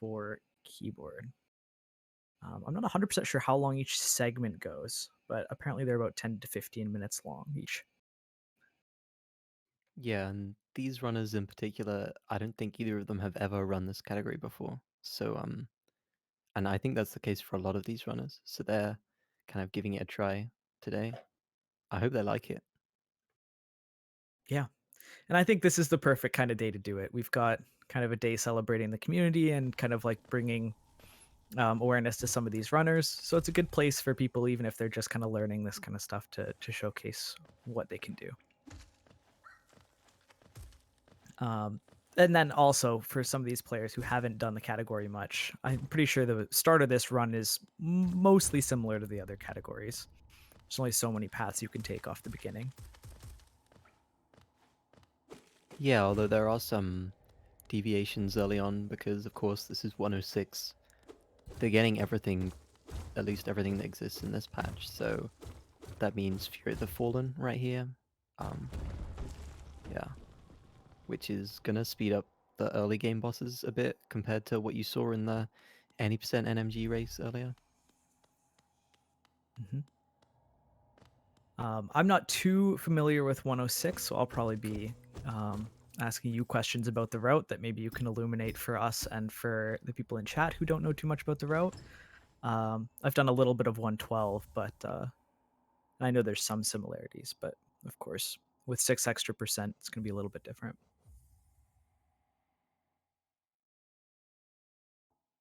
for keyboard. I'm not 100% sure how long each segment goes, but apparently they're about 10 to 15 minutes long each. Yeah, and these runners in particular, I don't think either of them have ever run this category before. So, and I think that's the case for a lot of these runners. So they're kind of giving it a try today. I hope they like it. Yeah. And I think this is the perfect kind of day to do it. We've got kind of a day celebrating the community and kind of like bringing awareness to some of these runners. So it's a good place for people, even if they're just kind of learning this kind of stuff, to showcase what they can do. Um, and then also for some of these players who haven't done the category much, I'm pretty sure the start of this run is mostly similar to the other categories. There's only so many paths you can take off the beginning. Yeah, although there are some deviations early on because, of course, this is 106. They're getting everything, at least everything that exists in this patch. So that means Fury of the Fallen right here. Um, yeah, which is gonna speed up the early game bosses a bit compared to what you saw in the 80% NMG race earlier. Mm-hmm. I'm not too familiar with 106, so I'll probably be asking you questions about the route that maybe you can illuminate for us and for the people in chat who don't know too much about the route. I've done a little bit of 112, but I know there's some similarities, but of course, with 6 extra percent, it's going to be a little bit different.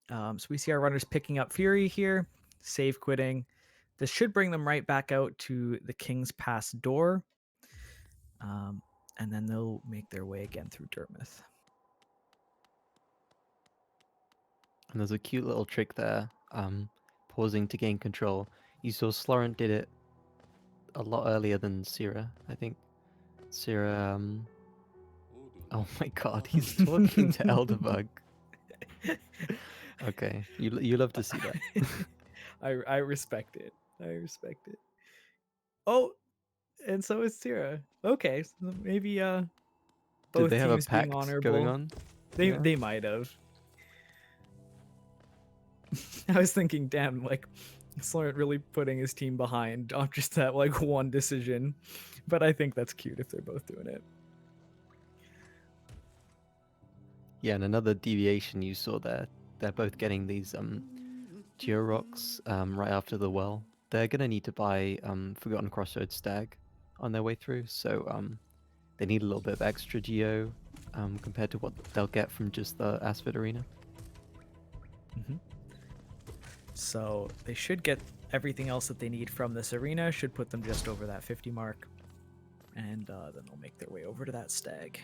So we see our runners picking up Fury here, save quitting. This should bring them right back out to the King's Pass door. Um, and then they'll make their way again through Dertmouth. And there's a cute little trick there, pausing to gain control. You saw Slorent did it a lot earlier than Syrah, I think. Syrah, oh my god, he's talking to Elderbug. Okay, you love to see that. I respect it. I respect it. Oh, and so is Tira. Okay, so maybe Did both they have a teams being pact going honorable. on? They Yeah. they might have. I was thinking, damn, like Slorent really putting his team behind off just that like one decision. But I think that's cute if they're both doing it. Yeah, and another deviation you saw there. They're both getting these Geo Rocks right after the well. They're gonna need to buy Forgotten Crossroads Stag on their way through, so they need a little bit of extra Geo compared to what they'll get from just the Aspid Arena. Mm-hmm. So they should get everything else that they need from this arena. Should put them just over that 50 mark, and then they'll make their way over to that stag.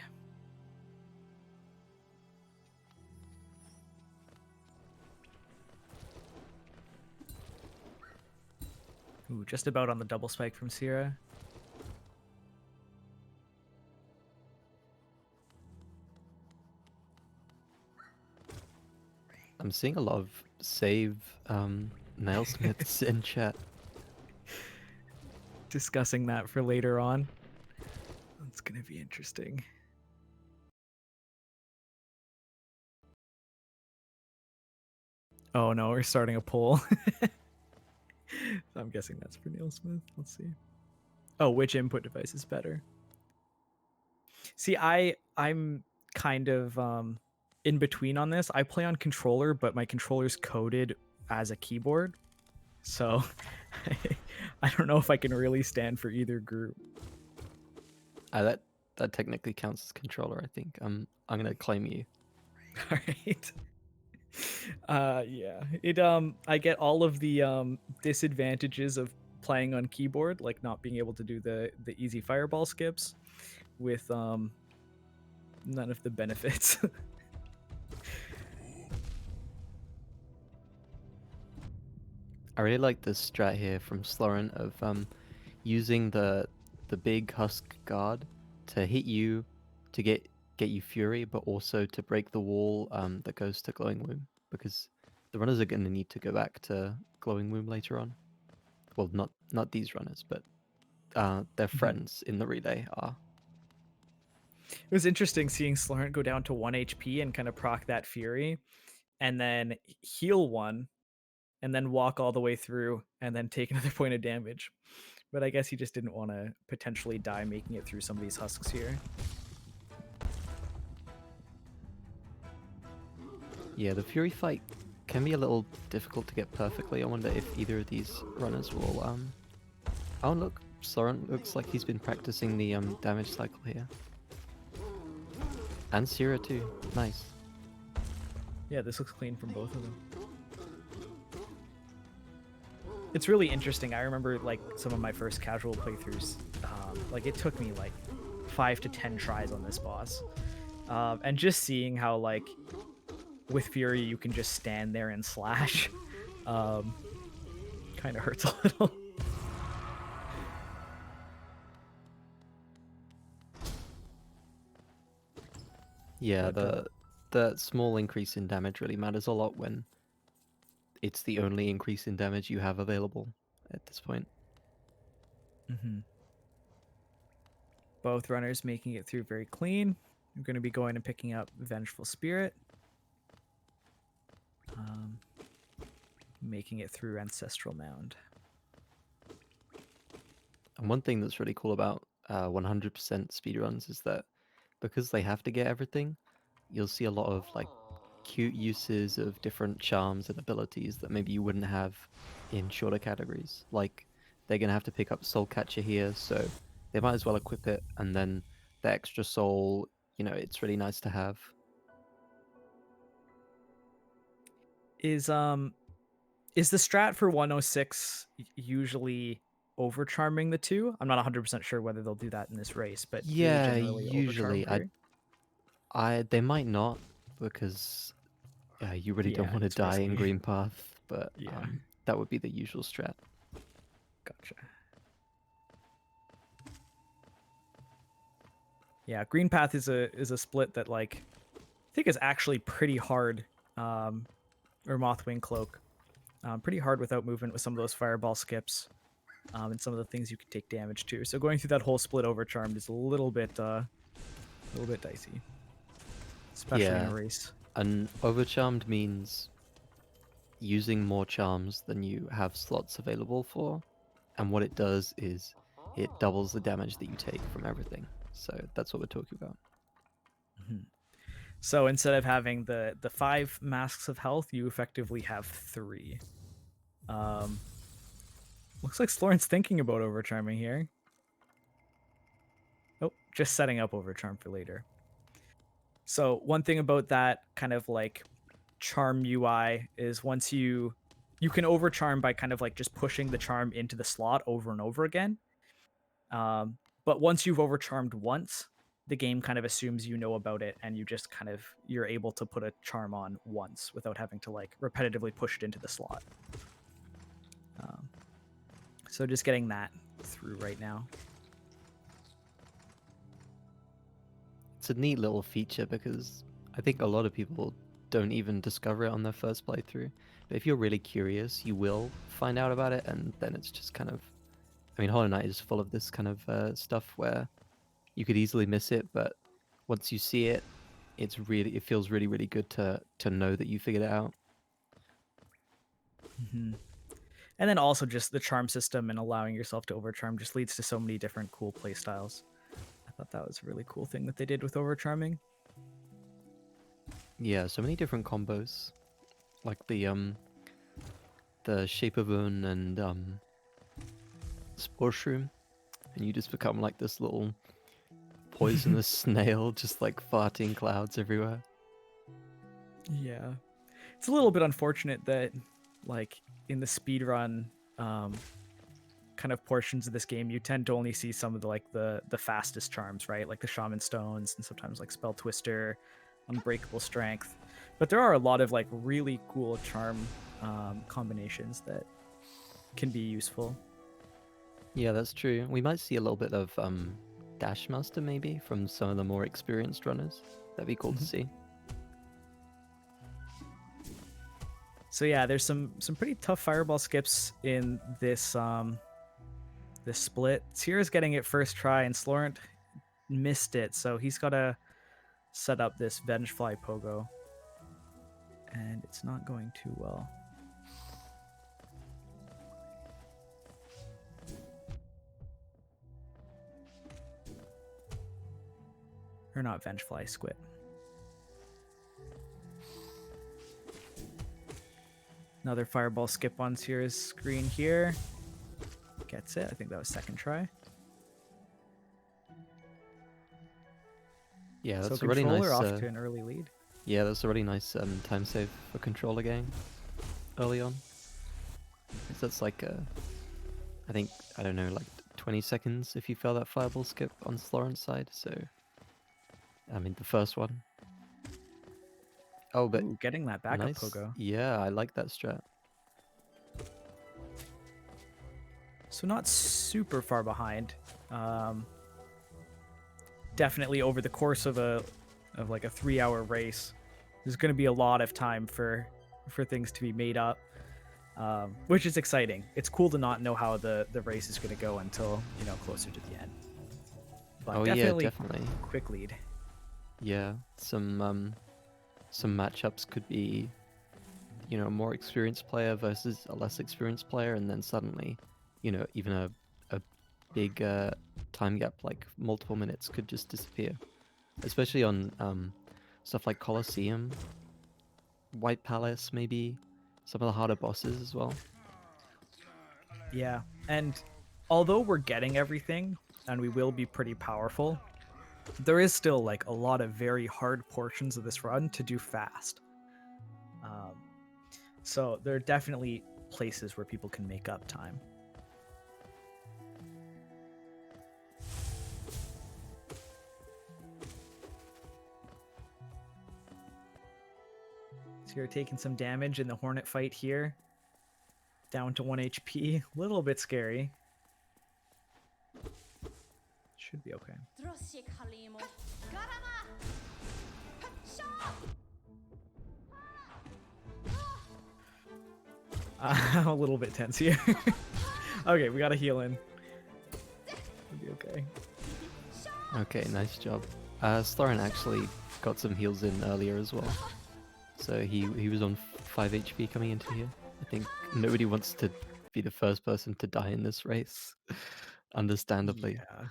Ooh, just about on the double spike from Sierra. I'm seeing a lot of save Nailsmiths in chat. Discussing that for later on. That's going to be interesting. Oh no, we're starting a poll. I'm guessing that's for Neil Smith. Let's see. Oh, which input device is better? See, I'm kind of in between on this. I play on controller, but my controller's coded as a keyboard. So I don't know if I can really stand for either group. That technically counts as controller, I think. I'm gonna claim you. All right. Yeah. It I get all of the disadvantages of playing on keyboard, like not being able to do the easy fireball skips with none of the benefits. I really like this strat here from Slorent of using the big husk guard to hit you to get you fury, but also to break the wall that goes to glowing womb, because the runners are going to need to go back to glowing womb later on. Well, not these runners, but their friends in the relay are. It was interesting seeing Slurrent go down to 1 HP and kind of proc that Fury. and then heal one, and then walk all the way through, and then take another point of damage. But I guess he just didn't want to potentially die making it through some of these husks here. Yeah, the Fury fight can be a little difficult to get perfectly. I wonder if either of these runners will Oh look, Soren looks like he's been practicing the damage cycle here. And Sierra too. Nice. Yeah, this looks clean from both of them. It's really interesting. I remember like some of my first casual playthroughs. Like it took me like 5 to 10 tries on this boss, and just seeing how like with Fury you can just stand there and slash, kind of hurts a little. Yeah, But the small increase in damage really matters a lot when it's the only increase in damage you have available at this point. mhm. Both runners making it through very clean. I'm going to be going and picking up Vengeful Spirit. Making it through Ancestral Mound. And one thing that's really cool about 100% speedruns is that because they have to get everything, you'll see a lot of like cute uses of different charms and abilities that maybe you wouldn't have in shorter categories. Like they're gonna have to pick up Soul Catcher here, so they might as well equip it, and then the extra soul, you know, it's really nice to have. Is the strat for 106 usually overcharming the two? I'm not 100% sure whether they'll do that in this race, but do they Yeah, generally overcharm usually for you? I they might not because you really don't Yeah, want to it's die in risky. Green Path, but Yeah, that would be the usual strat. gotcha. Yeah, Green Path is a split that like I think is actually pretty hard. Or Mothwing Cloak, pretty hard without movement with some of those fireball skips, and some of the things you can take damage to. So going through that whole split overcharmed is a little bit dicey, especially in a Yeah, race. and overcharmed means using more charms than you have slots available for, and what it does is it doubles the damage that you take from everything. So that's what we're talking about. Mhm. So instead of having the 5 masks of health, you effectively have 3. Um, looks like Sloren's thinking about overcharming here. Oh, just setting up overcharm for later. So one thing about that kind of like charm UI is once you can overcharm by kind of like just pushing the charm into the slot over and over again. But once you've overcharmed once, the game kind of assumes you know about it, and you just kind of you're able to put a charm on once without having to like repetitively push it into the slot. Um, so just getting that through right now. It's a neat little feature because I think a lot of people don't even discover it on their first playthrough. But if you're really curious, you will find out about it, and then it's just kind of. I mean, Hollow Knight is full of this kind of stuff where you could easily miss it, but once you see it, it feels really really good to know that you figured it out. Mm-hmm. And then also just the charm system and allowing yourself to overcharm just leads to so many different cool playstyles. I thought that was a really cool thing that they did with overcharming. Yeah, so many different combos, like the Shape of Moon and Spore Shroom, and you just become like this little poisonous snail, just like farting clouds everywhere. Yeah. It's a little bit unfortunate that like in the speedrun kind of portions of this game you tend to only see some of the fastest charms, right? Like the Shaman Stones and sometimes like Spell Twister, Unbreakable Strength. But there are a lot of like really cool charm combinations that can be useful. Yeah, that's true. We might see a little bit of Dash Master maybe from some of the more experienced runners. That'd be cool to see. So yeah, there's some pretty tough fireball skips in this this split. Sierra's getting it first try, and Slorent missed it, so he's got to set up this Vengefly Pogo. And it's not going too well. Or not Vengefly, Squid. Another fireball skip on Sierra's screen here. Gets it. I think that was second try. Yeah, So that's a really controller nice. off to an early lead. Yeah, that's a really nice time save for controller game early on. 'Cause that's like I think, I don't know, like 20 seconds if you fail that fireball skip on Sloran's side. So, I mean, the first one. Oh, but Ooh, getting that backup nice. pogo. Yeah, I like that strat. So not super far behind. Definitely over the course of like a 3-hour race, there's going to be a lot of time for things to be made up, which is exciting. It's cool to not know how the race is going to go until closer to the end. But Oh yeah, definitely definitely. quick lead. Yeah, some matchups could be, a more experienced player versus a less experienced player, and then suddenly, even a big time gap like multiple minutes could just disappear. Especially on stuff like Colosseum, White Palace, maybe some of the harder bosses as well. Yeah, and although we're getting everything and we will be pretty powerful, there is still like a lot of very hard portions of this run to do fast. So there are definitely places where people can make up time. So you're taking some damage in the Hornet fight here. Down to 1 HP. A little bit scary. Should be okay. A little bit tense here. Okay, we gotta heal in. We'll be okay. Okay, nice job. Sloran actually got some heals in earlier as well. So he was on 5 HP coming into here. I think nobody wants to be the first person to die in this race. Understandably. Yeah.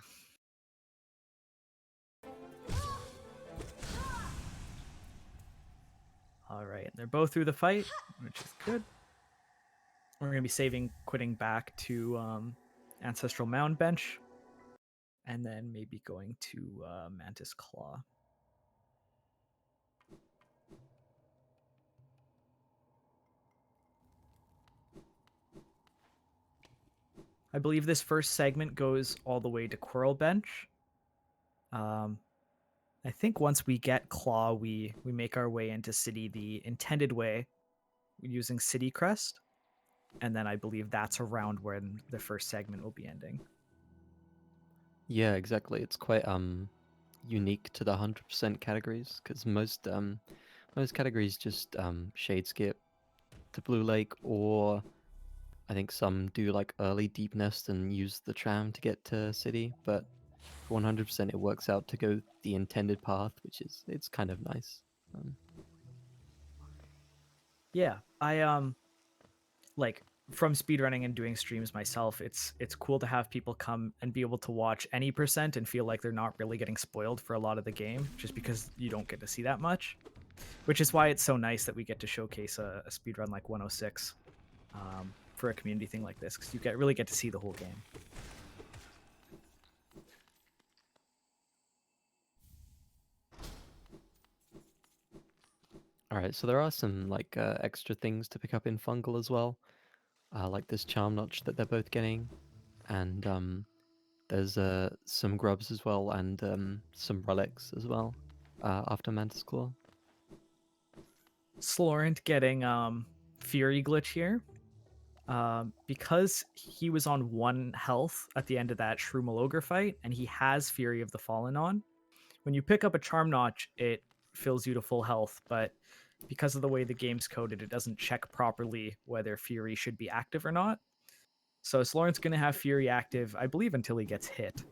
All right, they're both through the fight, which is good. We're gonna be quitting back to Ancestral Mound Bench, and then maybe going to Mantis Claw. I believe this first segment goes all the way to Quirrell Bench. I think once we get Claw, we make our way into City the intended way using City Crest, and then I believe that's around when the first segment will be ending. Yeah, exactly. It's quite unique to the 100% categories because most categories just shade skip to Blue Lake, or I think some do like early Deep Nest and use the tram to get to City, but for 100% it works out to go the intended path, which is, it's kind of nice. Yeah, I like from speedrunning and doing streams myself, it's cool to have people come and be able to watch any percent and feel like they're not really getting spoiled for a lot of the game, just because you don't get to see that much. Which is why it's so nice that we get to showcase a speedrun like 106 for a community thing like this, because you really get to see the whole game. Alright, so there are some like extra things to pick up in Fungal as well, like this Charm Notch that they're both getting, and there's some grubs as well, and some relics as well after Mantis Claw. Slorent getting Fury glitch here. Because he was on 1 health at the end of that Shroom Ogre fight, and he has Fury of the Fallen on. When you pick up a Charm Notch, it fills you to full health, but because of the way the game's coded, it doesn't check properly whether Fury should be active or not. So Slorent's going to have Fury active, I believe, until he gets hit.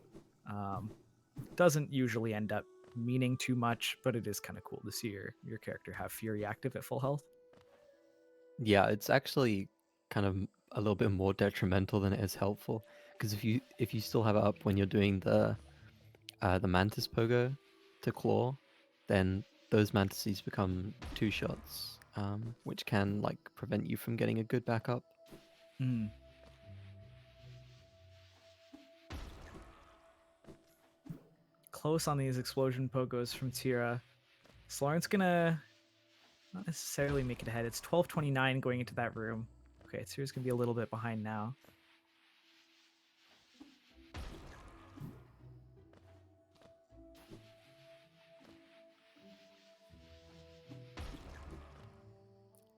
Doesn't usually end up meaning too much, but it is kind of cool to see your character have Fury active at full health. Yeah, it's actually kind of a little bit more detrimental than it is helpful. Because if you still have it up when you're doing the mantis pogo to claw, then those mantises become two shots, which can like prevent you from getting a good backup. Mm. Close on these explosion pogos from Tira. Sloren's gonna not necessarily make it ahead. It's 12:29 going into that room. Okay, Tira's gonna be a little bit behind now.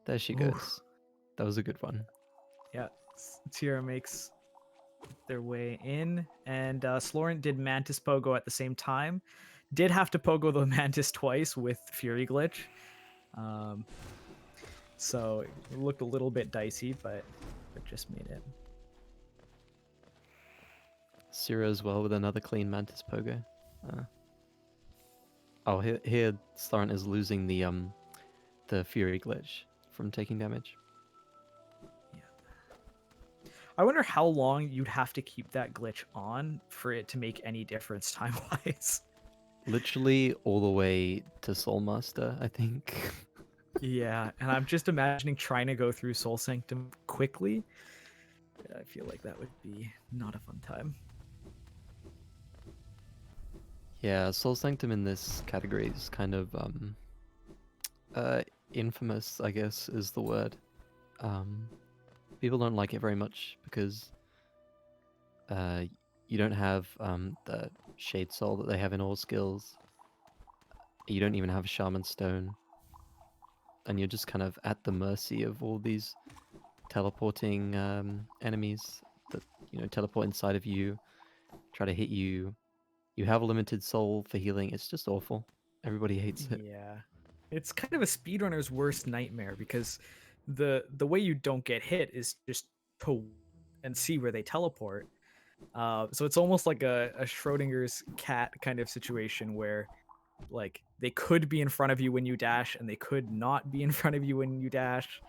There she Ooh, goes. That was a good one. yeah. Tira makes their way in, and Slorent did Mantis Pogo at the same time. Did have to Pogo the Mantis twice with Fury Glitch. Um, so it looked a little bit dicey, but just made it. Sira as well with another clean mantis pogo. Uh, oh, here Starent is losing the fury glitch from taking damage. Yeah. I wonder how long you'd have to keep that glitch on for it to make any difference time wise. Literally all the way to Soul Master, I think. Yeah, and I'm just imagining trying to go through Soul Sanctum quickly. I feel like that would be not a fun time. Yeah, Soul Sanctum in this category is kind of uh infamous, I guess is the word. Um, People don't like it very much because uh you don't have the Shade Soul that they have in all skills. You don't even have a Shaman Stone, and you're just kind of at the mercy of all these teleporting enemies that teleport inside of you, try to hit you. You have a limited soul for healing. It's just awful. Everybody hates it. Yeah. It's kind of a speedrunner's worst nightmare because the way you don't get hit is just to and see where they teleport. So it's almost like a Schrodinger's cat kind of situation where like they could be in front of you when you dash and they could not be in front of you when you dash.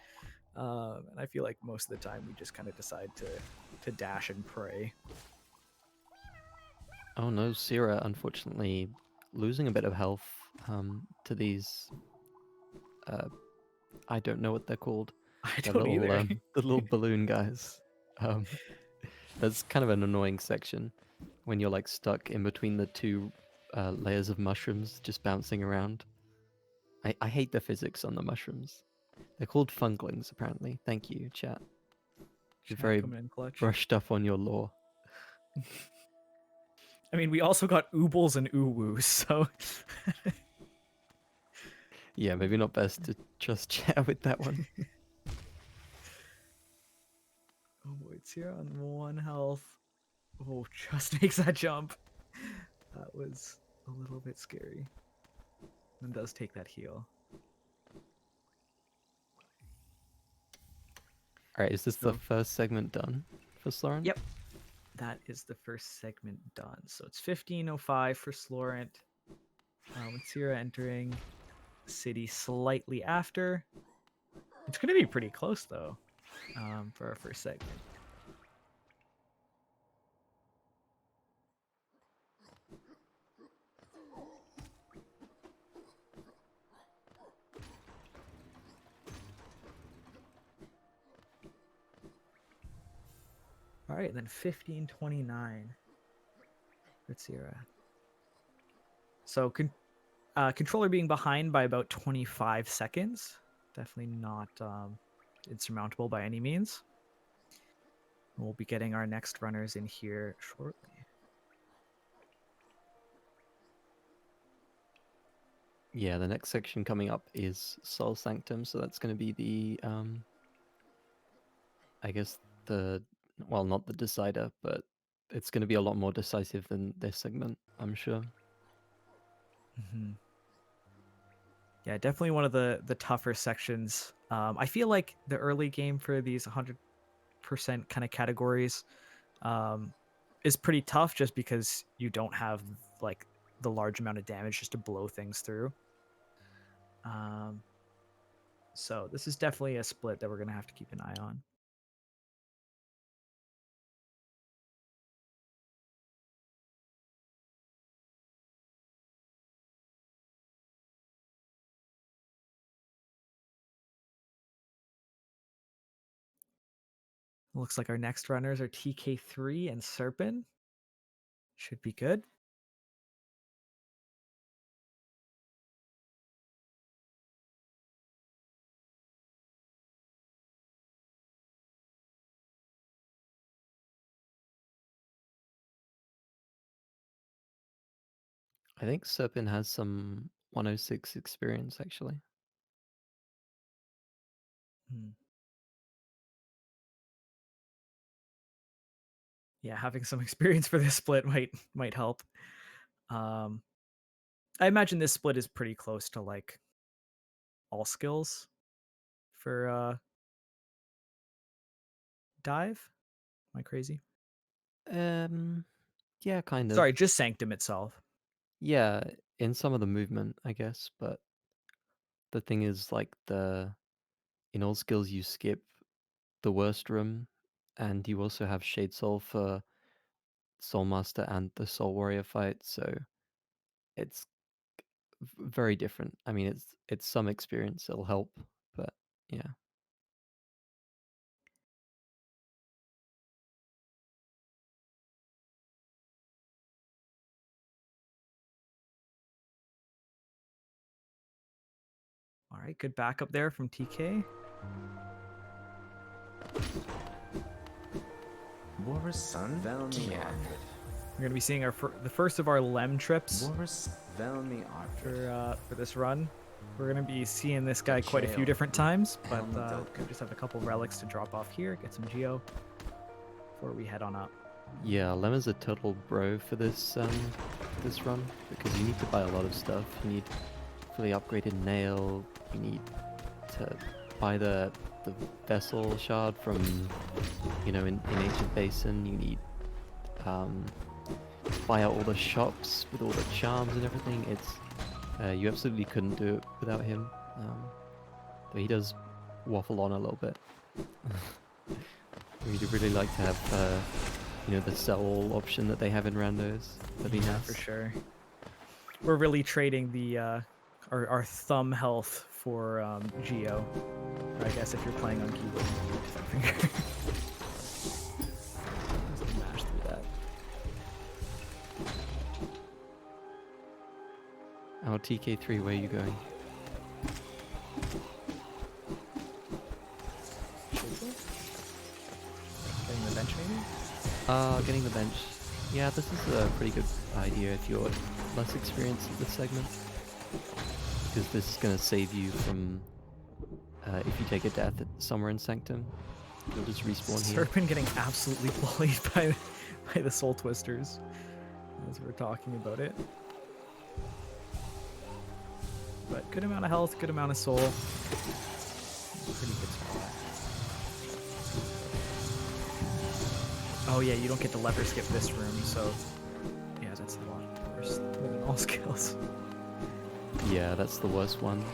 And I feel like most of the time we just kind of decide to dash and pray. Oh no, Sierra unfortunately losing a bit of health to these. Uh, I don't know what they're called. I The don't little either. the little balloon guys. Um, that's kind of an annoying section when you're like stuck in between the two layers of mushrooms just bouncing around. I hate the physics on the mushrooms. They're called funglings, apparently. Thank you, chat. You're Chat very coming in clutch. brushed up on your lore. I mean, we also got oobles and uwoos, so Yeah, maybe not best to trust chat with that one. oh boy, it's here on 1 health. Oh, just makes that jump. That was a little bit scary. And does take that heal. All right, is this the So, first segment done for Sloran? yep, that is the first segment done. So it's 15:05 for Slorent. With Sierra entering city slightly after. It's going to be pretty close though, for our first segment. All right, then 15:29 for Sierra. So controller being behind by about 25 seconds. Definitely not insurmountable by any means. We'll be getting our next runners in here shortly. Yeah, the next section coming up is Soul Sanctum, so that's going to be the, I guess well, not the decider, but it's going to be a lot more decisive than this segment, I'm sure. Mm-hmm. Yeah, definitely one of the tougher sections. I feel like the early game for these 100% kind of categories um, is pretty tough just because you don't have like the large amount of damage just to blow things through. Um, So this is definitely a split that we're going to have to keep an eye on. Looks like our next runners are TK3 and Serpent. Should be good. I think Serpin has some 106 experience actually. Hmm. Yeah, having some experience for this split might help. I imagine this split is pretty close to like all skills for dive. Am I crazy? Um, yeah, kind of. Sorry, just Sanctum itself. Yeah, in some of the movement, I guess, but the thing is, like, in all skills you skip the worst room, and you also have Shade Soul for Soul Master and the Soul Warrior fight, so it's very different. I mean, it's some experience, it'll help, but yeah. All right, good backup there from TK. We're gonna be seeing the first of our Lem trips for this run. We're gonna be seeing this guy quite a few different times, but we just have a couple relics to drop off here, get some geo before we head on up. Yeah, Lemma's a total bro for this run, because you need to buy a lot of stuff. You need fully upgraded nail, you need to buy the vessel shard from, in Ancient Basin, you need buy out all the shops with all the charms and everything. It's you absolutely couldn't do it without him. But he does waffle on a little bit. We'd really like to have the sell option that they have in randos. That'd be nice. For sure. We're really trading the our thumb health for geo. Or I guess if you're playing on keyboard, you use that finger. Just mash through that. Oh, TK3, where are you going? Getting the bench maybe? Getting the bench. Yeah, this is a pretty good idea if you're less experienced at this segment. Because this is going to save you from, if you take a death somewhere in Sanctum, you'll just respawn here. Serpent getting absolutely bullied by the Soul Twisters as we're talking about it. But good amount of health, good amount of soul. Pretty good spot. Oh yeah, you don't get to lever skip this room, so yeah, that's a lot worse than all skills. Yeah, that's the worst one.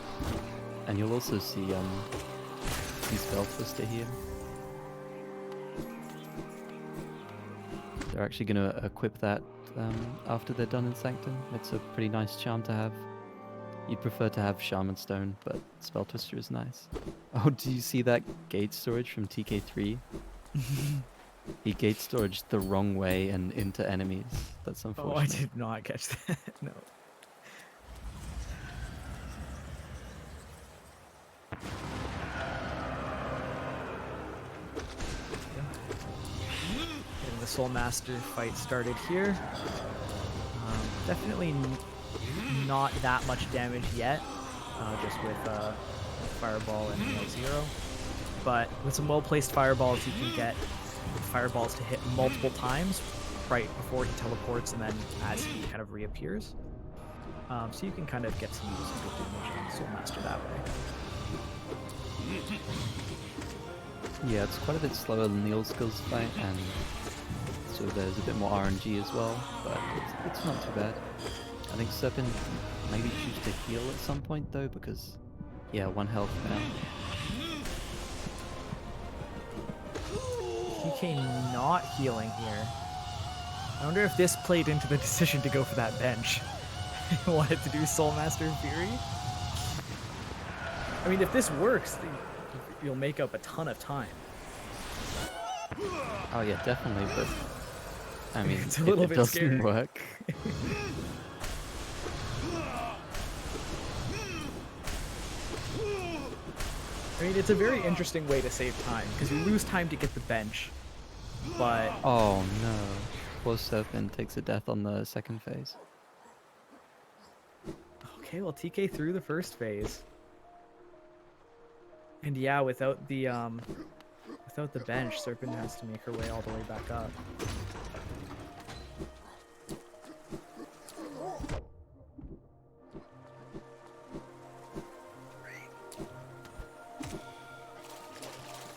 And you'll also see Spell Twister here. They're actually going to equip that after they're done in Sanctum. It's a pretty nice charm to have. You'd prefer to have Shaman Stone, but Spell Twister is nice. Oh, do you see that gate storage from TK3? He gate storage the wrong way and into enemies. That's unfortunate. Oh, I did not catch that. No. Getting the Soul Master fight started here. Definitely not that much damage yet, just with Fireball and Nail Zero. But with some well-placed Fireballs, you can get Fireballs to hit multiple times right before he teleports and then as he kind of reappears. So you can kind of get some good damage on Soul Master that way. Yeah, it's quite a bit slower than the old skills fight, and so there's a bit more RNG as well, but it's not too bad. I think Serpent maybe choose to heal at some point though, because Yeah, 1 health now. TK not healing here. I wonder if this played into the decision to go for that bench. He wanted to do Soulmaster Fury. I mean, if this works, you'll make up a ton of time. Oh yeah, definitely, but I mean, It's a little it bit doesn't scary. work. I mean, it's a very interesting way to save time, because you lose time to get the bench, but... Oh no. Poor Serpent takes a death on the second phase. Okay, well, TK through the first phase. And yeah, without the bench, Serpent has to make her way all the way back up.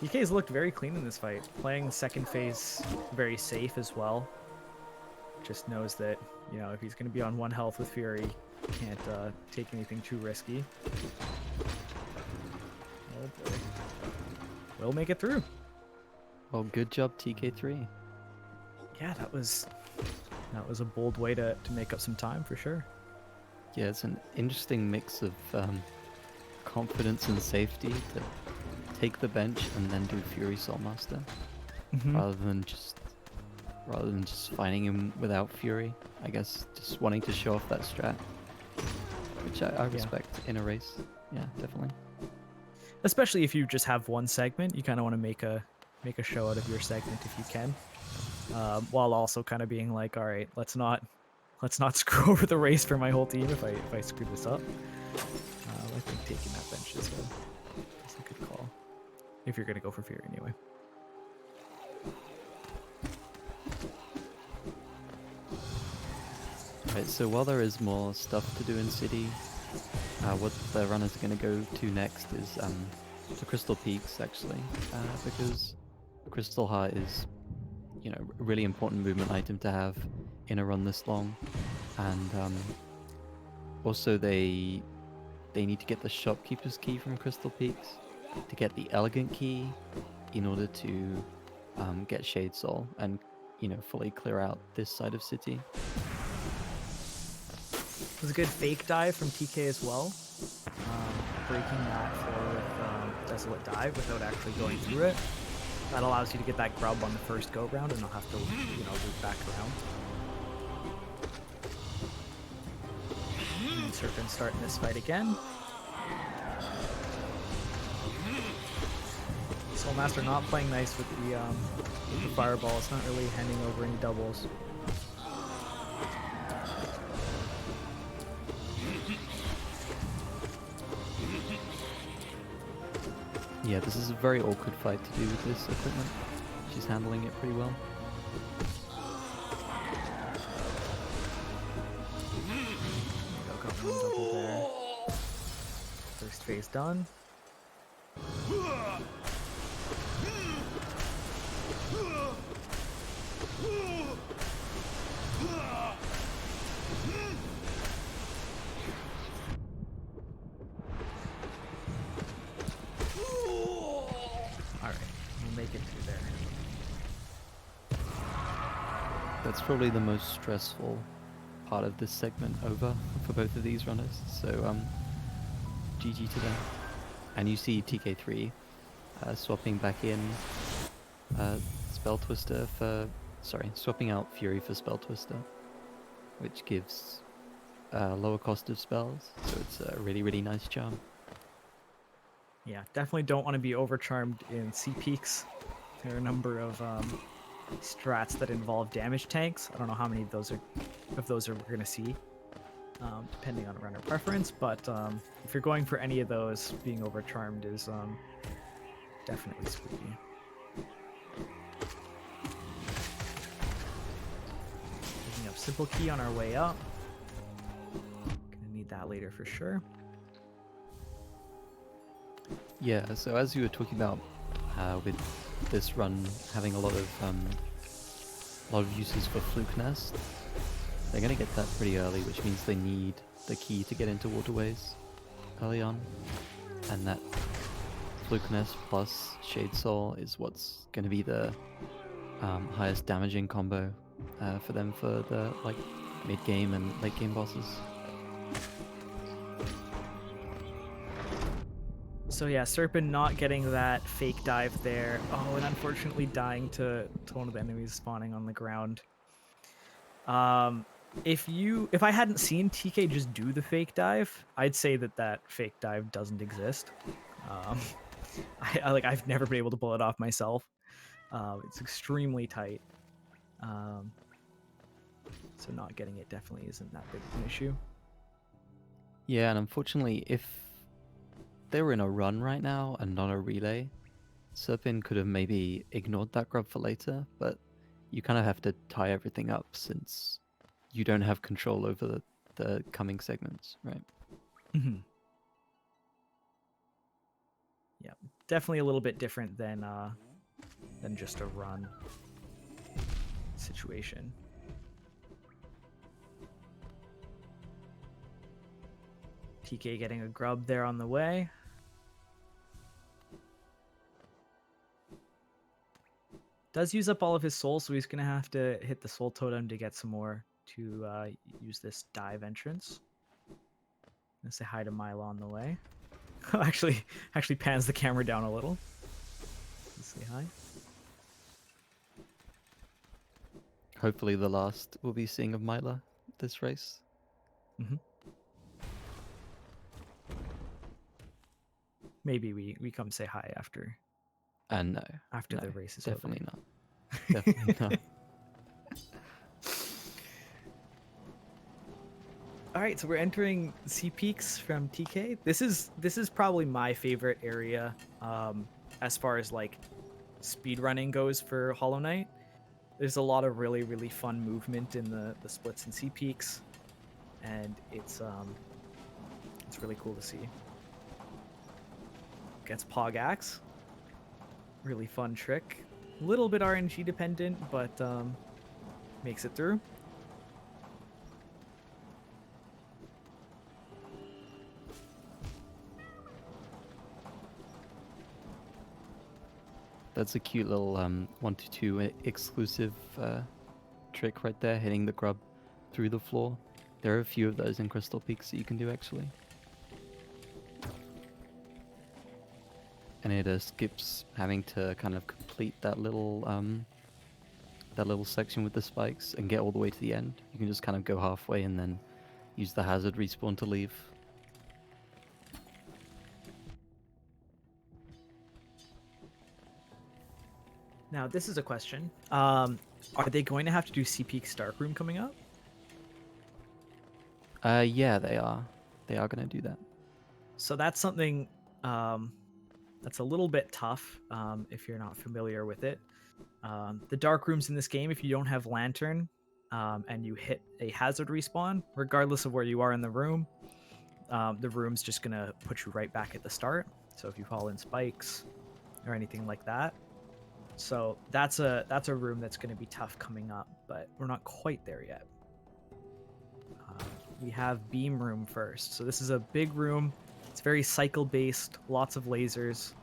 TK's looked very clean in this fight, playing the second phase very safe as well. Just knows that, you know, if he's going to be on 1 health with Fury, can't take anything too risky. Oh boy. We'll make it through. Well, good job, TK3. Yeah, that was a bold way to make up some time for sure. Yeah, it's an interesting mix of confidence and safety to take the bench and then do Fury Soulmaster, rather than just fighting him without Fury. I guess just wanting to show off that strat, which I respect in a race. Yeah, definitely. Especially if you just have one segment, you kind of want to make a show out of your segment if you can, while also kind of being like, all right, let's not screw over the race for my whole team if I screw this up. I think taking that bench is a good call if you're gonna go for Fury anyway. Right, so while there is more stuff to do in City, what the runners are going to go to next is the Crystal Peaks, actually, because Crystal Heart is, you know, a really important movement item to have in a run this long, and also they need to get the Shopkeeper's Key from Crystal Peaks to get the Elegant Key in order to get Shade Soul and, you know, fully clear out this side of City. It was a good fake dive from TK as well, breaking that forward Desolate Dive without actually going through it. That allows you to get that grub on the first go round and not have to, you know, loop back around. And Serpent starting this fight again. Soulmaster not playing nice with the fireball. It's not really handing over any doubles. Yeah, this is a very awkward fight to do with this equipment. She's handling it pretty well. Got one double there. First phase done. That's probably the most stressful part of this segment over for both of these runners. So GG to them. And you see TK3 swapping back in Spell Twister for, swapping out Fury for Spell Twister, which gives lower cost of spells. So it's a really, really nice charm. Yeah, definitely don't want to be overcharmed in C peaks. There are a number of strats that involve damage tanks. I don't know how many of those are we're gonna see, depending on runner preference. But if you're going for any of those, being overcharmed is definitely spooky. Picking up Simple Key on our way up. Gonna need that later for sure. Yeah, so as you were talking about with this run having a lot of uses for Fluke Nest, they're going to get that pretty early, which means they need the key to get into waterways early on. and that Flukiness plus Shade Soul is what's going to be the highest damaging combo for them for the like mid game and late game bosses. So yeah, Serpent not getting that fake dive there. Oh, and unfortunately dying to one of the enemies spawning on the ground. If I hadn't seen TK just do the fake dive, I'd say that fake dive doesn't exist. Um, I've never been able to pull it off myself. It's extremely tight. So not getting it definitely isn't that big of an issue. Yeah, and unfortunately, if they were in a run right now and not a relay, Serpin could have maybe ignored that grub for later, but you kind of have to tie everything up since you don't have control over the coming segments, right? Mm-hmm. Yeah, definitely a little bit different than just a run situation. TK getting a grub there on the way. Does use up all of his soul, so he's going to have to hit the soul totem to get some more to use this dive entrance. I'm going to say hi to Mila on the way. actually pans the camera down a little. Let's say hi. Hopefully the last we'll be seeing of Myla this race. Mm-hmm. Maybe we come say hi after. No. After No, the race is definitely over. not. Definitely not. All right, so we're entering Sea Peaks from TK. This is probably my favorite area as far as like speed running goes for Hollow Knight. There's a lot of really fun movement in the splits and Sea Peaks, and it's really cool to see. Gets Pog Axe, really fun trick. A little bit RNG dependent, but makes it through. That's a cute little 1-2 exclusive trick right there, hitting the grub through the floor. There are a few of those in Crystal Peaks that you can do actually. And it skips having to kind of complete that little section with the spikes and get all the way to the end. You can just kind of go halfway and then use the hazard respawn to leave. Now, this is a question. Are they going to have to do Sea Peaks Darkroom coming up? Yeah, they are. They are going to do that. So that's something that's a little bit tough if you're not familiar with it. The dark rooms in this game, if you don't have Lantern and you hit a hazard respawn, regardless of where you are in the room's just going to put you right back at the start. So if you fall in spikes or anything like that. So that's a room that's going to be tough coming up, but we're not quite there yet. We have Beam Room first. So this is a big room. It's very cycle based, lots of lasers.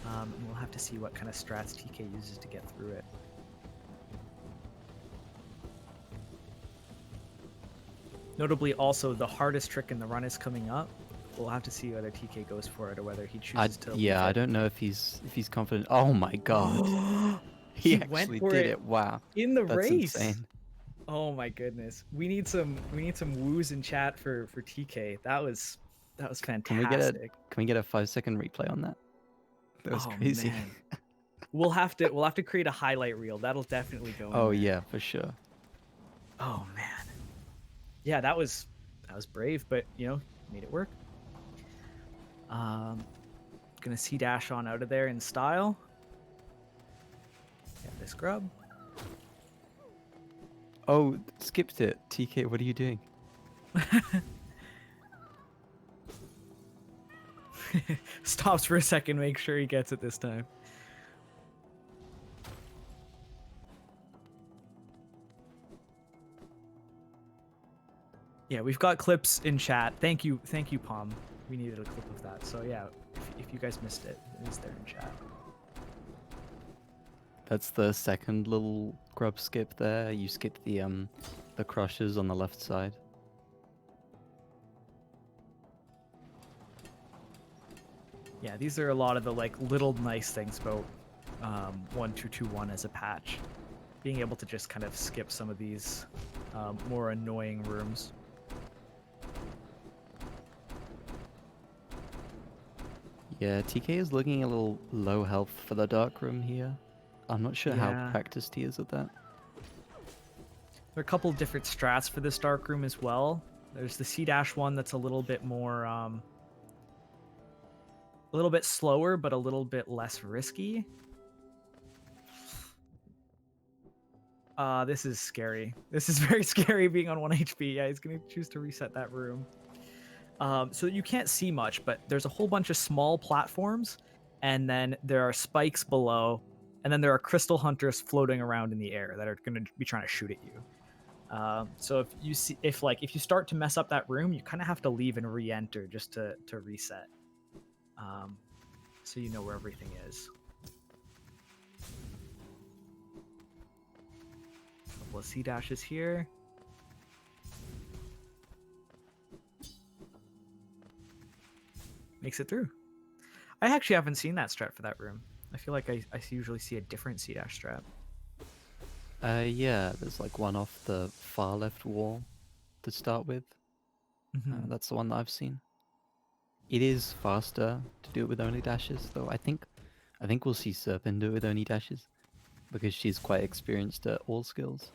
And we'll have to see what kind of strats TK uses to get through it. Notably, also the hardest trick in the run is coming up. We'll have to see whether TK goes for it or whether he chooses to. Yeah, I don't know if he's confident. Oh my god, he actually did it! Wow, in the that's race. insane. Oh my goodness, we need some woos in chat for TK. That was fantastic. Can we get a 5-second replay on that? That was crazy. Man. we'll have to create a highlight reel. That'll definitely go. Oh in there. yeah, for sure. Oh man. Yeah, that was brave, but made it work. Gonna see dash on out of there in style. Get this grub. Oh, skipped it. TK, what are you doing? Stops for a second, make sure he gets it this time. Yeah, we've got clips in chat. Thank you, Palm. we needed a clip of that. So yeah, if you guys missed it, it is there in chat. That's the second little grub skip there. You skip the crushers on the left side. Yeah, these are a lot of the like little nice things about 1221 as a patch. Being able to just kind of skip some of these more annoying rooms. Yeah, TK is looking a little low health for the dark room here. I'm not sure how Yeah. practiced he is at that. There are a couple different strats for this dark room as well. There's the C-dash one that's a little bit more, a little bit slower, but a little bit less risky. This is scary. This is very scary being on 1 HP. Yeah, he's going to choose to reset that room. So you can't see much, but there's a whole bunch of small platforms, and then there are spikes below, and then there are crystal hunters floating around in the air that are going to be trying to shoot at you. So if you start to mess up that room, you kind of have to leave and re-enter just to reset, so you know where everything is. Couple of C dashes here. Makes it through. I actually haven't seen that strat for that room. I feel like I usually see a different C dash strat. Yeah, there's like one off the far left wall to start with. That's the one that I've seen. It is faster to do it with only dashes, though. I think we'll see Serpent do it with only dashes because she's quite experienced at all skills.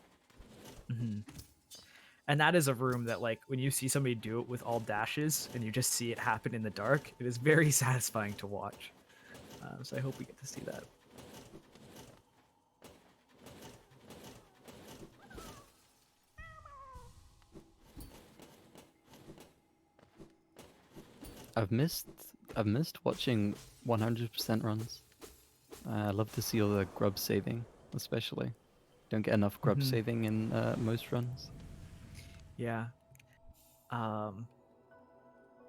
And that is a room that, like, when you see somebody do it with all dashes and you just see it happen in the dark, it is very satisfying to watch. So I hope we get to see that. I've missed watching 100% runs. I love to see all the grub saving, especially. Don't get enough grub saving in most runs. Yeah.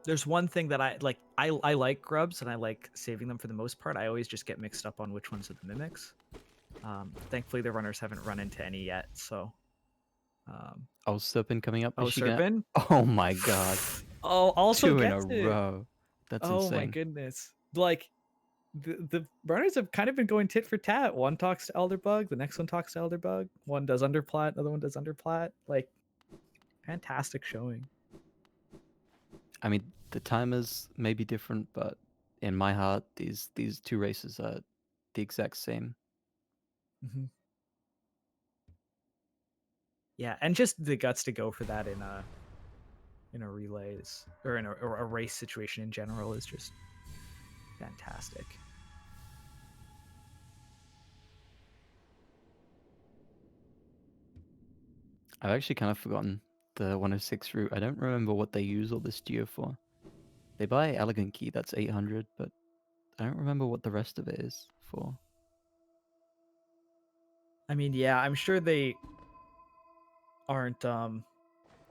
There's one thing that I like. I like grubs and I like saving them for the most part. I always just get mixed up on which ones are the mimics. Thankfully, the runners haven't run into any yet. So. Oh, Serpent coming up. Oh, Is she gonna? Serpent. Oh my god! Oh, also 2 in a gets it. row. That's Oh my insane. goodness! Like, the runners have kind of been going tit for tat. One talks to Elderbug, the next one talks to Elderbug. One does underplat, another one does underplat. Like, fantastic showing. I mean, the timers may be different, but in my heart, these two races are the exact same. Yeah, and just the guts to go for that in a relays or in a race situation in general is just fantastic. I've actually kind of forgotten the 106 route. I don't remember what they use all this geo for. They buy Elegant Key, that's 800, but I don't remember what the rest of it is for. I mean, yeah, I'm sure they aren't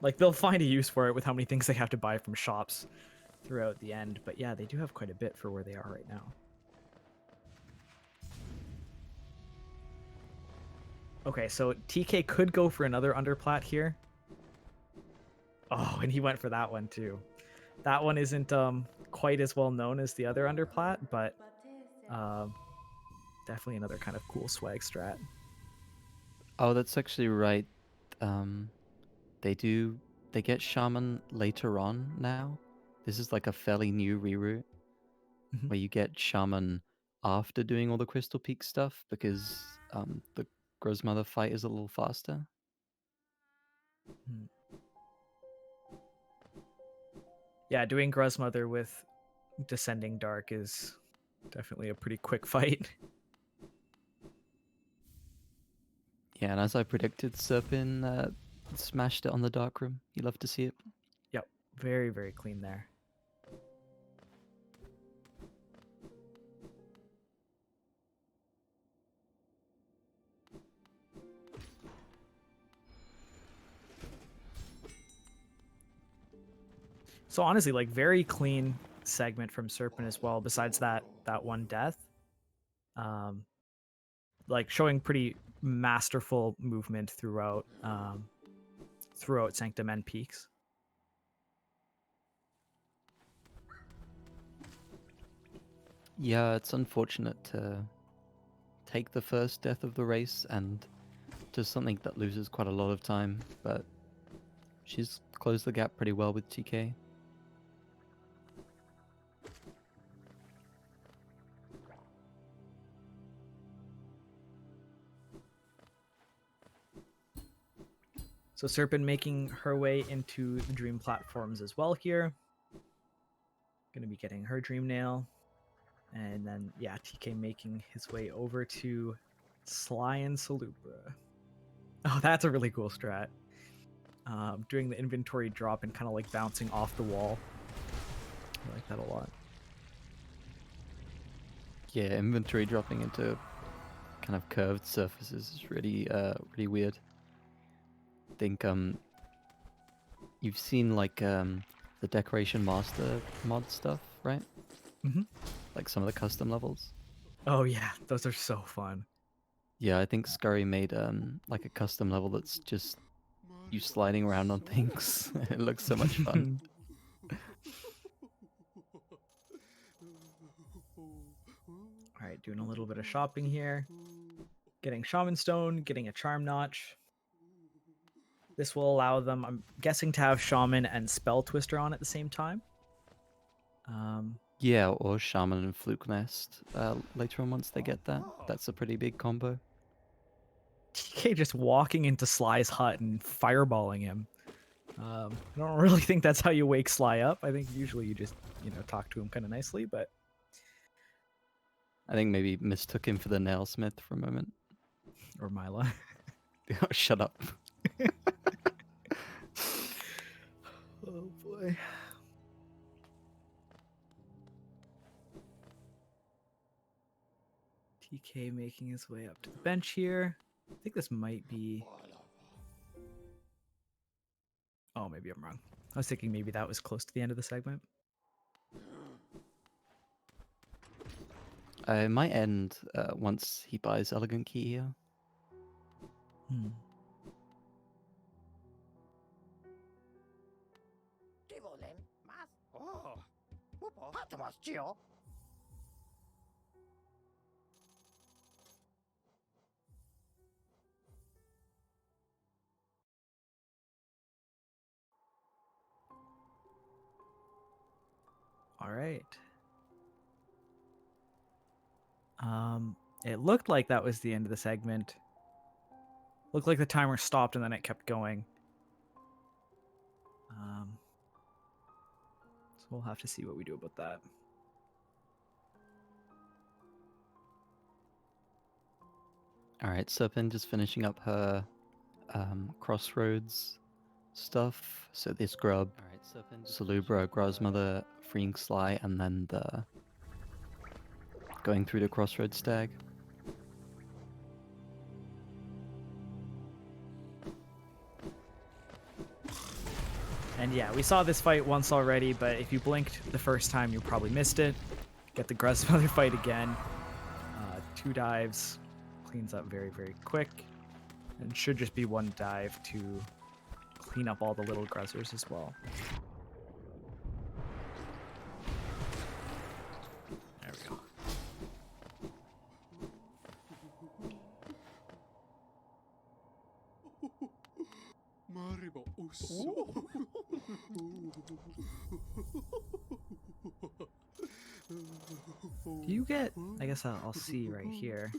like they'll find a use for it with how many things they have to buy from shops throughout the end, but yeah, they do have quite a bit for where they are right now. Okay, so TK could go for another underplat here. Oh, and he went for that one too. That one isn't quite as well known as the other underplat, but definitely another kind of cool swag strat. Oh, that's actually right. They get Shaman later on now. This is like a fairly new reroute where you get Shaman after doing all the Crystal Peak stuff because the Grozmother fight is a little faster. Yeah, doing Grozmother with Descending Dark is definitely a pretty quick fight. Yeah, and as I predicted, Serpin smashed it on the Dark Room. You love to see it. Yep, very, very clean there. So honestly, like very clean segment from Serpent as well, besides that one death. Um, like showing pretty masterful movement throughout Sanctum and Peaks. Yeah, it's unfortunate to take the first death of the race and just something that loses quite a lot of time, but she's closed the gap pretty well with TK. So Serpent making her way into the Dream platforms as well here. Going to be getting her Dream Nail. And then, yeah, TK making his way over to Sly and Salubra. Oh, that's a really cool strat. Doing the inventory drop and kind of like bouncing off the wall. I like that a lot. Yeah, inventory dropping into kind of curved surfaces is really weird. I think you've seen like the Decoration Master mod stuff, right? Mm-hmm. Like some of the custom levels. Oh yeah, those are so fun. Yeah, I think Scurry made like a custom level that's just you sliding around on things. It looks so much fun. All right, doing a little bit of shopping here. Getting Shaman Stone, getting a Charm Notch. This will allow them, I'm guessing, to have Shaman and Spell Twister on at the same time. Yeah, or Shaman and Fluke Nest later on once they get that. That's a pretty big combo. TK just walking into Sly's hut and fireballing him. I don't really think that's how you wake Sly up. I think usually you just, talk to him kind of nicely, but... I think maybe mistook him for the Nailsmith for a moment. Or Mila. Shut up. Oh boy. TK making his way up to the bench here. I think this might be... Oh, maybe I'm wrong. I was thinking maybe that was close to the end of the segment. It might end once he buys Elegant Key here. Hmm. All right. It looked like that was the end of the segment. Looked like the timer stopped and then it kept going. So we'll have to see what we do about that. Alright, Serpent just finishing up her Crossroads stuff. So this grub, Salubra, Grozmother, freeing Sly, and then the going through the Crossroads stag. And yeah, we saw this fight once already, but if you blinked the first time, you probably missed it. Get the Gruzmother fight again. 2 dives. Cleans up very, very quick. And should just be 1 dive to clean up all the little Gruzzers as well. There we go. Do you get... I guess I'll see right here.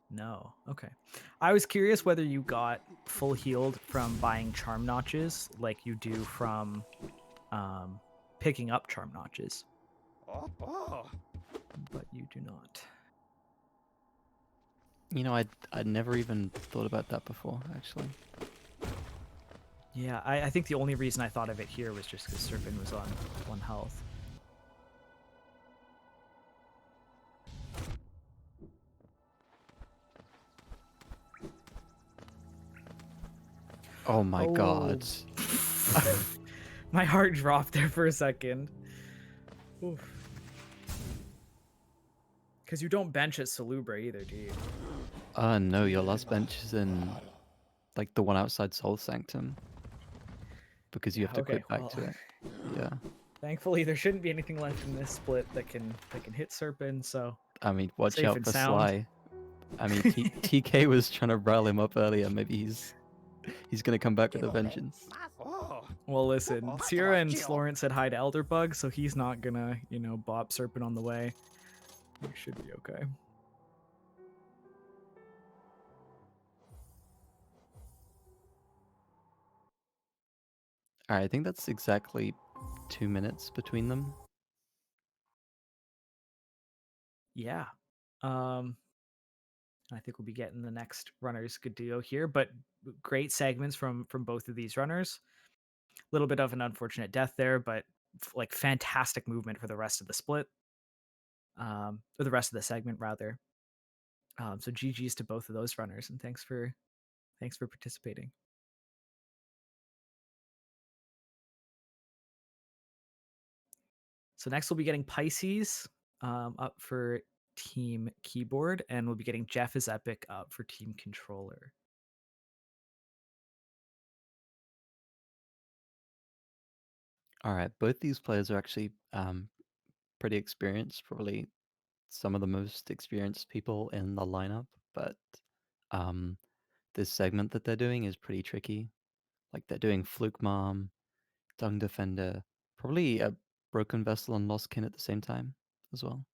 No. Okay. I was curious whether you got full healed from buying charm notches like you do from picking up charm notches. But you do not. You know, I'd never even thought about that before, actually. Yeah, I think the only reason I thought of it here was just because Serpent was on 1 health. Oh my god. My heart dropped there for a second. Because you don't bench at Salubra either, do you? No, your last bench is in, like, the one outside Soul Sanctum. Because you Yeah, have to okay, quit back well, to it. Yeah. thankfully there shouldn't be anything left in this split that can hit Serpent, so I mean, watch safe out and for sound. Sly. I mean, TK was trying to rile him up earlier. Maybe he's gonna come back with a vengeance. Well, listen, Sierra and Slorent said hi to Elderbug, so he's not gonna, bop Serpent on the way. He should be okay. Alright, I think that's exactly 2 minutes between them. Yeah. I think we'll be getting the next runners good to go here, but great segments from both of these runners. A little bit of an unfortunate death there, but like fantastic movement for the rest of the split. Or the rest of the segment rather. So GG's to both of those runners, and thanks for participating. So next we'll be getting Pisces up for Team Keyboard, and we'll be getting Jeff is Epic up for Team Controller. Alright, both these players are actually pretty experienced, probably some of the most experienced people in the lineup, but um, this segment that they're doing is pretty tricky. Like they're doing Fluke Mom, Dung Defender, probably a Broken Vessel and Lost Kin at the same time as well.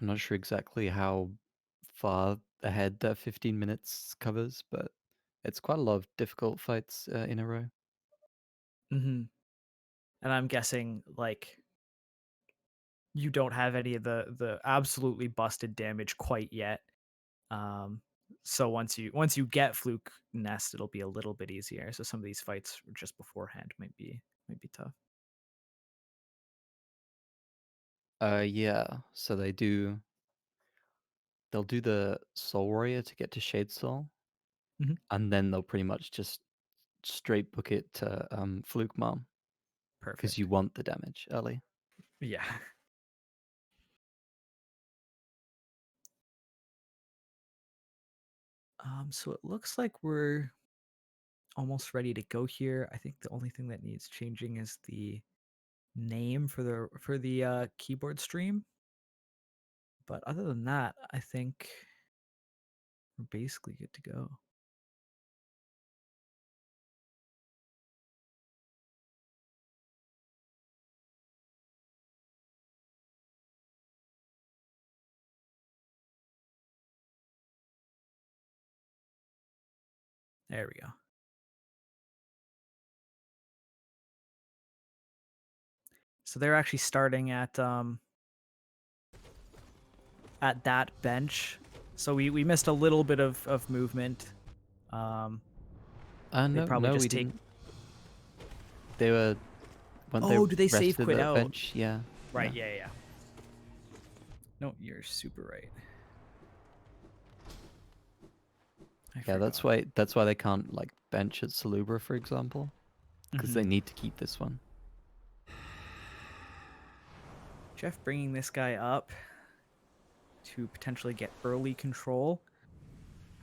I'm not sure exactly how far ahead that 15 minutes covers, but it's quite a lot of difficult fights in a row. Mm-hmm. And I'm guessing like you don't have any of the absolutely busted damage quite yet. So once you get Fluke Nest, it'll be a little bit easier. So some of these fights just beforehand might be tough. Yeah. So they'll do the Soul Warrior to get to Shade Soul, Mhm. and then they'll pretty much just straight book it to Fluke Mom because you Perfect. want the damage early. Yeah. So it looks like we're almost ready to go here. I think the only thing that needs changing is the name for the keyboard stream. But other than that, I think we're basically good to go. There we go. So they're actually starting at that bench. So we missed a little bit of movement. They No, probably no, we just take. didn't. They were when they Oh, do they save rested quit the out? bench. Yeah, Right. yeah, Yeah. Yeah. No, you're super right. I yeah. That's forgot. why they can't like bench at Salubra, for example, because Mm-hmm. they need to keep this one. Jeff bringing this guy up to potentially get early control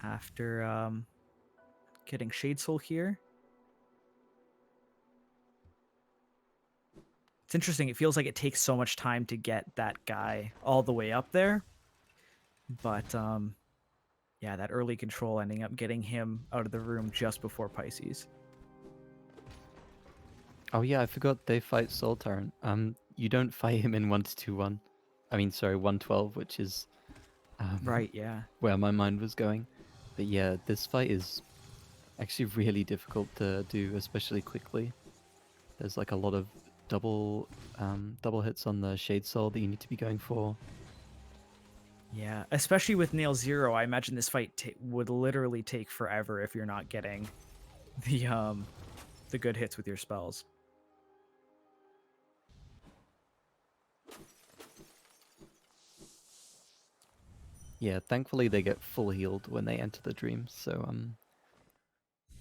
after getting Shade Soul here. It's interesting. It feels like it takes so much time to get that guy all the way up there, but yeah, that early control ending up getting him out of the room just before Pisces. Oh yeah, I forgot they fight Soul Tyrant. You don't fight him in 1-2-1. I mean, sorry, 112, which is Right, yeah. where my mind was going. But yeah, this fight is actually really difficult to do, especially quickly. There's like a lot of double hits on the Shade Soul that you need to be going for. Yeah, especially with Nail Zero, I imagine this fight would literally take forever if you're not getting the good hits with your spells. Yeah, thankfully they get full healed when they enter the dream, so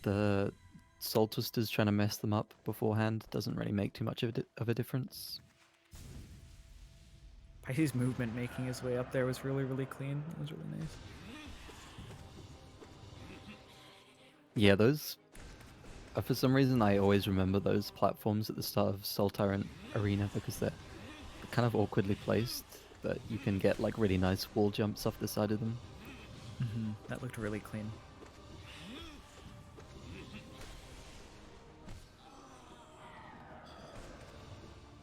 the Soul Twisters trying to mess them up beforehand doesn't really make too much of a difference. Pisces' movement making his way up there was really, really clean. It was really nice. Yeah, those... for some reason, I always remember those platforms at the start of Soul Tyrant Arena because they're kind of awkwardly placed, but you can get like really nice wall jumps off the side of them. That looked really clean.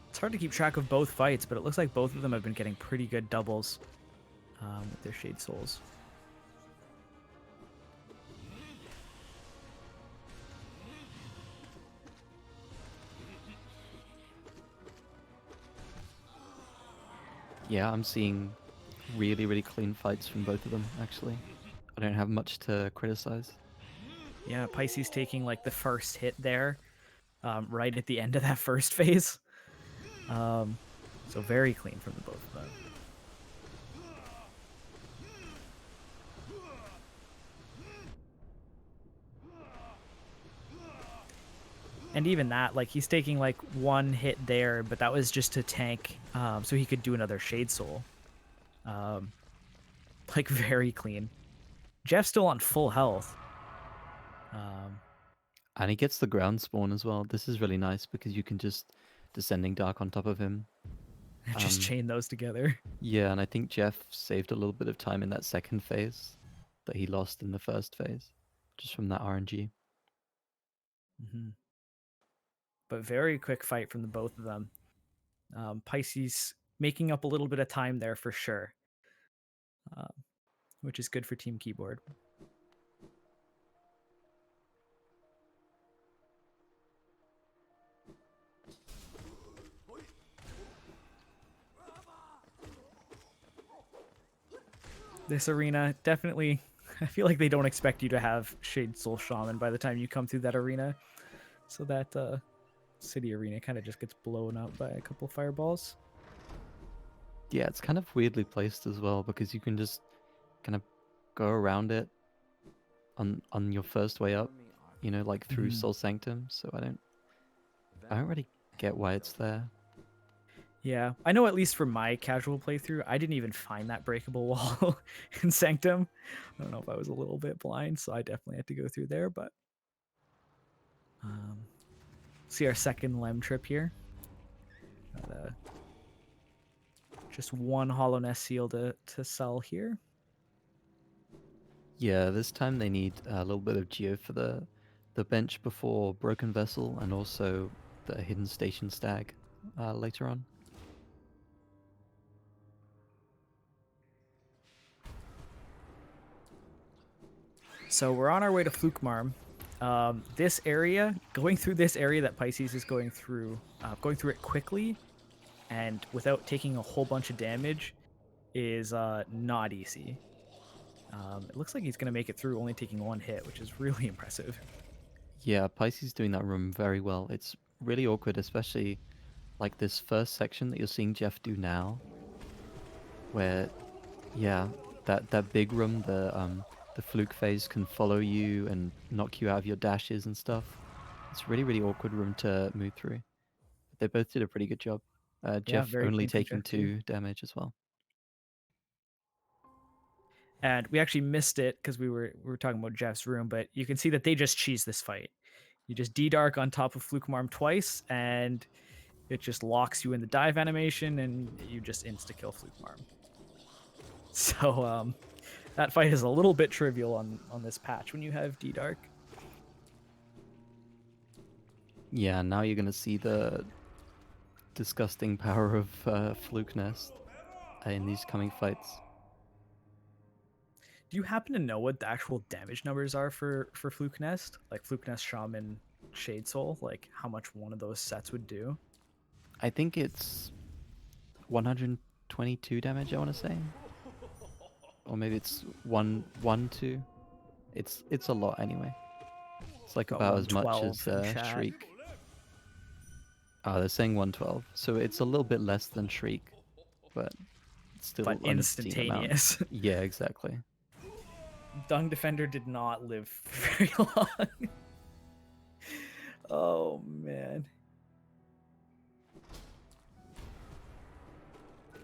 It's hard to keep track of both fights, but it looks like both of them have been getting pretty good doubles with their Shade Souls. Yeah, I'm seeing really, really clean fights from both of them, actually. I don't have much to criticize. Yeah, Pisces taking like the first hit there, right at the end of that first phase. So very clean from the both of them. And even that, like he's taking like one hit there, but that was just to tank, so he could do another Shade Soul. Like very clean. Jeff's still on full health. And he gets the ground spawn as well. This is really nice because you can just Descending Dark on top of him. Just chain those together. Yeah, and I think Jeff saved a little bit of time in that second phase that he lost in the first phase, just from that RNG. But very quick fight from the both of them. Pisces making up a little bit of time there for sure, which is good for Team Keyboard. This arena definitely, I feel like they don't expect you to have Shade Soul Shaman by the time you come through that arena. So that city arena kind of just gets blown up by a couple fireballs. Yeah, it's kind of weirdly placed as well because you can just kind of go around it on your first way up, you know, like through Soul Sanctum. So I don't really get why it's there. Yeah, I know at least for my casual playthrough, I didn't even find that breakable wall in Sanctum. I don't know if I was a little bit blind, so I definitely had to go through there, but see our second Lem trip here. Just one Hollow Nest seal to sell here. Yeah, this time they need a little bit of Geo for the bench before Broken Vessel and also the Hidden Station Stag later on. So we're on our way to Flukmarm. This area, going through this area that Pisces is going through it quickly and without taking a whole bunch of damage is not easy. It looks like he's going to make it through only taking one hit, which is really impressive. Yeah, Pisces doing that room very well. It's really awkward, especially like this first section that you're seeing Jeff do now, where, yeah, that big room, the fluke phase can follow you and knock you out of your dashes and stuff. It's a really, really awkward room to move through. They both did a pretty good job. Yeah, Jeff very only clean from taking Jeff too. 2 damage as well. And we actually missed it because we were talking about Jeff's room, but you can see that they just cheese this fight. You just D-Dark on top of Flukemarm twice, and it just locks you in the dive animation, and you just insta-kill Flukemarm. So that fight is a little bit trivial on this patch when you have D-Dark. Yeah, now you're gonna see the disgusting power of Fluke Nest in these coming fights. Do you happen to know what the actual damage numbers are for Fluke Nest? Like Fluke Nest, Shaman, Shade Soul? Like how much one of those sets would do? I think it's 122 damage, I want to say. Or maybe it's 2. It's a lot anyway. It's like Got about as much 112 in as chat. Shriek. Oh, they're saying 112. So it's a little bit less than Shriek, but but still unseen amount. instantaneous. Yeah, exactly. Dung Defender did not live very long. Oh man.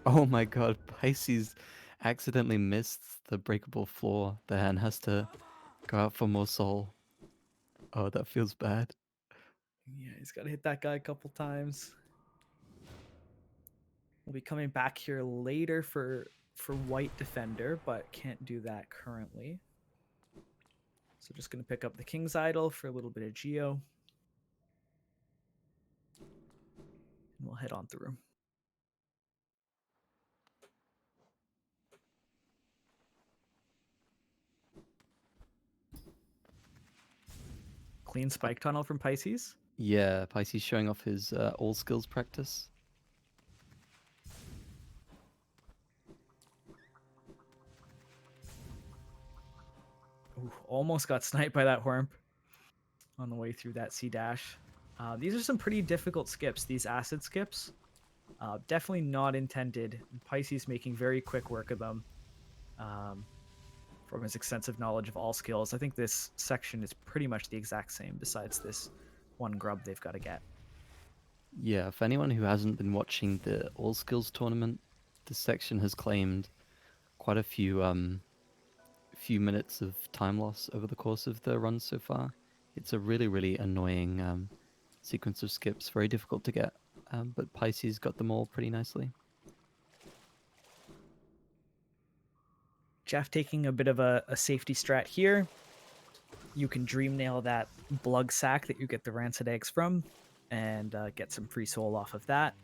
Oh my god, Pisces accidentally missed the breakable floor there and has to go out for more soul. Oh, that feels bad. Yeah, he's got to hit that guy a couple times. We'll be coming back here later for White Defender, but can't do that currently. So just going to pick up the King's Idol for a little bit of Geo. And we'll head on through. Clean Spike Tunnel from Pisces. Yeah, Pisces showing off his all skills practice. Ooh, almost got sniped by that Whormp on the way through that C dash. These are some pretty difficult skips, these acid skips. Definitely not intended. Pisces making very quick work of them from his extensive knowledge of all skills. I think this section is pretty much the exact same, besides this one grub they've got to get. Yeah, for anyone who hasn't been watching the all skills tournament, this section has claimed quite a few minutes of time loss over the course of the run so far. It's a really annoying sequence of skips, very difficult to get, but Pisces got them all pretty nicely. Jeff taking a bit of a safety strat here. You can dream nail that Blug sack that you get the rancid eggs from and get some free soul off of that.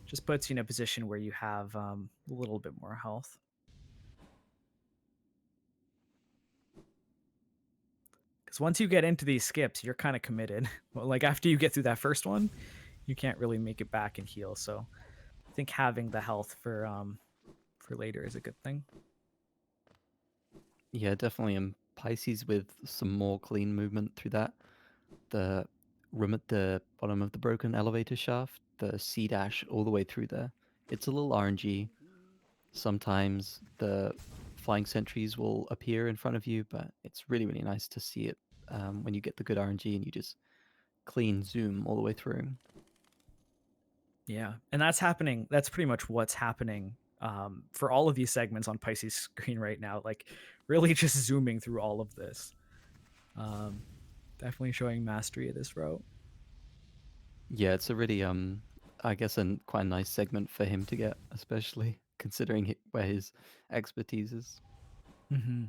Just puts you in a position where you have a little bit more health. Because once you get into these skips, you're kind of committed. Well, like after you get through that first one, you can't really make it back and heal. So I think having the health for later is a good thing. Yeah, definitely. Pisces with some more clean movement through that. The room at the bottom of the broken elevator shaft, the C dash all the way through there. It's a little RNG. Sometimes the flying sentries will appear in front of you, but it's really nice to see it when you get the good RNG and you just clean zoom all the way through. Yeah, and that's happening. That's pretty much what's happening for all of these segments on Pisces screen right now. Like, really just zooming through all of this. Um, Definitely showing mastery of this route. Yeah, it's a really I guess quite a nice segment for him to get, especially considering where his expertise is. Mm-hmm.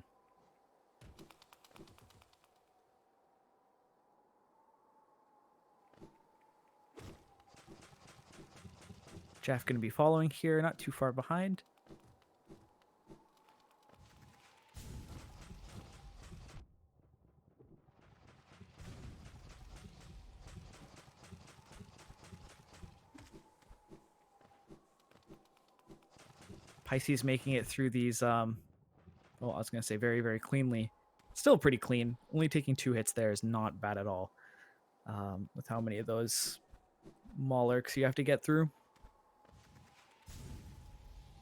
Jeff going to be following here, not too far behind. Pisces making it through these. Well, I was going to say very cleanly. Still pretty clean. Only taking 2 hits there is not bad at all. With how many of those Maulerks you have to get through.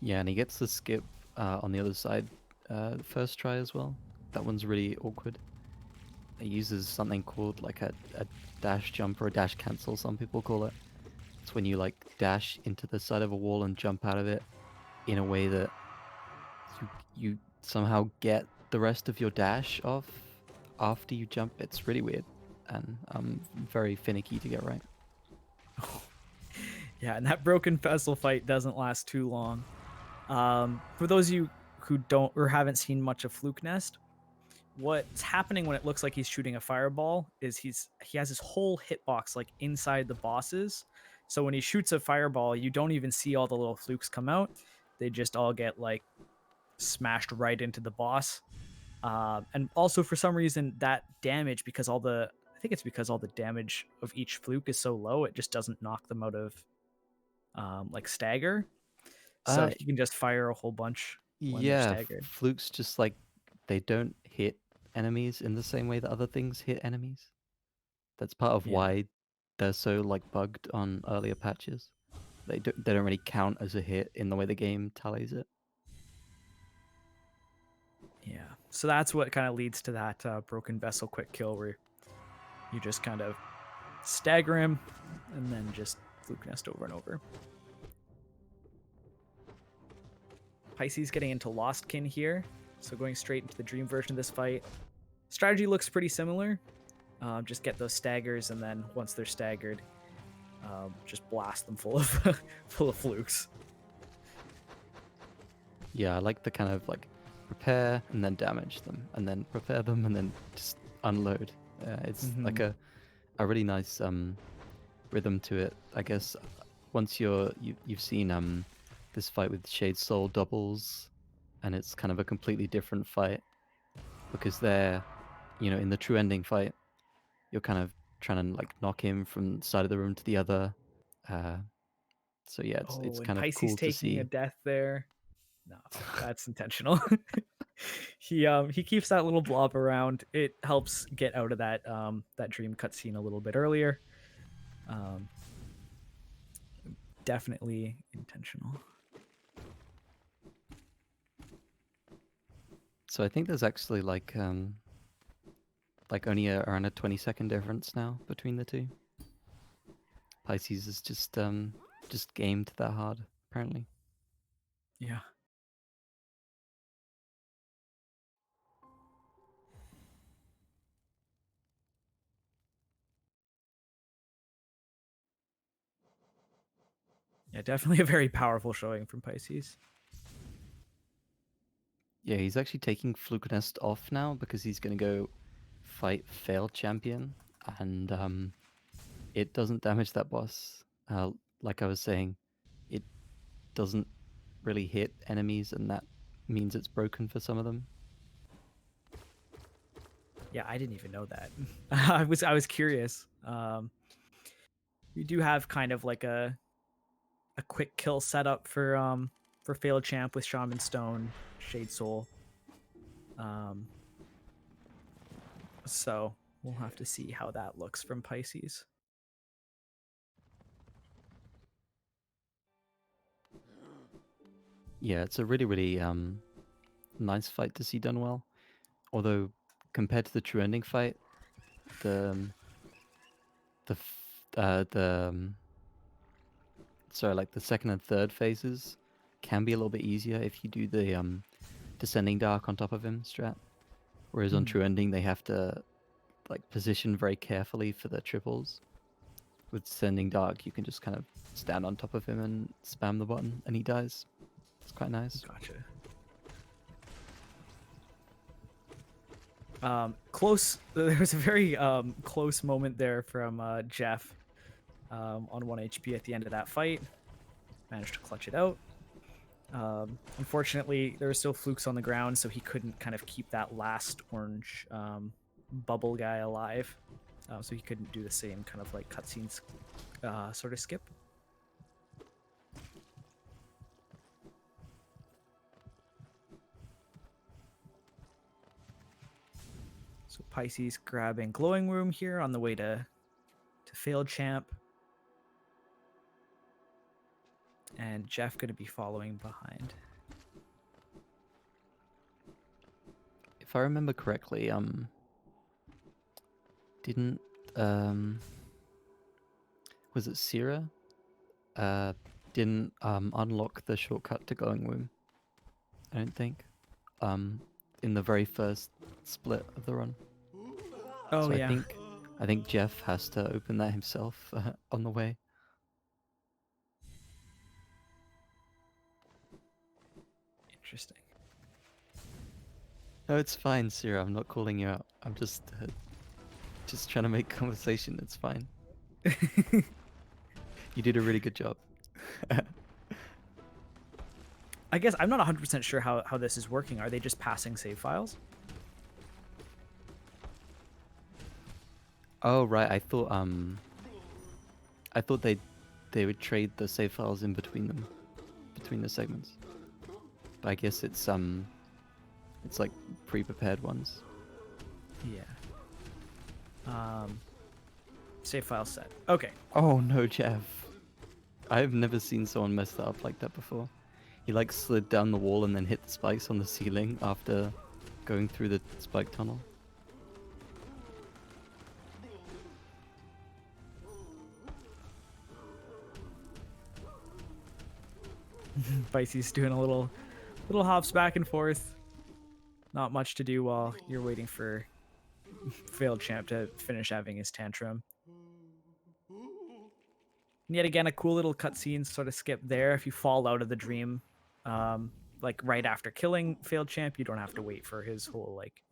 Yeah, and he gets the skip on the other side the first try as well. That one's really awkward. It uses something called like a dash jump or a dash cancel, some people call it. It's when you like dash into the side of a wall and jump out of it in a way that you somehow get the rest of your dash off after you jump. It's really weird and very finicky to get right. Yeah, and that broken vessel fight doesn't last too long. For those of you who don't or haven't seen much of Fluke Nest, what's happening when it looks like he's shooting a fireball is he has his whole hitbox like inside the bosses. So when he shoots a fireball, you don't even see all the little flukes come out. They just all get like smashed right into the boss. And also for some reason that damage, because I think it's because all the damage of each fluke is so low, it just doesn't knock them out of like stagger. So Uh, he can just fire a whole bunch when they're yeah, staggered. flukes just like they don't hit enemies in the same way that other things hit enemies. That's part of Yeah. why they're so like bugged on earlier patches. They don't really count as a hit in the way the game tallies it. Yeah. So that's what kind of leads to that broken vessel quick kill where you just kind of stagger him and then just fluke nest over and over. Pisces getting into Lostkin here. So going straight into the dream version of this fight. Strategy looks pretty similar. Just get those staggers, and then once they're staggered, just blast them full of full of flukes. Yeah, I like the kind of like prepare and then damage them, and then prepare them and then just unload. It's like a really nice rhythm to it. I guess once you've seen this fight with Shade Soul doubles, and it's kind of a completely different fight because they're, in the true ending fight, you're kind of trying to like knock him from side of the room to the other. So yeah, it's And kind of Pisces cool to taking a see. death there. No, that's intentional. He keeps that little blob around. It helps get out of that dream cutscene a little bit earlier. Definitely intentional. So I think there's actually like only around a 20-second difference now between the two. Pisces is just gamed that hard apparently. Yeah. Yeah, definitely a very powerful showing from Pisces. Yeah, he's actually taking Fluke Nest off now because he's gonna go fight Fail Champion, and it doesn't damage that boss. Like I was saying, it doesn't really hit enemies, and that means it's broken for some of them. Yeah, I didn't even know that. I was curious. We do have kind of like a quick kill setup for Failed Champ with Shaman Stone, Shade Soul. So we'll have to see how that looks from Pisces. Yeah, it's a really, really nice fight to see done well. Although compared to the true ending fight, the the f- the sorry, like the second and third phases can be a little bit easier if you do the descending dark on top of him strat. Whereas on true ending they have to like position very carefully for the triples. With descending dark, you can just kind of stand on top of him and spam the button, and he dies. It's quite nice. Gotcha. Close. There was a very close moment there from Jeff on 1 HP at the end of that fight. Managed to clutch it out. Unfortunately, there were still flukes on the ground, so he couldn't kind of keep that last orange bubble guy alive. So he couldn't do the same kind of like cutscenes sort of skip. So Pisces grabbing Glowing Room here on the way to Failed Champ. And Jeff going to be following behind. If I remember correctly, didn't was it Sierra? Didn't unlock the shortcut to Going Womb. I don't think. In the very first split of the run. Oh, So yeah. I think Jeff has to open that himself on the way. Interesting. No, it's fine, Sierra. I'm not calling you out. I'm just trying to make conversation. It's fine. You did a really good job. I guess I'm not 100% sure how this is working. Are they just passing save files? Oh right, I thought they would trade the save files in between them, between the segments. But I guess it's like pre-prepared ones. Yeah. Save file set. Okay. Oh no, Jeff. I've never seen someone mess that up like that before. He like slid down the wall and then hit the spikes on the ceiling after going through the spike tunnel. Pisces doing a little hops back and forth. Not much to do while you're waiting for failed champ to finish having his tantrum. And yet again, a cool little cutscene sort of skip there. If you fall out of the dream, like right after killing failed champ, you don't have to wait for his whole like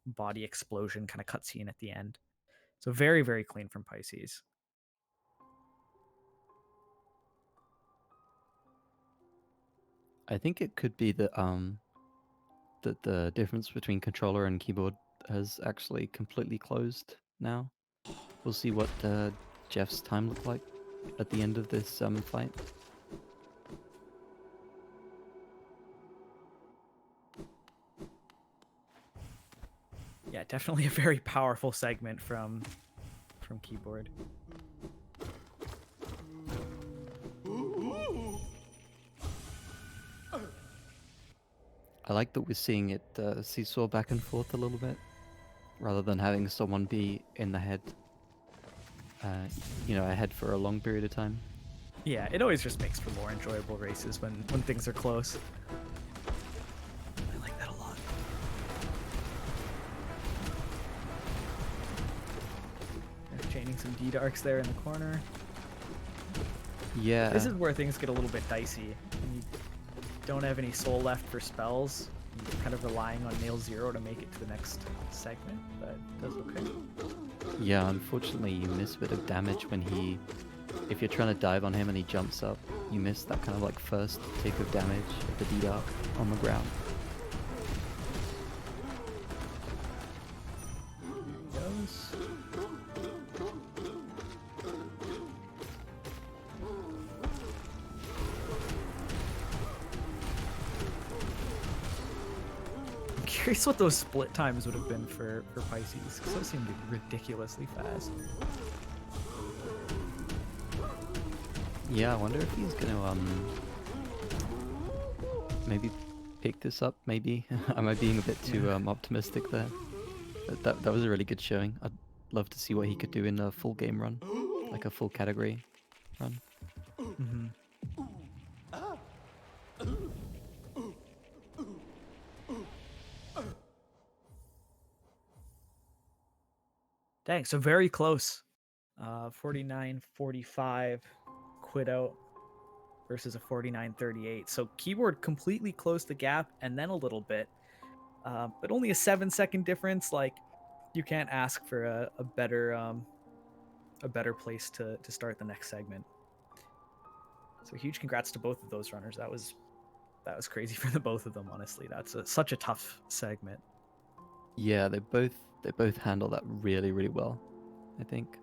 body explosion kind of cutscene at the end. So very, very clean from Pisces. I think it could be that the difference between controller and keyboard has actually completely closed now. We'll see what Jeff's time looked like at the end of this fight. Yeah, definitely a very powerful segment from keyboard. I like that we're seeing it seesaw back and forth a little bit, rather than having someone be in the head, ahead for a long period of time. Yeah, it always just makes for more enjoyable races when things are close. I like that a lot. They're chaining some D-Darks there in the corner. Yeah. This is where things get a little bit dicey. When you don't have any soul left for spells, you're kind of relying on nail zero to make it to the next segment, but that's okay. Yeah, unfortunately you miss a bit of damage when if you're trying to dive on him and he jumps up, you miss that kind of like first tick of damage of the D-Dark on the ground. There he goes. I'm curious what those split times would have been for Pisces, because those seemed ridiculously fast. Yeah, I wonder if he's gonna maybe pick this up. Maybe am I being a bit too optimistic there? But that was a really good showing. I'd love to see what he could do in a full game run, like a full category run. Mm-hmm. Dang, so very close. 49-45 quit out versus a 49-38. So keyboard completely closed the gap and then a little bit, but only a 7-second difference. Like you can't ask for a better place to start the next segment. So huge congrats to both of those runners. That was crazy for the both of them. Honestly, that's such a tough segment. Yeah, they both handle that really, really well, I think.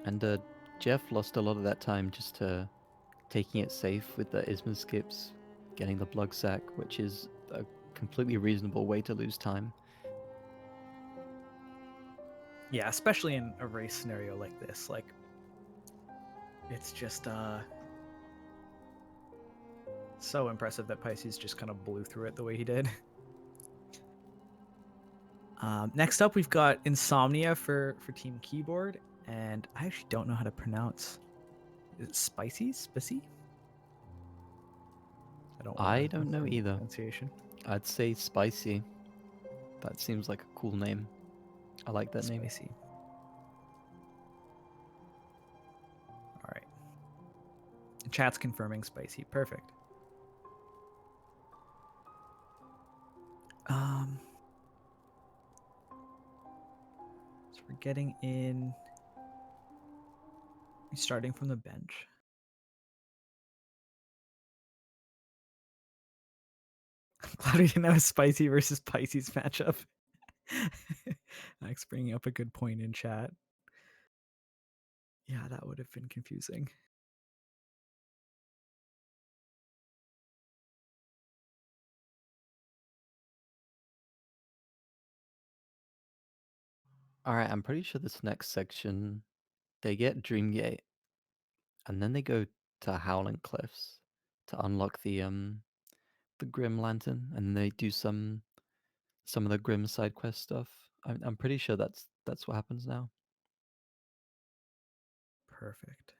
And Jeff lost a lot of that time just to taking it safe with the Isma skips, getting the plug sack, which is a completely reasonable way to lose time. Yeah, especially in a race scenario like this. Like it's just so impressive that Pisces just kind of blew through it the way he did. Next up, we've got Insomnia for Team Keyboard, and I actually don't know how to pronounce. Is it spicy? Spicy? I don't want I to don't know mess either. pronunciation. I'd say Spicy. That seems like a cool name. I like that name. Spicy. All right. Chat's confirming spicy. Perfect. Um, so we're getting in. Starting from the bench. I'm glad we didn't have a spicy versus Pisces matchup. Max bringing up a good point in chat. Yeah, that would have been confusing. Alright, I'm pretty sure this next section, they get Dreamgate, and then they go to Howling Cliffs to unlock the Grim Lantern, and they do some of the Grim side quest stuff. I'm pretty sure that's what happens now. Perfect.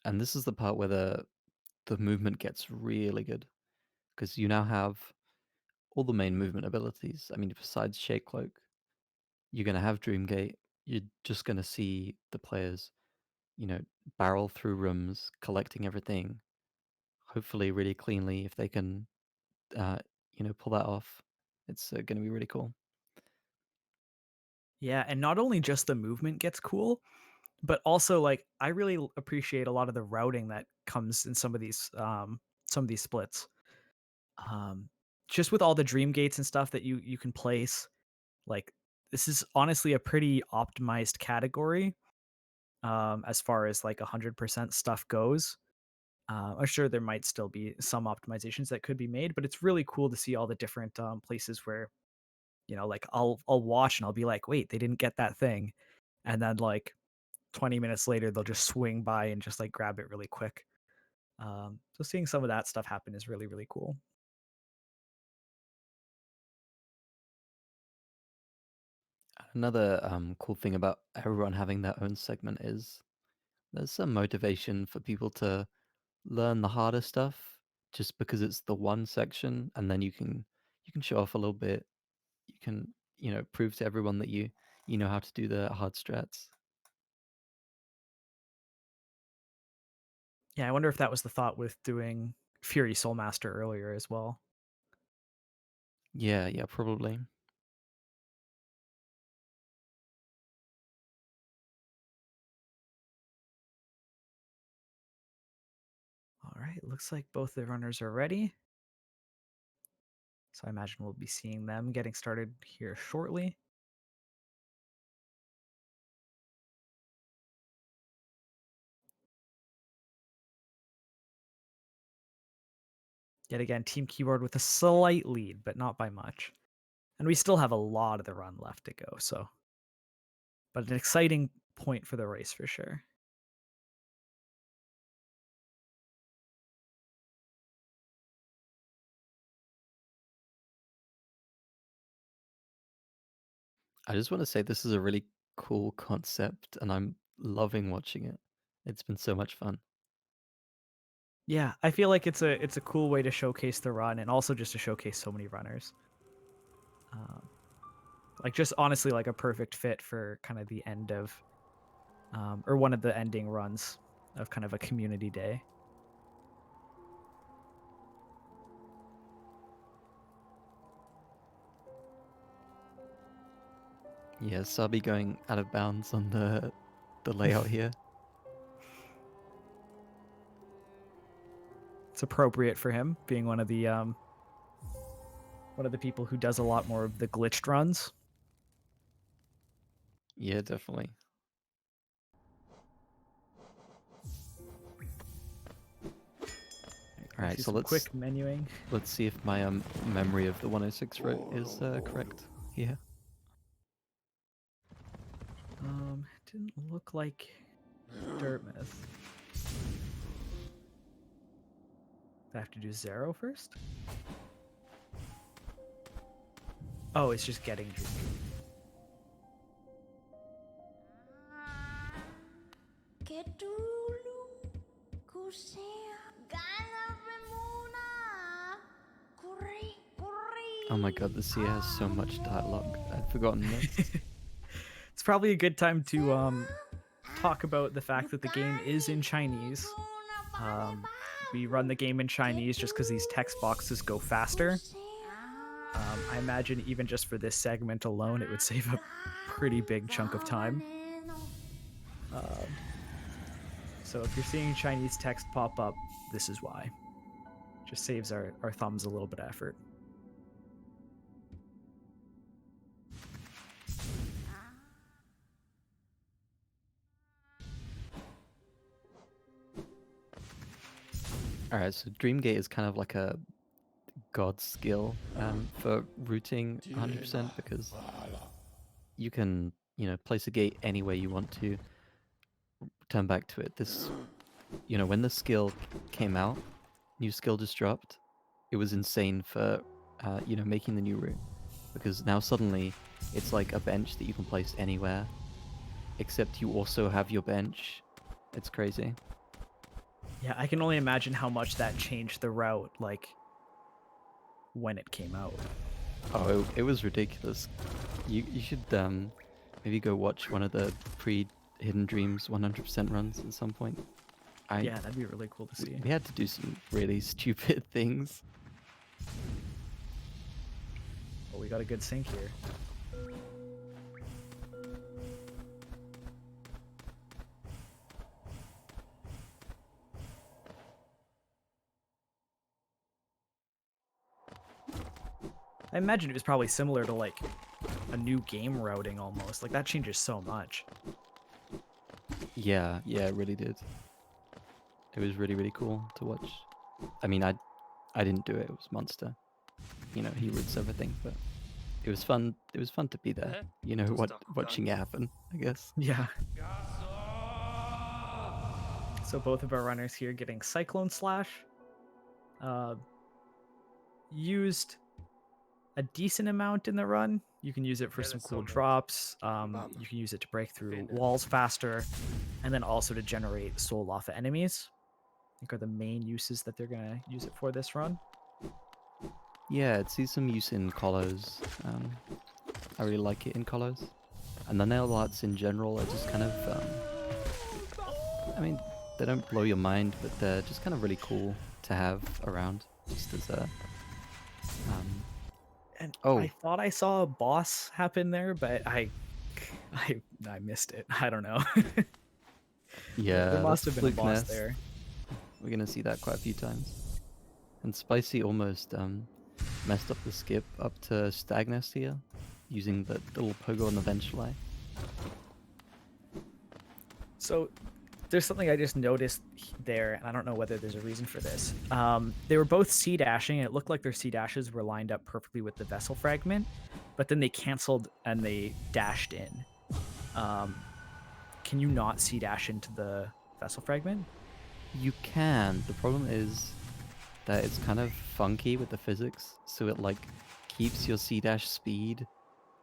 And this is the part where the movement gets really good because you now have all the main movement abilities. I mean, besides Shake Cloak, you're gonna have Dreamgate. You're just gonna see the players, you know, barrel through rooms, collecting everything, hopefully really cleanly if they can, uh, pull that off. It's gonna be really cool. Yeah, and not only just the movement gets cool, but also like I really appreciate a lot of the routing that comes in some of these splits. Um, just with all the dream gates and stuff that you can place, like this is honestly a pretty optimized category as far as like 100% stuff goes. I'm sure there might still be some optimizations that could be made, but it's really cool to see all the different places where like I'll watch and I'll be like, wait, they didn't get that thing, and then like 20 minutes later they'll just swing by and just like grab it really quick. So seeing some of that stuff happen is really really cool. Another cool thing about everyone having their own segment is there's some motivation for people to learn the harder stuff just because it's the one section, and then you can show off a little bit. You can prove to everyone that you know how to do the hard strats. Yeah, I wonder if that was the thought with doing Fury Soulmaster earlier as well. Yeah, yeah, probably. All right, looks like both the runners are ready. So I imagine we'll be seeing them getting started here shortly. Yet again, Team Keyboard with a slight lead, but not by much. And we still have a lot of the run left to go, so but an exciting point for the race for sure. I just want to say this is a really cool concept, and I'm loving watching it. It's been so much fun. Yeah, I feel like it's a cool way to showcase the run and also just to showcase so many runners. Um, like just honestly like a perfect fit for kind of the end of or one of the ending runs of kind of a community day. Yeah, Sabi going out of bounds on the layout here. It's appropriate for him being one of the people who does a lot more of the glitched runs. Yeah, definitely. All We right, see so some let's quick menuing. let's see if my memory of the 106 route is correct here. Didn't look like Dartmouth. Do I have to do 0 first? Oh, it's just getting Dream. Que dulu ku gana remuna kuri Oh my god, this here has so much dialogue. I'd forgotten this. It's probably a good time to talk about the fact that the game is in Chinese. We run the game in Chinese just because these text boxes go faster. I imagine even just for this segment alone, it would save a pretty big chunk of time. So if you're seeing Chinese text pop up, this is why. Just saves our thumbs a little bit of effort. All right, so Dreamgate is kind of like a god skill for routing 100% because you can place a gate any way you want to. turn back to it. This, you know, when the skill came out, new skill just dropped. It was insane for, you know, making the new route, because now suddenly it's like a bench that you can place anywhere, except you also have your bench. It's crazy. Yeah, I can only imagine how much that changed the route, like when it came out. Oh, it was ridiculous. You should maybe go watch one of the pre-Hidden Dreams 100% runs at some point. Yeah, that'd be really cool to see. We had to do some really stupid things. Well, we got a good sync here. I imagine it was probably similar to like a new game routing almost. Like that changes so much. Yeah, it really did. It was really, really cool to watch. I mean, I didn't do it. It was Monster. You know, he routes everything, but it was fun. It was fun to be there. You know, watching it happen, I guess. Yeah. So both of our runners here getting Cyclone Slash. Used a decent amount in the run. You can use it for some cool drops. You can use it to break through walls faster, and then also to generate soul off of enemies. I think are the main uses that they're gonna use it for this run. Yeah, it sees some use in colos. I really like it in colos. And the nail arts in general are just kind of, I mean, they don't blow your mind, but they're just kind of really cool to have around, just as a, And oh, I thought I saw a boss happen there, but I missed it. I don't know. yeah, there must that's have been a Fluke boss Nest. there. We're gonna see that quite a few times. And Spicy almost messed up the skip up to Stag Nest here, using the little pogo on the Ventuli. So there's something I just noticed there, and I don't know whether there's a reason for this. They were both C dashing, and it looked like their C dashes were lined up perfectly with the vessel fragment, but then they canceled and they dashed in. Can you not C dash into the vessel fragment? You can. The problem is that it's kind of funky with the physics, so it like keeps your C dash speed,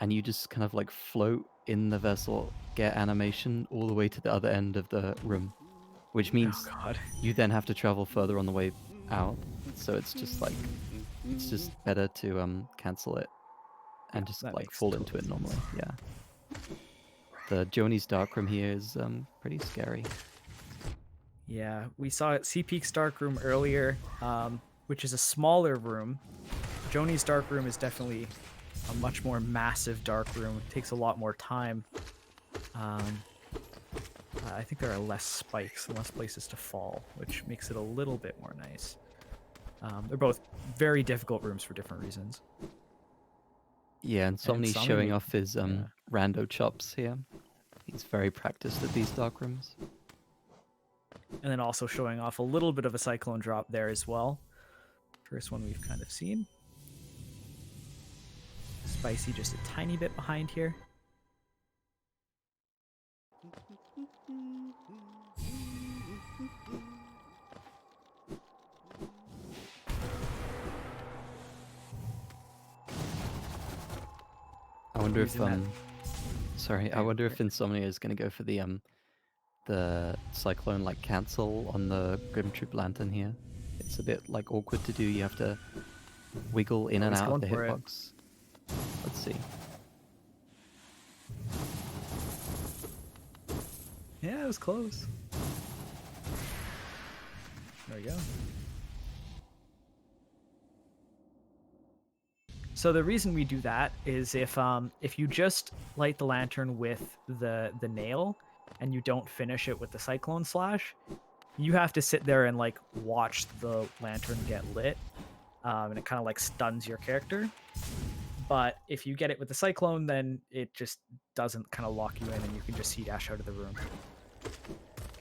and you just kind of like float in the vessel, get animation all the way to the other end of the room, which means Oh god. you then have to travel further on the way out. So it's just like it's just better to cancel it and just that like makes fall total into it sense. normally. Yeah. The Joni's Darkroom here is pretty scary. Yeah, we saw Sea Peak's Dark Room earlier, which is a smaller room. Joni's Dark Room is definitely a much more massive dark room. It takes a lot more time. I think there are less spikes and less places to fall, which makes it a little bit more nice. They're both very difficult rooms for different reasons. Yeah, and Somni's Somni showing made- off his rando chops here. He's very practiced at these dark rooms. And then also showing off a little bit of a cyclone drop there as well. First one we've kind of seen. Spicy just a tiny bit behind here. I wonder if Using that- sorry, I wonder if Insomnia is gonna go for the cyclone like cancel on the Grim Troop Lantern here. It's a bit like awkward to do. You have to wiggle in and he's out of going the for it. hitbox. Let's see. Yeah, it was close. There we go. So the reason we do that is if you just light the lantern with the nail and you don't finish it with the cyclone slash, you have to sit there and like watch the lantern get lit, and it kind of like stuns your character. But if you get it with the cyclone, then it just doesn't kind of lock you in, and you can just C dash out of the room.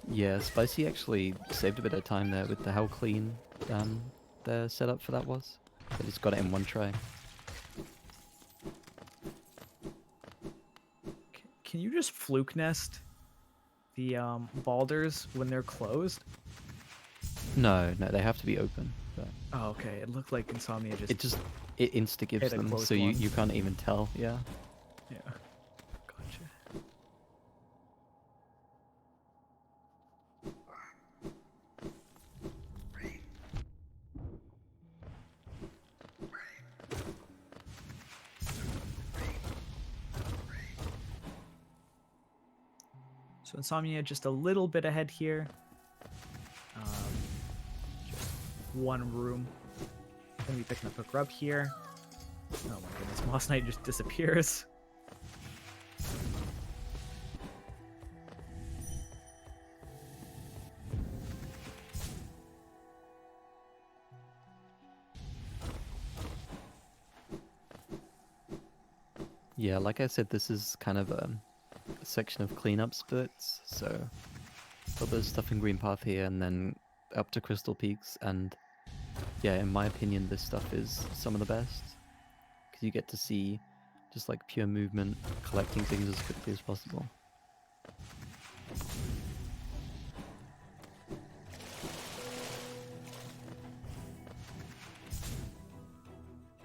Yeah, Spicy actually saved a bit of time there with how clean the setup for that was. They just got it in one try. Can you just fluke nest the balders when they're closed? No, no, they have to be open. But Oh, okay. It looked like Insomnia just it insta gives hit a them, closed so one. you can't even tell. Yeah. Yeah. Gotcha. So Insomnia just a little bit ahead here. Just one room. Gonna be picking up a grub here. Oh my goodness, Moss Knight just disappears. Yeah, like I said, this is kind of a section of cleanup spurts. So got there's stuff in Green Path here, and then up to Crystal Peaks, and yeah, in my opinion, this stuff is some of the best because you get to see just like pure movement, collecting things as quickly as possible.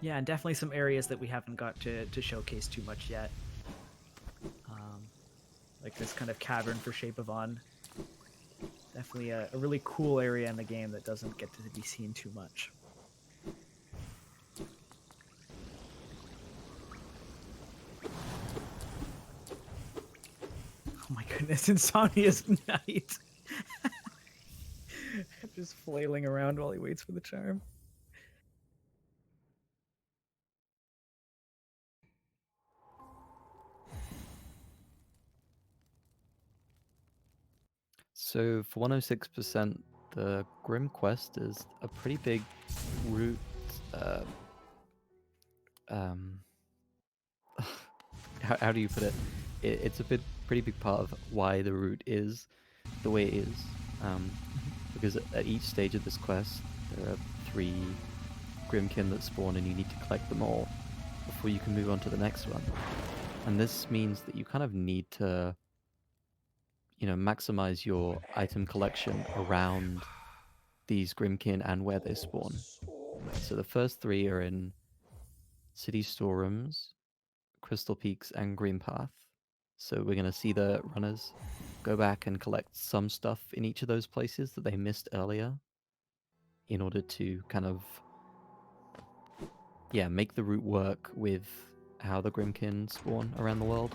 Yeah, and definitely some areas that we haven't got to showcase too much yet. Like this kind of cavern for Shape of On. Definitely a really cool area in the game that doesn't get to be seen too much. Oh my goodness, Insomnia's Knight. Just flailing around while he waits for the charm. So for 106%, the Grim Quest is a pretty big route. Um, how do you put it? It's a pretty big part of why the route is the way it is. Because at each stage of this quest, there are 3 Grimkin that spawn, and you need to collect them all before you can move on to the next one. And this means that you kind of need to, maximize your item collection around these Grimkin and where they spawn. So the first 3 are in City Storerooms, Crystal Peaks, and Green Path. So we're going to see the runners go back and collect some stuff in each of those places that they missed earlier in order to kind of, make the route work with how the Grimkin spawn around the world.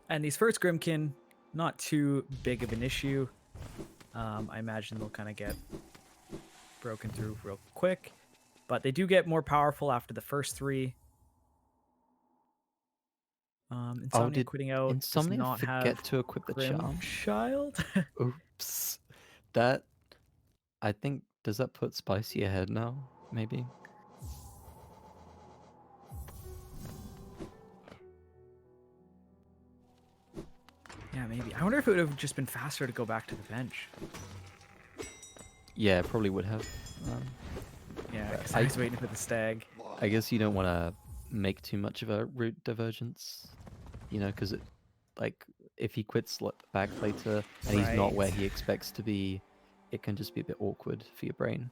And these first Grimkin, not too big of an issue. I imagine they'll kind of get broken through real quick. But they do get more powerful after the first 3. Insomnia quitting out does Insomnia not forget have to equip the Grim charm? Child. Oops. That, I think, does that put Spicy ahead now? Maybe? Yeah, maybe. I wonder if it would have just been faster to go back to the bench. Yeah, it probably would have. Yeah, because I was waiting for the stag. I guess you don't want to make too much of a route divergence, because if he quits back later and he's not where Right. he expects to be, it can just be a bit awkward for your brain.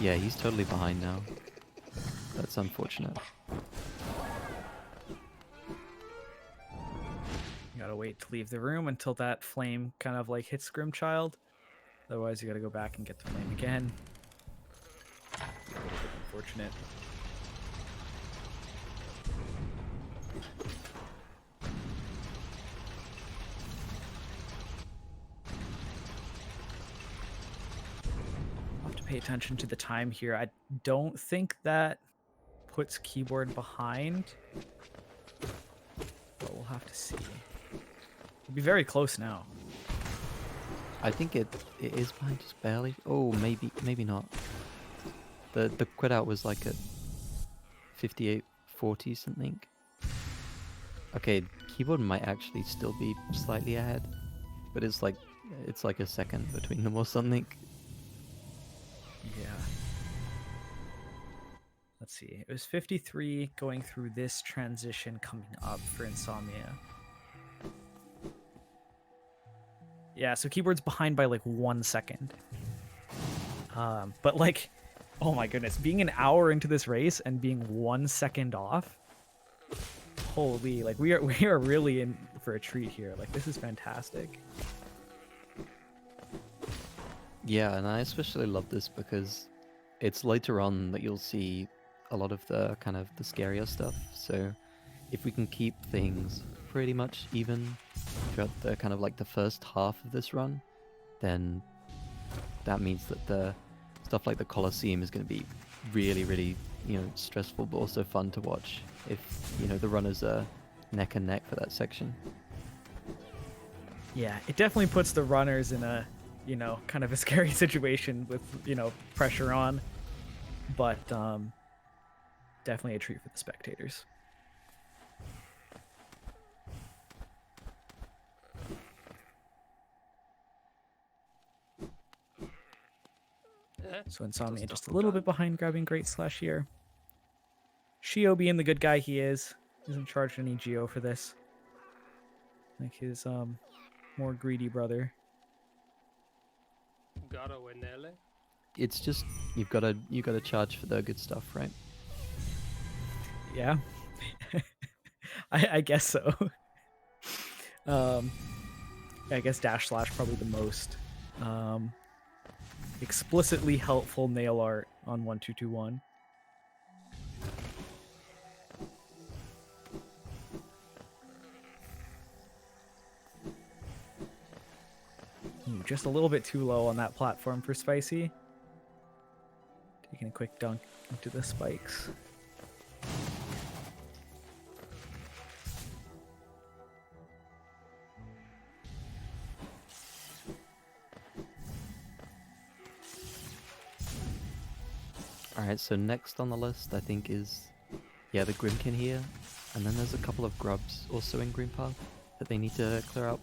Yeah, he's totally behind now. That's unfortunate. You gotta wait to leave the room until that flame kind of like hits Grimchild. Otherwise, you gotta go back and get the flame again. A little bit unfortunate. I'll have to pay attention to the time here. I don't think that puts keyboard behind, but we'll have to see. We'll be very close now. I think it is behind just barely. Oh, maybe not. The quit out was like at 58.40 something. Okay, keyboard might actually still be slightly ahead, but it's like a second between them or something. Yeah. Let's see. It was 53 going through this transition coming up for Insomnia. Yeah, so keyboard's behind by like 1 second. But like, oh my goodness, being an hour into this race and being 1 second off. Holy, like we are really in for a treat here. Like this is fantastic. Yeah, and I especially love this because it's later on that you'll see a lot of the kind of the scarier stuff. So if we can keep things pretty much even throughout the kind of like the first half of this run, then that means that the stuff like the Colosseum is going to be really, really, stressful but also fun to watch if, the runners are neck and neck for that section. Yeah, it definitely puts the runners in a, kind of a scary situation with, pressure on. But definitely a treat for the spectators. So Insomnia just a little bit behind, grabbing Great Slash here. Shio being the good guy he is, isn't charged any Geo for this. Like his more greedy brother. It's just you gotta charge for the good stuff, right? Yeah. I guess so. I guess dash slash probably the most explicitly helpful nail art on 1221. Ooh, just a little bit too low on that platform for Spicy. Taking a quick dunk into the spikes. Alright, so next on the list I think is, the Grimkin here, and then there's a couple of grubs also in Green Path that they need to clear out.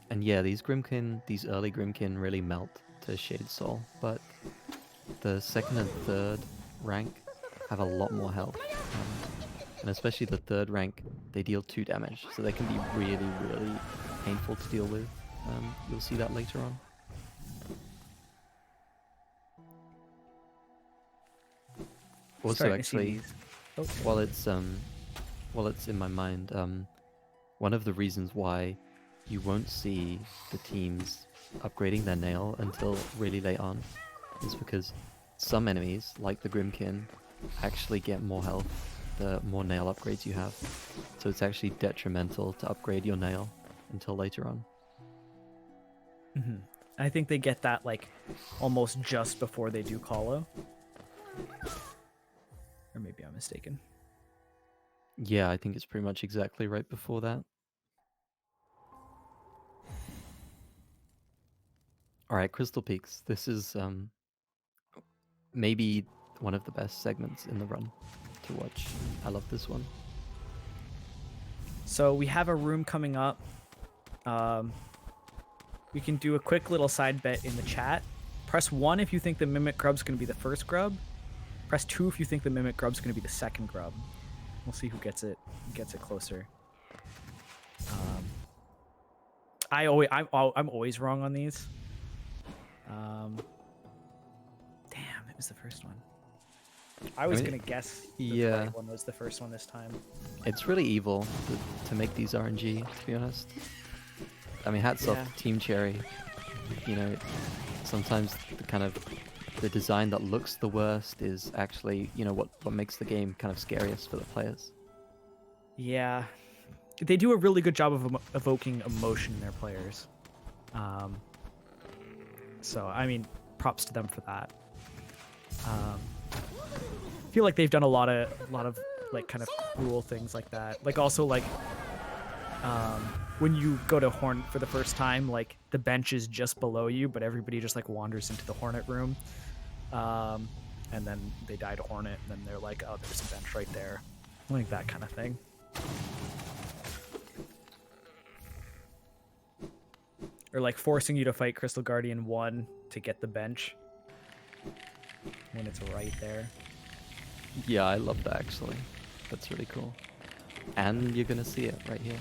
And yeah, these early Grimkin really melt to Shade Soul, but the second and third rank have a lot more health. And especially the third rank, they deal 2 damage, so they can be really, really painful to deal with. You'll see that later on. Also, actually, while it's in my mind, one of the reasons why you won't see the teams upgrading their nail until really late on is because some enemies, like the Grimkin, actually get more health the more nail upgrades you have. So it's actually detrimental to upgrade your nail until later on. Mm-hmm. I think they get that like almost just before they do Colo. Or maybe I'm mistaken. Yeah, I think it's pretty much exactly right before that. Alright, Crystal Peaks. This is maybe one of the best segments in the run to watch. I love this one. So we have a room coming up. We can do a quick little side bet in the chat. Press 1 if you think the Mimic Grub's going to be the first grub. Press 2 if you think the Mimic Grub's going to be the second grub. We'll see who gets it closer. I'm always wrong on these. Damn, it was the first one. I was going to guess the right one was the first one this time. It's really evil to make these RNG, to be honest. I mean, hats off to Team Cherry. Sometimes the design that looks the worst is actually, what makes the game kind of scariest for the players. Yeah. They do a really good job of evoking emotion in their players. So, I mean, props to them for that. I feel like they've done a lot of like kind of cruel things like that. Like also like when you go to Hornet for the first time, like the bench is just below you, but everybody just like wanders into the Hornet room. and then they die to Hornet, and then they're like, oh, there's a bench right there, like that kind of thing. Or like forcing you to fight Crystal Guardian 1 to get the bench when it's right there. Yeah, I love that actually. That's really cool. And you're gonna see it right here.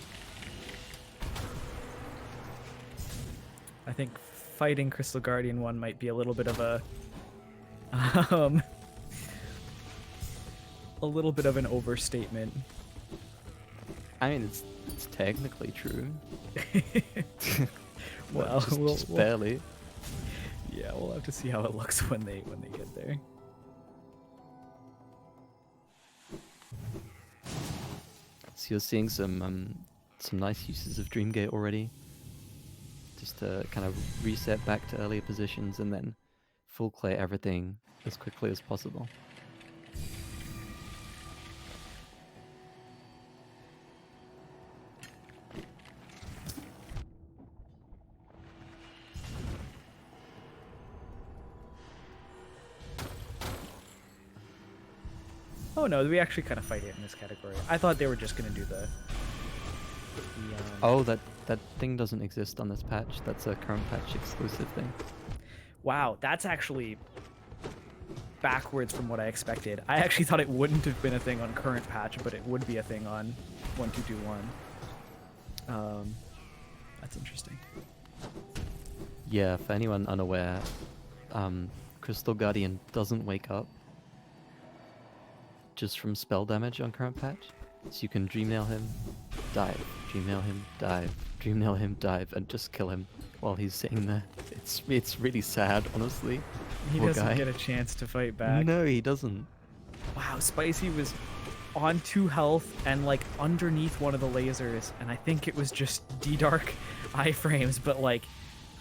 I think fighting Crystal Guardian 1 might be a little bit of a um, a little bit of an overstatement. I mean, it's technically true. Well, just barely. Yeah, we'll have to see how it looks when they get there. So you're seeing some nice uses of Dreamgate already. Just to kind of reset back to earlier positions and then full clear everything as quickly as possible. Oh no, we actually kind of fight it in this category. I thought they were just gonna do the Oh, that thing doesn't exist on this patch. That's a current patch exclusive thing. Wow, that's actually backwards from what I expected. I actually thought it wouldn't have been a thing on current patch, but it would be a thing on 1.2.1. That's interesting. Yeah, for anyone unaware, Crystal Guardian doesn't wake up just from spell damage on current patch. So you can Dreamnail him, dive, Dreamnail him, dive, Dreamnail him, dive, and just kill him while he's sitting there. It's really sad, honestly. He Poor doesn't guy. get a chance to fight back. No, he doesn't. Wow, Spicy was on 2 health and like underneath one of the lasers, and I think it was just D-Dark iframes, but like,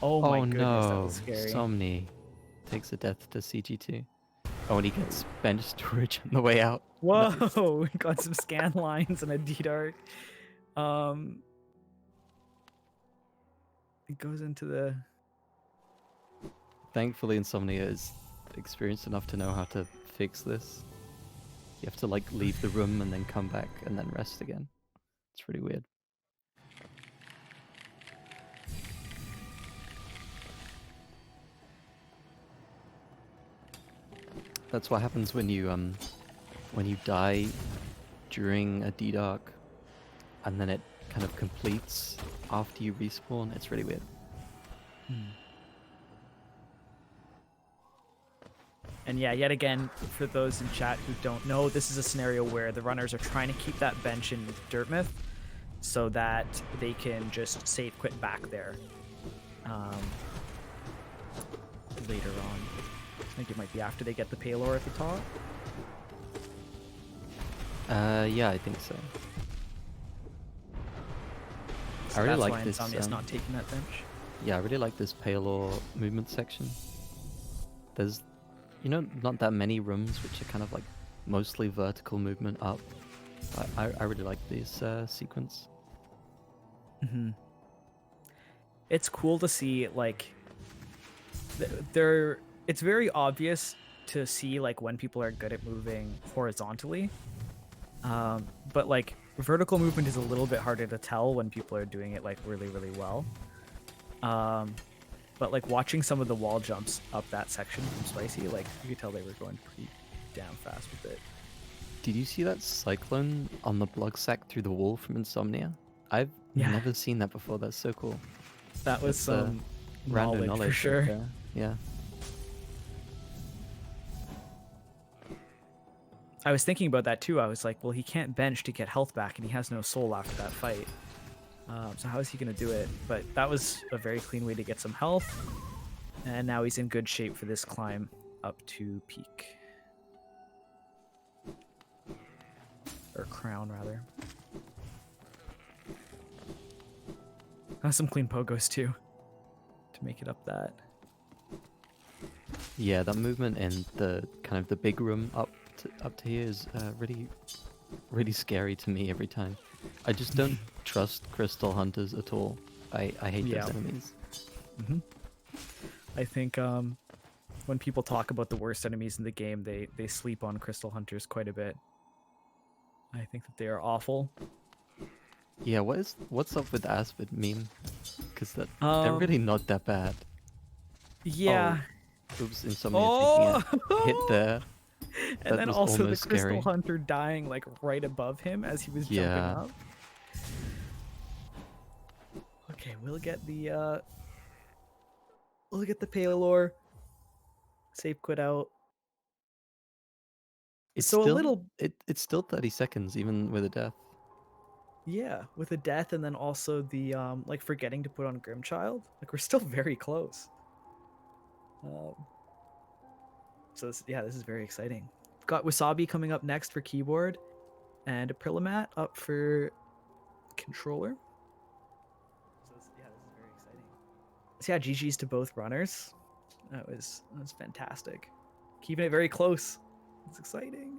oh my goodness, that no, was scary. Somni takes a death to CG2. Oh, and he gets bench storage on the way out. Whoa, Nice. we got some scan lines and a D-Dark. It goes into the... Thankfully, Insomnia is experienced enough to know how to fix this. You have to like leave the room and then come back and then rest again. It's pretty weird. That's what happens when you die during a D-Dark and then it kind of completes after you respawn. It's really weird. And yeah, yet again, for those in chat who don't know, this is a scenario where the runners are trying to keep that bench in Dirtmouth so that they can just save quit back there later on. I think it might be after they get the Paylor at the top. Yeah, I think so. So I really that's like why this. Insomnia's not taking that bench. Yeah, I really like this Paylor movement section. There's, not that many rooms which are kind of like mostly vertical movement up. I really like this sequence. Mm-hmm. It's cool to see, like, it's very obvious to see, like, when people are good at moving horizontally. But, like, vertical movement is a little bit harder to tell when people are doing it, like, really, really well. But, like, watching some of the wall jumps up that section from Spicy, like, you could tell they were going pretty damn fast with it. Did you see that cyclone on the blood sack through the wall from Insomnia? I've Yeah. never seen that before. That's so cool. That was That's, some Random knowledge for right sure. there. Yeah. I was thinking about that too. I was like, well, he can't bench to get health back, and he has no soul after that fight. So how is he going to do it? But that was a very clean way to get some health. And now he's in good shape for this climb up to peak. Or crown, rather. Some clean pogos too, to make it up that. Yeah, that movement in the kind of the big room up to here is really scary to me every time. I just don't trust crystal hunters at all. I hate those enemies. I think when people talk about the worst enemies in the game, they sleep on Crystal Hunters quite a bit. I think that they are awful. Yeah, what's up with the Aspid meme? Because they're Um, really not that bad. yeah. Oops, Insomnia taking a hit Oh, there. and That then was also the almost Crystal scary. Hunter dying like right above him as he was jumping Yeah. up. Okay, we'll get the Paylor. Save quit out. It's So a still little, it's still 30 seconds even with a death. yeah, with a death and then also the like forgetting to put on Grimchild. Like we're still very close. Um, so this is very exciting. We've got Wasabi coming up next for keyboard, and Aprilamat up for controller. So this is very exciting. So yeah, GG's to both runners. That was fantastic. Keeping it very close. It's exciting.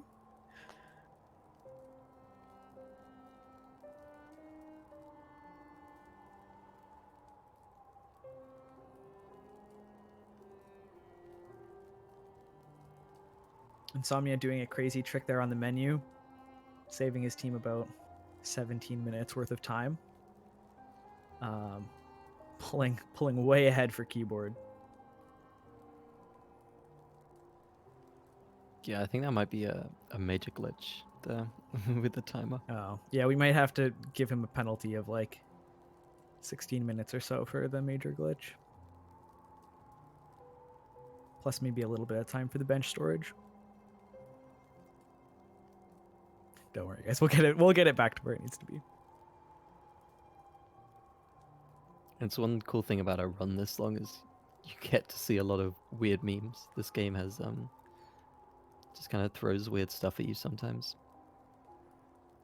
Insomnia doing a crazy trick there on the menu, saving his team about 17 minutes worth of time. Pulling way ahead for keyboard. Yeah, I think that might be a major glitch there with the timer. Oh, yeah, we might have to give him a penalty of like 16 minutes or so for the major glitch. Plus maybe a little bit of time for the bench storage. Don't worry, guys. We'll get it back to where it needs to be. And so one cool thing about a run this long is you get to see a lot of weird memes. This game has just kind of throws weird stuff at you sometimes.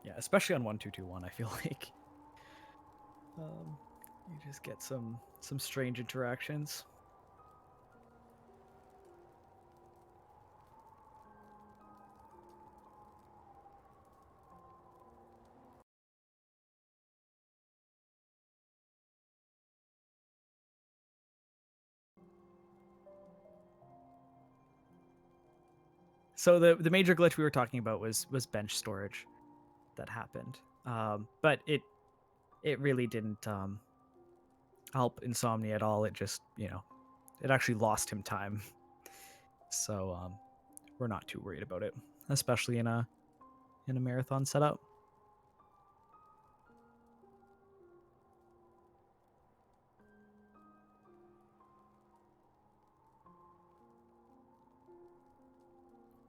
Yeah, especially on 1221, I feel like you just get some strange interactions. So the major glitch we were talking about was bench storage that happened, but it really didn't help Insomnia at all. It just it actually lost him time. So we're not too worried about it, especially in a marathon setup.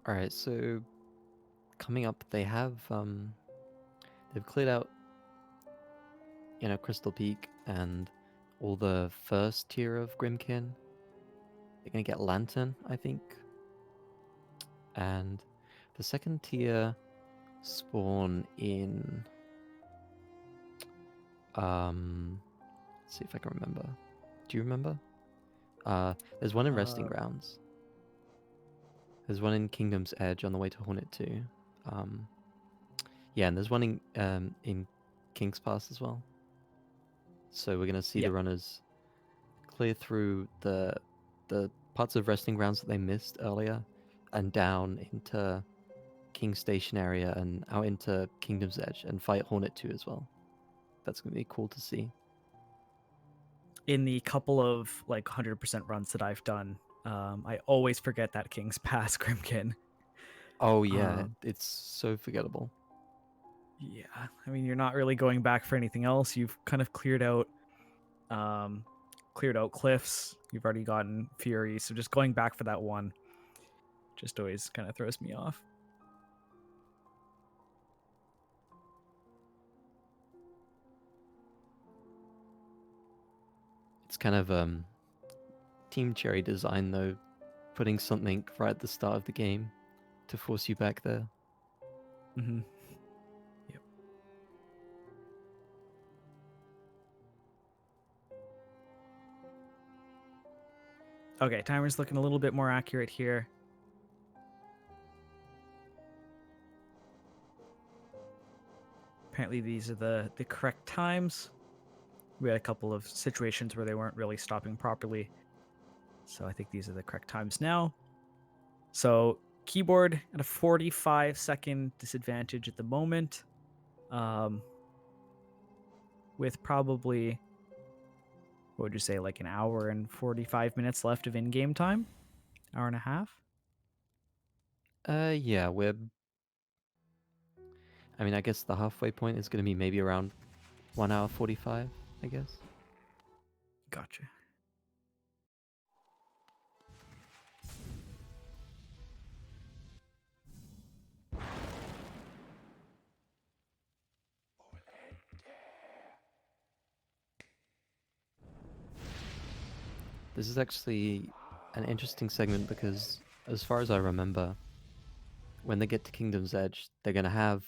All right, so coming up, they've cleared out, Crystal Peak and all the first tier of Grimkin. They're gonna get Lantern, I think, and the second tier spawn in. Let's see if I can remember. Do you remember? There's one in Resting Grounds. There's one in Kingdom's Edge on the way to Hornet 2. Yeah, and there's one in King's Pass as well. So we're gonna see the runners clear through the parts of Resting Grounds that they missed earlier, and down into King's Station area and out into Kingdom's Edge and fight Hornet 2 as well. That's gonna be cool to see. In the couple of like 100% runs that I've done, I always forget that King's Pass Grimkin. Oh yeah, it's so forgettable. Yeah, I mean, you're not really going back for anything else. You've kind of cleared out cliffs. You've already gotten fury, so just going back for that one just always kind of throws me off. It's kind of Team Cherry design though, putting something right at the start of the game to force you back there. Mm-hmm. Yep. Okay, timer's looking a little bit more accurate here. Apparently these are the correct times. We had a couple of situations where they weren't really stopping properly. So I think these are the correct times now. So keyboard at a 45-second disadvantage at the moment, with probably, what would you say, like an hour and 45 minutes left of in-game time? Hour and a half? Yeah, I mean, I guess the halfway point is going to be maybe around 1 hour 45, I guess. Gotcha. This is actually an interesting segment because, as far as I remember, when they get to Kingdom's Edge, they're going to have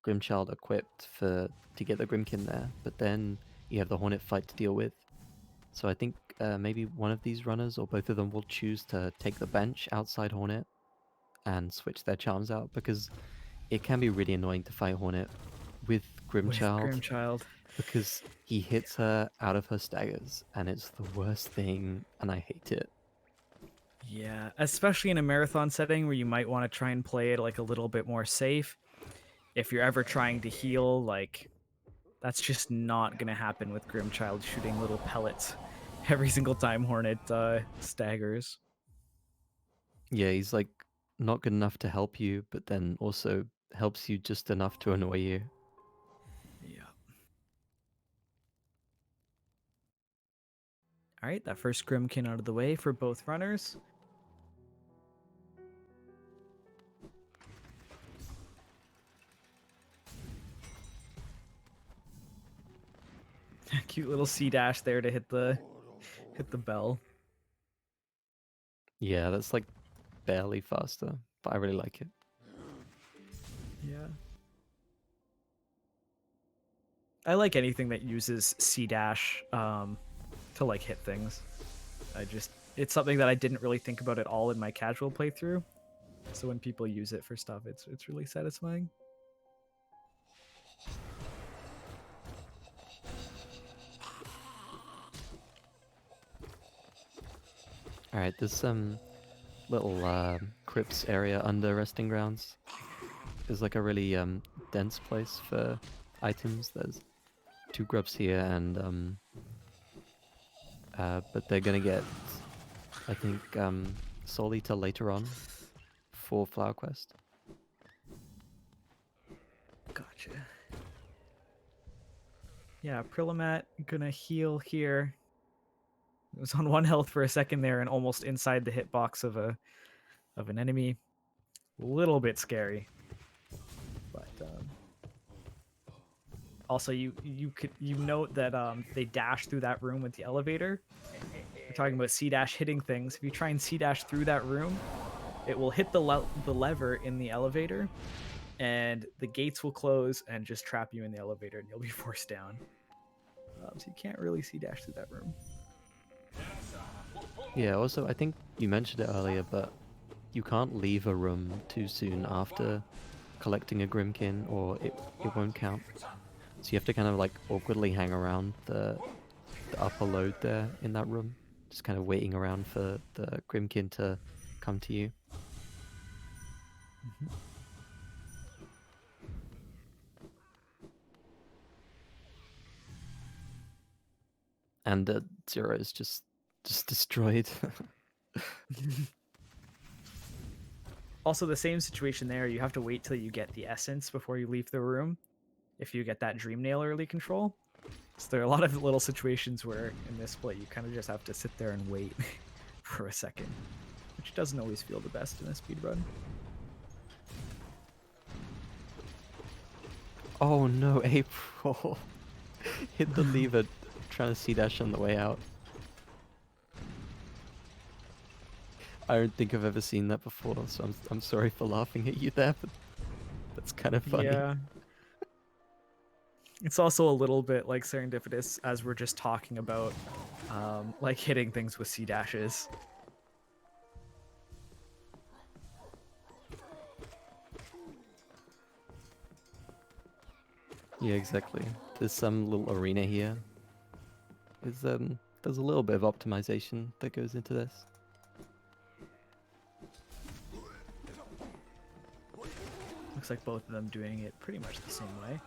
Grimchild equipped to get the Grimkin there, but then you have the Hornet fight to deal with. So I think maybe one of these runners or both of them will choose to take the bench outside Hornet and switch their charms out, because it can be really annoying to fight Hornet with With Grimchild, Grimchild. because he hits her out of her staggers and it's the worst thing and I hate it. Yeah, especially in a marathon setting where you might want to try and play it like a little bit more safe. If you're ever trying to heal, like, that's just not going to happen with Grimchild shooting little pellets every single time Hornet staggers. Yeah, he's like not good enough to help you, but then also helps you just enough to annoy you. Yeah. All right, that first Grimkin out of the way for both runners. Cute little C dash there to hit the bell. Yeah, that's like barely faster, but I really like it. Yeah. I like anything that uses C dash to like hit things. It's something that I didn't really think about at all in my casual playthrough. So when people use it for stuff, it's really satisfying. All right, there's some little crypts area under resting grounds. Is like a really dense place for items. There's 2 grubs here, and but they're gonna get, I think, Soul Eater later on for Flower Quest. Gotcha. Yeah, Prillamat gonna heal here. It was on 1 health for a second there and almost inside the hitbox of an enemy. A little bit scary. But also you note that they dash through that room with the elevator. We're talking about C dash hitting things. If you try and C dash through that room, it will hit the lever in the elevator, and the gates will close and just trap you in the elevator, and you'll be forced down. So you can't really C dash through that room. Yeah, also, I think you mentioned it earlier, but you can't leave a room too soon after collecting a Grimkin, or it won't count. So you have to kind of like awkwardly hang around the upper load there in that room, just kind of waiting around for the Grimkin to come to you. Mm-hmm. And Zero is just destroyed. Also, the same situation there. You have to wait till you get the essence before you leave the room. If you get that Dream Nail early control. So there are a lot of little situations where in this play you kind of just have to sit there and wait for a second, which doesn't always feel the best in a speedrun. Oh no, April! Hit the lever, trying to C dash on the way out. I don't think I've ever seen that before, so I'm sorry for laughing at you there, but that's kind of funny. Yeah. It's also a little bit like serendipitous as we're just talking about like hitting things with C dashes. Yeah, exactly. There's some little arena here. Is the There's a little bit of optimization that goes into this. Looks like both of them doing it pretty much the same way.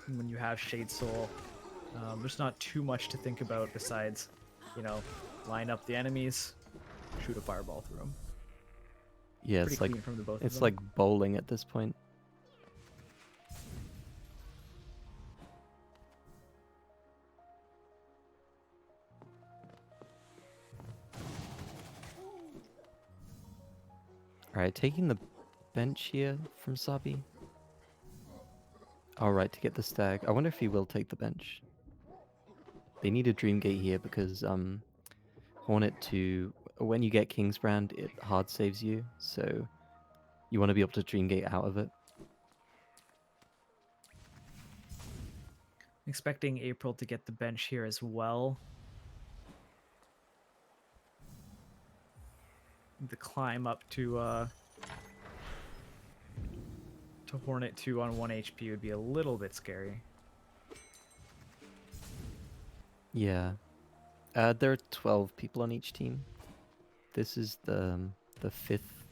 And when you have Shade Soul, there's not too much to think about besides, you know, line up the enemies, shoot a fireball through them. Yeah, Pretty it's like clean from the both of it's them. like bowling at this point. Alright, taking the bench here from Sabi. Alright, to get the stag. I wonder if he will take the bench. They need a Dream Gate here because Hornet to when you get Kingsbrand, it hard saves you, so you want to be able to Dream Gate out of it. Expecting April to get the bench here as well. The climb up to Hornet 2 on 1 HP would be a little bit scary. Yeah. There are 12 people on each team. This is the fifth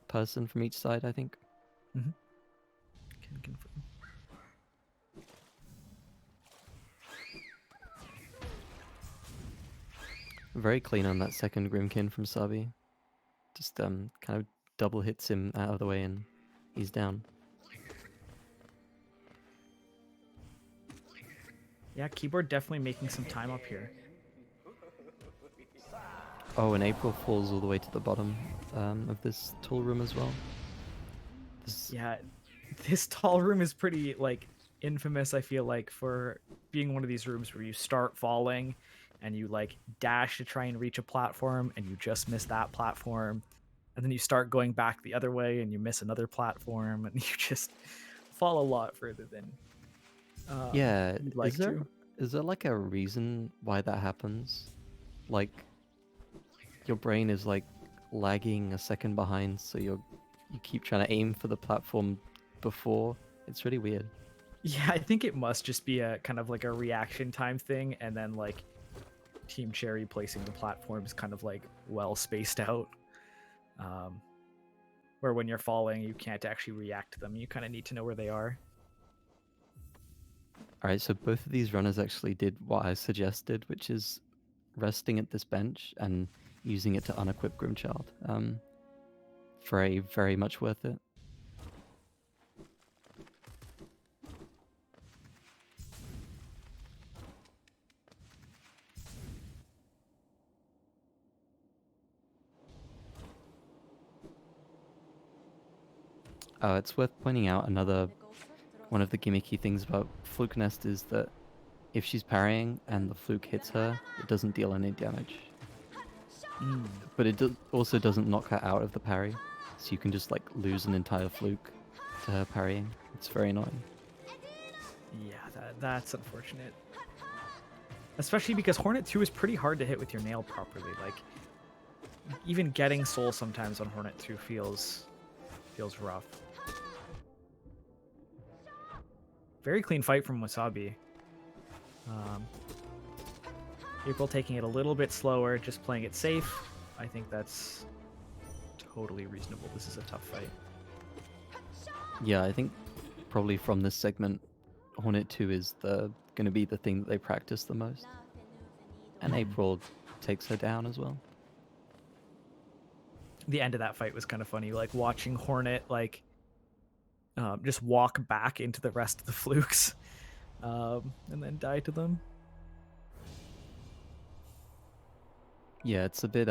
person from each side, I think. Can confirm. Very clean on that second Grimkin from Sabi. Just kind of double hits him out of the way and he's down. Yeah, keyboard definitely making some time up here. Oh, and April falls all the way to the bottom of this tool room as well. Yeah, this tall room is pretty, like, infamous, I feel like, for being one of these rooms where you start falling and you, like, dash to try and reach a platform and you just miss that platform. And then you start going back the other way and you miss another platform and you just fall a lot further than Yeah, you'd like to. is there like a reason why that happens? Like, your brain is like lagging a second behind, so you keep trying to aim for the platform before. It's really weird. Yeah, I think it must just be a kind of like a reaction time thing, and then like Team Cherry placing the platforms kind of like well spaced out. Where when you're falling, you can't actually react to them. You kind of need to know where they are. Alright, so both of these runners actually did what I suggested, which is resting at this bench and using it to unequip Grimchild. Very much worth it. It's worth pointing out another one of the gimmicky things about Fluke Nest is that if she's parrying and the Fluke hits her, it doesn't deal any damage. But it also doesn't knock her out of the parry, so you can just like lose an entire Fluke to her parrying. It's very annoying. Yeah, that's unfortunate. Especially because Hornet 2 is pretty hard to hit with your nail properly. Like, even getting soul sometimes on Hornet 2 feels rough. Very clean fight from Wasabi. April taking it a little bit slower, just playing it safe. I think that's totally reasonable. This is a tough fight. Yeah, I think probably from this segment, Hornet 2 is going to be the thing that they practice the most. And April takes her down as well. The end of that fight was kind of funny, like watching Hornet like just walk back into the rest of the flukes and then die to them. Yeah, it's a bit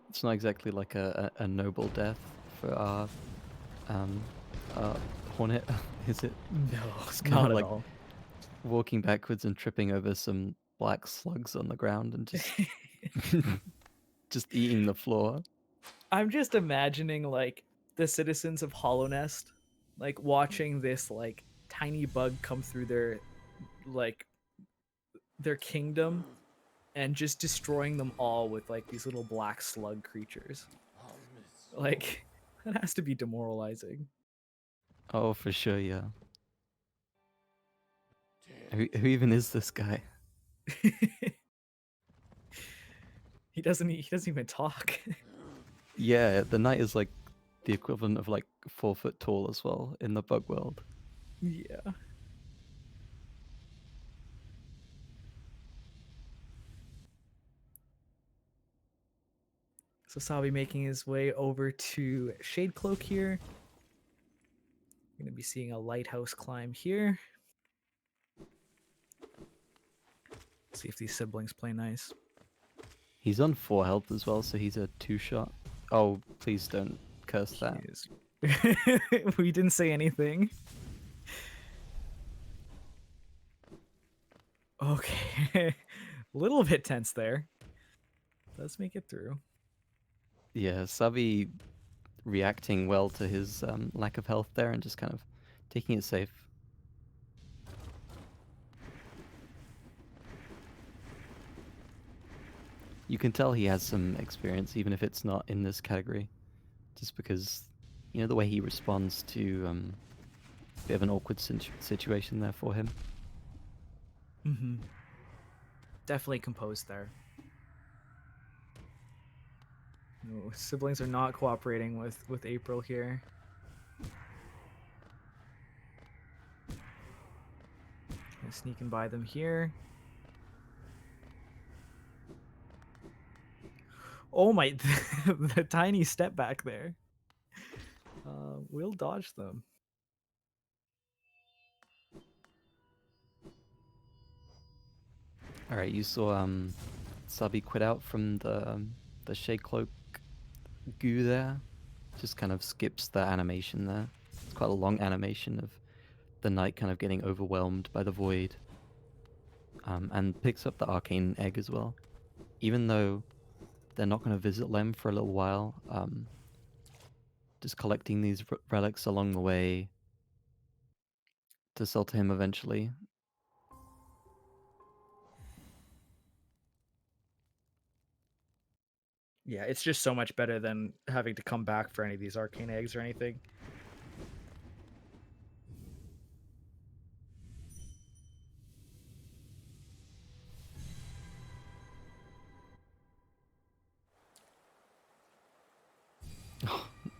it's not exactly like a noble death for our Hornet, is it? No, it's Kind of not at like all. walking backwards and tripping over some black slugs on the ground and just just eating the floor. I'm just imagining like the citizens of Hollow Nest, like watching this like tiny bug come through their kingdom and just destroying them all with like these little black slug creatures. Like, that has to be demoralizing. Oh, for sure, yeah. Who even is this guy? He doesn't even talk. Yeah, the knight is like the equivalent of like 4 foot tall as well in the bug world. Yeah. So Sabi making his way over to Shade Cloak here. We're gonna be seeing a lighthouse climb here. See if these siblings play nice. He's on 4 health as well, so he's a 2-shot. Oh, please don't curse He that. is. We didn't say anything. Okay. A little bit tense there. Let's make it through. Yeah, Sabi reacting well to his lack of health there and just kind of taking it safe. You can tell he has some experience, even if it's not in this category, just because, you know, the way he responds to a bit of an awkward situation there for him. Mm-hmm. Definitely composed there. No, siblings are not cooperating with April here. Sneaking by them here. Oh my, the tiny step back there. We'll dodge them. All right, you saw Sabi quit out from the Shade Cloak goo there. Just kind of skips the animation there. It's quite a long animation of the knight kind of getting overwhelmed by the void. And picks up the arcane egg as well. Even though they're not going to visit Lem for a little while, just collecting these relics along the way to sell to him eventually. Yeah, it's just so much better than having to come back for any of these arcane eggs or anything.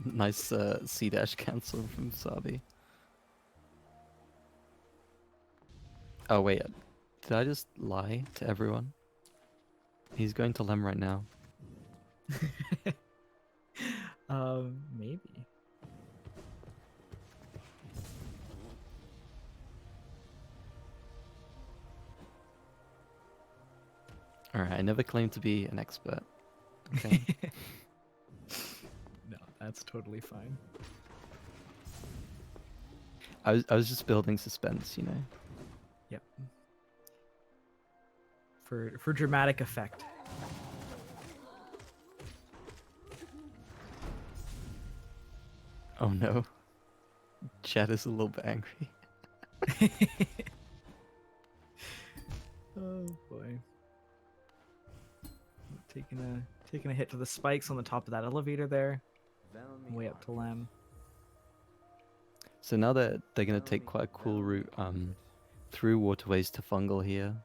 Nice C dash cancel from Sabi. Oh wait, did I just lie to everyone? He's going to Lem right now. Maybe. Alright, I never claimed to be an expert. Okay. No, that's totally fine. I was just building suspense, you know. Yep. For dramatic effect. Oh no. Chad is a little bit angry. Oh boy. Taking a hit to the spikes on the top of that elevator there. Way up to Lem. So now that they're gonna take quite a cool route through waterways to Fungal here.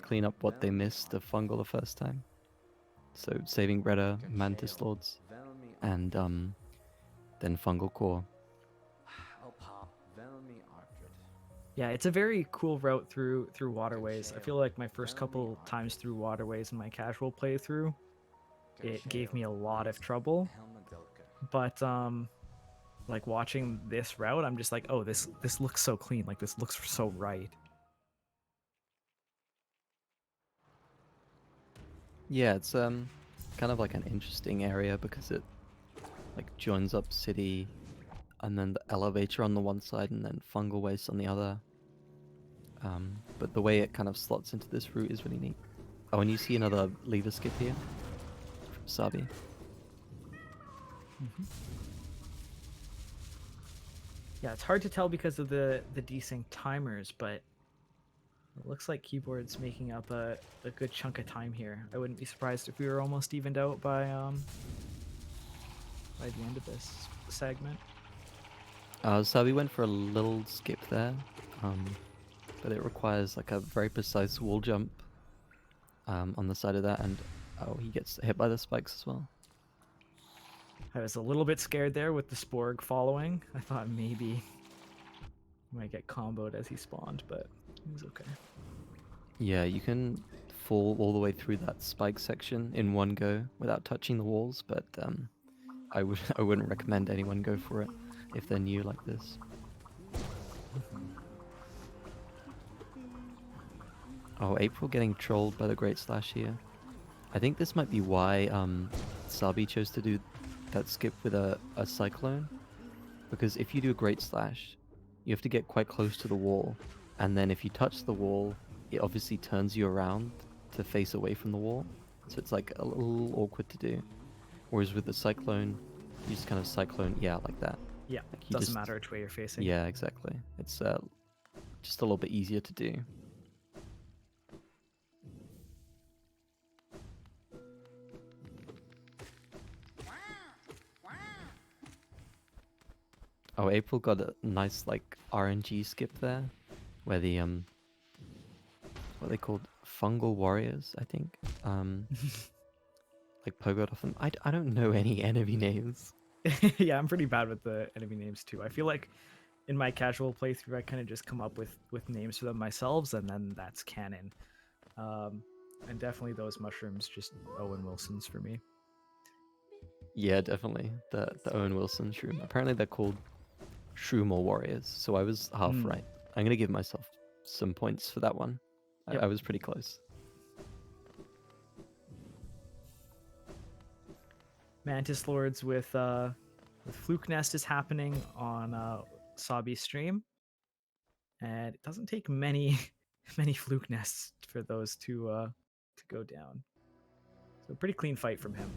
Clean up what they missed of Fungal the first time. So saving Retta, Mantis Lords, and then Fungal Core. Yeah, it's a very cool route through waterways. I feel like my first couple times through waterways in my casual playthrough, it gave me a lot of trouble. But like watching this route, I'm just like, oh, this looks so clean. Like this looks so right. Yeah, it's kind of like an interesting area because it like joins up city and then the elevator on the one side and then Fungal Waste on the other. But the way it kind of slots into this route is really neat. Oh, and you see another lever skip here from Sabi. Mm-hmm. Yeah, it's hard to tell because of the desync timers, but it looks like keyboard's making up a good chunk of time here. I wouldn't be surprised if we were almost evened out by the end of this segment. Sabi went for a little skip there. but it requires like a very precise wall jump on the side of that, and oh, he gets hit by the spikes as well. I was a little bit scared there with the Sporg following. I thought maybe he might get comboed as he spawned, but he was okay. Yeah, you can fall all the way through that spike section in one go without touching the walls, but I wouldn't recommend anyone go for it if they're new like this. Oh, April getting trolled by the Great Slash here. I think this might be why Sabi chose to do that skip with a Cyclone, because if you do a Great Slash, you have to get quite close to the wall, and then if you touch the wall, it obviously turns you around to face away from the wall, so it's like a little awkward to do. Whereas with the Cyclone, you just kind of Cyclone, yeah, like that. Yeah, Like you doesn't just, matter which way you're facing. yeah, exactly. It's just a little bit easier to do. Oh, April got a nice like RNG skip there, where the what they called fungal warriors, I think. Like pogoed off them. I don't know any enemy names. Yeah, I'm pretty bad with the enemy names too. I feel like in my casual playthrough, I kind of just come up with names for them myself, and then that's canon. And definitely those mushrooms, just Owen Wilson's for me. Yeah, definitely the Owen Wilson shroom. Apparently they're called Shroomal warriors, so I was half right. I'm gonna give myself some points for that one. Yep. I was pretty close. Mantis Lords with Fluke Nest is happening on Sabi's stream, and it doesn't take many many Fluke Nests for those to go down. So pretty clean fight from him.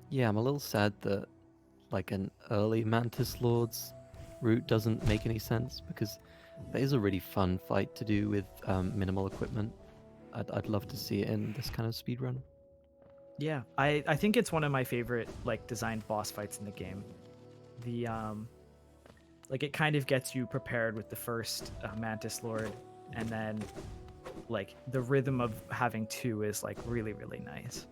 Yeah, I'm a little sad that like an early Mantis Lords route doesn't make any sense, because that is a really fun fight to do with minimal equipment. I'd love to see it in this kind of speedrun. Yeah, I think it's one of my favorite like designed boss fights in the game. The like it kind of gets you prepared with the first Mantis Lord, and then like the rhythm of having two is like really really nice.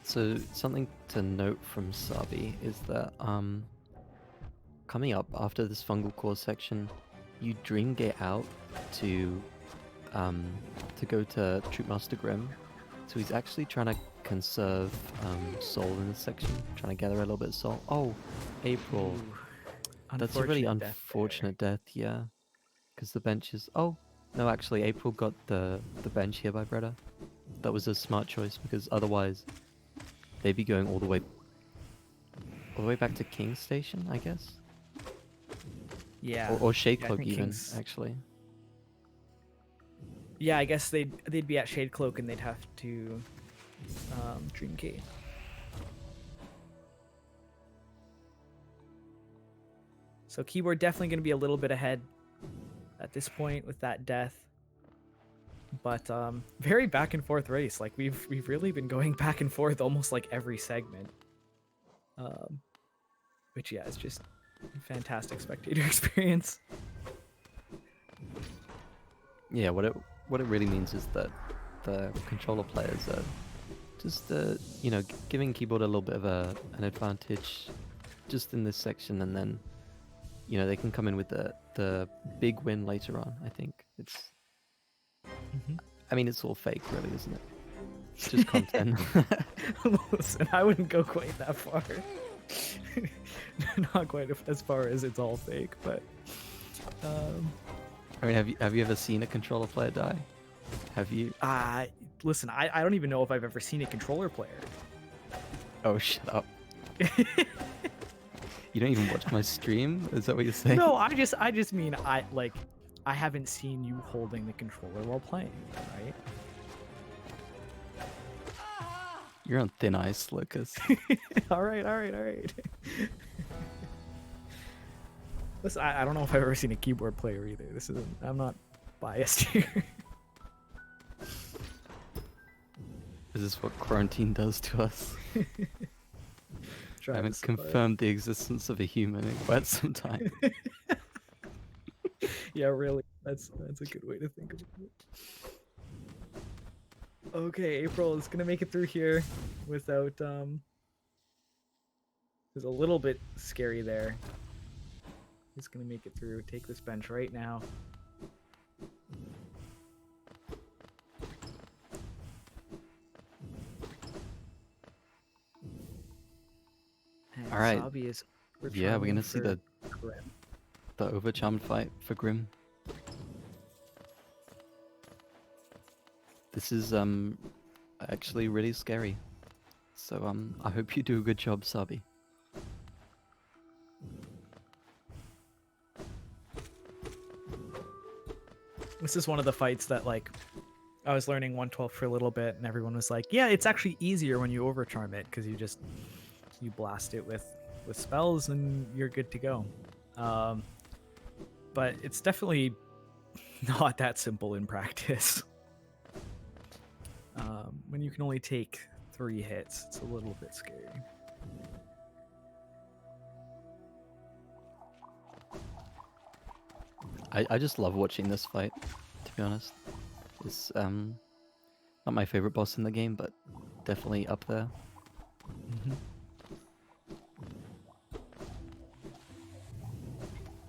So something to note from Sabi is that coming up after this fungal core section, you dream gate out to go to Troopmaster Grim. So he's actually trying to conserve soul in this section, trying to gather a little bit of soul. Oh, April. That's a really unfortunate death, yeah. Because the bench is... Oh, no, actually, April got the bench here by Bretta. That was a smart choice, because otherwise they'd be going all the way back to King's Station, I guess? Yeah. Or Shade Yeah, I Cloak think even, King's... actually. Yeah, I guess they'd be at Shade Cloak and they'd have to Dream Gate. So Keyboard definitely going to be a little bit ahead at this point with that death. But very back and forth race. Like we've really been going back and forth almost like every segment. Which yeah, is just a fantastic spectator experience. Yeah, what it really means is that the controller players are just you know, giving Keyboard a little bit of an advantage just in this section, and then you know they can come in with the big win later on. I think it's. I mean, it's all fake, really, isn't it? It's just content. Listen, I wouldn't go quite that far. Not quite as far as it's all fake, but. I mean, have you ever seen a controller player die? Have you? Listen, I don't even know if I've ever seen a controller player. Oh, shut up. You don't even watch my stream? Is that what you're saying? No, I just mean I haven't seen you holding the controller while playing, right? You're on thin ice, Lucas. all right. Listen, I don't know if I've ever seen a keyboard player either. This isn't. I'm not biased here. Is this what quarantine does to us? I haven't Travis, confirmed the existence of a human in quite some time. Yeah, really. That's a good way to think of it. Okay, April is gonna make it through here without There's a little bit scary there. He's gonna make it through. Take this bench right now. And All right. Sabi is Yeah, we're gonna see for the Grim. overcharmed fight for Grim. This is actually really scary. So I hope you do a good job, Sabi. This is one of the fights that like I was learning 112 for a little bit, and everyone was like, "Yeah, it's actually easier when you overcharm it because you blast it with spells and you're good to go." But it's definitely not that simple in practice. When you can only take 3 hits, it's a little bit scary. I just love watching this fight, to be honest. It's not my favorite boss in the game, but definitely up there.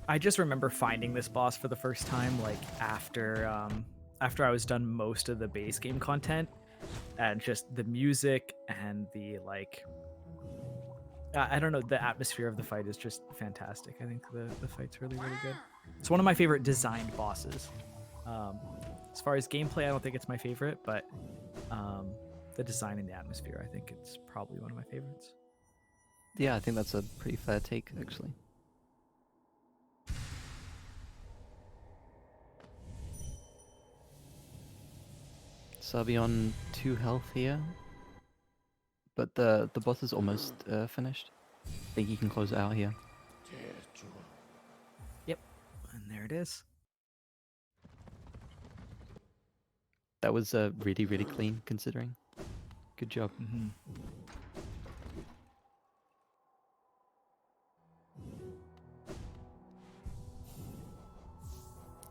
I just remember finding this boss for the first time, like after I was done most of the base game content, and just the music and the like. I don't know, the atmosphere of the fight is just fantastic. I think the fight's really good. It's one of my favorite designed bosses. As far as gameplay, I don't think it's my favorite, but the design and the atmosphere, I think it's probably one of my favorites. Yeah, I think that's a pretty fair take, actually. Sabi on 2 health here, but the boss is almost finished. I think you can close it out here. Yep, and there it is. That was really clean, considering. Good job.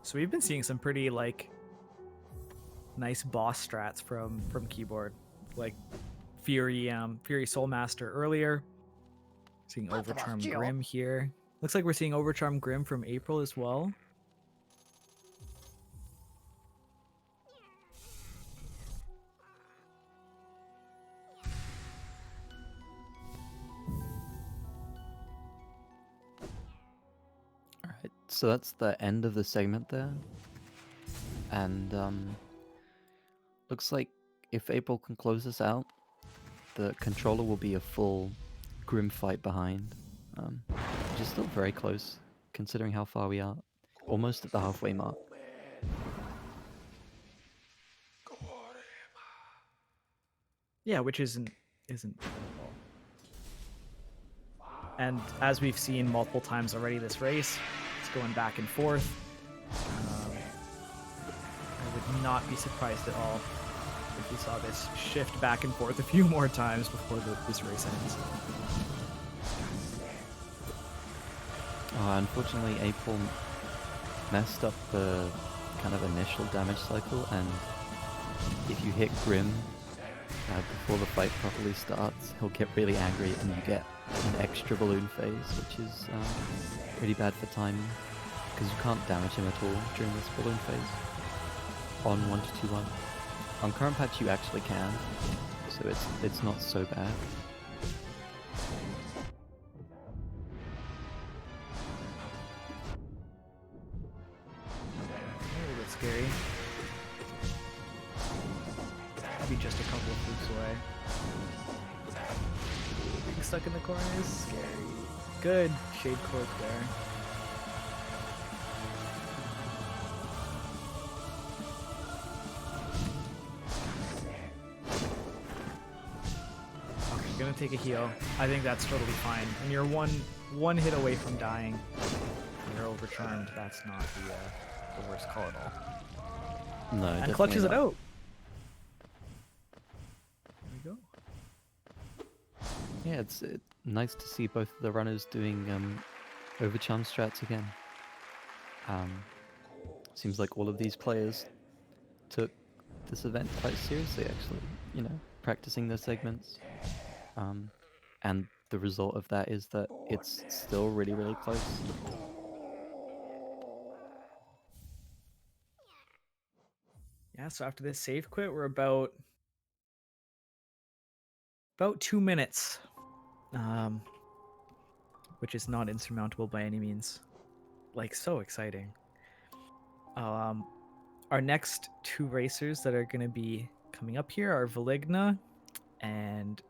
So we've been seeing some pretty like nice boss strats from keyboard, like Fury Soulmaster earlier. Seeing Overcharm Grim here. Looks like we're seeing Overcharm Grim from April as well. Alright, so that's the end of the segment there. And looks like if April can close this out, the controller will be a full Grim fight behind. Which is still very close, considering how far we are. Almost at the halfway mark. Yeah, which isn't bad at all. And as we've seen multiple times already this race, it's going back and forth. I would not be surprised at all if we saw this shift back and forth a few more times before this race ends. Unfortunately, April messed up the kind of initial damage cycle, and if you hit Grim before the fight properly starts, he'll get really angry and you get an extra balloon phase, which is pretty bad for timing, because you can't damage him at all during this balloon phase on 1-2-1. On current patch you actually can, so it's not so bad. A little bit scary. Maybe just a couple of flukes away. Being stuck in the corner is scary. Good Shade Cloak there. Okay, gonna take a heal. I think that's totally fine. And you're one hit away from dying. they're overcharmed, that's not the worst call at all. No, And definitely clutches not. it out. There we go. Yeah, it's nice to see both of the runners doing overcharm strats again. Seems like all of these players took this event quite seriously, actually. You know, practicing their segments. And the result of that is that it's still really, really close. Yeah, so after this save quit, we're about 2 minutes, which is not insurmountable by any means. Like, so exciting. Our next two racers that are going to be coming up here are Valigna and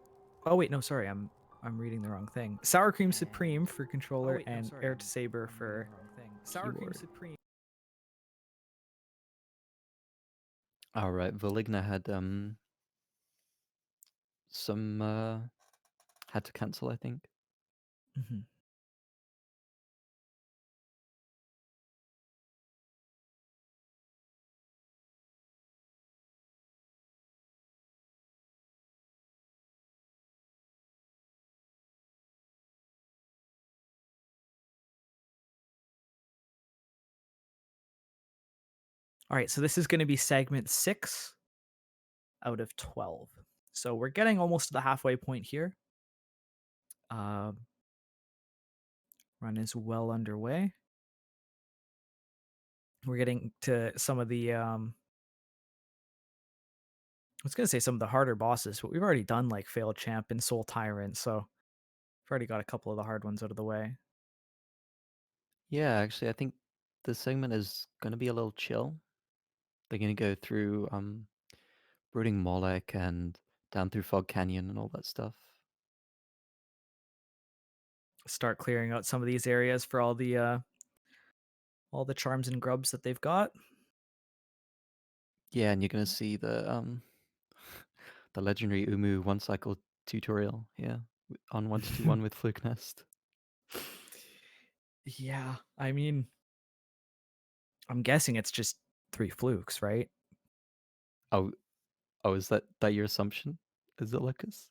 I'm reading the wrong thing. Sour Cream Supreme for controller and Air to Saber for Sour Cream keyboard. Supreme. All right, Valigna had some had to cancel, I think. Mm-hmm. All right, so this is going to be segment 6 out of 12. So we're getting almost to the halfway point here. Run is well underway. We're getting to some of the I was gonna say some of the harder bosses, but we've already done like Failed Champ and Soul Tyrant, so we've already got a couple of the hard ones out of the way. Yeah, actually, I think this segment is going to be a little chill. They're going to go through Brooding Molech and down through Fog Canyon and all that stuff. Start clearing out some of these areas for all the charms and grubs that they've got. Yeah, and you're going to see the the legendary Umu one cycle tutorial, yeah, on 1-2-1 with Fluke Nest. Yeah, I mean, I'm guessing it's just 3 flukes, right? Oh, is that your assumption? Is it Lucas?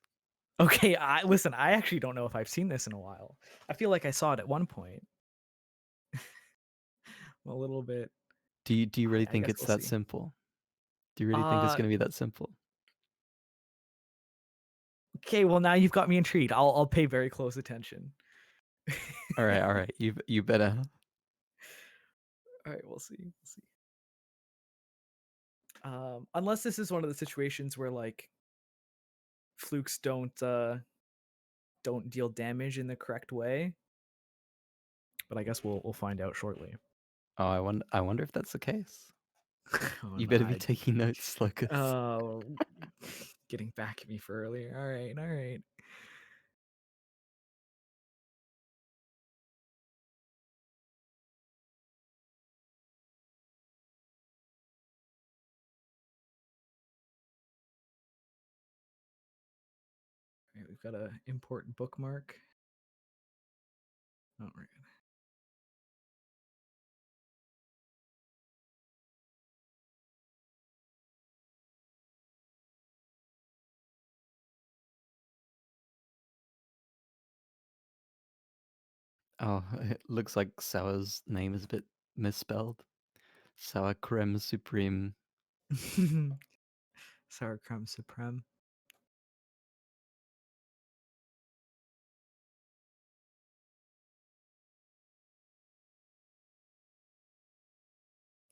Okay, listen, I actually don't know if I've seen this in a while. I feel like I saw it at one point. A little bit. Do you really I think guess it's we'll that see. simple? Do you really think it's Uh, going to be that simple? okay, well now you've got me intrigued. I'll pay very close attention. All right. You better. All right, we'll see. Unless this is one of the situations where like flukes don't deal damage in the correct way, but I guess we'll find out shortly. Oh, I wonder if that's the case. Oh, You no, better be taking notes, Lucas. oh, getting back at me for earlier. All right. All right, we've got a important bookmark. All right. Oh, it looks like Sour's name is a bit misspelled. Sour Creme Supreme. Sour Creme Supreme.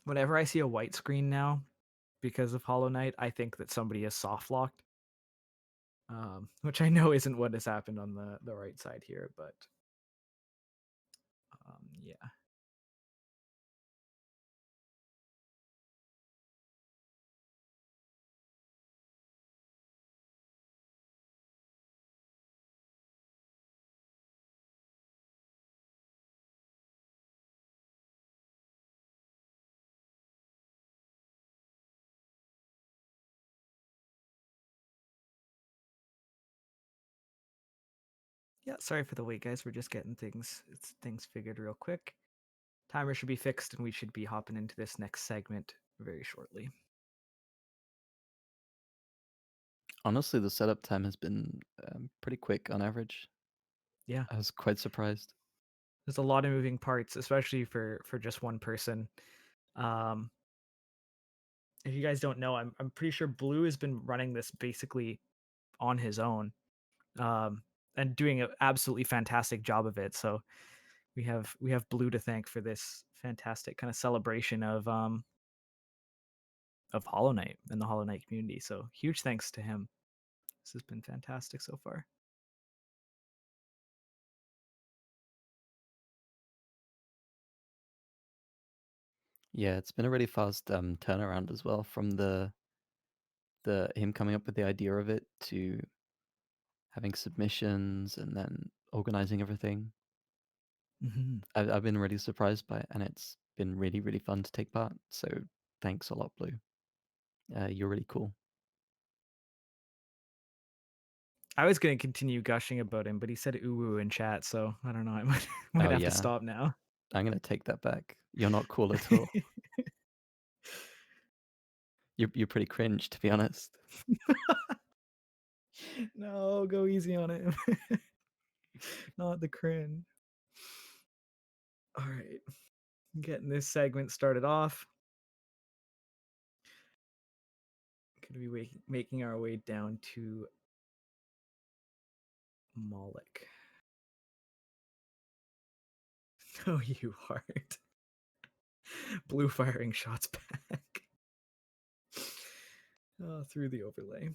Whenever I see a white screen now because of Hollow Knight, I think that somebody is soft locked. Which I know isn't what has happened on the right side here, but yeah. Yeah, sorry for the wait, guys. We're just getting things figured real quick. timer should be fixed, and we should be hopping into this next segment very shortly. Honestly, the setup time has been pretty quick on average. Yeah, I was quite surprised. there's a lot of moving parts, especially for just one person. Um, if you guys don't know, I'm pretty sure Blue has been running this basically on his own, um, and doing an absolutely fantastic job of it. So we have Blue to thank for this fantastic kind of celebration of Hollow Knight and the Hollow Knight community. So huge thanks to him. This has been fantastic so far. Yeah, it's been a really fast turnaround as well from the him coming up with the idea of it to having submissions and then organizing everything. Mm-hmm. I've been really surprised by it, and it's been really, really fun to take part. So thanks a lot, Blue. You're really cool. I was going to continue gushing about him, but he said ooh in chat, so I don't know. I might Oh have to yeah, stop now. I'm gonna take that back. You're not cool at all. You're pretty cringe, to be honest. No, go easy on him. Not the cringe. All right, getting this segment started off. Going to be making our way down to Moloch. Oh, you heart. Blue firing shots back. Through the overlay.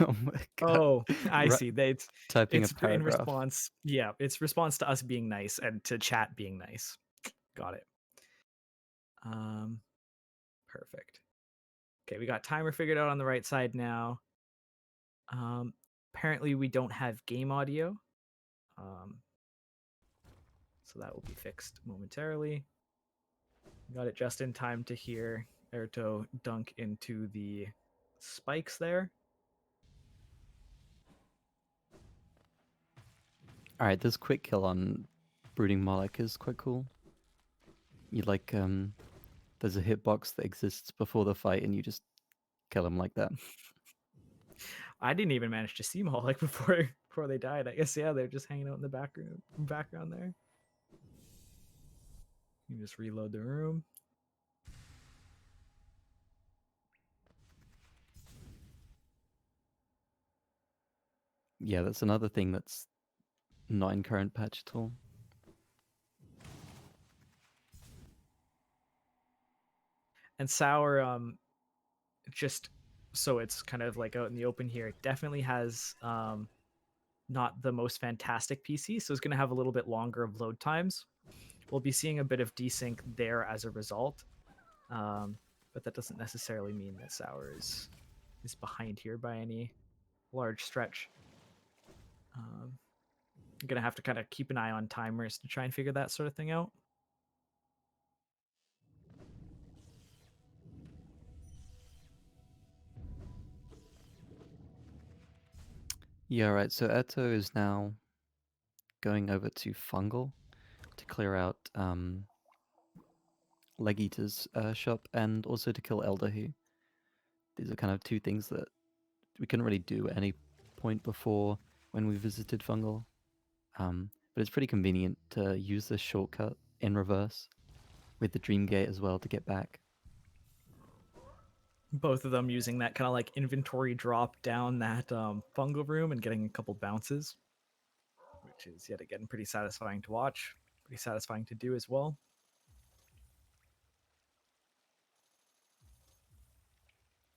Oh my god. Oh, I see. Typing a It's in paragraph. response. Yeah, it's response to us being nice and to chat being nice. Got it. Perfect. Okay, we got timer figured out on the right side now. Apparently we don't have game audio. So that will be fixed momentarily. Got it just in time to hear Erto dunk into the spikes there. Alright, this quick kill on Brooding Moloch is quite cool. You like, there's a hitbox that exists before the fight and you just kill him like that. I didn't even manage to see Moloch before they died. I guess yeah, they're just hanging out in the background there. You just reload the room. Yeah, that's another thing that's not in current patch at all. And Sour, just so it's kind of like out in the open here, definitely has not the most fantastic PC, so it's going to have a little bit longer of load times. We'll be seeing a bit of desync there as a result, but that doesn't necessarily mean that Sour is behind here by any large stretch. I'm gonna have to kind of keep an eye on timers to try and figure that sort of thing out. Yeah, right, so Eto is now going over to Fungal to clear out Leg Eater's shop and also to kill Eldahu. These are kind of two things that we couldn't really do at any point before when we visited Fungal. But it's pretty convenient to use this shortcut in reverse with the Dream Gate as well to get back. Both of them using that kind of like inventory drop down that fungal room and getting a couple bounces, which is yet again pretty satisfying to watch, pretty satisfying to do as well.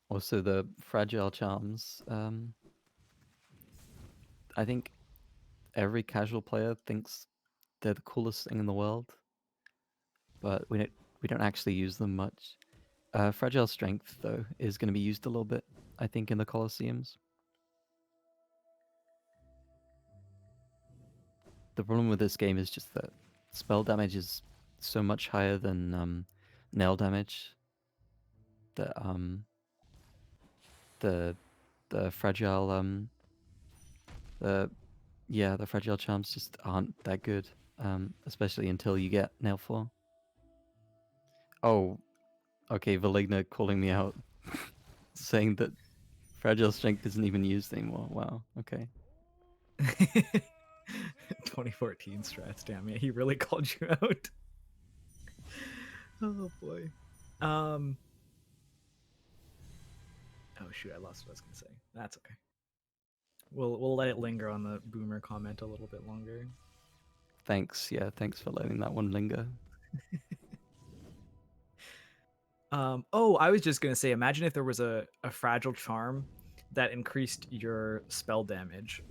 Also, the fragile charms. I think every casual player thinks they're the coolest thing in the world, but we don't actually use them much. Fragile strength though is going to be used a little bit, I think, in the Colosseums. The problem with this game is just that spell damage is so much higher than nail damage that the the fragile the the fragile charms just aren't that good, especially until you get nail 4. Oh, okay, Valigna calling me out, saying that fragile strength isn't even used anymore. Wow. Okay. 2014 strats, damn it. He really called you out. Oh boy. Oh shoot, I lost what I was gonna say. That's okay. We'll let it linger on the boomer comment a little bit longer. Thanks. Yeah, thanks for letting that one linger. Oh, I was just gonna say, imagine if there was a fragile charm that increased your spell damage.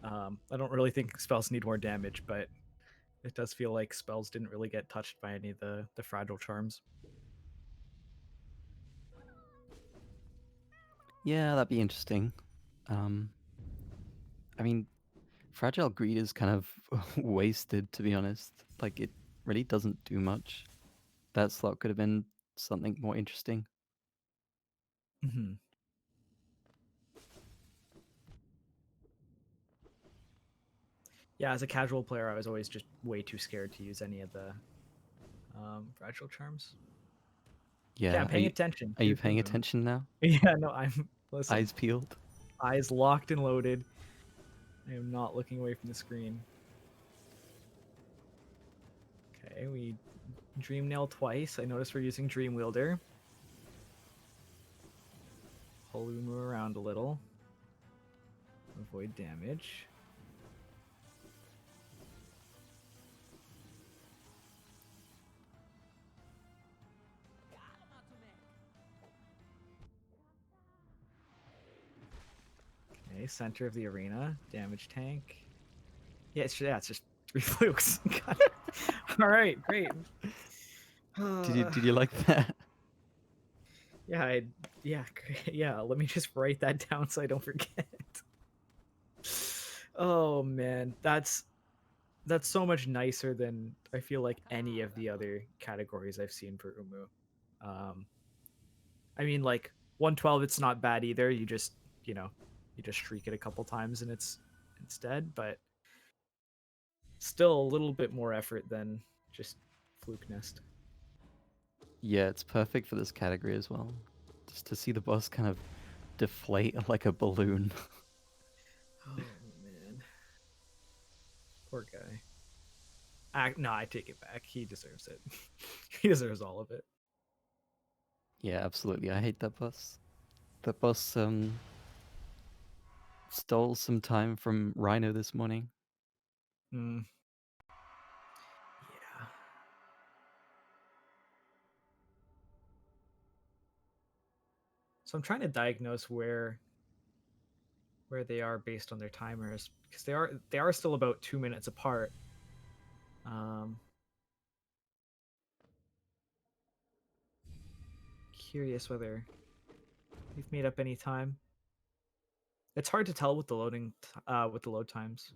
I don't really think spells need more damage, but it does feel like spells didn't really get touched by any of the fragile charms. Yeah, that'd be interesting. I mean, fragile greed is kind of wasted, to be honest. Like, it really doesn't do much. That slot could have been something more interesting. Mm-hmm. Yeah, as a casual player, I was always just way too scared to use any of the fragile charms. Yeah, I'm Yeah, paying attention are you to paying Fumu. attention now? Yeah, no, I'm listen. Eyes peeled? Eyes locked and loaded. I am not looking away from the screen. Okay, we Dream Nail twice. I noticed we're using Dream Wielder. Pull Umu around a little. Avoid damage. Okay, center of the arena. Damage tank. Yeah, it's just 3 flukes. All right, great. Did you like that? Yeah, yeah, great. Yeah. Let me just write that down so I don't forget. Oh man, that's so much nicer than I feel like any of the other categories I've seen for Umu. Um, I mean, like 112, it's not bad either. You know, you just shriek it a couple times and it's instead, but still a little bit more effort than just Fluke Nest. Yeah, it's perfect for this category as well. Just to see the boss kind of deflate like a balloon. Oh man, poor guy. No, I take it back. He deserves it. He deserves all of it. Yeah, absolutely. I hate that boss. That boss stole some time from Rhino this morning. Mm. Yeah. So I'm trying to diagnose where they are based on their timers because they are still about 2 minutes apart. Um, Curious whether we've made up any time. It's hard to tell with the with the load times.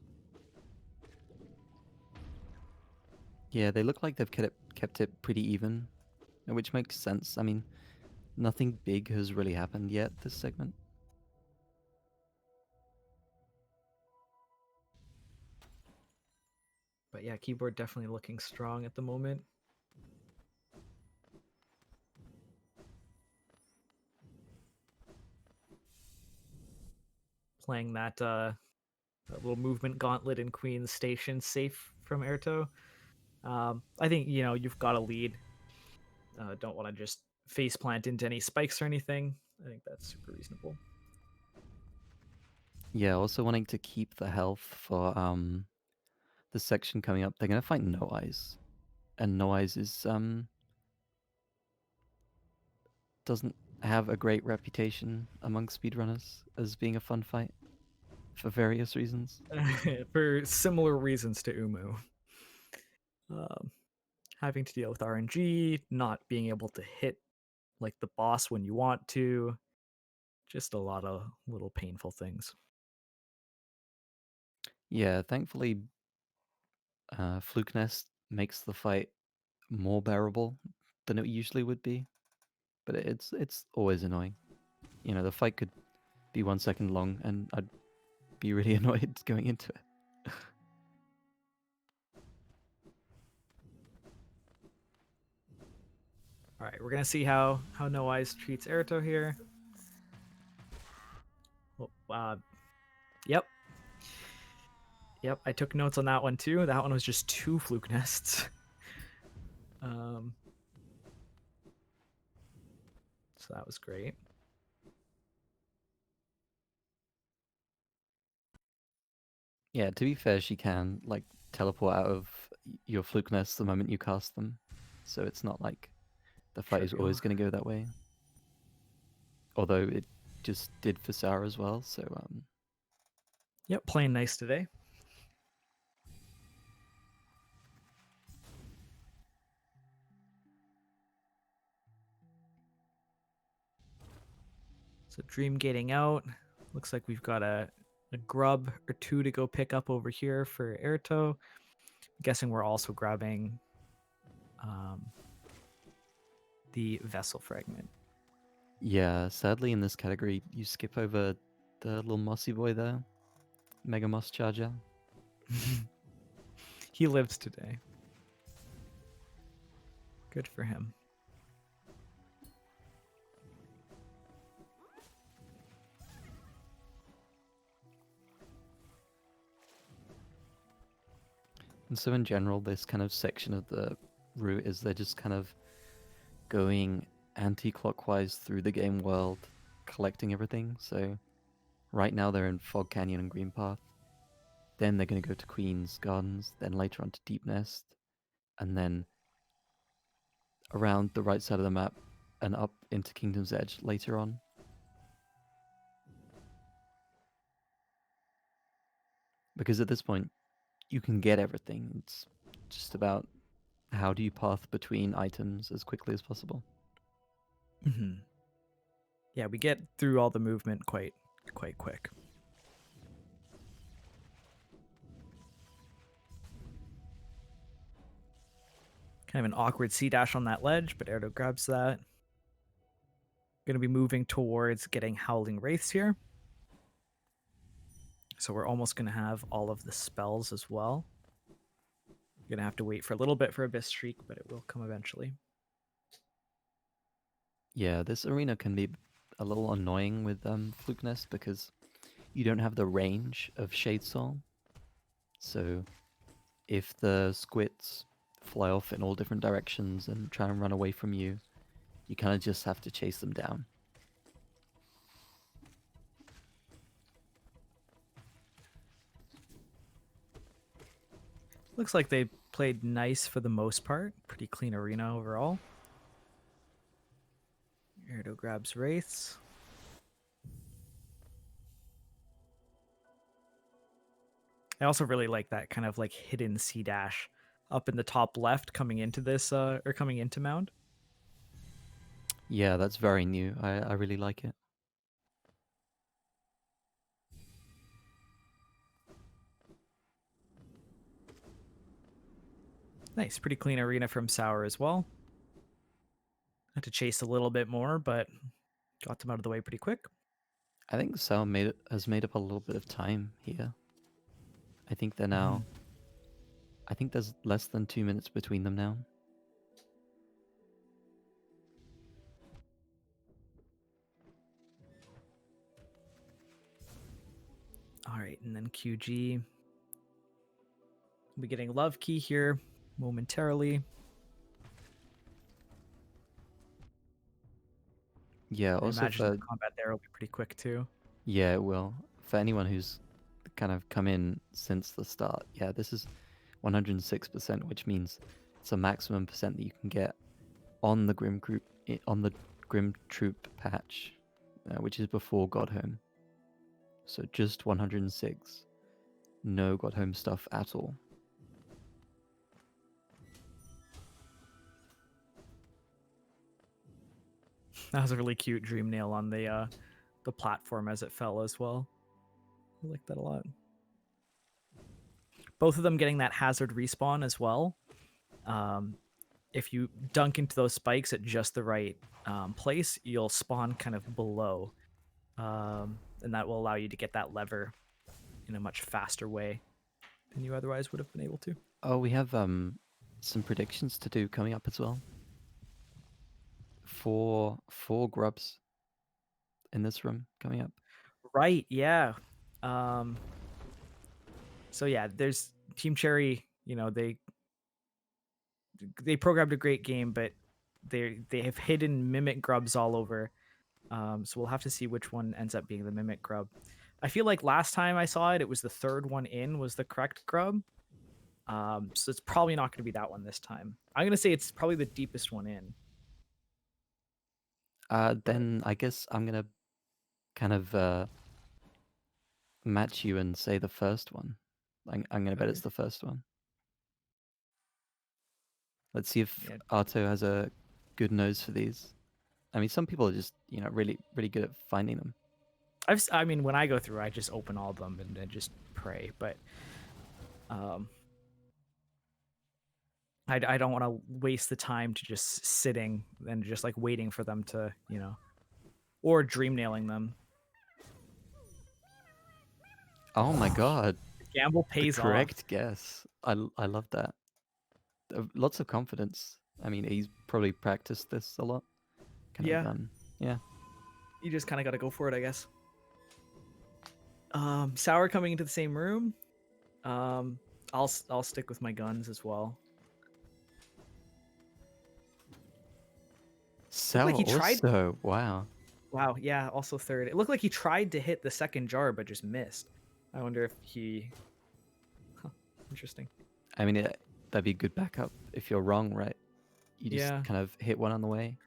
Yeah, they look like they've kept it pretty even, which makes sense. I mean, nothing big has really happened yet this segment. But yeah, keyboard definitely looking strong at the moment. Playing that little movement gauntlet in Queen's Station safe from Erto. I think you've got a lead. Don't want to just face plant into any spikes or anything. I think that's super reasonable. Yeah, also wanting to keep the health for the section coming up. They're gonna fight No Eyes, and No Eyes is doesn't have a great reputation among speedrunners as being a fun fight for various reasons. For similar reasons to Umu. Um, Having to deal with RNG, not being able to hit like the boss when you want to, just a lot of little painful things. Yeah, thankfully, Fluke Nest makes the fight more bearable than it usually would be, but it's always annoying. You know, the fight could be 1 second long, and I'd be really annoyed going into it. All right, we're gonna see how No Eyes treats Erito here. Oh, yep. Yep, I took notes on that one too. That one was just 2 fluke nests. So that was great. Yeah, to be fair, she can like teleport out of your fluke nest the moment you cast them, so it's not like the fight is Trivial. always going to go that way. Although it just did for Sarah as well, so Yep, playing nice today. So dream gating out. Looks like we've got a grub or 2 to go pick up over here for Erito. I'm guessing we're also grabbing the vessel fragment. yeah, sadly in this category you skip over the little mossy boy there, Mega Moss Charger. He lives today. Good for him. And so in general, this kind of section of the route is they're just kind of going anti-clockwise through the game world, collecting everything. So right now they're in Fog Canyon and Green Path. Then they're going to go to Queen's Gardens, then later on to Deep Nest, and then around the right side of the map and up into Kingdom's Edge later on. Because at this point, you can get everything. It's just about how do you path between items as quickly as possible. Mm-hmm. Yeah, we get through all the movement quite quick. Kind of an awkward C dash on that ledge, but Erdo grabs that. Going to be moving towards getting Howling Wraiths here. So we're almost going to have all of the spells as well. You're going to have to wait for a little bit for Abyss Shriek, but it will come eventually. Yeah, this arena can be a little annoying with Fluke Nest because you don't have the range of Shade Soul. So if the squits fly off in all different directions and try and run away from you, you kind of just have to chase them down. Looks like they played nice for the most part. Pretty clean arena overall. Erdo grabs Wraiths. I also really like that kind of like hidden C dash up in the top left coming into this or coming into Mound. Yeah, that's very new. I really like it. Nice, pretty clean arena from Sour as well. Had to chase a little bit more, but got them out of the way pretty quick. I think Sao has made up a little bit of time here. I think they're now. I think there's less than 2 minutes between them now. All right, and then QG. We'll be getting Love Key here momentarily. Yeah, I also imagine for the combat there will be pretty quick too. yeah, it will. For anyone who's kind of come in since the start, yeah, this is 106%, which means it's a maximum percent that you can get on the on the Grim Troop patch, which is before Godhome. So just 106. No Godhome stuff at all. That was a really cute dream nail on the platform as it fell as well. I like that a lot. Both of them getting that hazard respawn as well. If you dunk into those spikes at just the right place, you'll spawn kind of below. and that will allow you to get that lever in a much faster way than you otherwise would have been able to. Oh, we have some predictions to do coming up as well. Four grubs in this room coming up. Right, yeah. So yeah, there's Team Cherry, you know, they programmed a great game, but they have hidden mimic grubs all over. So we'll have to see which one ends up being the mimic grub. I feel like last time I saw it, it was the third one in was the correct grub. So it's probably not going to be that one this time. I'm going to say it's probably the deepest one in. But Then I guess I'm gonna kind of match you and say the first one. I'm gonna bet okay. it's the first one. Let's see if Yeah, Arto has a good nose for these. I mean, some people are just, really, really good at finding them. I mean, when I go through, I just open all of them and then just pray. But I don't want to waste the time to just sitting and just like waiting for them to, or dream nailing them. Oh my god, Gamble the pays off. correct guess. I love that. Lots of confidence. I mean, he's probably practiced this a lot. Yeah, Yeah. you just kind of got to go for it, I guess. Sour coming into the same room. I'll stick with my guns as well. Looked Sour like he tried. also. Wow. Wow, yeah, also third. It looked like he tried to hit the second jar but just missed. I wonder if he. Huh, interesting. I mean, that'd be good backup if you're wrong, right? You just Yeah. kind of hit one on the way.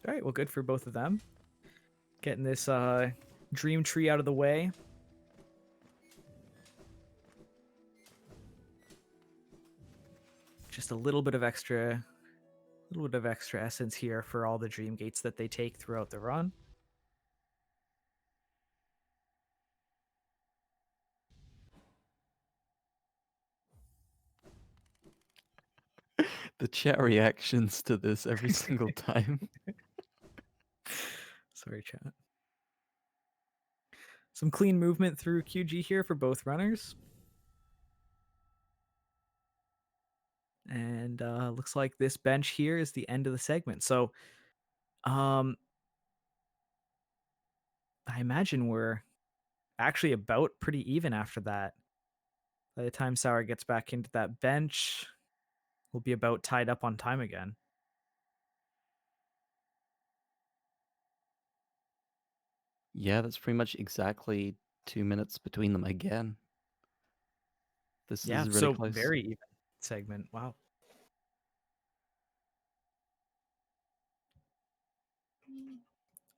All right. Well, good for both of them. Getting this dream tree out of the way. Just a little bit of extra essence here for all the dream gates that they take throughout the run. The chat reactions to this every single time. Sorry, chat. Some clean movement through QG here for both runners. And looks like this bench here is the end of the segment. So I imagine we're actually about pretty even after that. By the time Sour gets back into that bench, we'll be about tied up on time again. Yeah, that's pretty much exactly 2 minutes between them again. This Yeah, is really so close. very even segment. Wow.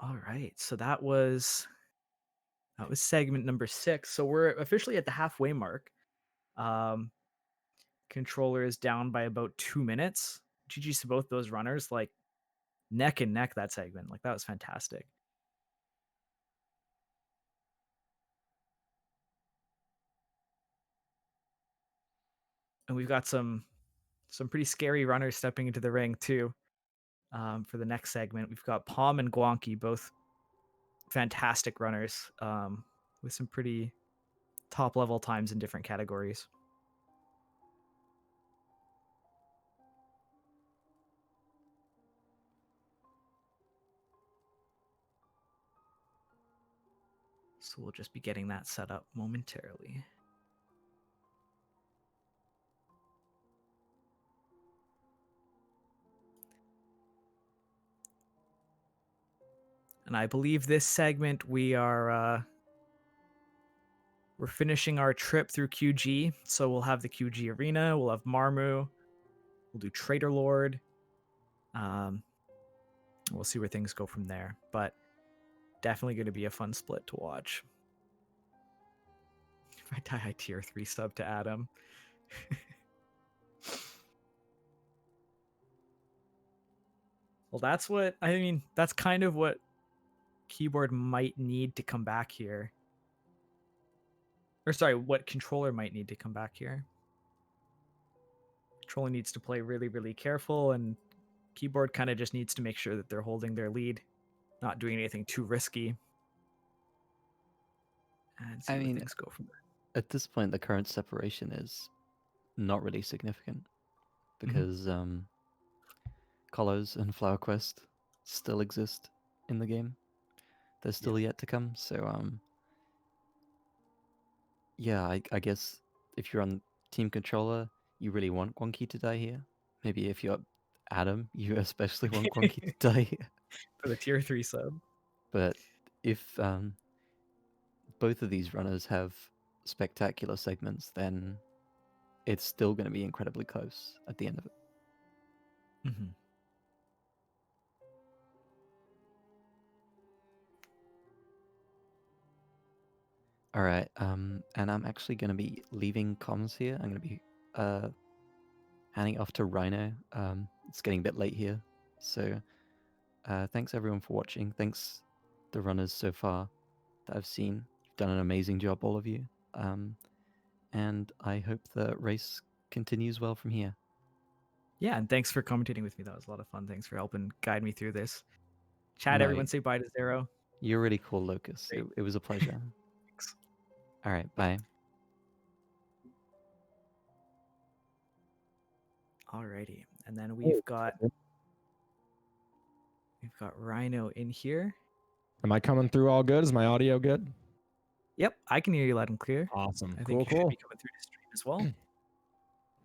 All right. So that was segment number 6. So we're officially at the halfway mark. Controller is down by about 2 minutes. GG's to both those runners, like neck and neck that segment. Like that was fantastic. And we've got some pretty scary runners stepping into the ring too. For the next segment, we've got Palm and Guanqui, both fantastic runners, with some pretty top level times in different categories. So we'll just be getting that set up momentarily. And I believe this segment we're finishing our trip through QG. So we'll have the QG arena, we'll have Marmu, we'll do Trader Lord. We'll see where things go from there. But definitely going to be a fun split to watch. If I die, I tier 3 sub to Adam. Well, that's kind of what keyboard might need to come back here. Or sorry, what controller might need to come back here. Controller needs to play really, really careful, and keyboard kind of just needs to make sure that they're holding their lead. not doing anything too risky, and see I where mean, things go from there. at this point, the current separation is not really significant because Colors and Flower Quest still exist in the game. They're still yet to come. So yeah, I guess if you're on team controller, you really want Wonky to die here. Maybe if you're Adam, you especially want Wonky to die here. For the tier 3 sub. But if both of these runners have spectacular segments, then it's still going to be incredibly close at the end of it. Mm-hmm. All right, and I'm actually going to be leaving comms here. I'm going to be handing it off to Rhino. It's getting a bit late here, so thanks everyone for watching. Thanks the runners so far that I've seen. You've done an amazing job, all of you. And I hope the race continues well from here. Yeah, and thanks for commentating with me. That was a lot of fun. Thanks for helping guide me through this. Chat, No, everyone say bye to Zero. You're really cool, Locus. Great. It was a pleasure. Thanks. All right, bye. Alrighty, and then we've got Rhino in here. Am I coming through all good? Is my audio good? Yep, I can hear you loud and clear. Awesome. I Cool, think you cool. should be coming through the stream as well.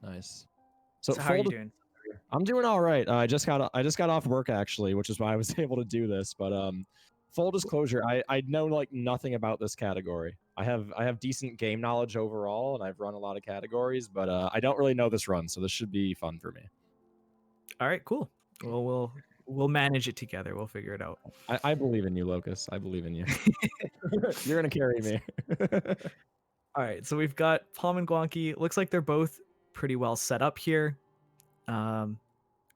Nice. So how are you full doing? I'm doing all right. I just got off work actually, which is why I was able to do this. But full disclosure, I know like nothing about this category. I have decent game knowledge overall, and I've run a lot of categories, but I don't really know this run, so this should be fun for me. All right, cool. Well, we'll manage it together. We'll figure it out. I believe in you, Locus. I believe in you. You're gonna carry me. All right, so we've got Palm and Guanqui. Looks like they're both pretty well set up here. We're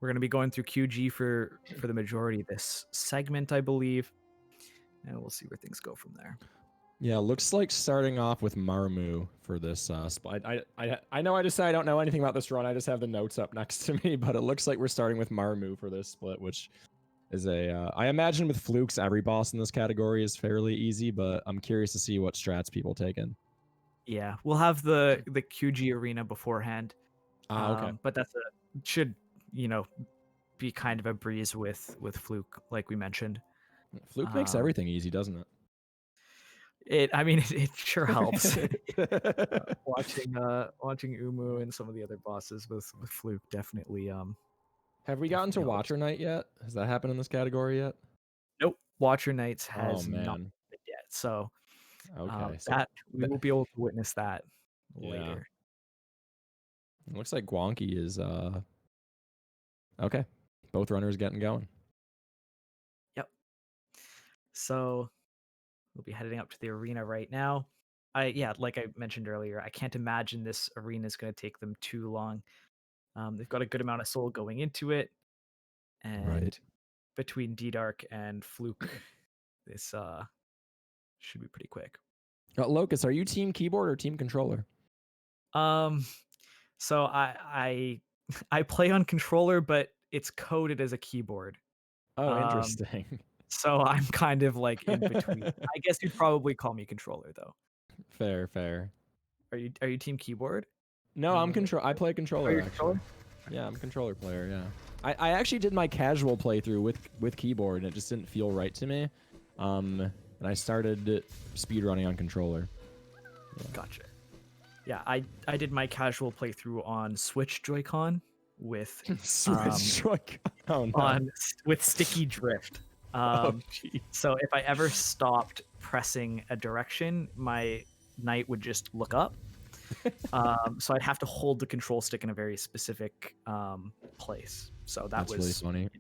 going to be going through QG for the majority of this segment, I believe, and we'll see where things go from there. Yeah, looks like starting off with Marmu for this split. I know I just said I don't know anything about this run. I just have the notes up next to me, but it looks like we're starting with Marmu for this split, which is a I imagine with flukes every boss in this category is fairly easy, but I'm curious to see what strats people take in. Yeah, we'll have the QG arena beforehand. Okay. But should be kind of a breeze with Fluke, like we mentioned. Fluke makes everything easy, doesn't it? It sure helps. Watching Umu and some of the other bosses with Fluke definitely. Have we gotten to Watcher Night yet? Has that happened in this category yet? Nope, Watcher Nights has Oh, not man. happened yet. So Okay, so that we will be able to witness that Yeah. later. It looks like Guanqui is okay. Both runners getting going. Yep. So we'll be heading up to the arena right now. Like I mentioned earlier, I can't imagine this arena is going to take them too long. They've got a good amount of soul going into it, and between D-Dark and Fluke, this should be pretty quick. Locus, are you team keyboard or team controller? So I play on controller, but it's coded as a keyboard. Oh, interesting. So I'm kind of like in between. I guess you'd probably call me controller though. Fair. Are you team keyboard? No, I'm control. I play controller you actually. controller? Yeah, I'm a controller player. Yeah, I actually did my casual playthrough with keyboard, and it just didn't feel right to me. And I started speedrunning on controller. Yeah. Gotcha. Yeah, I did my casual playthrough on Switch Joy-Con with Switch Joy-Con with sticky drift. So if I ever stopped pressing a direction, my knight would just look up. So I'd have to hold the control stick in a very specific place. So that's really funny.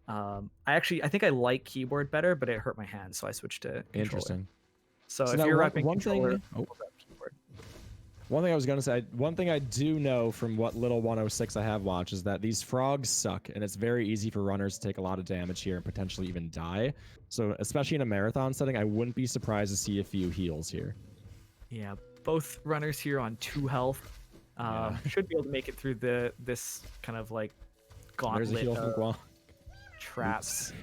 I think I like keyboard better, but it hurt my hands, so I switched to controller. Interesting. So if you're repping controller, keyboard. One thing I was going to say, one thing I do know from what little 106 I have watched is that these frogs suck, and it's very easy for runners to take a lot of damage here and potentially even die. So especially in a marathon setting, I wouldn't be surprised to see a few heals here. Yeah, both runners here on 2 health should be able to make it through this kind of like gauntlet There's a heal from Guan. traps.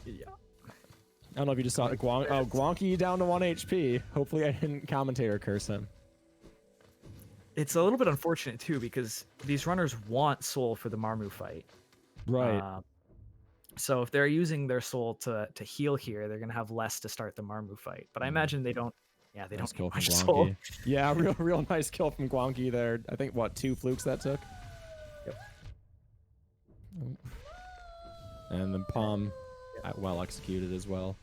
Yeah. I don't know if you just saw it. Gwonky down to 1 HP. Hopefully I didn't commentator curse him. It's a little bit unfortunate too because these runners want soul for the Marmu fight. Right. So if they're using their soul to heal here, they're gonna have less to start the Marmu fight. But I imagine they don't. Yeah, they Nice don't kill need from much soul. Gwonky. Yeah, real nice kill from Gwonky there. I think, what, 2 flukes that took? Yep. And then Palm, well executed as well.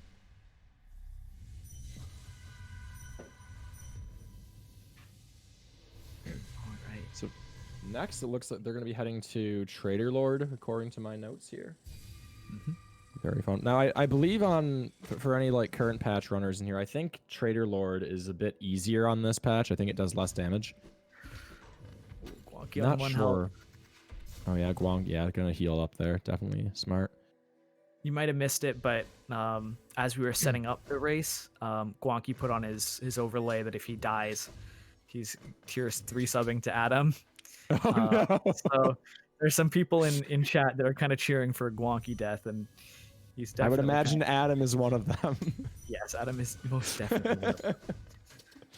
All right. So next, it looks like they're going to be heading to Trader Lord, according to my notes here. Very fun. Now, I believe for any like current patch runners in here, I think Trader Lord is a bit easier on this patch. I think it does less damage. Gwonky Not on one sure. health. Oh yeah, Gwonk. Yeah, gonna heal up there. Definitely smart. You might have missed it, but as we were setting up the race, Gwonky put on his overlay that if he dies, he's tier 3 subbing to Adam. Oh no. So there's some people in chat that are kind of cheering for Gwonky death, and he's I would definitely imagine Adam is one of them. yes, Adam is most definitely one of them.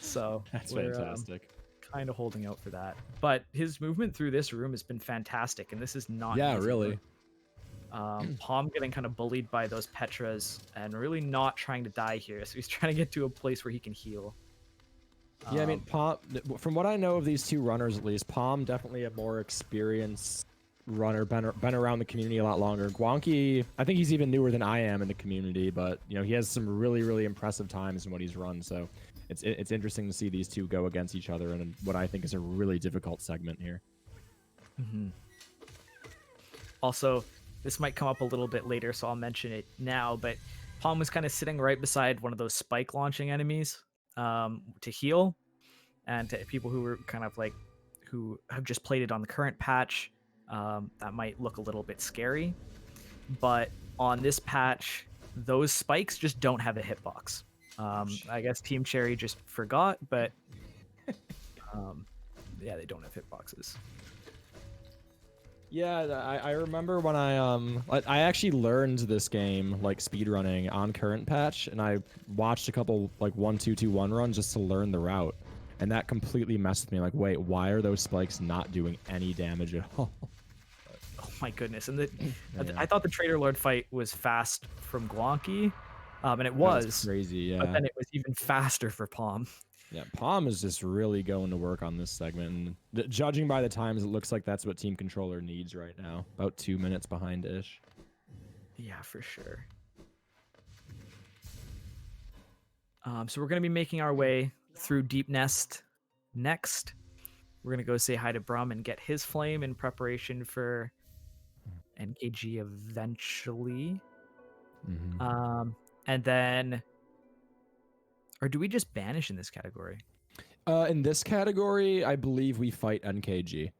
So That's we're, fantastic. kind of holding out for that. But his movement through this room has been fantastic, and this is not Yeah, easy really. Palm getting kind of bullied by those Petras and really not trying to die here. So he's trying to get to a place where he can heal. Yeah, I mean, Palm, from what I know of these two runners at least, Palm definitely a more experienced runner, been around the community a lot longer. Gwonky, I think he's even newer than I am in the community, but you know, he has some really impressive times in what he's run. So it's interesting to see these two go against each other in what I think is a really difficult segment here. Also, this might come up a little bit later, so I'll mention it now, but Palm was kind of sitting right beside one of those spike launching enemies to heal, and to people who were kind of like, who have just played it on the current patch, that might look a little bit scary. But on this patch, those spikes just don't have a hitbox. I guess Team Cherry just forgot, but yeah, they don't have hitboxes. Yeah, I remember when I actually learned this game like speedrunning on current patch, and I watched a couple like 1-2-2-1 runs just to learn the route, and that completely messed with me. Like, wait, why are those spikes not doing any damage at all? Oh my goodness! And Yeah. I thought the Trader Lord fight was fast from Gwonky, and it That's was crazy. Yeah. but then it was even faster for Palm. Yeah, Palm is just really going to work on this segment. And judging by the times, it looks like that's what Team Controller needs right now. About 2 minutes behind-ish. Yeah, for sure. So we're going to be making our way through Deep Nest next. We're going to go say hi to Brum and get his flame in preparation for NKG eventually. And then... Or do we just banish in this category? In this category, I believe we fight NKG.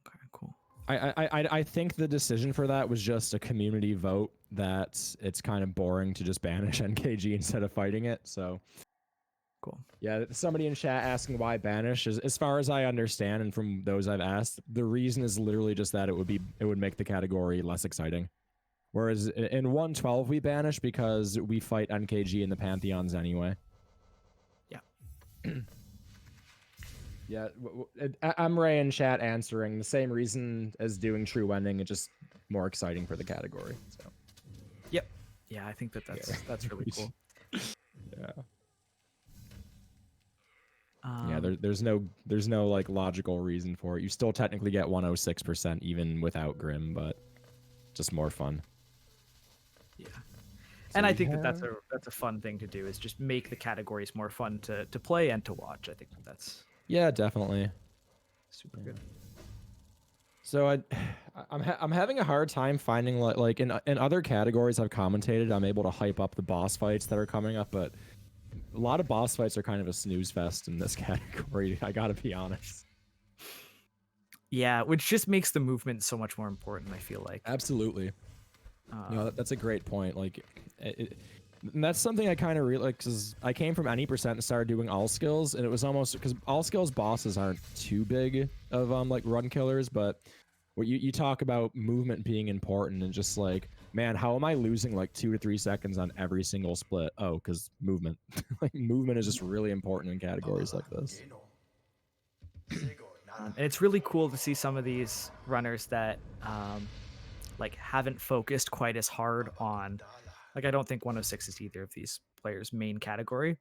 Okay, cool. I think the decision for that was just a community vote that it's kind of boring to just banish NKG instead of fighting it. So, Cool. yeah, somebody in chat asking why banish. As far as I understand, and from those I've asked, the reason is literally just that it would make the category less exciting. Whereas in 112 we banish because we fight NKG in the Pantheons anyway. Yeah. Yeah, I'm Ray in chat answering the same reason as doing True Ending. It's just more exciting for the category. So. Yep. Yeah, I think that's really cool. Yeah. Yeah, There's no like logical reason for it. You still technically get 106% even without Grim, but just more fun. Yeah. And I think that's a fun thing to do, is just make the categories more fun to play and to watch. I think that's Yeah, definitely. super good. So I'm having a hard time finding like in other categories I've commentated, I'm able to hype up the boss fights that are coming up, but a lot of boss fights are kind of a snooze fest in this category. I gotta be honest. Yeah, which just makes the movement so much more important, I feel like. Absolutely. No, that's a great point. Like, and that's something I kind of realized, because I came from any percent and started doing all skills, and it was almost because all skills bosses aren't too big of like run killers, but What you talk about movement being important and just like, man, how am I losing like 2 to 3 seconds on every single split? Oh, because movement. Like movement is just really important in categories like this. And it's really cool to see some of these runners that like haven't focused quite as hard on, like, I don't think 106 is either of these players' main category,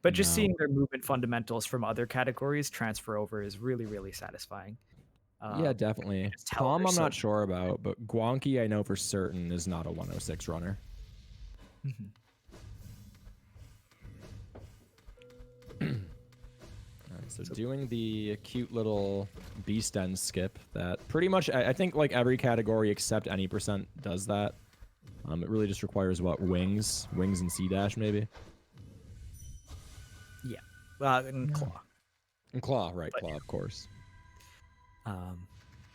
but just No. seeing their movement fundamentals from other categories transfer over is really, really satisfying. Yeah, You definitely. just tell Palm, they're I'm so. not sure about, but Guanqi, I know for certain is not a 106 runner. Mhm. Alright, so doing the cute little beast end skip that pretty much, I think like every category except any percent does that. It really just requires what? Wings and C dash maybe? Yeah. And claw. And claw, right, But claw, of course. Um,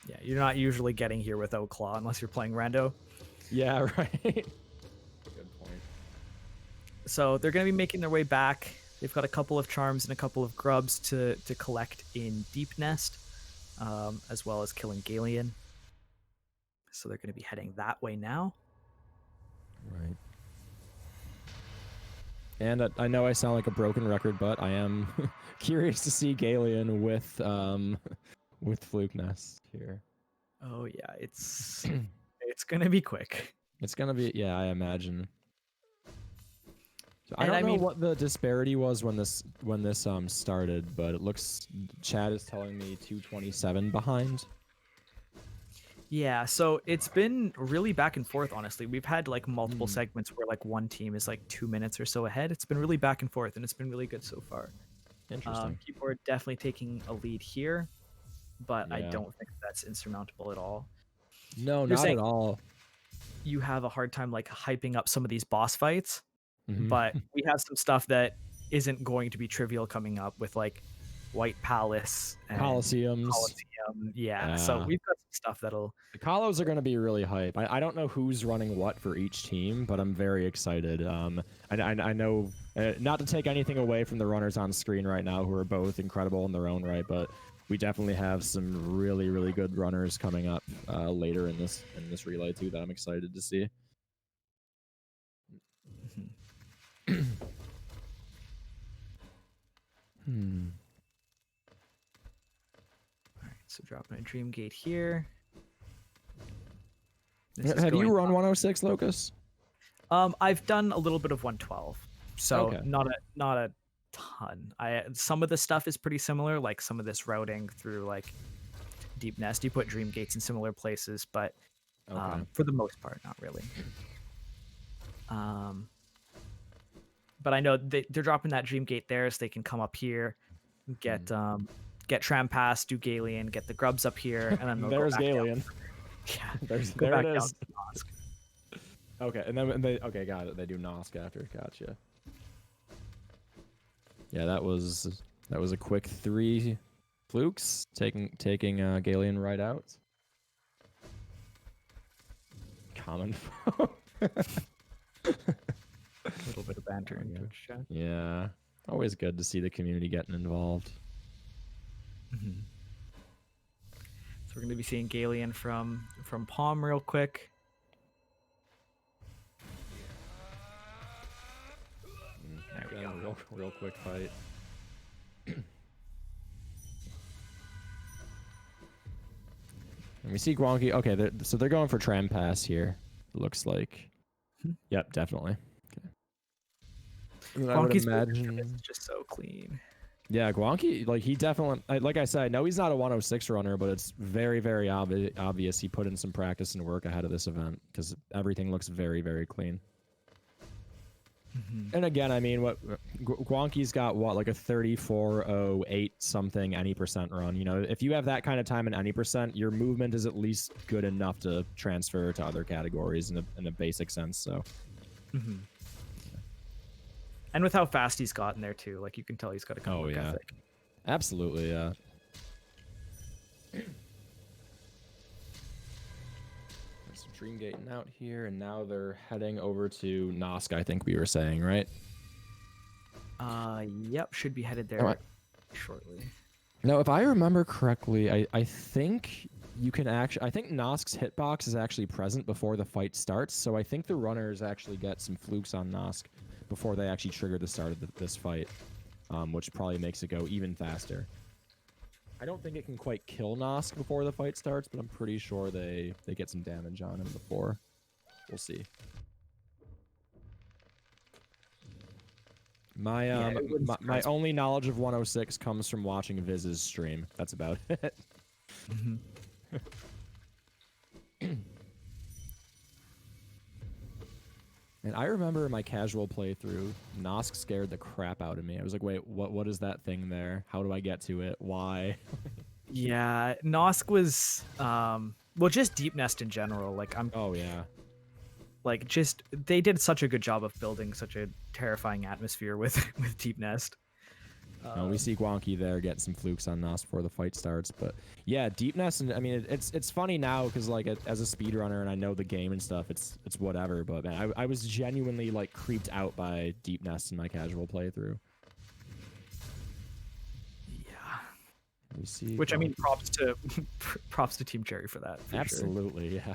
yeah, you're not usually getting here without claw unless you're playing rando. Yeah, right. Good point. So they're going to be making their way back. They've got a couple of charms and a couple of grubs to collect in Deep Nest, as well as killing Galian. So they're going to be heading that way now. Right. And I know I sound like a broken record, but I am curious to see Galian with Fluke Nest here. Oh yeah, it's going to be quick. It's gonna be, yeah, I imagine. So I And don't I know mean- what the disparity was when this started, but it looks, Chad is telling me 227 behind. Yeah, so it's been really back and forth, honestly. We've had like multiple segments where like one team is like 2 minutes or so ahead. It's been really back and forth, and it's been really good so far. Interesting. Keyboard definitely taking a lead here, but I Yeah. don't think that's insurmountable at all. No, You're not saying at all. you have a hard time like hyping up some of these boss fights, Mhm. but we have some stuff that isn't going to be trivial coming up with like White Palace and Coliseums. Coliseum. Yeah, so Yeah. we've got some stuff that'll. The Colos are going to be really hype. I don't know who's running what for each team, but I'm very excited. I know, not to take anything away from the runners on screen right now, who are both incredible in their own right, but we definitely have some really, really good runners coming up later in this relay too that I'm excited to see. All right, so dropping a Dream Gate here. Have you run 106, Locus? I've done a little bit of 112, so Okay. not a ton. Some of the stuff is pretty similar, like some of this routing through like Deep Nest. You put Dream Gates in similar places, but for the most part, not really. But I know they're dropping that Dream Gate there, so they can come up here, get Tram Pass, do Galian, get the grubs up here, and then they'll There's go back down. Galian. Yeah, There go back it down is. to Nosk. Okay, and then they got it. They do Nosk after. Gotcha. Yeah, that was a quick 3 flukes taking Galian right out. Common foe. A little bit of banter in yeah. Twitch chat. Yeah, always good to see the community getting involved. So we're going to be seeing Galian from Palm real quick. There we go. Real quick fight. And we see Guanqi. Okay, so they're going for Tram Pass here. It looks like. Yep, definitely. Okay. And I would Guanqi's imagine. is just so clean. Yeah, Guanqi, like he definitely, like I said, I know he's not a 106 runner, but it's very, very obvious he put in some practice and work ahead of this event because everything looks very, very clean. And again, I mean, Guanqi's got what, like a 34.08 something any percent run. You know, if you have that kind of time in any percent, your movement is at least good enough to transfer to other categories in a basic sense. So. And with how fast he's gotten there too, like you can tell he's got a good work yeah. ethic. Absolutely, yeah. There's some Dream Gating out here, and now they're heading over to Nosk, I think we were saying, right? Yep, should be headed there shortly. Now, if I remember correctly, I think you can actually, I think Nosk's hitbox is actually present before the fight starts, so I think the runners actually get some flukes on Nosk before they actually trigger the start of this fight, which probably makes it go even faster. I don't think it can quite kill Nosk before the fight starts, but I'm pretty sure they get some damage on him before. We'll see. My my only knowledge of 106 comes from watching Viz's stream. That's about it. Mhm. And I remember in my casual playthrough, Nosk scared the crap out of me. I was like, wait, what is that thing there? How do I get to it? Why? Yeah, Nosk was well, just Deep Nest in general. Like Oh yeah. like just they did such a good job of building such a terrifying atmosphere with with Deep Nest. We see Guanqui there get some flukes on Nos before the fight starts, but yeah, Deep Nest, and I mean it's funny now because like as a speedrunner and I know the game and stuff, it's whatever. But man, I was genuinely like creeped out by Deep Nest in my casual playthrough. Yeah, We see, which I mean, props to Team Cherry for that. For sure. Absolutely, yeah.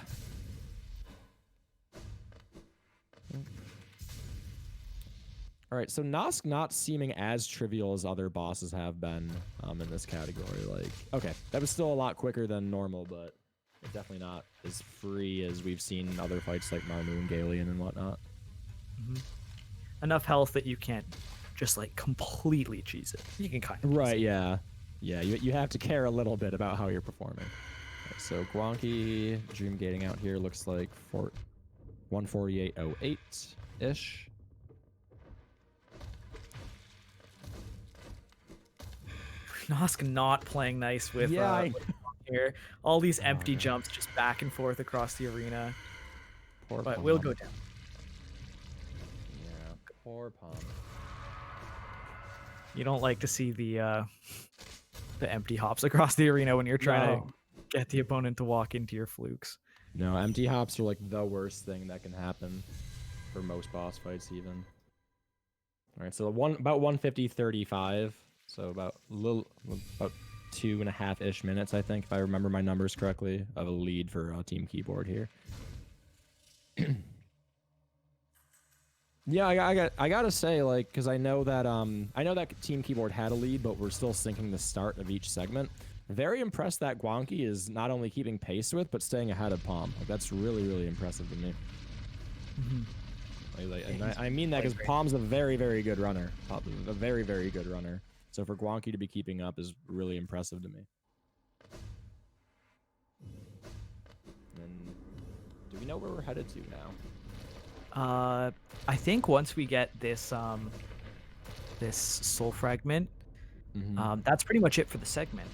All right, so Nosk not seeming as trivial as other bosses have been in this category. Like, okay, that was still a lot quicker than normal, but it's definitely not as free as we've seen in other fights like Marmu and Galeon and whatnot. Mm-hmm. Enough health that you can't just like completely cheese it. You can kind of. Right, yeah. Yeah, you have to care a little bit about how you're performing. Right, so Guanqui dream gating out here looks like 148.08-ish. Nosk not playing nice with with here. All these empty jumps just back and forth across the arena. Poor but Palm. we'll go down. Yeah, poor Palm. You don't like to see the empty hops across the arena when you're trying to get the opponent to walk into your flukes. No, empty hops are like the worst thing that can happen for most boss fights even. All right, so about 150.35. So about 2.5-ish minutes, I think, if I remember my numbers correctly, of a lead for Team Keyboard here. Yeah, I gotta say, like, because I know that Team Keyboard had a lead, but we're still syncing the start of each segment. Very impressed that Guanqui is not only keeping pace with, but staying ahead of Palm. Like, that's really, really impressive to me. Mm-hmm. I mean that because Palm's a very, very good runner. A very, very good runner. So for Guanqui to be keeping up is really impressive to me. And do we know where we're headed to now? I think once we get this this soul fragment, that's pretty much it for the segment.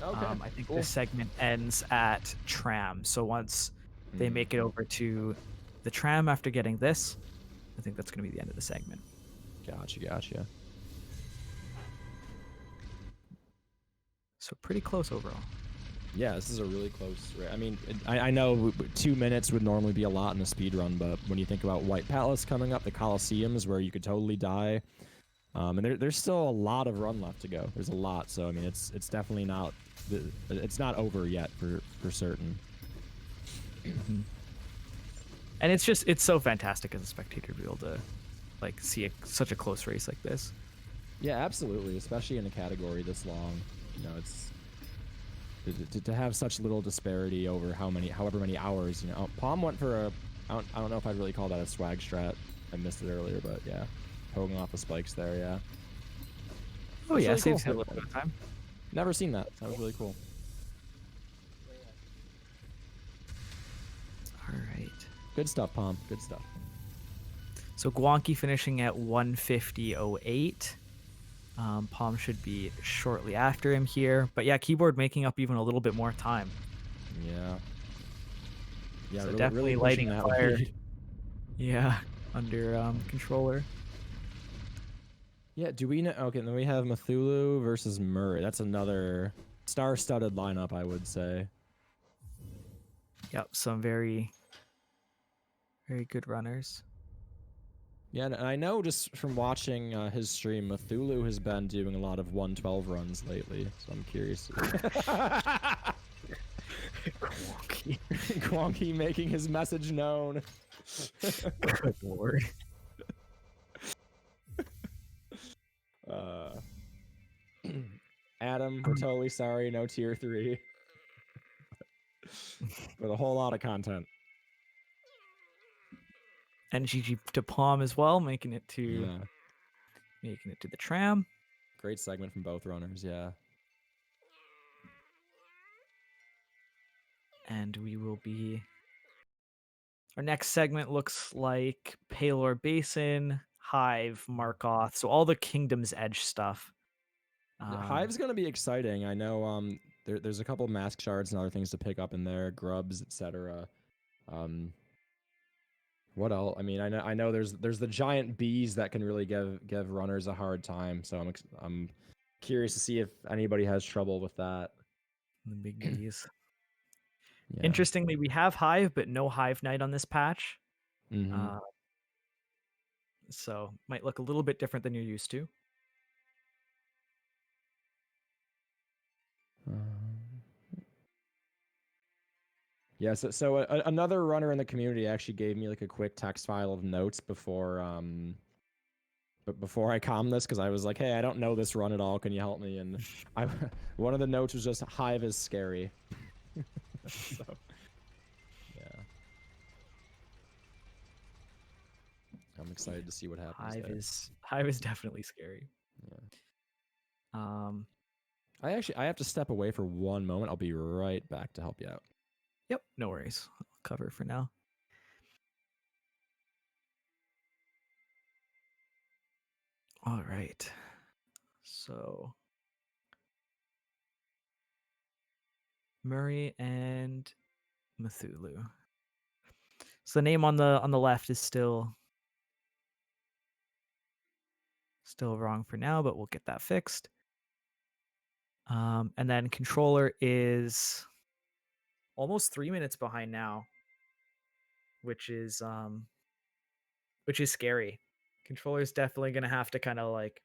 Okay. I think this segment ends at Tram. So once they make it over to the Tram after getting this, I think that's going to be the end of the segment. Gotcha. So pretty close overall. Yeah, this is a really close. I mean, I know 2 minutes would normally be a lot in a speed run, but when you think about White Palace coming up, the Coliseums where you could totally die, and there's still a lot of run left to go. There's a lot, so I mean, it's definitely not over yet for certain. And it's so fantastic as a spectator to be able to like see such a close race like this. Yeah, absolutely, especially in a category this long. You know, it's to have such little disparity over however many hours. You know, Palm went for I don't know if I'd really call that a swag strat. I missed it earlier, but yeah, poking off the spikes there. Yeah. Oh yeah, really saves cool. you a little bit of time. Never seen that. That was really cool. All right. Good stuff, Palm. Good stuff. So Guanqui finishing at 150.08. Palm should be shortly after him here. But yeah, Keyboard making up even a little bit more time. Yeah. Yeah, So definitely lighting a fire. Yeah, under controller. Yeah, do we know? Okay, then we have Cthulhu versus Murray. That's another star-studded lineup, I would say. Yep, some very, very good runners. Yeah, and I know just from watching his stream, Cthulhu has been doing a lot of 112 runs lately, so I'm curious. Wonky. Quonky making his message known. Good lord. Uh, Adam, we're totally sorry. No tier 3. But a whole lot of content. NGG to Palm as well, making it to Yeah. the tram. Great segment from both runners, yeah. And we will be. Our next segment looks like Palor Basin, Hive, Markoth. So all the Kingdom's Edge stuff. Hive's gonna be exciting. I know there's a couple mask shards and other things to pick up in there, grubs, etc. What else? I mean, I know there's the giant bees that can really give runners a hard time. So I'm curious to see if anybody has trouble with that. The big bees. Yeah. Interestingly, we have Hive, but no Hive Knight on this patch. Mm-hmm. So might look a little bit different than you're used to. Yeah, so another runner in the community actually gave me like a quick text file of notes before I calmed this, because I was like, hey, I don't know this run at all. Can you help me? And one of the notes was just Hive is scary. So, yeah. I'm excited to see what happens there. Hive is definitely scary. Yeah. I have to step away for one moment. I'll be right back to help you out. Yep, no worries. I'll cover for now. All right. So Murray and Cthulhu. So the name on the left is still wrong for now, but we'll get that fixed. And then controller is almost 3 minutes behind now, which is scary. Controller's definitely gonna have to kind of like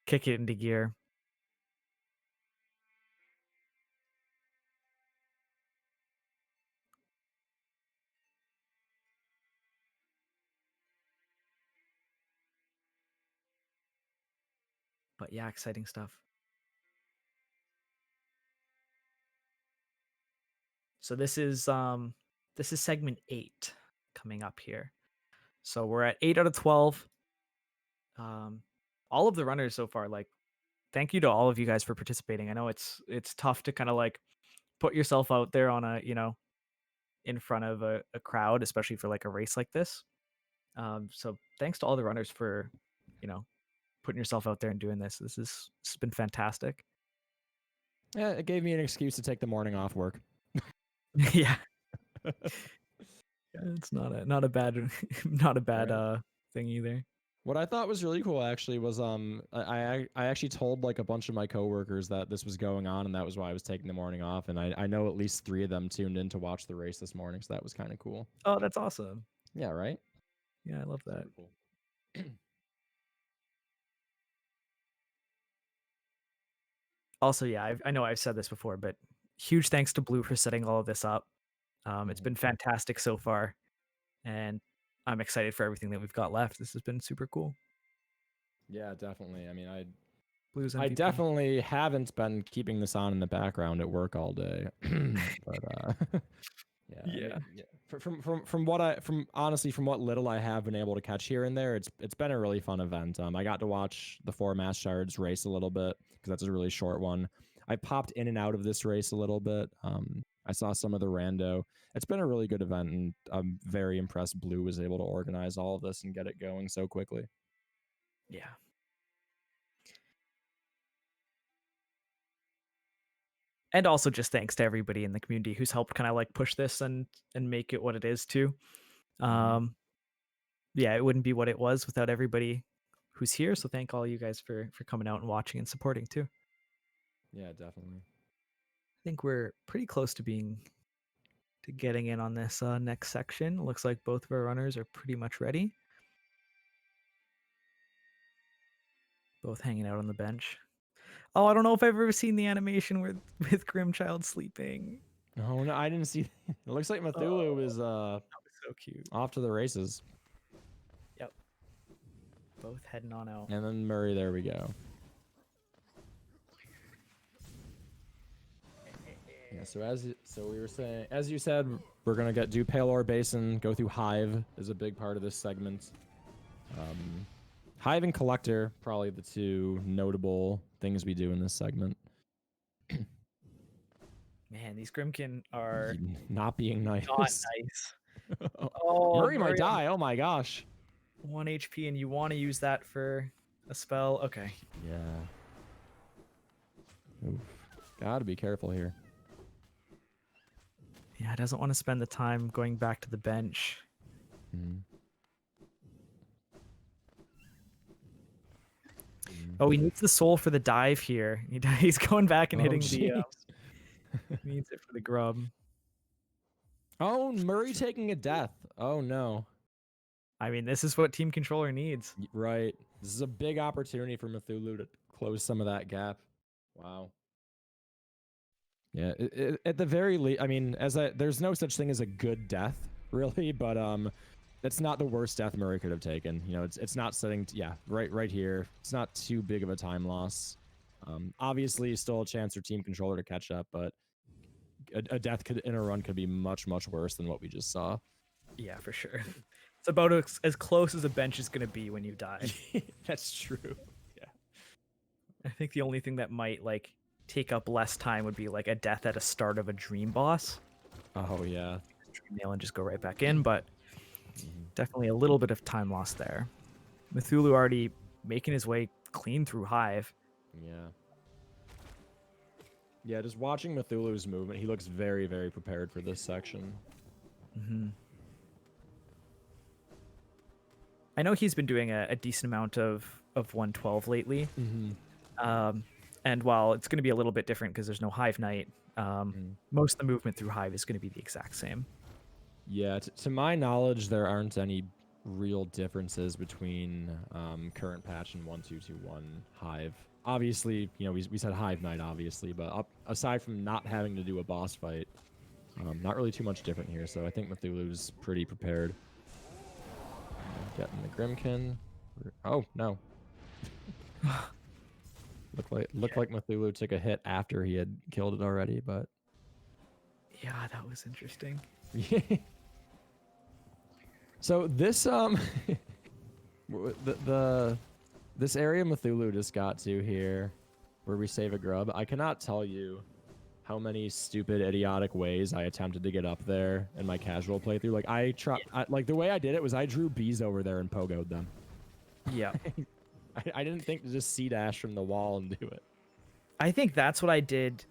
kick it into gear. But yeah, exciting stuff. So this is segment 8 coming up here. So we're at 8 out of 12. All of the runners so far, like, thank you to all of you guys for participating. I know it's tough to kind of like put yourself out there on a, in front of a crowd, especially for like a race like this. So thanks to all the runners for, putting yourself out there and doing this. This has been fantastic. Yeah, it gave me an excuse to take the morning off work. Yeah. It's not a bad Right. thing either. What I thought was really cool actually was I actually told like a bunch of my coworkers that this was going on, and that was why I was taking the morning off, and I know at least 3 of them tuned in to watch the race this morning, so that was kind of cool. Oh, that's awesome. Yeah, right? Yeah, I love that. Super cool. Also, yeah, I know I've said this before, but huge thanks to Blue for setting all of this up. It's been fantastic so far, and I'm excited for everything that we've got left. This has been super cool. Yeah, definitely. I mean, Blue's I MVP. definitely haven't been keeping this on in the background at work all day, but yeah, I mean, yeah. From what honestly from what little I have been able to catch here and there, it's been a really fun event. I got to watch the 4 mass shards race a little bit because that's a really short one. I popped in and out of this race a little bit. I saw some of the rando. It's been a really good event, and I'm very impressed Blue was able to organize all of this and get it going so quickly. Yeah. And also just thanks to everybody in the community who's helped kind of like push this and make it what it is too. Yeah, it wouldn't be what it was without everybody who's here. So thank all you guys for coming out and watching and supporting too. Yeah, definitely. I think we're pretty close to getting in on this next section. Looks like both of our runners are pretty much ready. Both hanging out on the bench. Oh, I don't know if I've ever seen the animation with Grimchild sleeping. Oh no, I didn't see. It looks like Cthulhu is That was so cute. off to the races, Yep. Both heading on out. and then Murray. There we go. Yeah. So we were saying, as you said, we're gonna do Palor Basin, go through Hive is a big part of this segment. Hive and Collector, probably the two notable things we do in this segment. Man, these Grimkin are Not being nice. not nice. Oh, Murray might Murray on die. Oh my gosh. 1 HP, and you want to use that for a spell? Okay. Yeah. Oof. Gotta be careful here. Yeah, doesn't want to spend the time going back to the bench. Mhm. Oh, he needs the soul for the dive here. He's going back and Oh, hitting the. jeez. He needs it for the grub. Oh, Murray taking a death. Oh no. I mean, this is what team controller needs. Right. This is a big opportunity for Cthulhu to close some of that gap. Wow. Yeah. At the very least, I mean, there's no such thing as a good death, really, but it's not the worst death Murray could have taken. You know, it's not setting. Yeah, right here. It's not too big of a time loss. Obviously, still a chance for team controller to catch up, but a death in a run could be much worse than what we just saw. Yeah, for sure. It's about as close as a bench is going to be when you die. That's true. Yeah. I think the only thing that might like take up less time would be like a death at a start of a dream boss. Oh yeah. Dream nail and just go right back in, but Mhm. definitely a little bit of time lost there. Cthulhu already making his way clean through Hive. Yeah. Yeah, just watching Cthulhu's movement, he looks very prepared for this section. Mm-hmm. I know he's been doing a decent amount of 112 lately. Mm-hmm. And while it's going to be a little bit different because there's no Hive Knight, most of the movement through Hive is going to be the exact same. Yeah, to my knowledge, there aren't any real differences between current patch and 1221 Hive. Obviously, you know, we said Hive Knight, obviously, but aside from not having to do a boss fight, not really too much different here. So I think Cthulhu's pretty prepared. Getting the Grimkin. Oh no! Looked like Cthulhu took a hit after he had killed it already, but Yeah, that was interesting. So this this area Cthulhu just got to here, where we save a grub. I cannot tell you how many stupid, idiotic ways I attempted to get up there in my casual playthrough. Like like the way I did it was I drew bees over there and pogoed them. Yeah. I didn't think to just C-dash from the wall and do it. I think that's what I did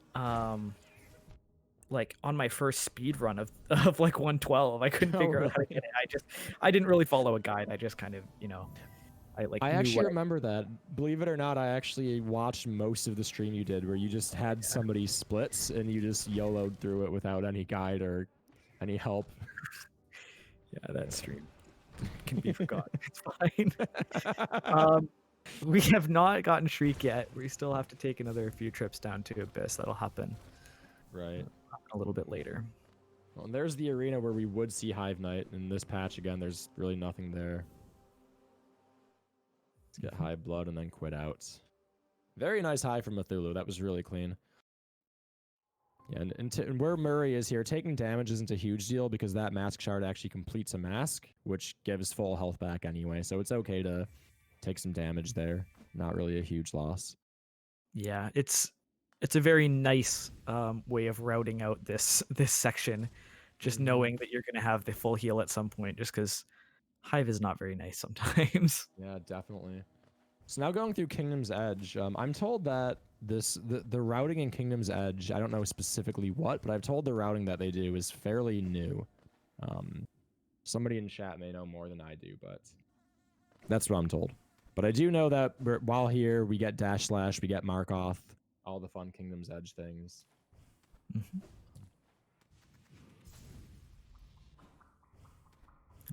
like on my first speed run of like 112. I couldn't figure out how to get it. I didn't really follow a guide. I just kind of, you know, I I knew actually what remember that. Believe it or not, I actually watched most of the stream you did where you just had somebody splits and you just YOLO'd through it without any guide or any help. Yeah, that stream can be forgotten. It's fine. We have not gotten Shriek yet. We still have to take another few trips down to Abyss. That'll happen Right. a little bit later. Well, and there's the arena where we would see Hive Knight. In this patch, again, there's really nothing there. Let's get Hive Blood and then quit out. Very nice Hive from Cthulhu. That was really clean. Yeah, and where Murray is here, taking damage isn't a huge deal because that mask shard actually completes a mask, which gives full health back anyway. So it's okay to take some damage there. Not really a huge loss. Yeah, it's a very nice way of routing out this section, just knowing that you're going to have the full heal at some point, just because Hive is not very nice sometimes. Yeah, definitely. So now going through Kingdom's Edge, I'm told that the routing in Kingdom's Edge, I don't know specifically what, but I've told the routing that they do is fairly new. Somebody in chat may know more than I do, but that's what I'm told. But I do know that while here, we get Dash Slash, we get Mark Off, all the fun Kingdom's Edge things.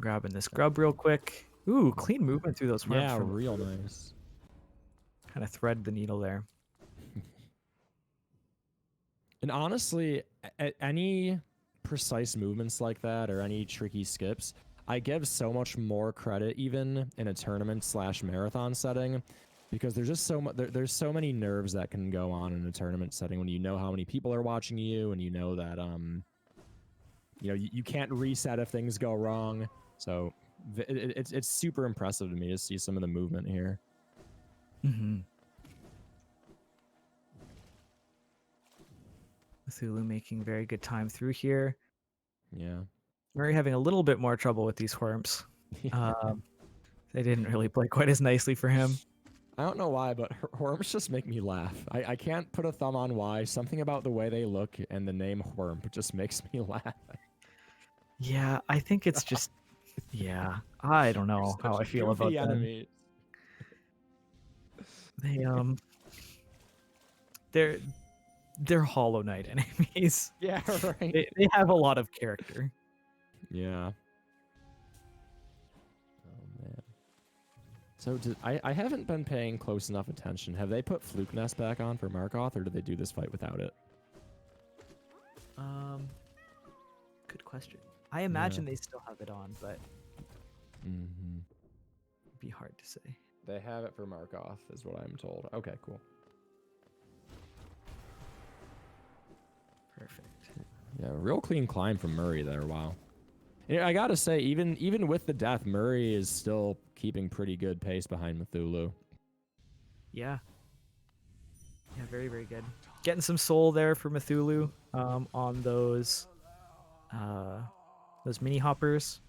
Grabbing this grub real quick. Ooh, clean movement through those worms. Yeah, real nice. Kind of thread the needle there. And honestly, any precise movements like that or any tricky skips, I give so much more credit even in a tournament / marathon setting, because there's just so much. There's so many nerves that can go on in a tournament setting when you know how many people are watching you and you know that you can't reset if things go wrong. So it's super impressive to me to see some of the movement here. Mm-hmm. Cthulhu making very good time through here. Yeah. Murray having a little bit more trouble with these Whorms. They didn't really play quite as nicely for him. I don't know why, but Whorms just make me laugh. I can't put a thumb on why. Something about the way they look and the name Whorm just makes me laugh. Yeah, I think it's just, yeah, I don't know how I feel about them. Enemy. They they're Hollow Knight enemies. Yeah, right. They have a lot of character. Yeah. Oh man. So I haven't been paying close enough attention. Have they put Fluke Nest back on for Markoth, or did they do this fight without it? Good question. I imagine they still have it on, but it'd be hard to say. They have it for Markoth, is what I'm told. Okay, cool. Perfect. Yeah, real clean climb from Murray there. Wow. Yeah, I gotta say, even with the death, Murray is still keeping pretty good pace behind Cthulhu. Yeah. Yeah, very, very good. Getting some soul there for Cthulhu on those mini hoppers.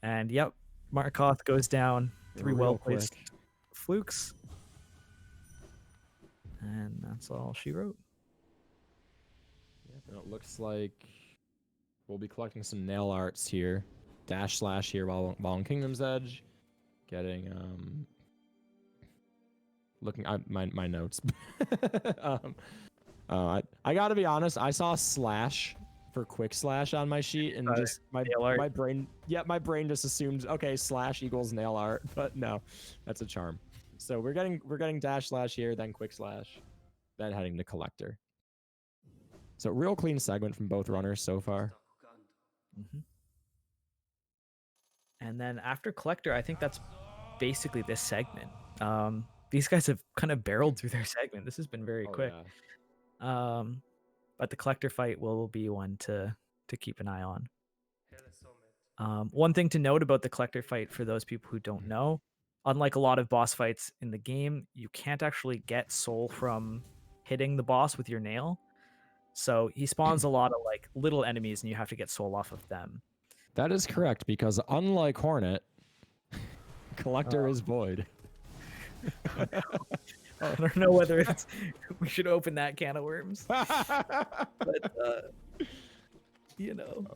And yep, Markoth goes down. 3 Real well-placed quick. flukes. And that's all she wrote. Yep, and it looks like we'll be collecting some nail arts here. / here while on Kingdom's Edge. Getting looking at my notes. I gotta be honest, I saw slash for quick slash on my sheet and just my brain just assumed okay, slash equals nail art, but no, that's a charm. So we're getting / here, then quick slash, then heading to collector. So real clean segment from both runners so far. Mm-hmm. And then after collector, I think that's basically this segment. These guys have kind of barreled through their segment. This has been very quick. Yeah. But the collector fight will be one to keep an eye on. One thing to note about the collector fight for those people who don't know, unlike a lot of boss fights in the game, you can't actually get soul from hitting the boss with your nail. So he spawns a lot of like little enemies and you have to get soul off of them. That is correct, because unlike Hornet, collector is void. I don't know whether we should open that can of worms, but you know.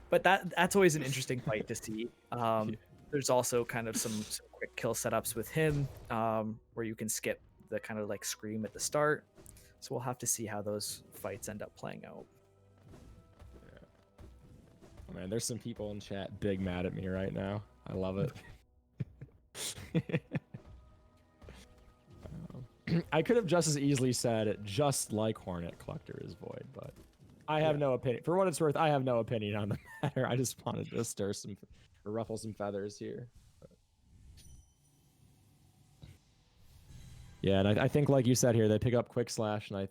But that's always an interesting fight to see. There's also kind of some quick kill setups with him, where you can skip the kind of like scream at the start. So we'll have to see how those fights end up playing out. Yeah. Oh man, there's some people in chat big mad at me right now. I love it. I could have just as easily said, just like Hornet, collector is void, but I have no opinion. For what it's worth, I have no opinion on the matter. I just wanted to stir some, or ruffle some feathers here. But... Yeah, and I think, like you said here, they pick up quick slash, and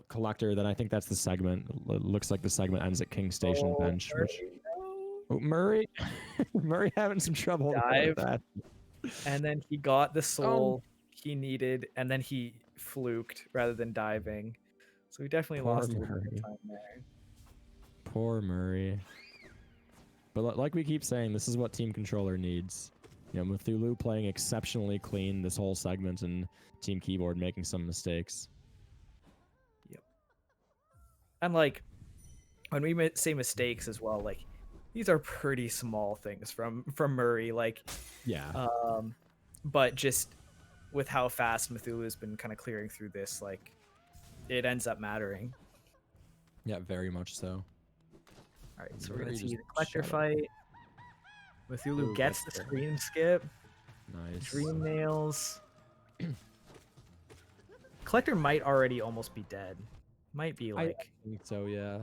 collector. Then I think that's the segment. It looks like the segment ends at King Station bench. Murray, which Murray, Murray having some trouble with that. And then he got the soul he needed, and then he fluked rather than diving. So we definitely lost a little bit of time there. Poor Murray. But like we keep saying, this is what Team Controller needs. You know, Cthulhu playing exceptionally clean this whole segment, and Team Keyboard making some mistakes. Yep. And like, when we say mistakes as well, like, these are pretty small things from Murray. Like, yeah. But just with how fast Cthulhu has been kind of clearing through this, like, it ends up mattering. Yeah, very much so. All right, so we're gonna see the collector fight. Cthulhu gets the scream skip. Nice. Dream nails. Collector might already almost be dead. Might be I like, think so, yeah.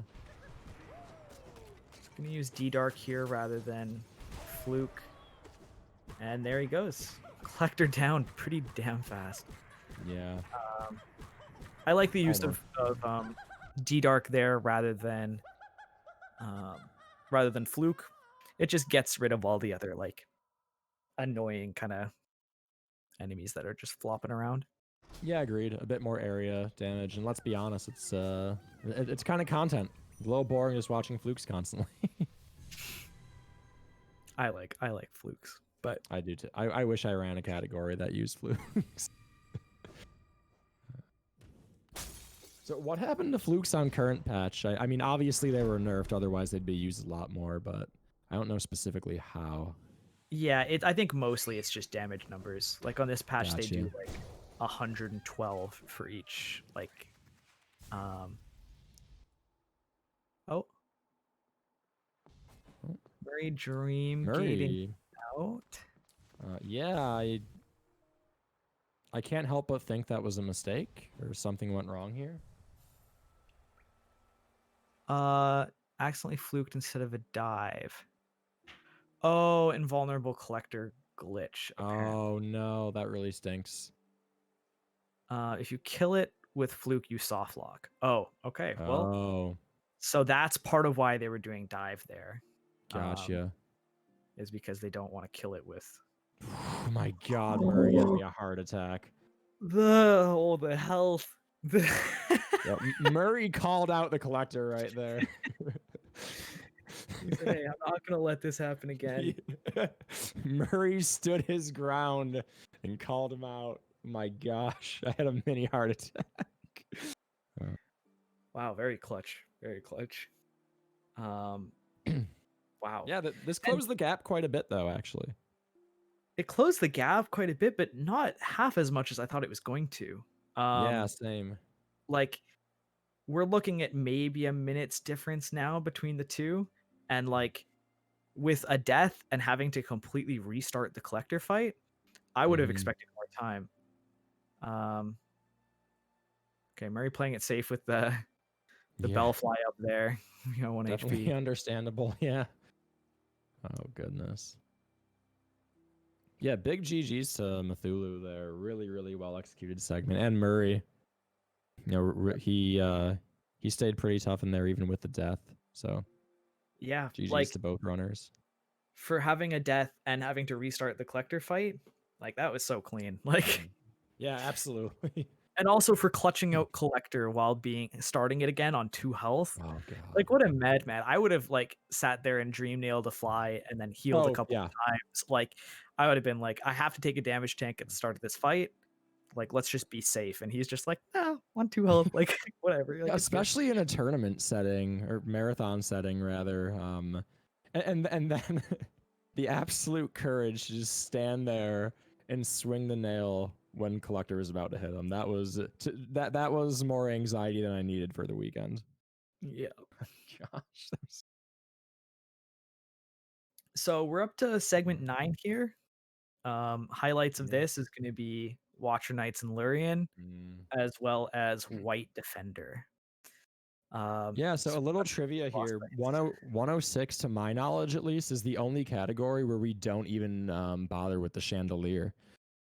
gonna use D-Dark here rather than Fluke. And there he goes. Collector down pretty damn fast. Yeah. I like the use Almost. of D-Dark there rather than Fluke. It just gets rid of all the other like annoying kind of enemies that are just flopping around. Yeah, agreed. A bit more area damage, and let's be honest, it's kind of content. A little boring just watching flukes constantly. I like Flukes, but I do too. I wish I ran a category that used flukes. So what happened to flukes on current patch? I mean, obviously they were nerfed, otherwise they'd be used a lot more, but I don't know specifically how. yeah, I think mostly it's just damage numbers. Like on this patch, they do Gotcha. like 112 for each like oh, Oh, Murray Dream gating Murray. out. Yeah, I can't help but think that was a mistake or something went wrong here. Accidentally fluked instead of a dive. Oh, invulnerable collector glitch, apparently. Oh no, that really stinks. If you kill it with fluke, you soft lock. Oh, okay. Well, Oh, so that's part of why they were doing dive there. gotcha. Is because they don't want to kill it with Oh my god, Murray giving me a heart attack. the health. Yep, Murray called out the collector right there. He said, "Hey, I'm not gonna let this happen again." Murray stood his ground and called him out. My gosh, I had a mini heart attack. Wow, very clutch. Very clutch. Wow. Yeah, this And closed the gap quite a bit, though, actually. it closed the gap quite a bit, but not half as much as I thought it was going to. Yeah, same. Like we're looking at maybe a minute's difference now between the two, and like with a death and having to completely restart the collector fight, I would have Mhm. expected more time. Okay, Murray playing it safe with the Yeah, bell fly up there. 1 definitely HP. understandable. Yeah. Oh, goodness. Yeah, big GG's to Cthulhu there. Really, really well executed segment. And Murray. You know, he stayed pretty tough in there even with the death. So Yeah, GG's like to both runners. for having a death and having to restart the collector fight, like that was so clean. Like Yeah, absolutely. and also for clutching out collector while being starting it again on 2 health. Oh god. Like what a madman. I would have like sat there and dream nailed a fly and then healed a Oh couple yeah. of times. Like I would have been like, I have to take a damage tank at the start of this fight. Like let's just be safe. And he's just like, no, on 2 health. Like whatever. Like it's good. Especially in a tournament setting or marathon setting rather. And then the absolute courage to just stand there and swing the nail when collector is about to hit him. That was more anxiety than I needed for the weekend. Yeah. Gosh. So we're up to segment 9 here. Highlights of Yeah. this is going to be Watcher Knights and Lurian, Mm. as well as White Defender. Yeah, so a little trivia boss here. fights. 106, to my knowledge at least, is the only category where we don't even bother with the chandelier.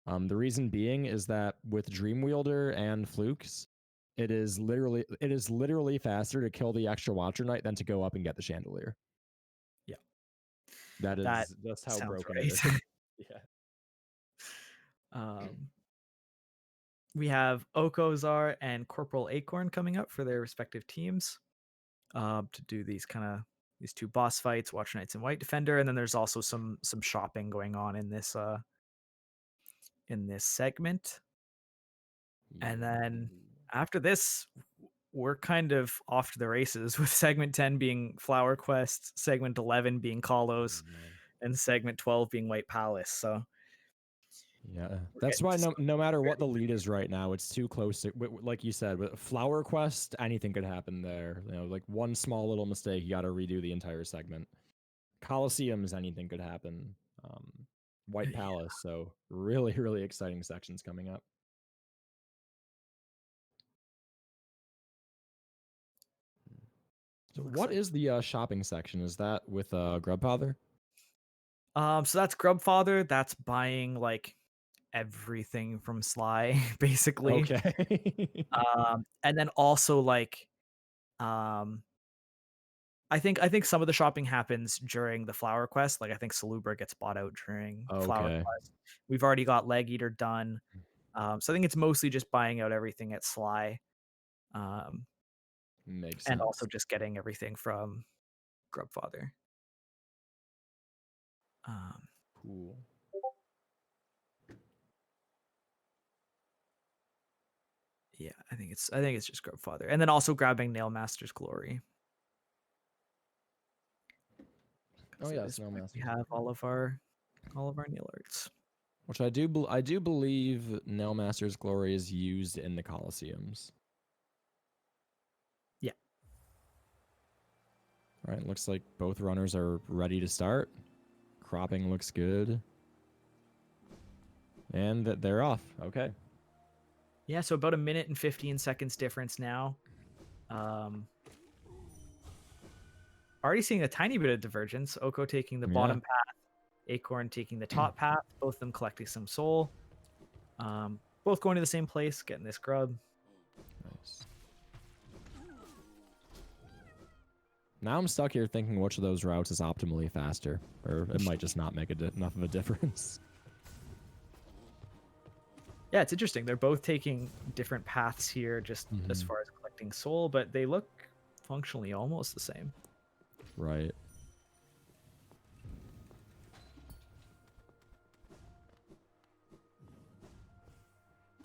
The reason being is that with Dreamwielder and Flukes, it is literally faster to kill the extra Watcher Knight than to go up and get the chandelier. Yeah, That that is just how sounds broken it right. is. Yeah. We have Okozar and Corporal Acorn coming up for their respective teams to do these these 2 boss fights, Watcher Knights and White Defender, and then there's also some shopping going on in this segment. And then after this, we're kind of off to the races with segment 10 being Flower Quest, segment 11 being Kalos, and segment 12 being White Palace. So Yeah, we're that's getting why to some no matter what the really lead is right now, it's too close to, like you said, with Flower Quest, anything could happen there. You know, like one small little mistake, you got to redo the entire segment. Coliseums, anything could happen. White Palace, so really, really exciting sections coming up. So Looks what like. is the shopping section? Is that with Grubfather? So that's Grubfather. That's buying like everything from Sly, basically. Okay. And then also like um I think some of the shopping happens during the Flower Quest. Like I think Salubra gets bought out during Flower Okay. Quest. We've already got Leg Eater done. So I think it's mostly just buying out everything at Sly. Um, Makes and also sense. just getting everything from Grubfather. Um, Cool. yeah, I think it's just Grubfather. And then also grabbing Nailmaster's Glory. Oh Because it yes, is no where we masters. have all of our nail arts. Which I do believe Nailmaster's Glory is used in the Colosseums. Yeah. All right, looks like both runners are ready to start. Cropping looks good. And they're off. Okay. Yeah, so about a minute and 15 seconds difference now. Already seeing a tiny bit of divergence. Oko taking the Yeah. bottom path, Acorn taking the top path, both of them collecting some soul. Both going to the same place, getting this grub. Nice. Now I'm stuck here thinking which of those routes is optimally faster, or it might just not make enough of a difference. Yeah, it's interesting. They're both taking different paths here, just as Mhm. far as collecting soul, but they look functionally almost the same. Right.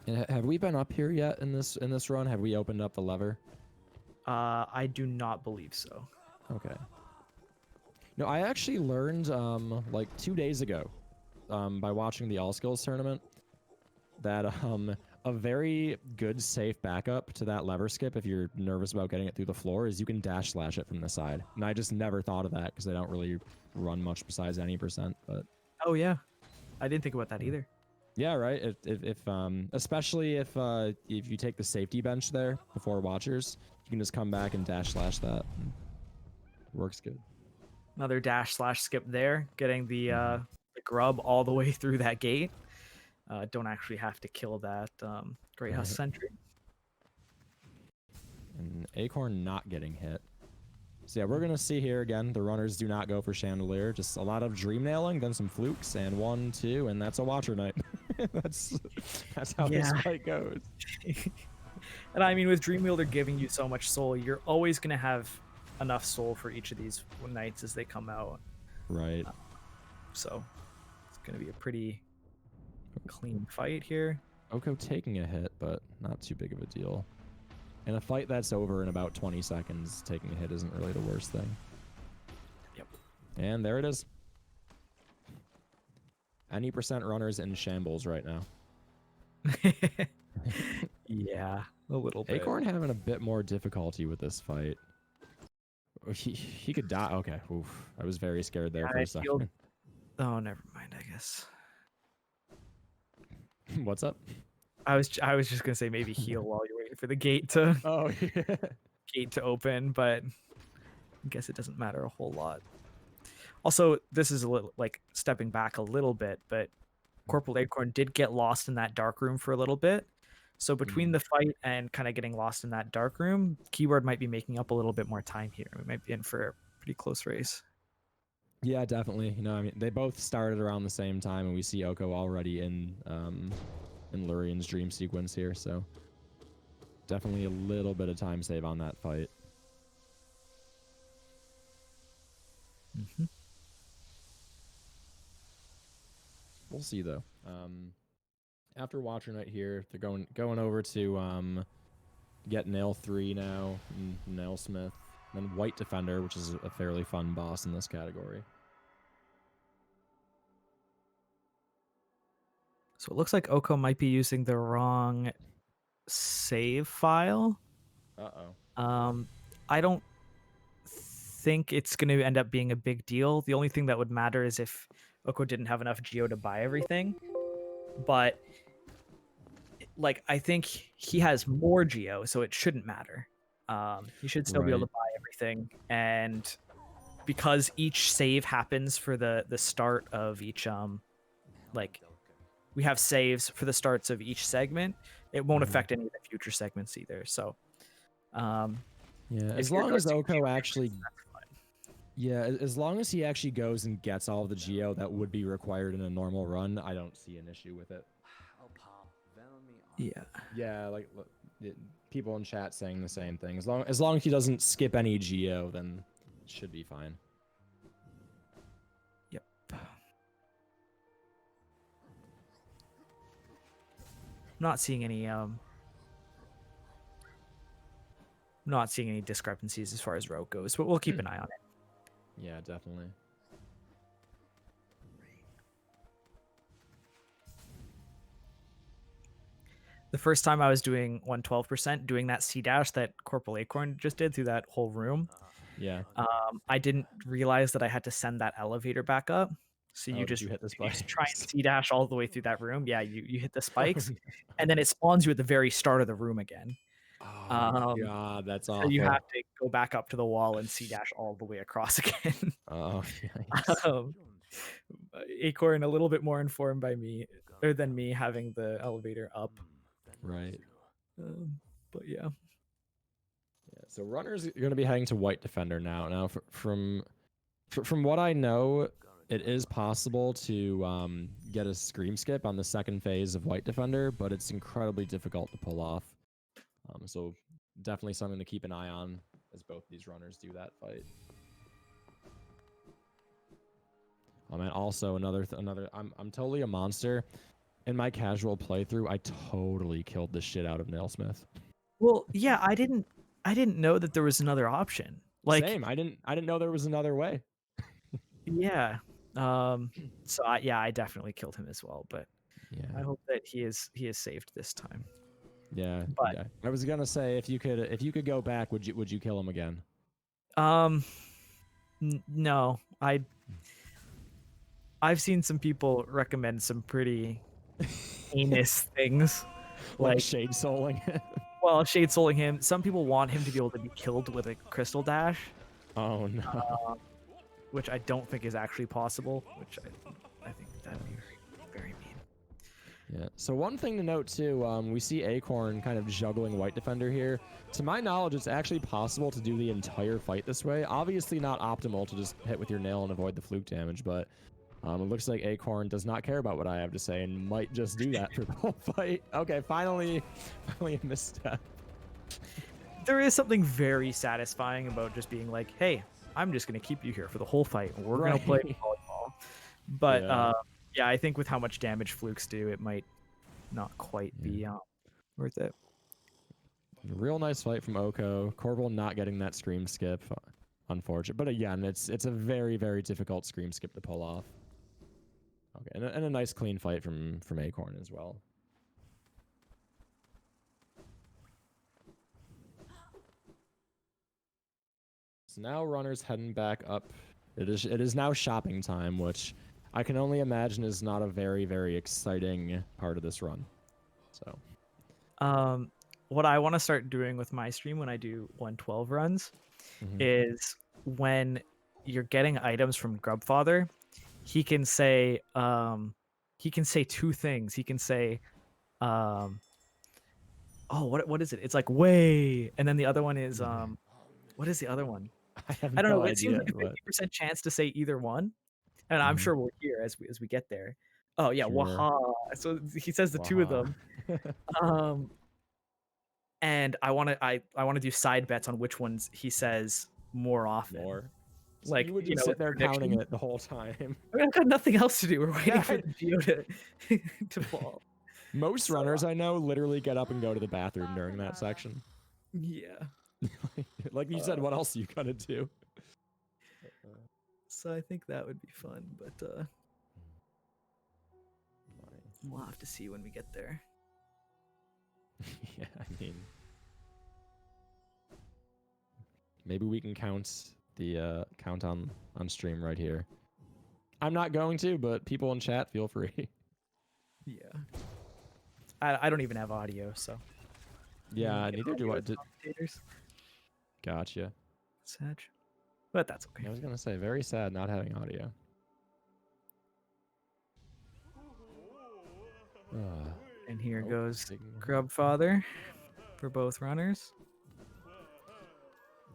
And have we been up here yet in this run? Have we opened up the lever? I do not believe so. Okay. No, I actually learned like 2 days ago by watching the All Skills tournament that a very good safe backup to that lever skip if you're nervous about getting it through the floor is you can dash slash it from the side. And I just never thought of that because they don't really run much besides any percent, but Oh yeah, I didn't think about that either. yeah, right. If especially if you take the safety bench there before watchers, you can just come back and dash slash that. Works good. Another dash slash skip there, getting the grub all the way through that gate. Don't actually have to kill that Great Husk Right. Sentry. And Acorn not getting hit. So yeah, we're gonna see here again. The runners do not go for Chandelier. Just a lot of dream nailing, then some flukes, and 1, 2, and that's a Watcher Knight. that's how this Yeah. fight goes. And I mean, with Dreamwielder giving you so much soul, you're always going to have enough soul for each of these knights as they come out. Right. So it's going to be a pretty clean fight here. Oko taking a hit, but not too big of a deal. In a fight that's over in about 20 seconds, taking a hit isn't really the worst thing. Yep. And there it is. Any percent runners in shambles right now. Yeah, a little bit. Acorn having a bit more difficulty with this fight. He could die. Okay. Oof. I was very scared there Yeah, for a I feel- second. Oh, never mind, I guess. What's up? I was just going to say maybe heal while you're waiting for the gate to Oh, yeah. open, but I guess it doesn't matter a whole lot. Also, this is a little like stepping back a little bit, but Corporal Acorn did get lost in that dark room for a little bit. So between the fight and kind of getting lost in that dark room, Keyword might be making up a little bit more time here. We might be in for a pretty close race. Yeah, definitely. You know, I mean, they both started around the same time, and we see Oko already in Lurian's dream sequence here, so definitely a little bit of time save on that fight. Mm-hmm. We'll see though. After Watcher Night here, they're going over to get Nail 3 now, and Nail Smith, and then White Defender, which is a fairly fun boss in this category. So it looks like Oko might be using the wrong save file. Uh-oh. I don't think it's going to end up being a big deal. The only thing that would matter is if Oko didn't have enough Geo to buy everything. But like, I think he has more Geo, so it shouldn't matter. You should still be able Right. to buy everything, and because each save happens for the start of each like we have saves for the starts of each segment, it won't Mhm. affect any of the future segments either. So Yeah, if as you're long going as to Oko continue actually, that's fine. yeah, as long as he actually goes and gets all the geo that would be required in a normal run, I don't see an issue with it. Yeah. Yeah, like people in chat saying the same thing. As long as he doesn't skip any geo, then it should be fine. Yep. Not seeing any not seeing any discrepancies as far as route goes, but we'll keep an eye on it. Yeah, definitely. The first time I was doing 112%, doing that C dash that Corporal Acorn just did through that whole room, Yeah. I didn't realize that I had to send that elevator back up. So Oh, did you hit the you just try and spikes? C dash all the way through that room. Yeah, you hit the Oh, spikes, no. and then it spawns you at the very start of the room again. Oh god, that's So you awful. have to go back up to the wall and C dash all the way across again. Oh, yikes. um, Acorn a little bit more informed by me or than me having the elevator up. Right. But yeah. Yeah, so runners are going to be heading to White Defender now. Now, from what I know, it is possible to get a scream skip on the second phase of White Defender, but it's incredibly difficult to pull off. So definitely something to keep an eye on as both these runners do that fight. And also another I'm totally a monster. In my casual playthrough, I totally killed the shit out of Nailsmith. Well, yeah, I didn't know that there was another option. Like, Same. I didn't know there was another way. yeah. So I definitely killed him as well, but Yeah. I hope that he is saved this time. Yeah. But Yeah. I was gonna say if you could go back, would you kill him again? no. I've seen some people recommend some pretty heinous things. Like shade souling. Well, shade souling him. Some people want him to be able to be killed with a crystal dash, Oh no. which I don't think is actually possible. Which I think that'd be very mean. Yeah. So one thing to note too, we see Acorn kind of juggling White Defender here. To my knowledge, it's actually possible to do the entire fight this way. Obviously not optimal to just hit with your nail and avoid the fluke damage, but it looks like Acorn does not care about what I have to say and might just do that for the whole fight. Okay, finally a misstep. There is something very satisfying about just being like, hey, I'm just going to keep you here for the whole fight. And we're going to play volleyball. But yeah, I think with how much damage flukes do, it might not quite be worth it. Real nice fight from Oko. Corporal not getting that scream skip. Unfortunate. But again, it's a very, very difficult scream skip to pull off. Okay, and a nice clean fight from Acorn as well. So now runners heading back up. It is now shopping time, which I can only imagine is not a very, very exciting part of this run. So what I want to start doing with my stream when I do 112 runs is when you're getting items from Grubfather, he can say two things. He can say oh, what is it? It's like way, and then the other one is what is the other one? I don't know. idea, It seems like a 50% chance to say either one, and I'm sure we'll hear as we get there. Oh yeah, Sure. waha. So he says the two of them. And I want to do side bets on which ones he says more often. So like you would just sit there counting it the whole time. I've got nothing else to do. We're waiting for the geo to fall. Most runners I know literally get up and go to the bathroom during that section. Yeah. Like you said, what else are you gonna do? So I think that would be fun, but we'll have to see when we get there. Yeah, I mean, maybe we can count the count on stream right here. I'm not going to, but people in chat feel free. Yeah. I don't even have audio, so. Yeah, neither do I. Gotcha. Sad. But that's okay. I was gonna say, very sad not having audio. And here Oh, goes big- Grubfather for both runners.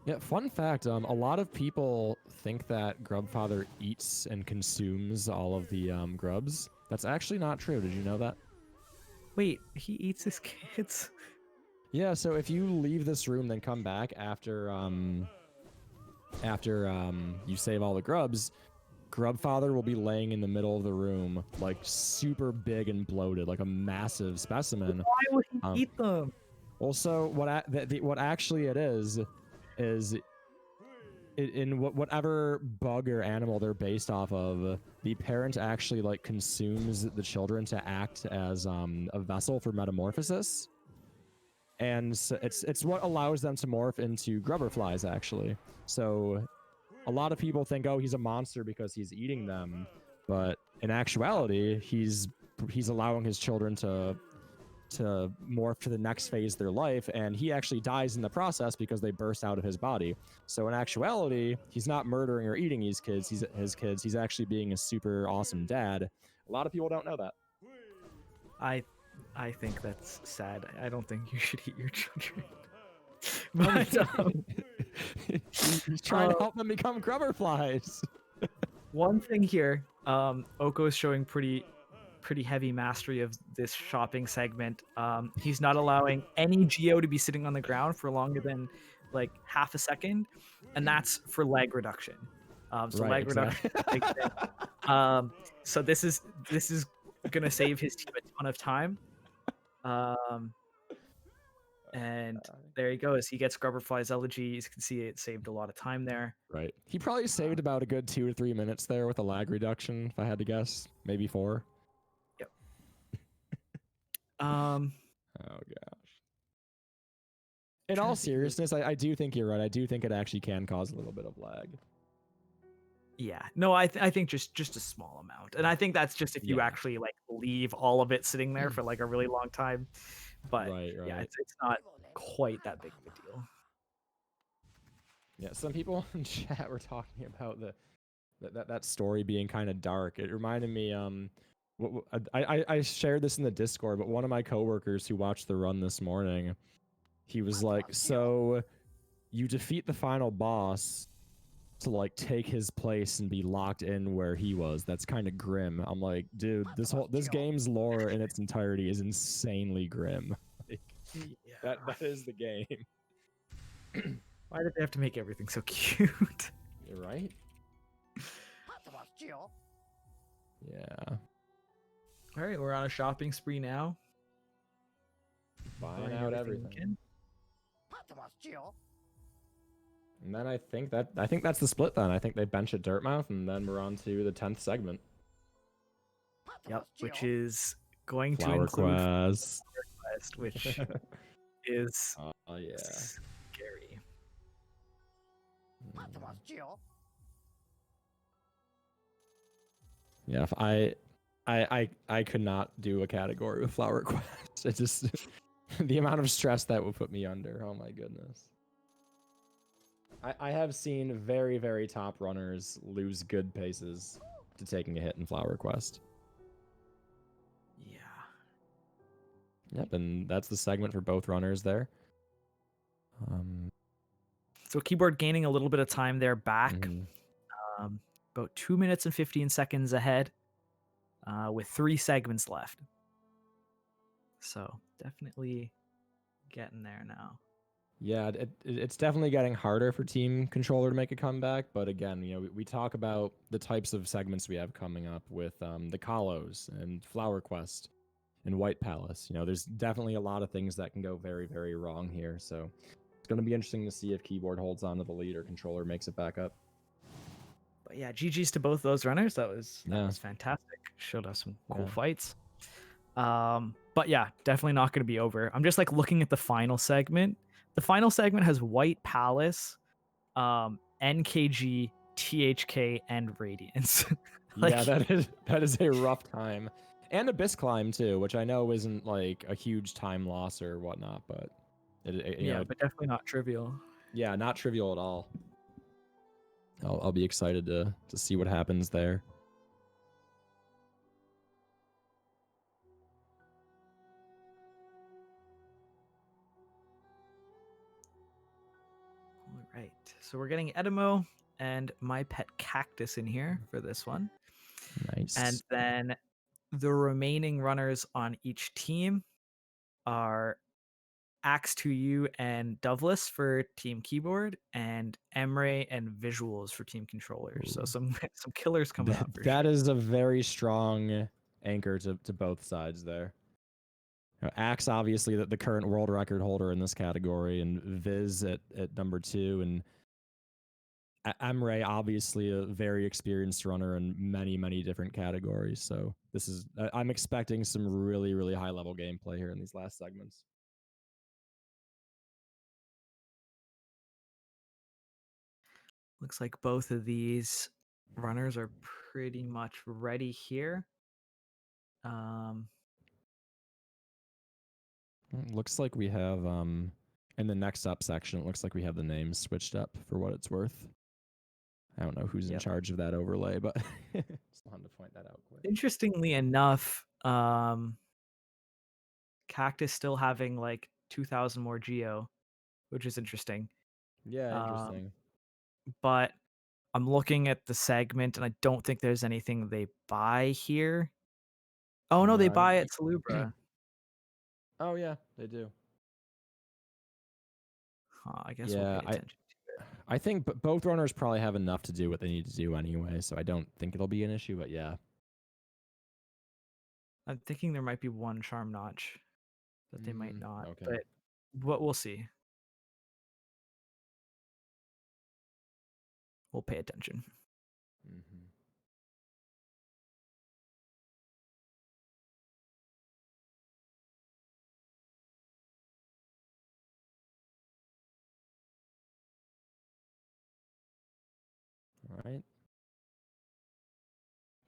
Yeah, fun fact, a lot of people think that Grubfather eats and consumes all of the grubs. That's actually not true. Did you know that? Wait, he eats his kids? Yeah, so if you leave this room, then come back after you save all the grubs, Grubfather will be laying in the middle of the room, like super big and bloated, like a massive specimen. Why would he eat them? Also, what actually it is in whatever bug or animal they're based off of, the parent actually like consumes the children to act as a vessel for metamorphosis, and so it's what allows them to morph into grubberflies actually. So a lot of people think, oh, he's a monster because he's eating them, but in actuality, he's allowing his children to morph to the next phase of their life, and he actually dies in the process because they burst out of his body. So in actuality, he's not murdering or eating his kids. He's actually being a super awesome dad. A lot of people don't know that. I think that's sad. I don't think you should eat your children. But He's trying to help them become grubberflies. one thing here, Oko is showing pretty heavy mastery of this shopping segment. He's not allowing any geo to be sitting on the ground for longer than like half a second, and that's for lag reduction. So Right, lag reduction. Is a big thing. So this is gonna save his team a ton of time. And there he goes. He gets Grubberfly's Elegy. As you can see, it saved a lot of time there. Right. He probably saved about a good 2 or 3 minutes there with a lag reduction, if I had to guess. Maybe 4. Yep. Oh gosh. In all seriousness, I do think you're right. I do think it actually can cause a little bit of lag. Yeah. No, I think just a small amount, and I think that's just if you Yeah. actually like leave all of it sitting there for like a really long time. But Right. yeah, it's not quite that big of a deal. Yeah, some people in chat were talking about that story being kind of dark. It reminded me I shared this in the Discord, but one of my coworkers who watched the run this morning, he was like, "So you defeat the final boss to like take his place and be locked in where he was. That's kind of grim." I'm like, "Dude, this game's lore in its entirety is insanely grim." Like, Yeah. that is the game. Why did they have to make everything so cute? You're right. Yeah. All right, we're on a shopping spree now. Buying out everything. we can. And then I think that's the split then. I think they bench at Dirtmouth, and then we're on to the 10th segment. Yep, which is going to Flower include Quest. which is Oh yeah. scary. Yeah, if I could not do a category with Flower Quest. It just the amount of stress that would put me under. Oh my goodness. I have seen very, very top runners lose good paces to taking a hit in Flower Quest. Yeah. Yep, and that's the segment for both runners there. So keyboard gaining a little bit of time there back. Mhm. About 2 minutes and 15 seconds ahead with 3 segments left. So definitely getting there now. Yeah, it's definitely getting harder for Team Controller to make a comeback. But again, we talk about the types of segments we have coming up with the Kalos and Flower Quest and White Palace. There's definitely a lot of things that can go very, very wrong here. So it's going to be interesting to see if Keyboard holds on to the lead or Controller makes it back up. But yeah, GG's to both those runners. That was Yeah. fantastic. Showed us some cool Yeah. fights. But yeah, definitely not going to be over. I'm just like looking at the final segment. The final segment has White Palace, NKG, THK, and Radiance. Yeah, that is a rough time. And Abyss Climb too, which I know isn't like a huge time loss or whatnot, but but definitely not trivial. Yeah, not trivial at all. I'll be excited to see what happens there. All right. So we're getting Edimo and my pet cactus in here for this one. Nice. And then the remaining runners on each team are Axe to You and Doveless for team keyboard, and Emre and Visuals for team controllers. So Ooh. some killers coming up for That sure. is a very strong anchor to both sides there. Axe, obviously, the current world record holder in this category, and Viz at number 2, and Emre, obviously a very experienced runner in many different categories. So this is, I'm expecting some really high level gameplay here in these last segments. Looks like both of these runners are pretty much ready here. Looks like we have in the next up section, it looks like we have the names switched up for what it's worth. I don't know who's in Yep. charge of that overlay, but just wanted to point that out quick. Interestingly enough, Cactus still having like 2,000 more geo, which is interesting. Yeah, interesting. But I'm looking at the segment, and I don't think there's anything they buy here. Oh no, they No, buy at Salubra. Oh yeah, they do. Huh, I guess we'll Yeah, pay attention. I think both runners probably have enough to do what they need to do anyway, so I don't think it'll be an issue, but yeah. I'm thinking there might be one charm notch that they might not, okay. but what we'll see. We'll pay attention. Mm-hmm. All right.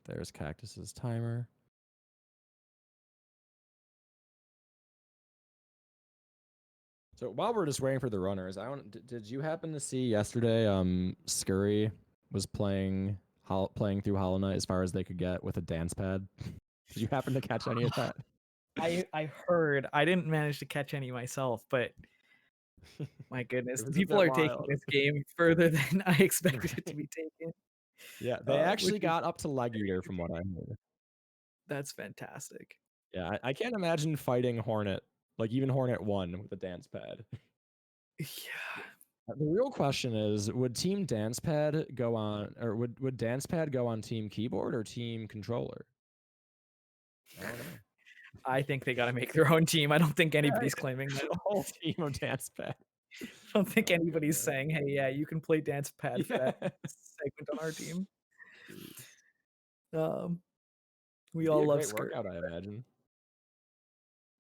There's Cactus's timer. So while we're just waiting for the runners, I don't. Did you happen to see yesterday? Scurry was playing through Hollow Knight as far as they could get with a dance pad. Did you happen to catch any of that? I heard. I didn't manage to catch any myself, but my goodness, It was a people bit are taking wild. this game further than I expected it to be taken. Yeah, they actually Which is got up to leg eater from what I heard. that's fantastic. Yeah, I can't imagine fighting Hornet, like even Hornet 1 with a dance pad. Yeah. The real question is, would Team Dancepad go on, or would Dancepad go on Team Keyboard or Team Controller? I don't know. I think they got to make their own team. I don't think anybody's Yeah, claiming that. a whole team of Dancepad. I don't think Oh, anybody's God. saying, "Hey, yeah, you can play dance pad for that Yeah. segment on our team." Jeez. We It'd be all a love great skirt. workout, I imagine.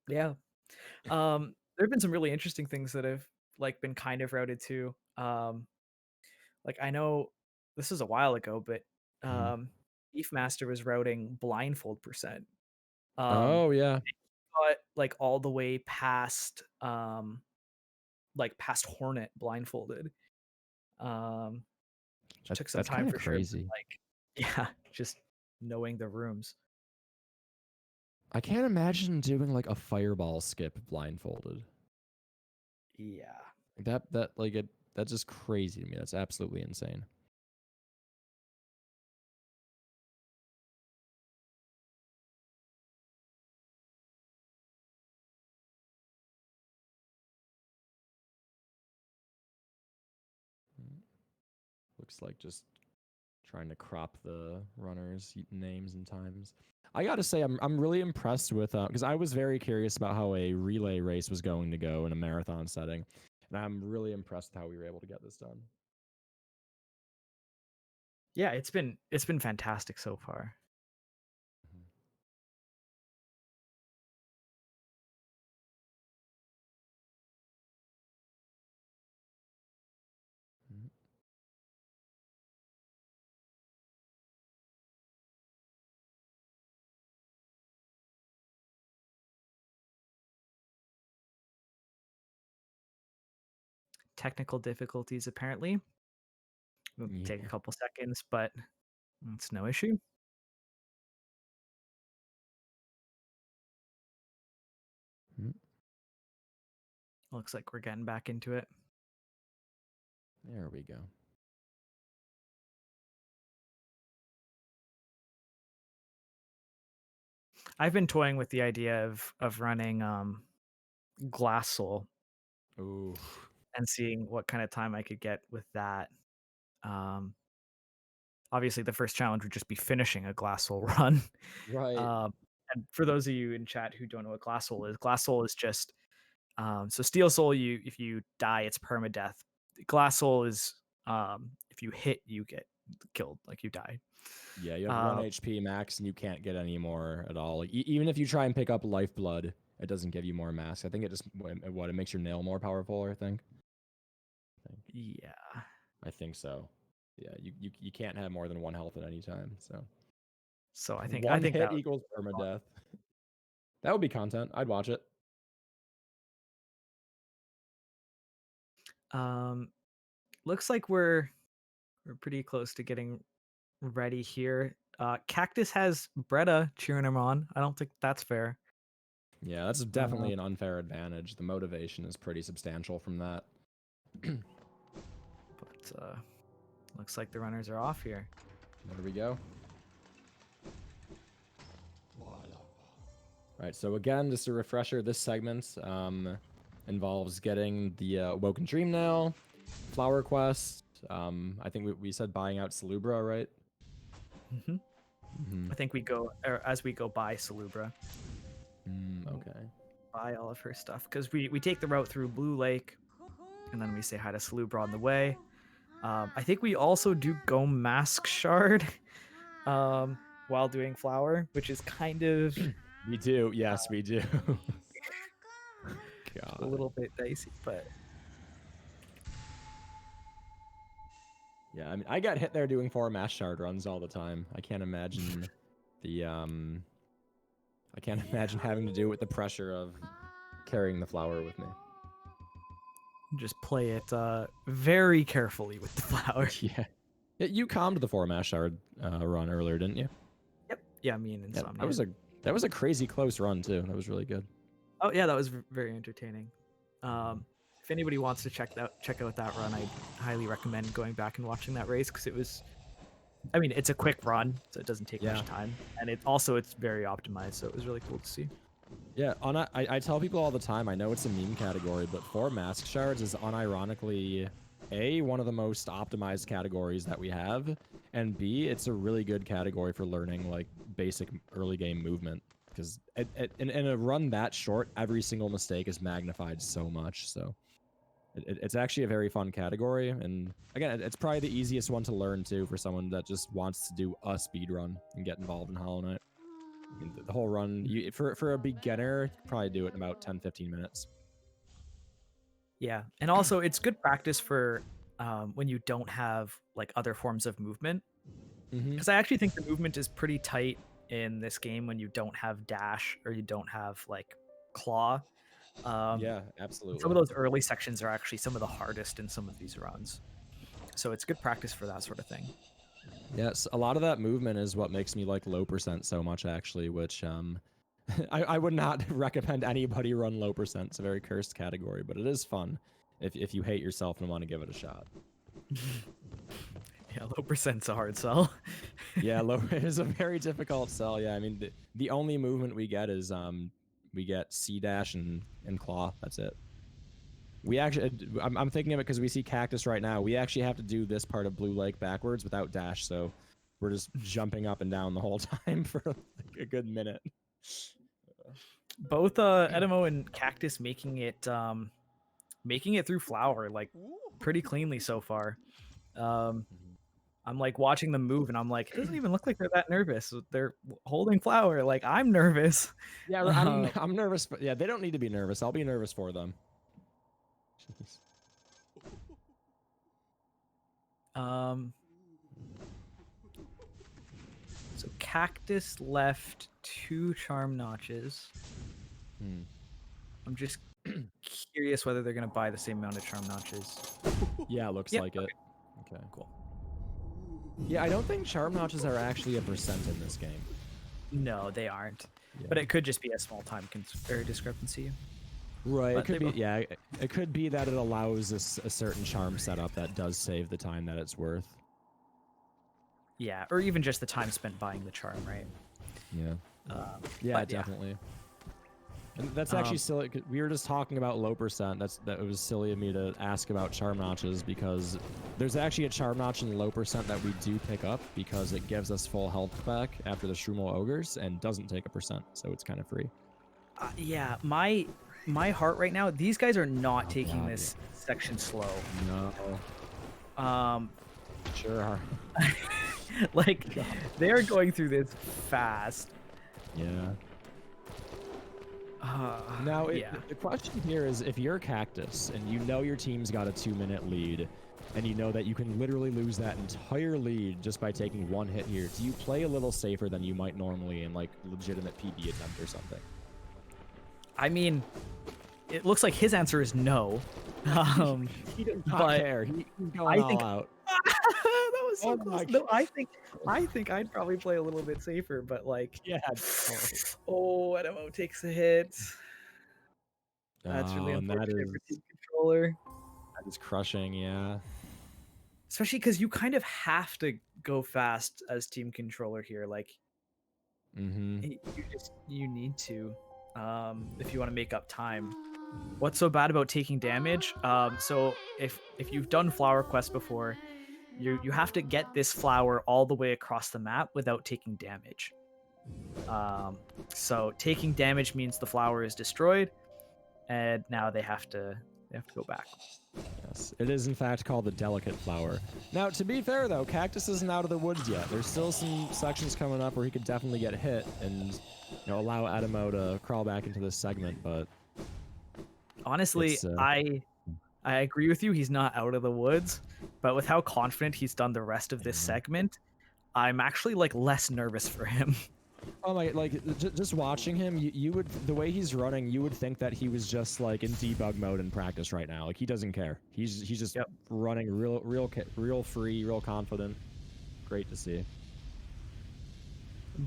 Yeah. There have been some really interesting things that have like been kind of routed too. Like I know this is a while ago, but Mhm. Beef Master was routing blindfold percent. Um, Oh yeah. but like all the way past like past Hornet blindfolded. Which took some That's time kind of for sure. But crazy. like yeah, just knowing the rooms. I can't imagine doing like a fireball skip blindfolded. Yeah. That's just crazy to me. That's absolutely insane. Looks like just trying to crop the runners' names and times. I gotta say, I'm really impressed with because I was very curious about how a relay race was going to go in a marathon setting, and I'm really impressed with how we were able to get this done. Yeah, it's been fantastic so far. Mhm. technical difficulties apparently. It'll take a Yeah. couple seconds, but it's no issue. Mm, Looks like we're getting back into it. There we go. I've been toying with the idea of running Glass Soul Ooh. and seeing what kind of time I could get with that. Um, Obviously, the first challenge would just be finishing a Glass Soul run. Right. And for those of you in chat who don't know what Glass Soul is just so Steel Soul. You if you die, it's permadeath. Glass Soul is if you hit, you get killed, like you die. Yeah, you have 1 Uh, HP max and you can't get any more at all. Like, even if you try and pick up lifeblood, it doesn't give you more max. I think it just it makes your nail more powerful, yeah. I think so. Yeah, you can't have more than 1 health at any time. So So I 1 think hit that would equals be fun. permadeath. That would be content. I'd watch it. Looks like we're pretty close to getting ready here. Cactus has Bretta cheering him on. I don't think that's fair. Yeah, that's Uh, definitely an unfair advantage. The motivation is pretty substantial from that. but looks like the runners are off here. There we go. Right, so again, just a refresher, this segment involves getting the Woken Dream Nail, Flower Quest. I think we said buying out Salubra, right? I think we go or as we go by Salubra, Okay. buy all of her stuff because we take the route through Blue Lake, and then we say hi to Salubra on the way. I think we also do go Mask Shard while doing Flower, which is kind of We do. Yes, we do. a God. little bit dicey, but Yeah, I mean, I got hit there doing 4 Mass Shard runs all the time. I can't imagine the I can't imagine having to do with the pressure of carrying the flower with me. just play it very carefully with the Flower. Yeah. You calmed the 4 Mass Shard run earlier, didn't you? Yep. Yeah, me and Yeah, Insomnia. that was a crazy close run too. That was really good. Oh yeah, that was very entertaining. If anybody wants to check out that run, I highly recommend going back and watching that race because it was. I mean, it's a quick run, so it doesn't take Yeah. much time, and it's very optimized. So it was really cool to see. Yeah, I tell people all the time, I know it's a meme category, but 4 Mask Shards is unironically one of the most optimized categories that we have, and B, it's a really good category for learning like basic early game movement. Because in a run that short, every single mistake is magnified so much. So it's actually a very fun category, and again, it's probably the easiest one to learn too for someone that just wants to do a speed run and get involved in Hollow Knight. I mean, the whole run, for a beginner, you could probably do it in about 10-15 minutes. Yeah, and also it's good practice for when you don't have like other forms of movement, because I actually think the movement is pretty tight in this game when you don't have dash or you don't have like claw. Yeah, Some absolutely. of those early sections are actually some of the hardest in some of these runs, so it's good practice for that sort of thing. Yes, a lot of that movement is what makes me like low percent so much, actually, which I would not recommend anybody run low percent. It's a very cursed category, but it is fun if you hate yourself and want to give it a shot. Yeah, low percent's a hard sell. Yeah, low is a very difficult sell. Yeah, I mean the only movement we get is we get C dash and claw. That's it. We actually, I'm thinking of it because we see Cactus right now. We actually have to do this part of Blue Lake backwards without dash, so we're just jumping up and down the whole time for like a good minute. Both Edemo and Cactus making it through Flower like pretty cleanly so far. I'm like watching them move, and I'm like, it doesn't even look like they're that nervous. They're holding Flower. Like I'm nervous. Yeah, I'm nervous, but yeah, they don't need to be nervous. I'll be nervous for them. Jeez. So Cactus left 2 charm notches. I'm just curious whether they're gonna buy the same amount of charm notches. Yeah, looks Yep, like it. Okay. Cool. Yeah, I don't think charm notches are actually a percent in this game. No, they aren't. Yeah. But it could just be a small time discrepancy. Right, but it could they be. both- Yeah, it could be that it allows a certain charm setup that does save the time that it's worth. Yeah, or even just the time spent buying the charm, right? Yeah. Yeah, Definitely. And that's actually silly. 'Cause we were just talking about low percent. That was silly of me to ask about charm notches because there's actually a charm notch in low percent that we do pick up because it gives us full health back after the Shroomel Ogres and doesn't take a percent, so it's kind of free. Yeah, my heart right now. These guys are not taking God, this section slow. No. Sure are. Like they're going through this fast. Yeah. Now, yeah. the question here is, if you're Cactus and you know your team's got a 2-minute lead, and you know that you can literally lose that entire lead just by taking one hit here, do you play a little safer than you might normally in like legitimate PB attempt or something? I mean, it looks like his answer is no. He does not but care. He's going all out. that was so Oh close. my No, I think I'd probably play a little bit safer, but like, Yeah. Definitely. oh, NMO takes a hit. That's really Oh, and unfortunate for team controller. that is crushing. Yeah. Especially because you kind of have to go fast as team controller here. Like, Mm-hmm. you need to, if you want to make up time. What's so bad about taking damage? So if you've done flower quest before, you have to get this flower all the way across the map without taking damage. So taking damage means the flower is destroyed, and now they have to go back. Yes, it is in fact called the delicate flower. Now, to be fair though, Cactus isn't out of the woods yet. There's still some sections coming up where he could definitely get hit and allow Adamo to crawl back into this segment, but Honestly, I agree with you. He's not out of the woods, but with how confident he's done the rest of this segment, I'm actually like less nervous for him. oh my, like just watching him, you would, the way he's running, you would think that he was just like in debug mode in practice right now. Like he doesn't care. He's just running real free, real confident. Great to see.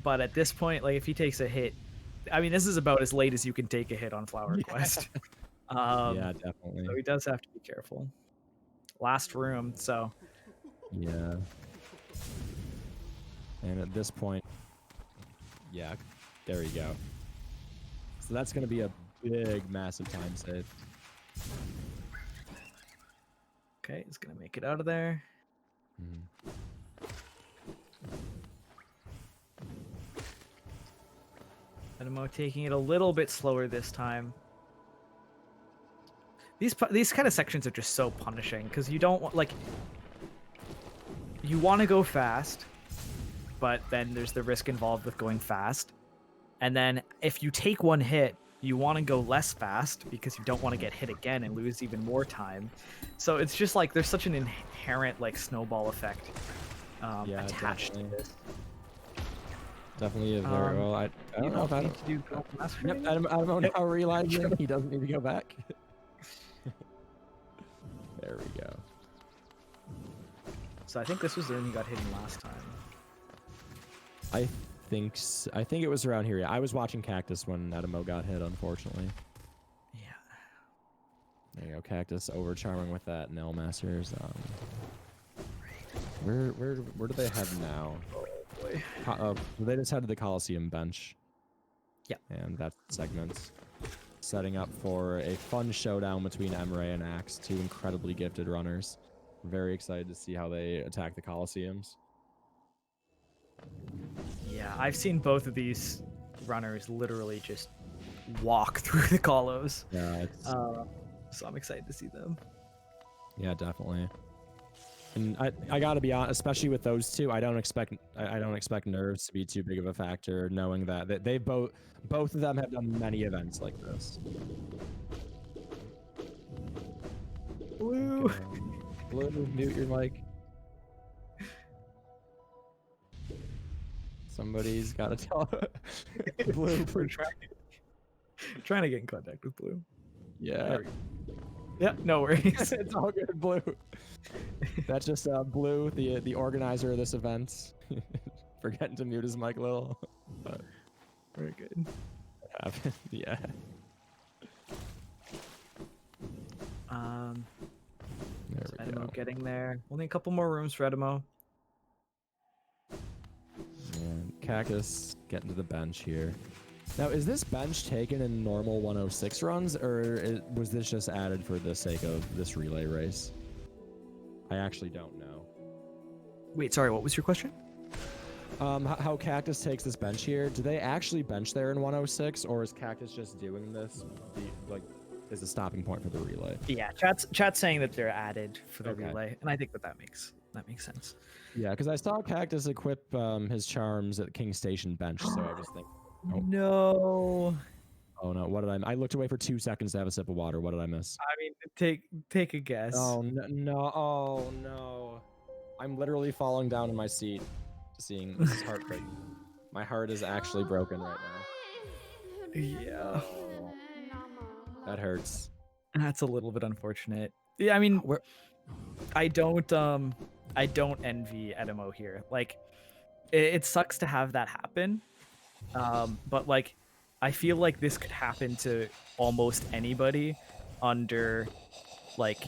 But at this point, like if he takes a hit, I mean, this is about as late as you can take a hit on Flower Quest. Yeah, definitely. So he does have to be careful. Last room, so. Yeah. And at this point, yeah, there you go. So that's going to be a big, massive time save. Okay, he's gonna make it out of there. Enemo taking it a little bit slower this time. These kind of sections are just so punishing because you don't want, like, you want to go fast, but then there's the risk involved with going fast. And then if you take one hit, you want to go less fast because you don't want to get hit again and lose even more time. So it's just like there's such an inherent like snowball effect attached to this. Definitely a very well. I don't know if I need to do golden master. Yep, Adamo now realizing he doesn't need to go back. There we go. So I think this was the room he got hit in last time. I think it was around here. Yeah, I was watching Cactus when Adamo got hit, unfortunately. Yeah. There you go, Cactus overcharming with that Nail Masters. Where do they head now? Oh boy. They just headed to the Coliseum bench. Yeah. And that segment's setting up for a fun showdown between Emre and Axe, two incredibly gifted runners. Very excited to see how they attack the Coliseums. Yeah, I've seen both of these runners literally just walk through the colos. Yeah, so I'm excited to see them. yeah, definitely. And I gotta be honest, especially with those two, I don't expect nerves to be too big of a factor, knowing that they both of them have done many events like this. Blue. Blue, mute your mic. Somebody's gotta tell Blue, we're trying to get in contact with Blue. Yeah. There we go. Yeah, no worries. It's all good, Blue. That's just Blue, the organizer of this event, forgetting to mute his mic a little. But Very good. it happened. Yeah. There we Edimo go. getting there. Only a couple more rooms for Edimo. And Cactus getting to the bench here. Now, is this bench taken in normal 106 runs, or was this just added for the sake of this relay race? I actually don't know. Wait, sorry, what was your question? How Cactus takes this bench here, do they actually bench there in 106, or is Cactus just doing this, as a stopping point for the relay? Yeah, chat's saying that they're added for the Okay. relay, and I think that makes sense. Yeah, because I saw Cactus equip his charms at King Station bench, so I just think, Oh. No. oh no, what did I looked away for 2 seconds to have a sip of water. What did I miss? I mean, take a guess. Oh no, oh no. I'm literally falling down in my seat, seeing this is heartbreaking. My heart is actually broken right now. Yeah. Oh, that hurts. That's a little bit unfortunate. Yeah, I mean, Where- I don't envy Edimo here. Like, it sucks to have that happen. But like, I feel like this could happen to almost anybody under, like,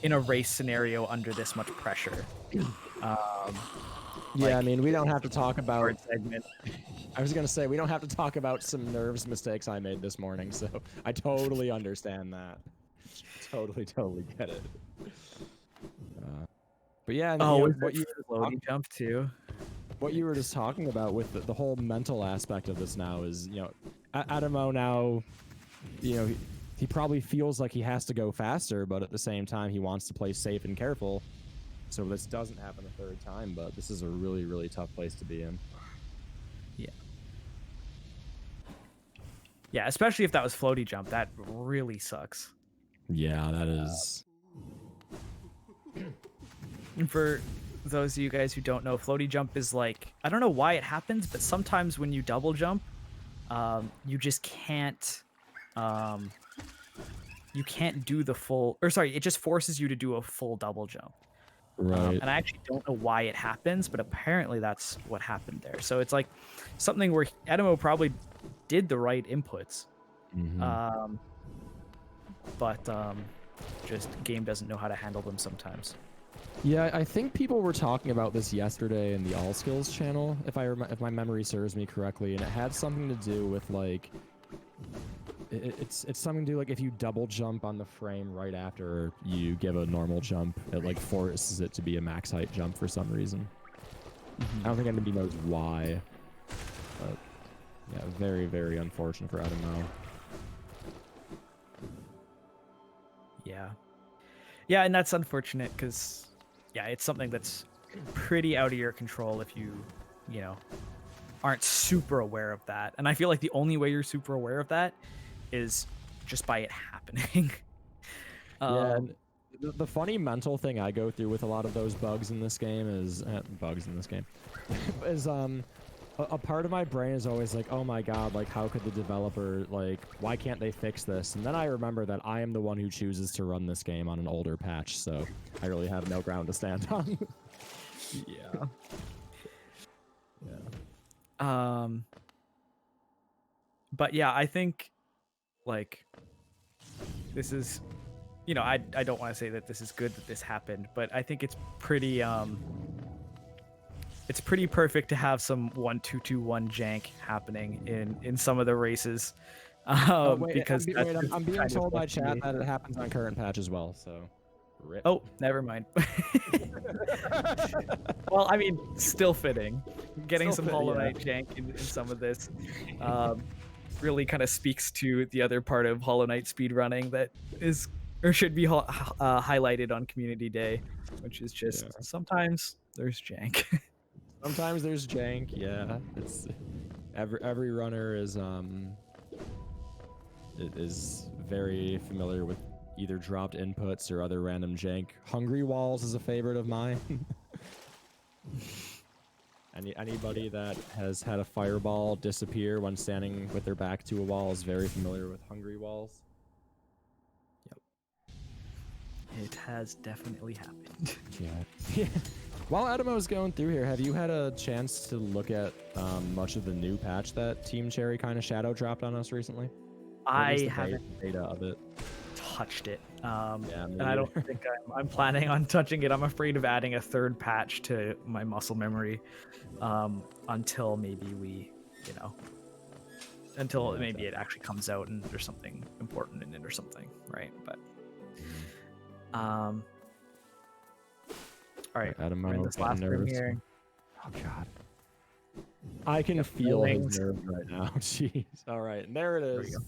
in a race scenario under this much pressure. Yeah, I mean, we don't have to talk about. Hard segment. I was gonna say we don't have to talk about some nerves mistakes I made this morning, so I totally understand that. Totally get it. But yeah, and, Oh, you know, what you floaty jump too? what you were just talking about with the whole mental aspect of this now is, you know, Adamo now, you know, he probably feels like he has to go faster, but at the same time he wants to play safe and careful. So this doesn't happen a third time, but this is a really, really tough place to be in. Yeah. Yeah, especially if that was floaty jump. That really sucks. Yeah, that is. And for those of you guys who don't know, floaty jump is like, I don't know why it happens, but sometimes when you double jump, you just can't, you can't do the full, or sorry, it just forces you to do a full double jump. Right. And I actually don't know why it happens, but apparently that's what happened there. So it's like something where Edimo probably did the right inputs, but just game doesn't know how to handle them sometimes. Yeah, I think people were talking about this yesterday in the All Skills channel, if my memory serves me correctly, and it had something to do with like, it's something to do like if you double jump on the frame right after you give a normal jump, it like forces it to be a max height jump for some reason. I don't think anybody knows why, but yeah, very, very unfortunate for Adamo. Yeah. Yeah, and that's unfortunate because, yeah, it's something that's pretty out of your control if you know, aren't super aware of that. And I feel like the only way you're super aware of that is just by it happening. Yeah, and the funny mental thing I go through with a lot of those bugs in this game is a part of my brain is always like, oh my god, like how could the developer, like why can't they fix this? And then I remember that I am the one who chooses to run this game on an older patch, so I really have no ground to stand on. Yeah. Yeah. But yeah, I think like this is, you know, I don't want to say that this is good that this happened, but I think it's pretty perfect to have some 1-2-2-1 jank happening in some of the races. Because I'm being told by chat that it happens on current patch as well, so rip. Oh, never mind. Well, I mean, still fitting. Getting some Hollow Knight jank in some of this really kind of speaks to the other part of Hollow Knight speedrunning that is or should be highlighted on Community Day, which is just sometimes there's jank. Sometimes there's jank, yeah. It's every runner is very familiar with either dropped inputs or other random jank. Hungry walls is a favorite of mine. Anybody that has had a fireball disappear when standing with their back to a wall is very familiar with hungry walls. It has definitely happened. Yeah. While Adamo's going through here, have you had a chance to look at much of the new patch that Team Cherry kind of shadow dropped on us recently? Or at least I the haven't beta of it. touched it. Yeah, me And I don't either. think I'm planning on touching it. I'm afraid of adding a third patch to my muscle memory until maybe until Yeah, maybe it actually comes out and there's something important in it or something, right? But all right, we're in Adamo this getting last room nervous. here. Oh god. I can Got feel his wings. nerves right now. Jeez. All right, and there it There we is. go.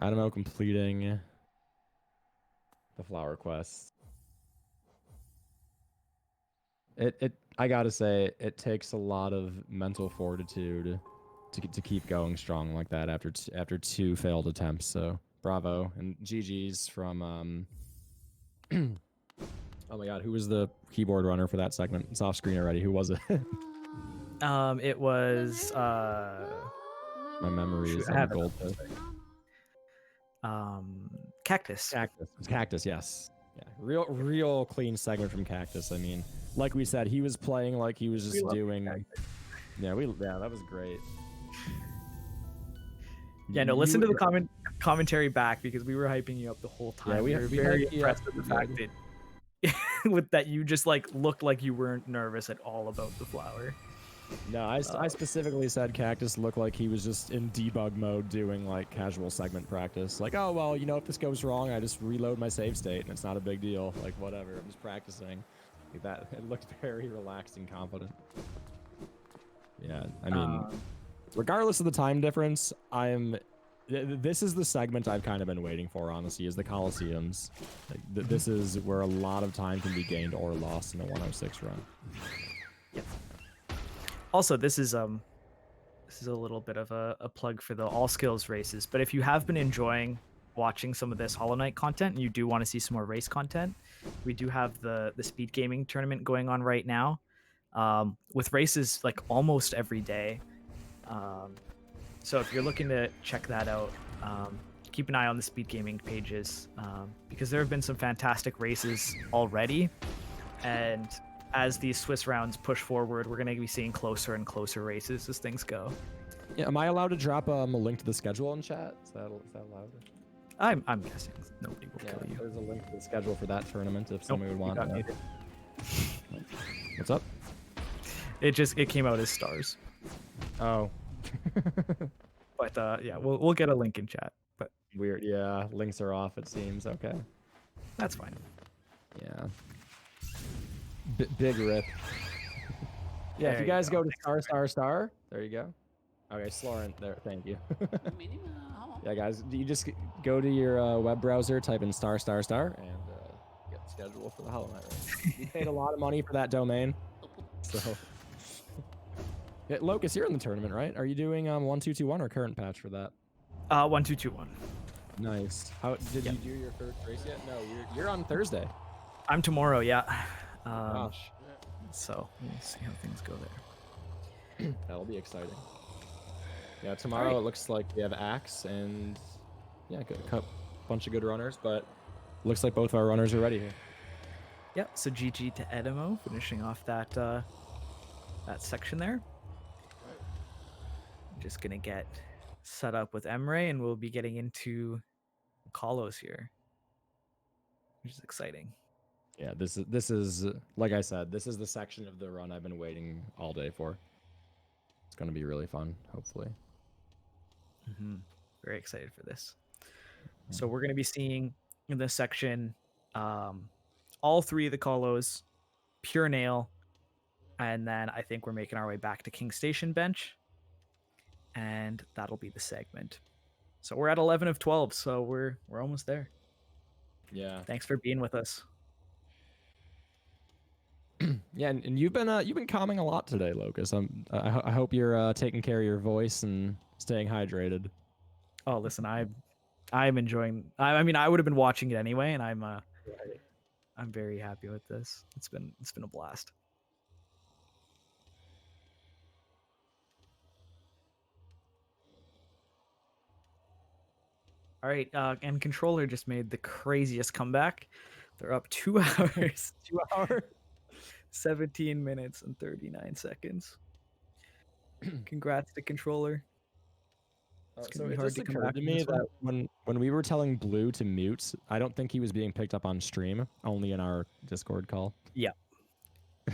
Adamo completing the flower quest. I gotta say, it takes a lot of mental fortitude to keep going strong like that after two failed attempts. So bravo and GG's from oh my god, who was the keyboard runner for that segment? It's off screen already. Who was it? It was My memory shoot, is I have it. goldfish. Cactus. Cactus. It's Cactus, yes. Yeah, real clean segment from Cactus. I mean, like we said, he was playing like he was We just love doing. Cactus. Yeah, that was great. Yeah, no, listen to the commentary back because we were hyping you up the whole time. Yeah, we were we very hyped you impressed up with the pretty fact good. that with that you just like looked like you weren't nervous at all about the flower. No, I specifically said Cactus looked like he was just in debug mode doing like casual segment practice. Like, oh, well, you know, if this goes wrong, I just reload my save state and it's not a big deal. Like, whatever, I'm just practicing. Like that, it looked very relaxed and confident. Yeah, I mean, regardless of the time difference, this is the segment I've kind of been waiting for, honestly, is the Colosseums. Like, this is where a lot of time can be gained or lost in a 106 run. Yep. Also, this is a little bit of a plug for the all skills races. But if you have been enjoying watching some of this Hollow Knight content and you do want to see some more race content, we do have the speed gaming tournament going on right now, with races like almost every day. So if you're looking to check that out, keep an eye on the speed gaming pages, because there have been some fantastic races already, and as these Swiss rounds push forward, we're going to be seeing closer and closer races as things go. Yeah, am I allowed to drop a link to the schedule in chat? Is that allowed? I'm guessing nobody will kill you. There's a link to the schedule for that tournament if somebody would want got that. muted. What's up? It came out as stars. Oh. But yeah, we'll get a link in chat. But Weird. Yeah, links are off, it seems. Okay. that's fine. Yeah. Big rip. Yeah, if There you you guys go. go to ****, there you go. Okay, Slorin, there, thank you. Yeah, guys, you just go to your web browser, type in ****, and get the schedule for the Hollow Knight race. You paid a lot of money for that domain, so. Yeah, Locus, you're in the tournament, right? Are you doing 1221 or current patch for that? 1221. Nice. How did you do your first race yet? No, you're on Thursday. I'm tomorrow, yeah. Gosh, So we'll see how things go there. that'll be exciting. Yeah, tomorrow it looks like we have Axe and yeah, a bunch of good runners, but looks like both of our runners are ready here. Yep. So GG to Edimo, finishing off that that section there. I'm just gonna get set up with Emre, and we'll be getting into Kalos here, which is exciting. Yeah, this is like I said, this is the section of the run I've been waiting all day for. It's gonna be really fun, hopefully. Very excited for this. So we're going to be seeing in this section all three of the Kalos, Pure Nail, and then I think we're making our way back to King Station Bench, and that'll be the segment. So we're at 11 of 12, so we're almost there. Yeah. Thanks for being with us. Yeah, and you've been calming a lot today, Locus. I hope you're taking care of your voice and staying hydrated. Oh, listen, I'm enjoying. I mean, I would have been watching it anyway, and I'm very happy with this. It's been a blast. All right, and controller just made the craziest comeback. They're up 2 hours, 2 hour. 17 minutes and 39 seconds. Congrats to controller. It's So gonna be it hard just to come occurred back to from me this one. that when we were telling Blue to mute, I don't think he was being picked up on stream, only in our Discord call. Yeah.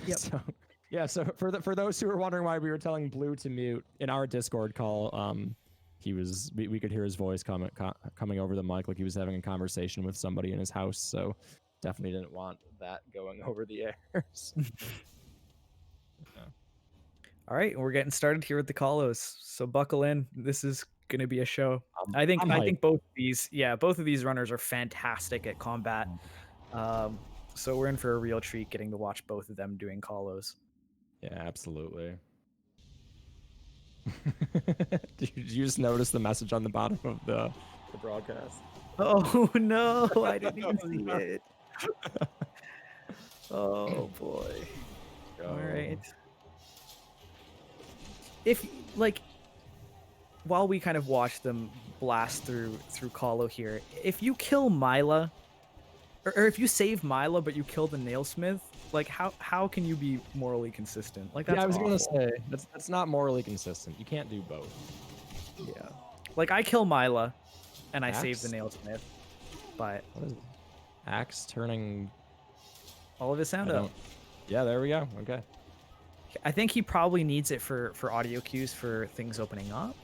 Yep. So yeah, so for those who were wondering why we were telling Blue to mute in our Discord call, we could hear his voice coming over the mic like he was having a conversation with somebody in his house. So definitely didn't want that going over the air. All right, we're getting started here with the Kalos. So buckle in. This is gonna be a show. I I'm hyped. think both of these runners are fantastic at combat. So we're in for a real treat getting to watch both of them doing Kalos. Yeah, absolutely. Did you just notice the message on the bottom of the broadcast? Oh no, I didn't even see it. Oh boy. All right. If like while we kind of watch them blast through Kalo here, if you kill Mila or if you save Mila but you kill the nailsmith, like how can you be morally consistent? Like that's yeah, I was awful. gonna say that's not morally consistent. You can't do both. Yeah. Like I kill Mila and I save the Axe? nailsmith, but What is it? Axe turning. all of his sound I up. don't- Yeah, there we go. Okay. I think he probably needs it for audio cues for things opening up.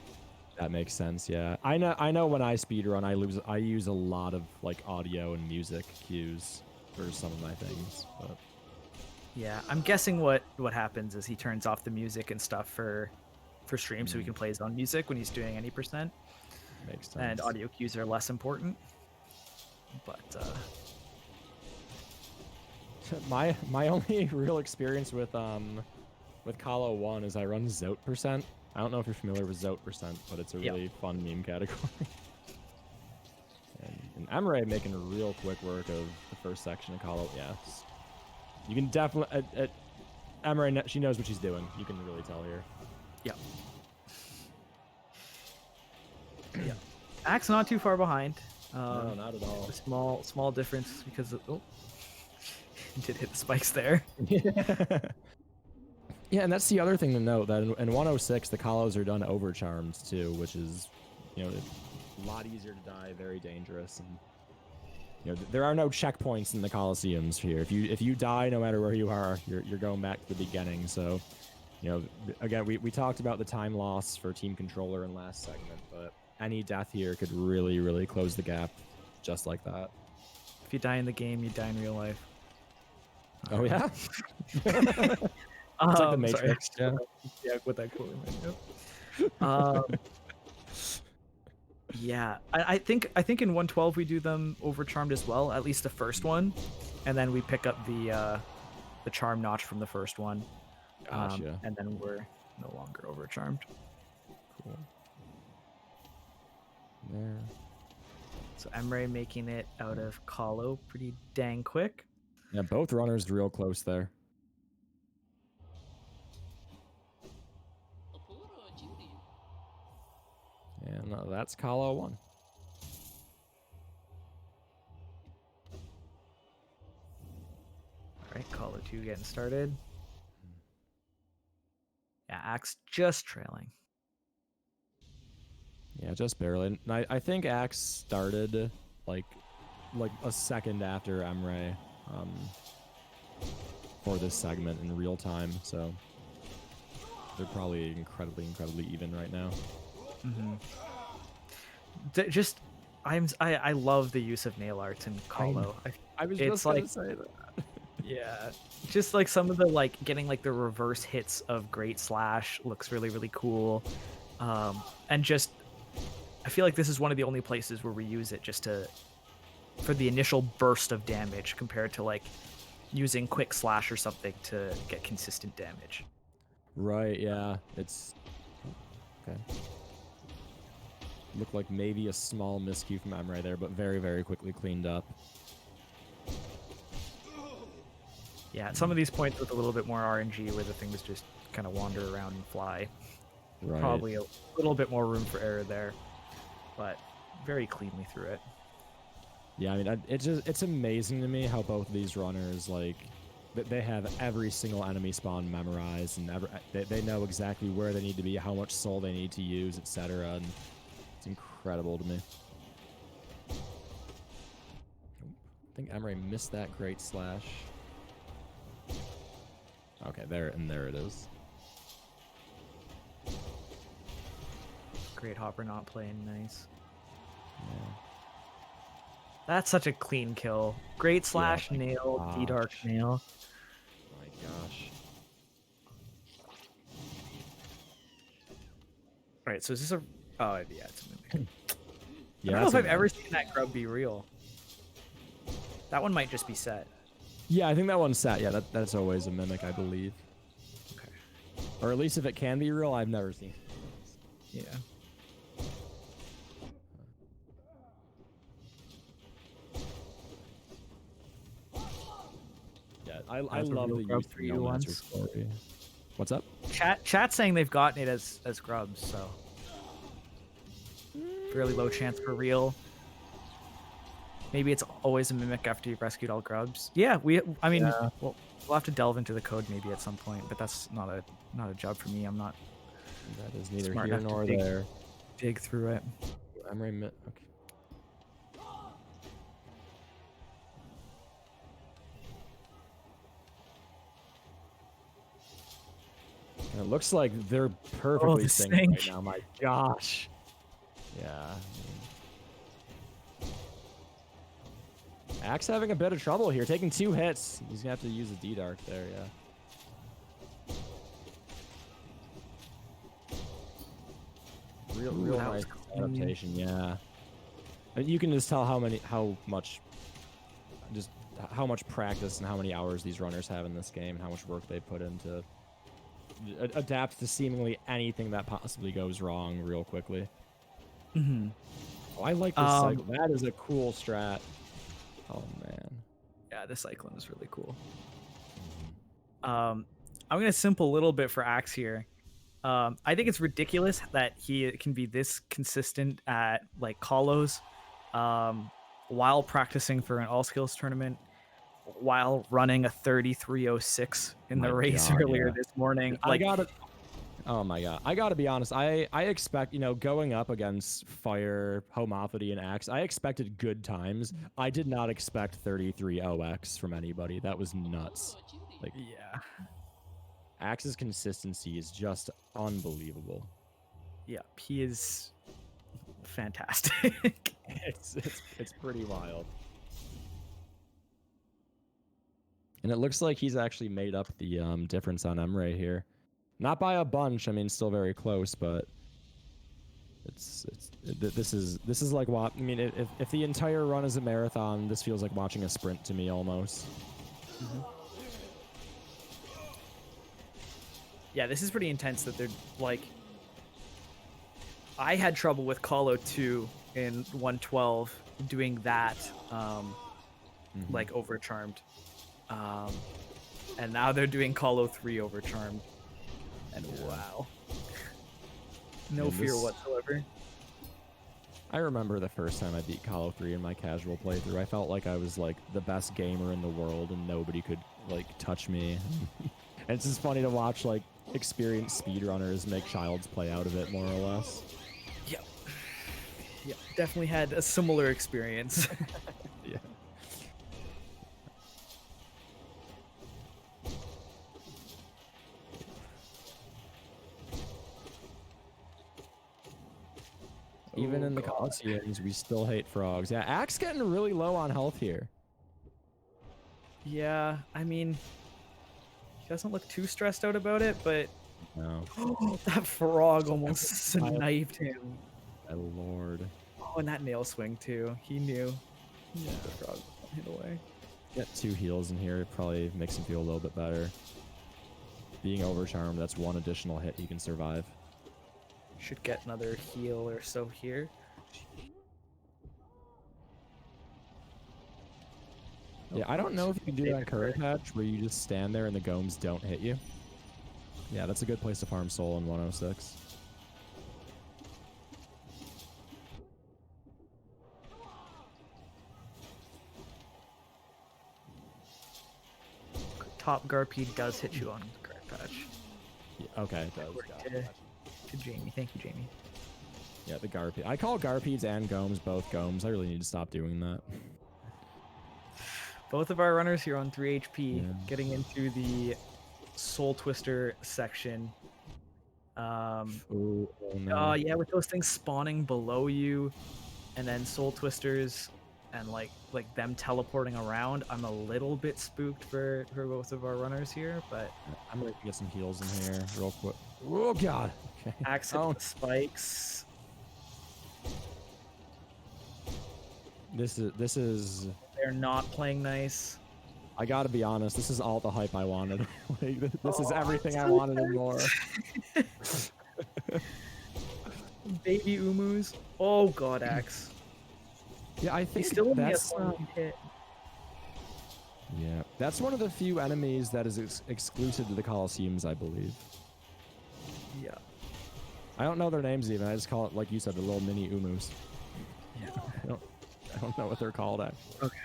That makes sense. Yeah, I know. When I speedrun, I use a lot of like audio and music cues for some of my things. But Yeah, I'm guessing what happens is he turns off the music and stuff for stream so he can play his own music when he's doing any percent. makes sense. And audio cues are less important. But my only real experience with Kalo 1 is I run Zote percent. I don't know if you're familiar with Zote percent, but it's a really fun meme category. and Emre making a real quick work of the first section of Kalo. Yes, you can definitely. Emre, she knows what she's doing. You can really tell here. yeah. Yeah. Axe not too far behind. No, not at all. A small difference because of, did hit the spikes there. Yeah, and that's the other thing to note, that in 106 the Kalos are done overcharmed too, which is, a lot easier to die, very dangerous, and there are no checkpoints in the Colosseums here. If you die, no matter where you are, you're going back to the beginning. So, again, we talked about the time loss for team controller in last segment, but any death here could really, really close the gap, just like that. If you die in the game, you die in real life. Oh yeah. It's like the Matrix. Sorry. Yeah, with that quote. Yeah, I think in 112 we do them overcharmed as well, at least the first one, and then we pick up the charm notch from the first one, Gotcha. and then we're no longer overcharmed. Cool. There. So Emre making it out of Kalo pretty dang quick. Yeah, both runners real close there. And that's Kalo 1. All right, Kalo 2 getting started. Yeah, Axe just trailing. Yeah, just barely. And I think Axe started like a second after Emre for this segment in real time, so they're probably incredibly even right now. Mm-hmm. I love the use of nail art in Kalo. I was it's just gonna like- say that. Yeah, just like some of the getting the reverse hits of Great Slash looks really, really cool, and just I feel like this is one of the only places where we use it just for the initial burst of damage compared to using Quick Slash or something to get consistent damage. Right, yeah. It's okay. Looked like maybe a small miscue from Emre there, but very, very quickly cleaned up. Yeah, at some of these points with a little bit more RNG where the things just kind of wander around and fly. Right. Probably a little bit more room for error there. But very cleanly through it. Yeah, I mean, it's amazing to me how both of these runners, like, they have every single enemy spawn memorized, and they know exactly where they need to be, how much soul they need to use, etc. And it's incredible to me. I think Emre missed that great slash. Okay, there it is. Great Hopper not playing nice. Yeah. That's such a clean kill. Great slash my nail, D-Dark gosh. nail. My gosh. All right, so is this a... Oh, yeah, it's a mimic. Yeah, I don't know that's if I've a ever mimic. seen that grub be real. That one might just be set. Yeah, I think that one's set. Yeah, that's always a mimic, I believe. Okay. Or at least if it can be real, I've never seen. Yeah. Yeah, I That's a love real the grub use for of you Nomads once. story. What's up? Chat saying they've gotten it as grubs, so fairly low chance for real. Maybe it's always a mimic after you've rescued all grubs. Yeah, I mean, Yeah. we'll have to delve into the code maybe at some point, but that's not a job for me. I'm not That is neither smart here enough to nor there. dig through it. Okay. And it looks like they're perfectly the synced right sync. now. My gosh. Yeah. Axe having a bit of trouble here, taking 2 hits. He's gonna have to use a D-Dark there, yeah. Real that was nice clean. adaptation, yeah. And you can just tell how much practice and how many hours these runners have in this game, and how much work they put into adapt to seemingly anything that possibly goes wrong real quickly. Mm-hmm. Oh, I like this cycle. That is a cool strat. Oh man. Yeah, this cyclone is really cool. I'm gonna simp a little bit for Axe here. I think it's ridiculous that he can be this consistent at like Kalos, while practicing for an all skills tournament, while running a 33:06 in the My race God, earlier yeah. this morning. I Like, gotta. Oh my god. I gotta be honest. I expect, going up against Fire, Homophody, and Axe, I expected good times. I did not expect 33 OX from anybody. That was nuts. Like, yeah, Axe's consistency is just unbelievable. yeah, he is fantastic. It's pretty wild. And it looks like he's actually made up the difference on Emre here. Not by a bunch. I mean, still very close, but this is like what I mean. If the entire run is a marathon, this feels like watching a sprint to me almost. Mm-hmm. Yeah, this is pretty intense. That they're like, I had trouble with Call 2 in 112 doing that, like Overcharmed, and now they're doing Call 3 Overcharmed. And wow. No fear whatsoever. I remember the first time I beat Call of 3 in my casual playthrough. I felt like I was like the best gamer in the world and nobody could like touch me. And it's just funny to watch like experienced speedrunners make child's play out of it more or less. Yep. Yeah, definitely had a similar experience. Yeah. Even in the Coliseums, we still hate frogs. Yeah, Axe getting really low on health here. Yeah, I mean, he doesn't look too stressed out about it, but No. that frog almost sniped him. My lord. Oh, and that nail swing too. He knew. Yeah, the frog was one hit away. Get 2 heals in here, it probably makes him feel a little bit better. Being overcharmed, that's 1 additional hit he can survive. Should get another heal or so here. Yeah, I don't know if you can do that in Curry Patch, where you just stand there and the golems don't hit you. Yeah, that's a good place to farm soul in 106. top Garpede does hit you on the correct patch. Yeah, okay, it does. According Gotcha, to- gotcha. To Jamie. Thank you, Jamie. Yeah, the Garpede. I call Garpedes and Gomes both Gomes. I really need to stop doing that. Both of our runners here on 3 HP, Yeah. getting into the Soul Twister section. Ooh, oh no. Yeah, with those things spawning below you, and then Soul Twisters, and like them teleporting around, I'm a little bit spooked for both of our runners here. But I'm gonna get some heals in here real quick. Oh god. Okay. Axe Oh, hit the spikes. this is. They're not playing nice. I gotta be honest. This is all the hype I wanted. Like, this is Oh, everything I so wanted and more. Baby Umus. Oh god, Axe. Yeah, I He think still only has that's. one hit. Yeah, that's one of the few enemies that is exclusive to the Colosseums, I believe. Yeah. I don't know their names even. I just call it, like you said, the little mini Umus. Yeah. I don't know what they're called at. Okay.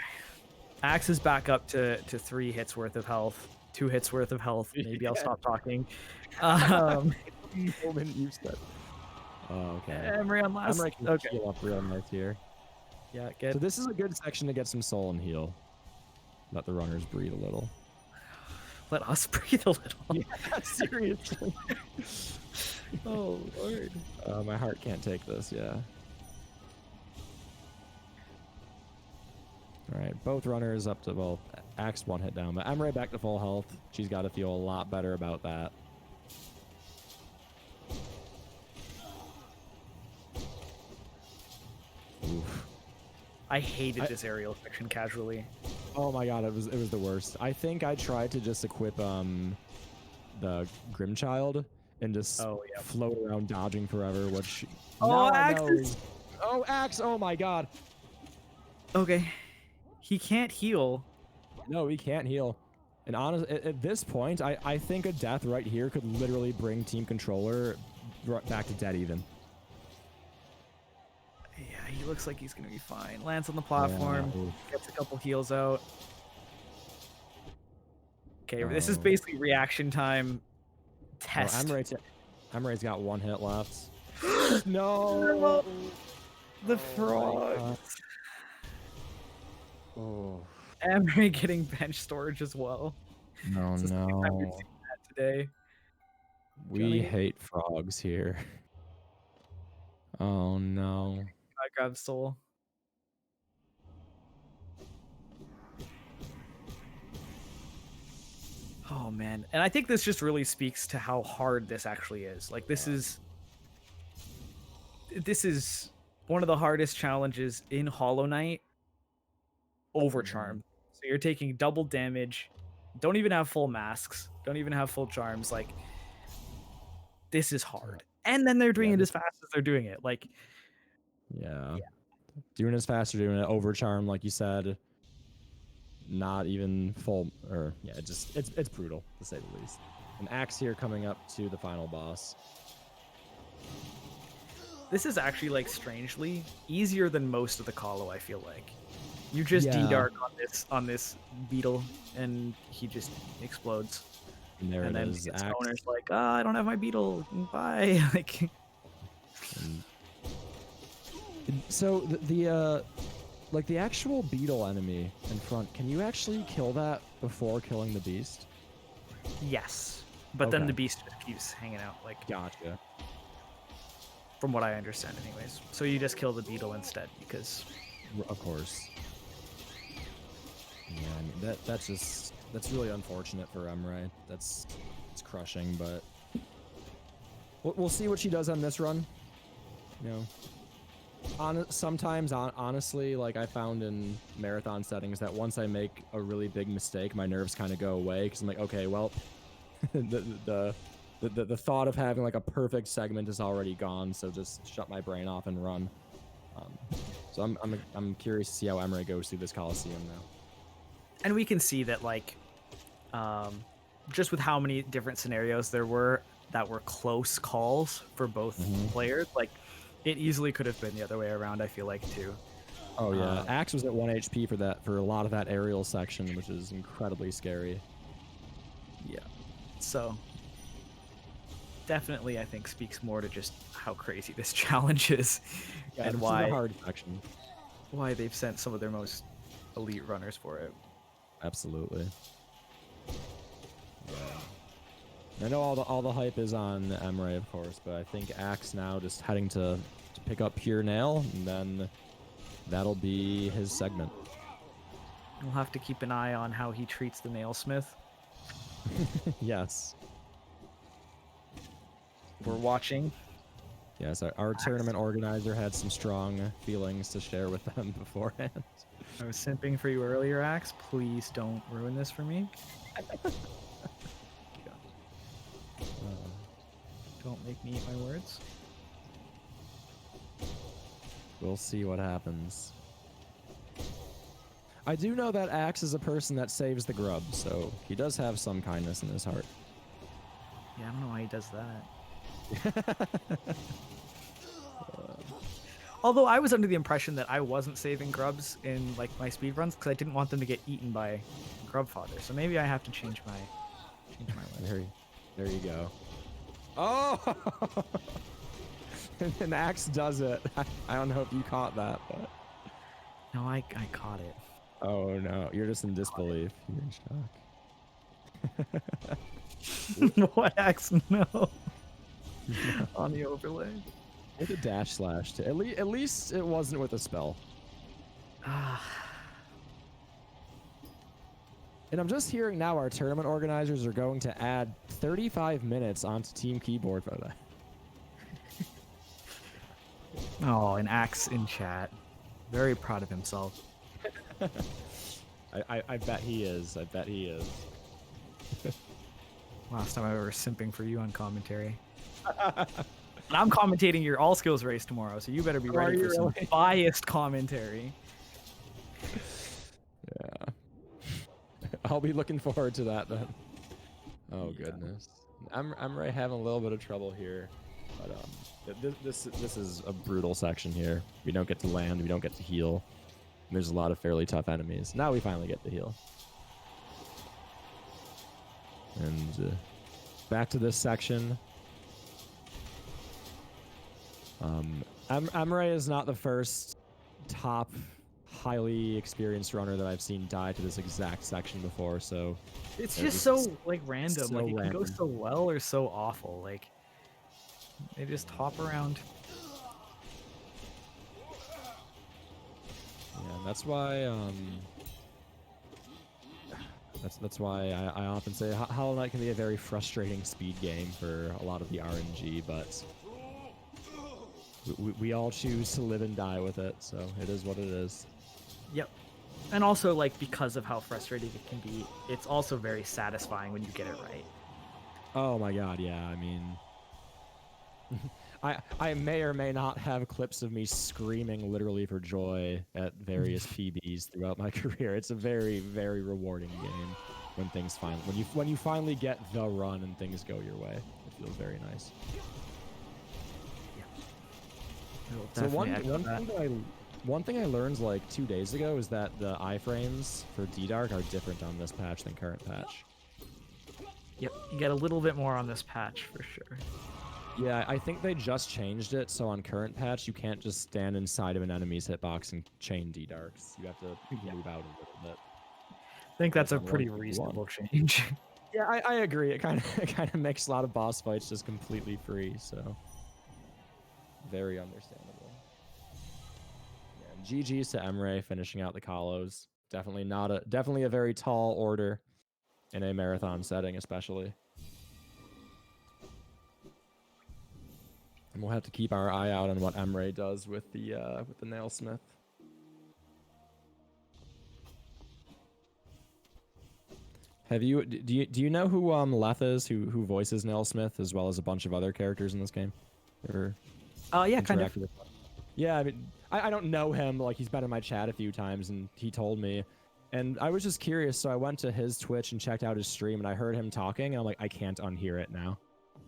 Axe is back up to 3 hits worth of health. 2 hits worth of health. Maybe I'll stop talking. Moment you said. Oh, okay. Emery on last. I'm making Okay. heal up real nice here. Yeah, So get. this is a good section to get some soul and heal. Let the runners breathe a little. Let us breathe a little. Yeah, seriously. Oh lord. My heart can't take this, yeah. Alright, both runners up to, well, Axe 1 hit down, but Emre back to full health. She's got to feel a lot better about that. Oof. I hated this aerial section casually. Oh my god, it was the worst. I think I tried to just equip the Grimchild and just Oh, yeah. float around dodging forever, which Oh, now I Axe know is- is- Oh, Axe! Oh my god. Okay. He can't heal. No, he can't heal. And honest, at this point, I think a death right here could literally bring Team Controller back to dead even. Yeah, he looks like he's gonna be fine. Lands on the platform, Yeah. gets a couple heals out. Okay, this is Oh. basically reaction time Oh, test. Emre's got 1 hit left. No! The Oh frog. my god. Oh. Emery getting bench storage as well. No, It's the second time we've no. seen that today. We Johnny? hate frogs here. Oh no. I grab soul. Oh man, and I think this just really speaks to how hard this actually is. Like this is one of the hardest challenges in Hollow Knight over charm. So you're taking double damage, don't even have full masks, don't even have full charms. Like this is hard. And then they're doing Yeah, it as fast as they're doing it. Like Yeah. Doing it faster, doing it over charm, like you said. Not even full, or yeah, it's brutal to say the least. An Axe here coming up to the final boss. this is actually like strangely easier than most of the Colo, I feel like. You just Yeah. D-Dark on this beetle and he just explodes. And there And it then is. its Axe. owner's like, I don't have my beetle. Bye. Like So the actual beetle enemy in front, can you actually kill that before killing the beast? yes. But then Okay. the beast just keeps hanging out, like Gotcha. from what I understand anyways. So you just kill the beetle instead because Of course. Yeah, I mean, that's really unfortunate for Emre. It's crushing, but we'll see what she does on this run. You know, sometimes honestly, like I found in marathon settings, that once I make a really big mistake, my nerves kind of go away because I'm like, okay, well, the thought of having like a perfect segment is already gone, so just shut my brain off and run. So I'm curious to see how Emre goes through this Coliseum now. and we can see that like just with how many different scenarios there were that were close calls for both players, like it easily could have been the other way around, I feel like too. Oh yeah, Axe was at 1 HP for a lot of that aerial section, which is incredibly scary. So definitely, I think, speaks more to just how crazy this challenge is, Yeah, and this is why a hard section. they've sent some of their most elite runners for it. Absolutely. Yeah. I know all the hype is on Emre, of course, but I think Axe now just heading to pick up Pure Nail, and then that'll be his segment. We'll have to keep an eye on how he treats the nailsmith. Yes. We're watching. Yes, our tournament organizer had some strong feelings to share with them beforehand. I was simping for you earlier, Axe. Please don't ruin this for me. Don't make me eat my words. We'll see what happens. I do know that Axe is a person that saves the grub, so he does have some kindness in his heart. Yeah, I don't know why he does that. Although I was under the impression that I wasn't saving grubs in like my speedruns because I didn't want them to get eaten by grub fodder. So maybe I have to change my ways. There you go. Oh! And Axe does it. I don't know if you caught that, but... No, I caught it. Oh no, you're just in disbelief. You're in shock. What Axe? No. On the overlay. With a dash slash. At least it wasn't with a spell. And I'm just hearing now our tournament organizers are going to add 35 minutes onto Team Keyboard for that. Oh, an Axe in chat. Very proud of himself. I bet he is. I bet he is. Last time I was simping for you on commentary. And I'm commentating your all skills race tomorrow, so you better be ready for some biased commentary. Yeah. I'll be looking forward to that then. Oh goodness. I'm having a little bit of trouble here, but this is a brutal section here. We don't get to land, we don't get to heal. And there's a lot of fairly tough enemies. Now we finally get to heal. And back to this section. Emre is not the first top highly experienced runner that I've seen die to this exact section before, so it's just so like random. So like it random. can go so well or so awful. Like they just hop around. Yeah, and that's why that's why I often say Hollow Knight can be a very frustrating speed game for a lot of the RNG, but we all choose to live and die with it, so it is what it is. Yep. And also, like, because of how frustrating it can be, it's also very satisfying when you get it right. Oh my god, yeah, I mean... I may or may not have clips of me screaming literally for joy at various PBs throughout my career. It's a very, very rewarding game when things when you finally get the run and things go your way. It feels very nice. So one thing I learned like 2 days ago is that the iframes for D-Dark are different on this patch than current patch. Yep, you get a little bit more on this patch for sure. Yeah, I think they just changed it, so on current patch you can't just stand inside of an enemy's hitbox and chain D-Darks. You have to move out a little bit. I think that's a pretty reasonable change. Yeah, I agree. It kind of makes a lot of boss fights just completely free, so very understandable. Yeah, and GG's to Emre finishing out the Kalos. Definitely a very tall order in a marathon setting, especially. And we'll have to keep our eye out on what Emre does with the Nailsmith. Do you know who Leth is, who voices Nailsmith, as well as a bunch of other characters in this game? Yeah, kind of. Yeah, I mean, I don't know him. Like, he's been in my chat a few times, and he told me. And I was just curious, so I went to his Twitch and checked out his stream, and I heard him talking, and I'm like, I can't unhear it now.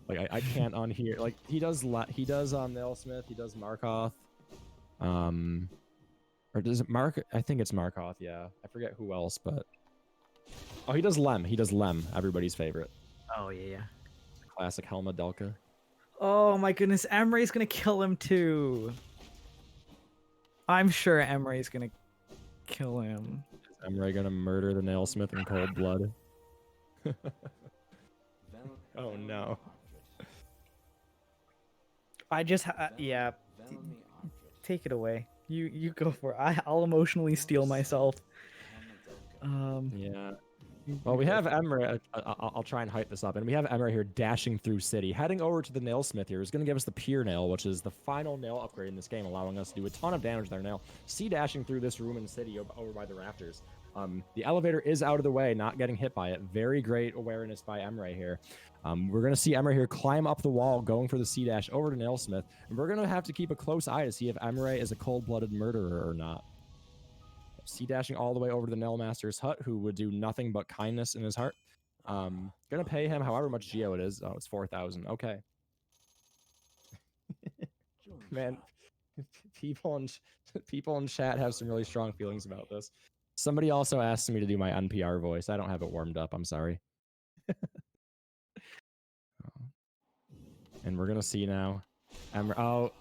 Like, I can't unhear. Like, he does Nailsmith, he does Markoth. Or does it I think it's Markoth, yeah. I forget who else, but... Oh, he does Lem. He does Lem, everybody's favorite. Oh yeah. Classic Helma Delka. Oh my goodness, Emre's gonna kill him too. I'm sure Emre's gonna kill him. Is Emre gonna murder the nailsmith in cold blood? Oh no. I just yeah. Take it away. You go for it. I'll emotionally steel myself. Yeah. You Well, we go have for it. Emre. I'll try and hype this up. And we have Emre here dashing through city. Heading over to the nailsmith here is going to give us the Pier Nail, which is the final nail upgrade in this game, allowing us to do a ton of damage with our nail. See dashing through this room in city over by the rafters. The elevator is out of the way, not getting hit by it. Very great awareness by Emre here. We're going to see Emre here climb up the wall, going for the C-dash over to nailsmith. And we're going to have to keep a close eye to see if Emre is a cold-blooded murderer or not. C-dashing all the way over to the Nailmaster's hut, who would do nothing but kindness in his heart. Gonna pay him however much geo it is. Oh, it's 4,000. Okay. Man, people in chat have some really strong feelings about this. Somebody also asked me to do my NPR voice. I don't have it warmed up. I'm sorry. And we're gonna see now. Oh,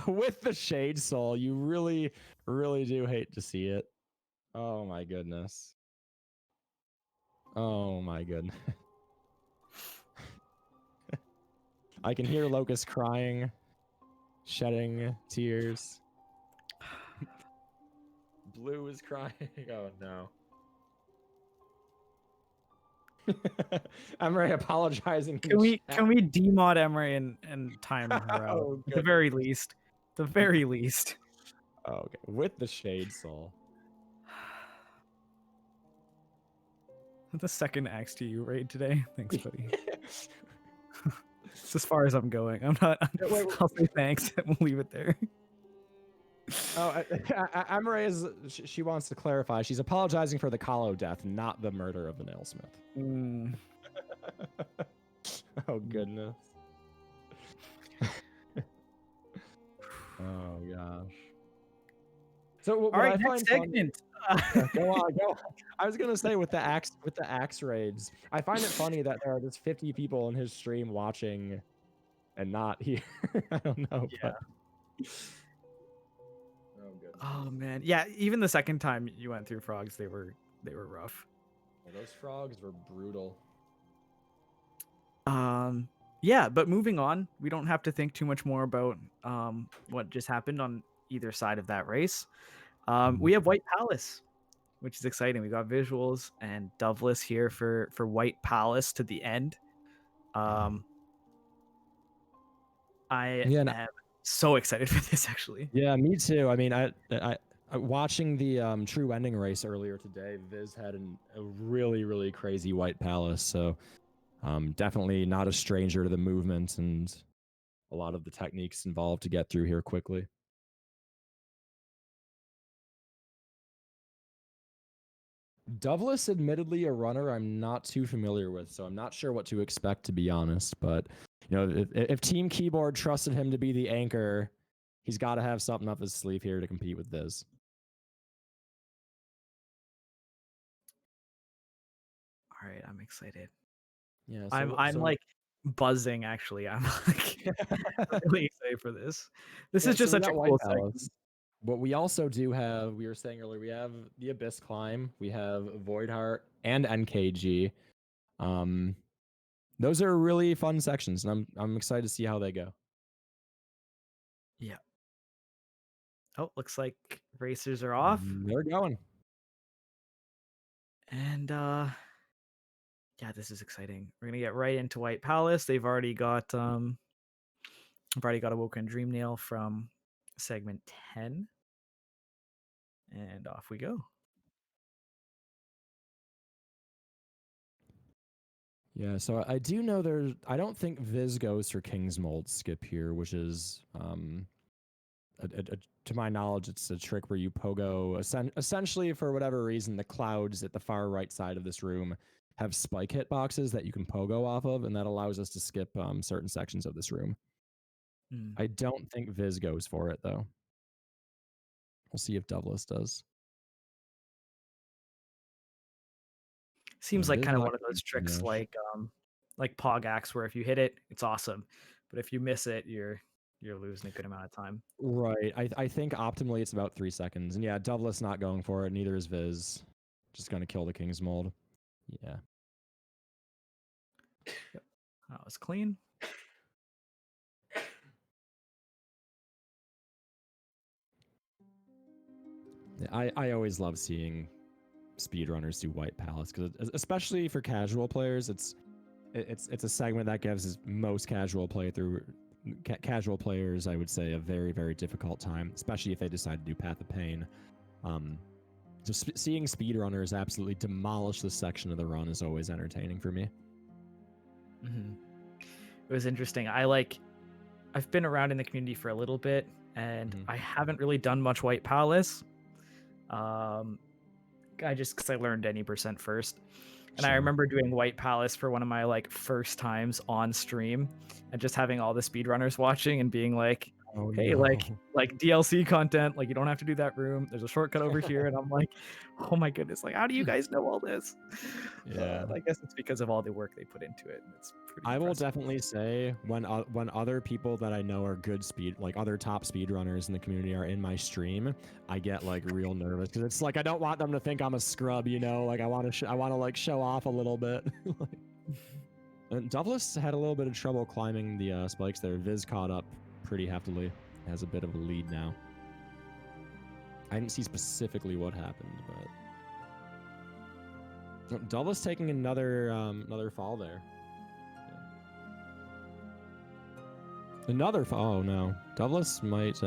with the Shade Soul. You really, really do hate to see it. Oh my goodness. Oh my goodness. I can hear Locust crying, shedding tears. Blue is crying. Oh no. Emre apologizing. Can we demod Emre and time her out? Oh, At the very least. The very least. Oh, okay. With the Shade Soul. The second axe to you raid today. Thanks, buddy. It's as far as I'm going. I'm not. I'll say thanks and we'll leave it there. Oh, Emre is. She wants to clarify. She's apologizing for the Kahlo death, not the murder of the nailsmith. Oh goodness. Oh gosh. So what All right, I next find segment. Go on. I was gonna say with the axe raids, I find it funny that there are just 50 people in his stream watching, and not here. I don't know. Yeah. But... Oh goodness. Oh man, yeah. Even the second time you went through frogs, they were rough. Well, those frogs were brutal. Yeah, but moving on, we don't have to think too much more about what just happened on either side of that race. We have White Palace, which is exciting. We got visuals and Doveless here for White Palace to the end. I am so excited for this, actually. Yeah, me too. I mean, I watching the true ending race earlier today. Viz had a really, really crazy White Palace, so definitely not a stranger to the movement and a lot of the techniques involved to get through here quickly. Doveless, admittedly, a runner I'm not too familiar with, so I'm not sure what to expect, to be honest. But you know, if Team Keyboard trusted him to be the anchor, he's got to have something up his sleeve here to compete with Viz. All right, I'm excited. Yeah, I'm like buzzing. Actually, I'm like really excited for this. This is just such a cool segment. But we also do have, we were saying earlier, we have the Abyss Climb, we have Voidheart and NKG. Those are really fun sections, and I'm excited to see how they go. Yeah. Oh, looks like racers are off. They're going. And yeah, this is exciting. We're gonna get right into White Palace. They've already got Awoken Dream Nail from segment 10. And off we go. Yeah, so I do know I don't think Viz goes for King's Mold skip here, which is, to my knowledge, it's a trick where you pogo, essentially for whatever reason, the clouds at the far right side of this room have spike hitboxes that you can pogo off of, and that allows us to skip certain sections of this room. I don't think Viz goes for it, though. We'll see if Doveless does. Seems like kind of one of those tricks, like like Pogax, where if you hit it, it's awesome, but if you miss it, you're losing a good amount of time. Right. I think optimally it's about 3 seconds. And yeah, Doublet's not going for it. Neither is Viz. Just going to kill the King's Mold. Yeah. That was clean. I always love seeing speedrunners do White Palace because especially for casual players, it's a segment that gives most casual casual players, I would say, a very, very difficult time, especially if they decide to do Path of Pain. So seeing speedrunners absolutely demolish this section of the run is always entertaining for me. Mm-hmm. It was interesting. I've been around in the community for a little bit, and I haven't really done much White Palace. Because I learned any percent first. And I remember doing White Palace for one of my like first times on stream and just having all the speedrunners watching and being like, Oh, hey, no. like DLC content, like you don't have to do that room. There's a shortcut over here. And I'm like, oh my goodness, like how do you guys know all this? Yeah. I guess it's because of all the work they put into it. It's pretty I will impressive. definitely say when other people that I know are good like other top speedrunners in the community are in my stream, I get like real nervous because it's like I don't want them to think I'm a scrub, you know. Like I want to like show off a little bit. And Douglas had a little bit of trouble climbing the spikes there. Viz caught up pretty heftily, has a bit of a lead now. I didn't see specifically what happened, but Douglas taking another fall there. Another fall. Oh no, Douglas might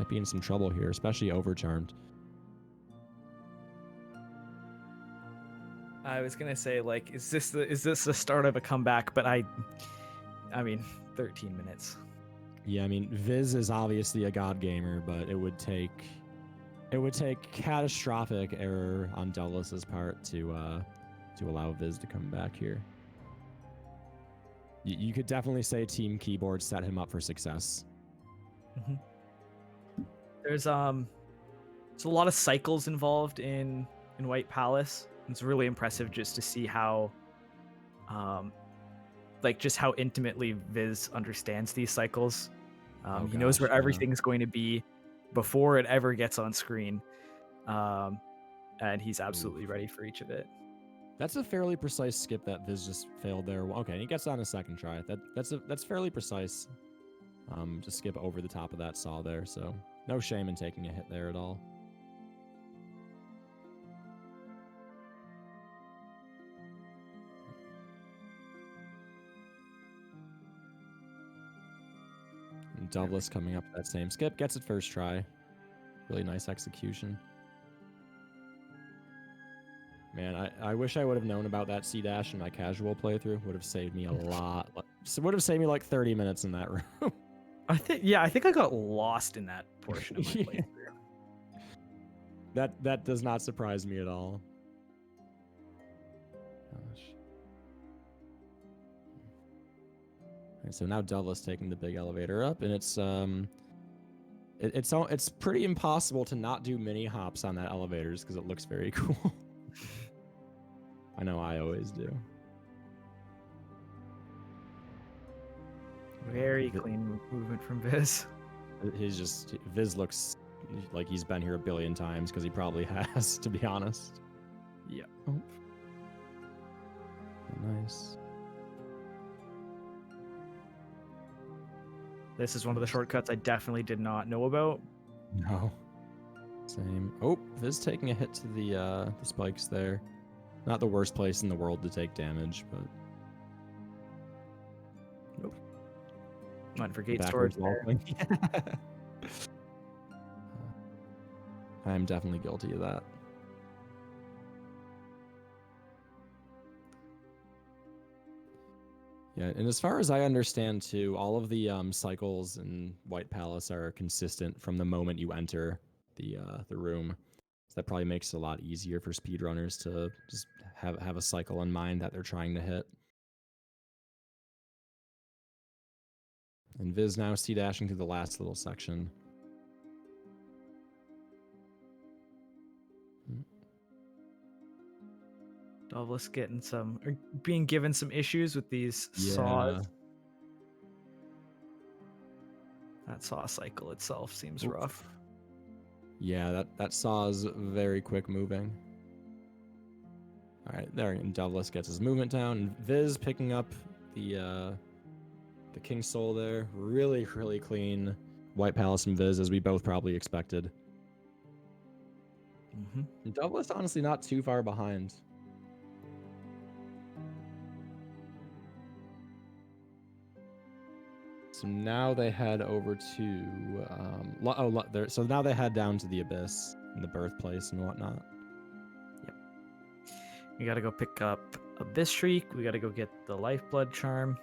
be in some trouble here, especially Overcharmed. I was gonna say, like, is this the start of a comeback? But I mean, 13 minutes. Yeah, I mean, Viz is obviously a god gamer, but it would take catastrophic error on Douglas's part to allow Viz to come back here. You could definitely say Team Keyboard set him up for success. Mm-hmm. There's a lot of cycles involved in White Palace. It's really impressive just to see how just how intimately Viz understands these cycles. He knows where everything's going to be before it ever gets on screen, and he's absolutely ready for each of it. That's a fairly precise skip that Viz just failed there. Okay, he gets on a second try. That's fairly precise. To skip over the top of that saw there, so no shame in taking a hit there at all. And Douglas coming up with that same skip, gets it first try. Really nice execution. Man, I wish I would have known about that C-dash in my casual playthrough. Would have saved me a lot. Would have saved me like 30 minutes in that room. I think I got lost in that portion of my playthrough. That does not surprise me at all. Gosh. Right, so now Douglas taking the big elevator up, and it's pretty impossible to not do mini hops on that elevator just because it looks very cool. I know I always do. Very clean movement from Viz. Viz looks like he's been here a billion times because he probably has, to be honest. Yep. Oh. Nice. This is one of the shortcuts I definitely did not know about. No. Same. Oh, Viz taking a hit to the spikes there. Not the worst place in the world to take damage, but nope. Went for gate storage there. I'm definitely guilty of that. Yeah, and as far as I understand too, all of the cycles in White Palace are consistent from the moment you enter the room. So that probably makes it a lot easier for speedrunners to just have a cycle in mind that they're trying to hit. And Viz now C-dashing through the last little section. Douglas getting being given some issues with these saws. Yeah. That saw cycle itself seems Oof. rough. Yeah, that saw is very quick moving. All right, there, and Douglas gets his movement down. And Viz picking up the King Soul there. Really, really clean White Palace and Viz, as we both probably expected. Mm-hmm. And Douglas, honestly, not too far behind. So now they head over to so now they head down to the Abyss and the birthplace and whatnot. We gotta go pick up Abyss Shriek. We gotta go get the Lifeblood Charm.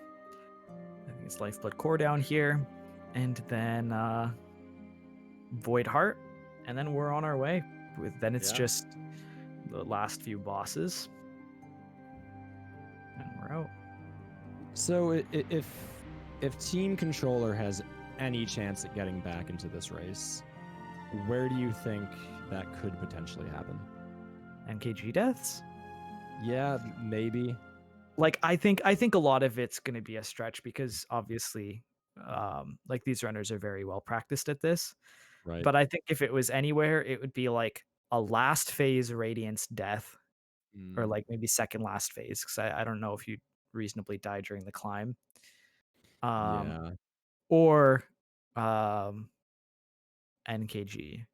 I think it's Lifeblood Core down here. And then Void Heart. And then we're on our way. Then it's Yeah. just the last few bosses. And we're out. So if Team Controller has any chance at getting back into this race, where do you think that could potentially happen? NKG deaths? Yeah, maybe. Like I think a lot of it's going to be a stretch because obviously like these runners are very well practiced at this. Right. But I think if it was anywhere, it would be like a last phase Radiance death or like maybe second last phase because I don't know if you reasonably die during the climb. Yeah. Or NKG.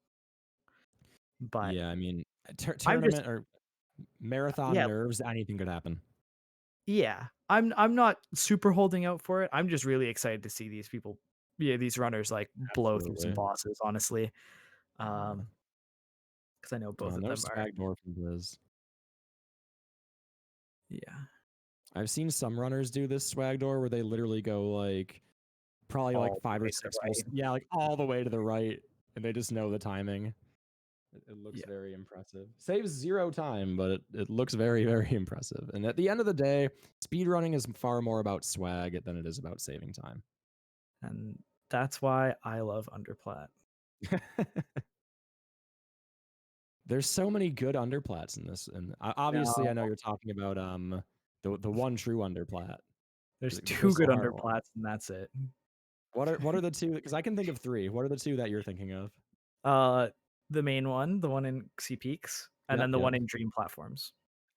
But Yeah, I mean, I'm tournament just or marathon yeah, nerves, anything could happen. yeah. I'm not super holding out for it. I'm just really excited to see these people, these runners like blow through some Absolutely. bosses, honestly. Because I know both of No them are. swag door from Viz. Yeah. I've seen some runners do this swag door where they literally go like probably like All 5 the or way to the 6 right. yeah, like all the way to the right, and they just know the timing. It looks Yeah. very impressive. Saves 0 time, but it looks very, very impressive. And at the end of the day, speed running is far more about swag than it is about saving time. And that's why I love Underplat. There's so many good underplats in this, and obviously I know you're talking about the one true underplat. There's The 2 good Crystal Heart one. Underplats, and that's it. What are the 2? Because I can think of 3. What are the 2 that you're thinking of? The main one, the one in Sea Peaks, and Yep, then the yep. one in Dream Platforms.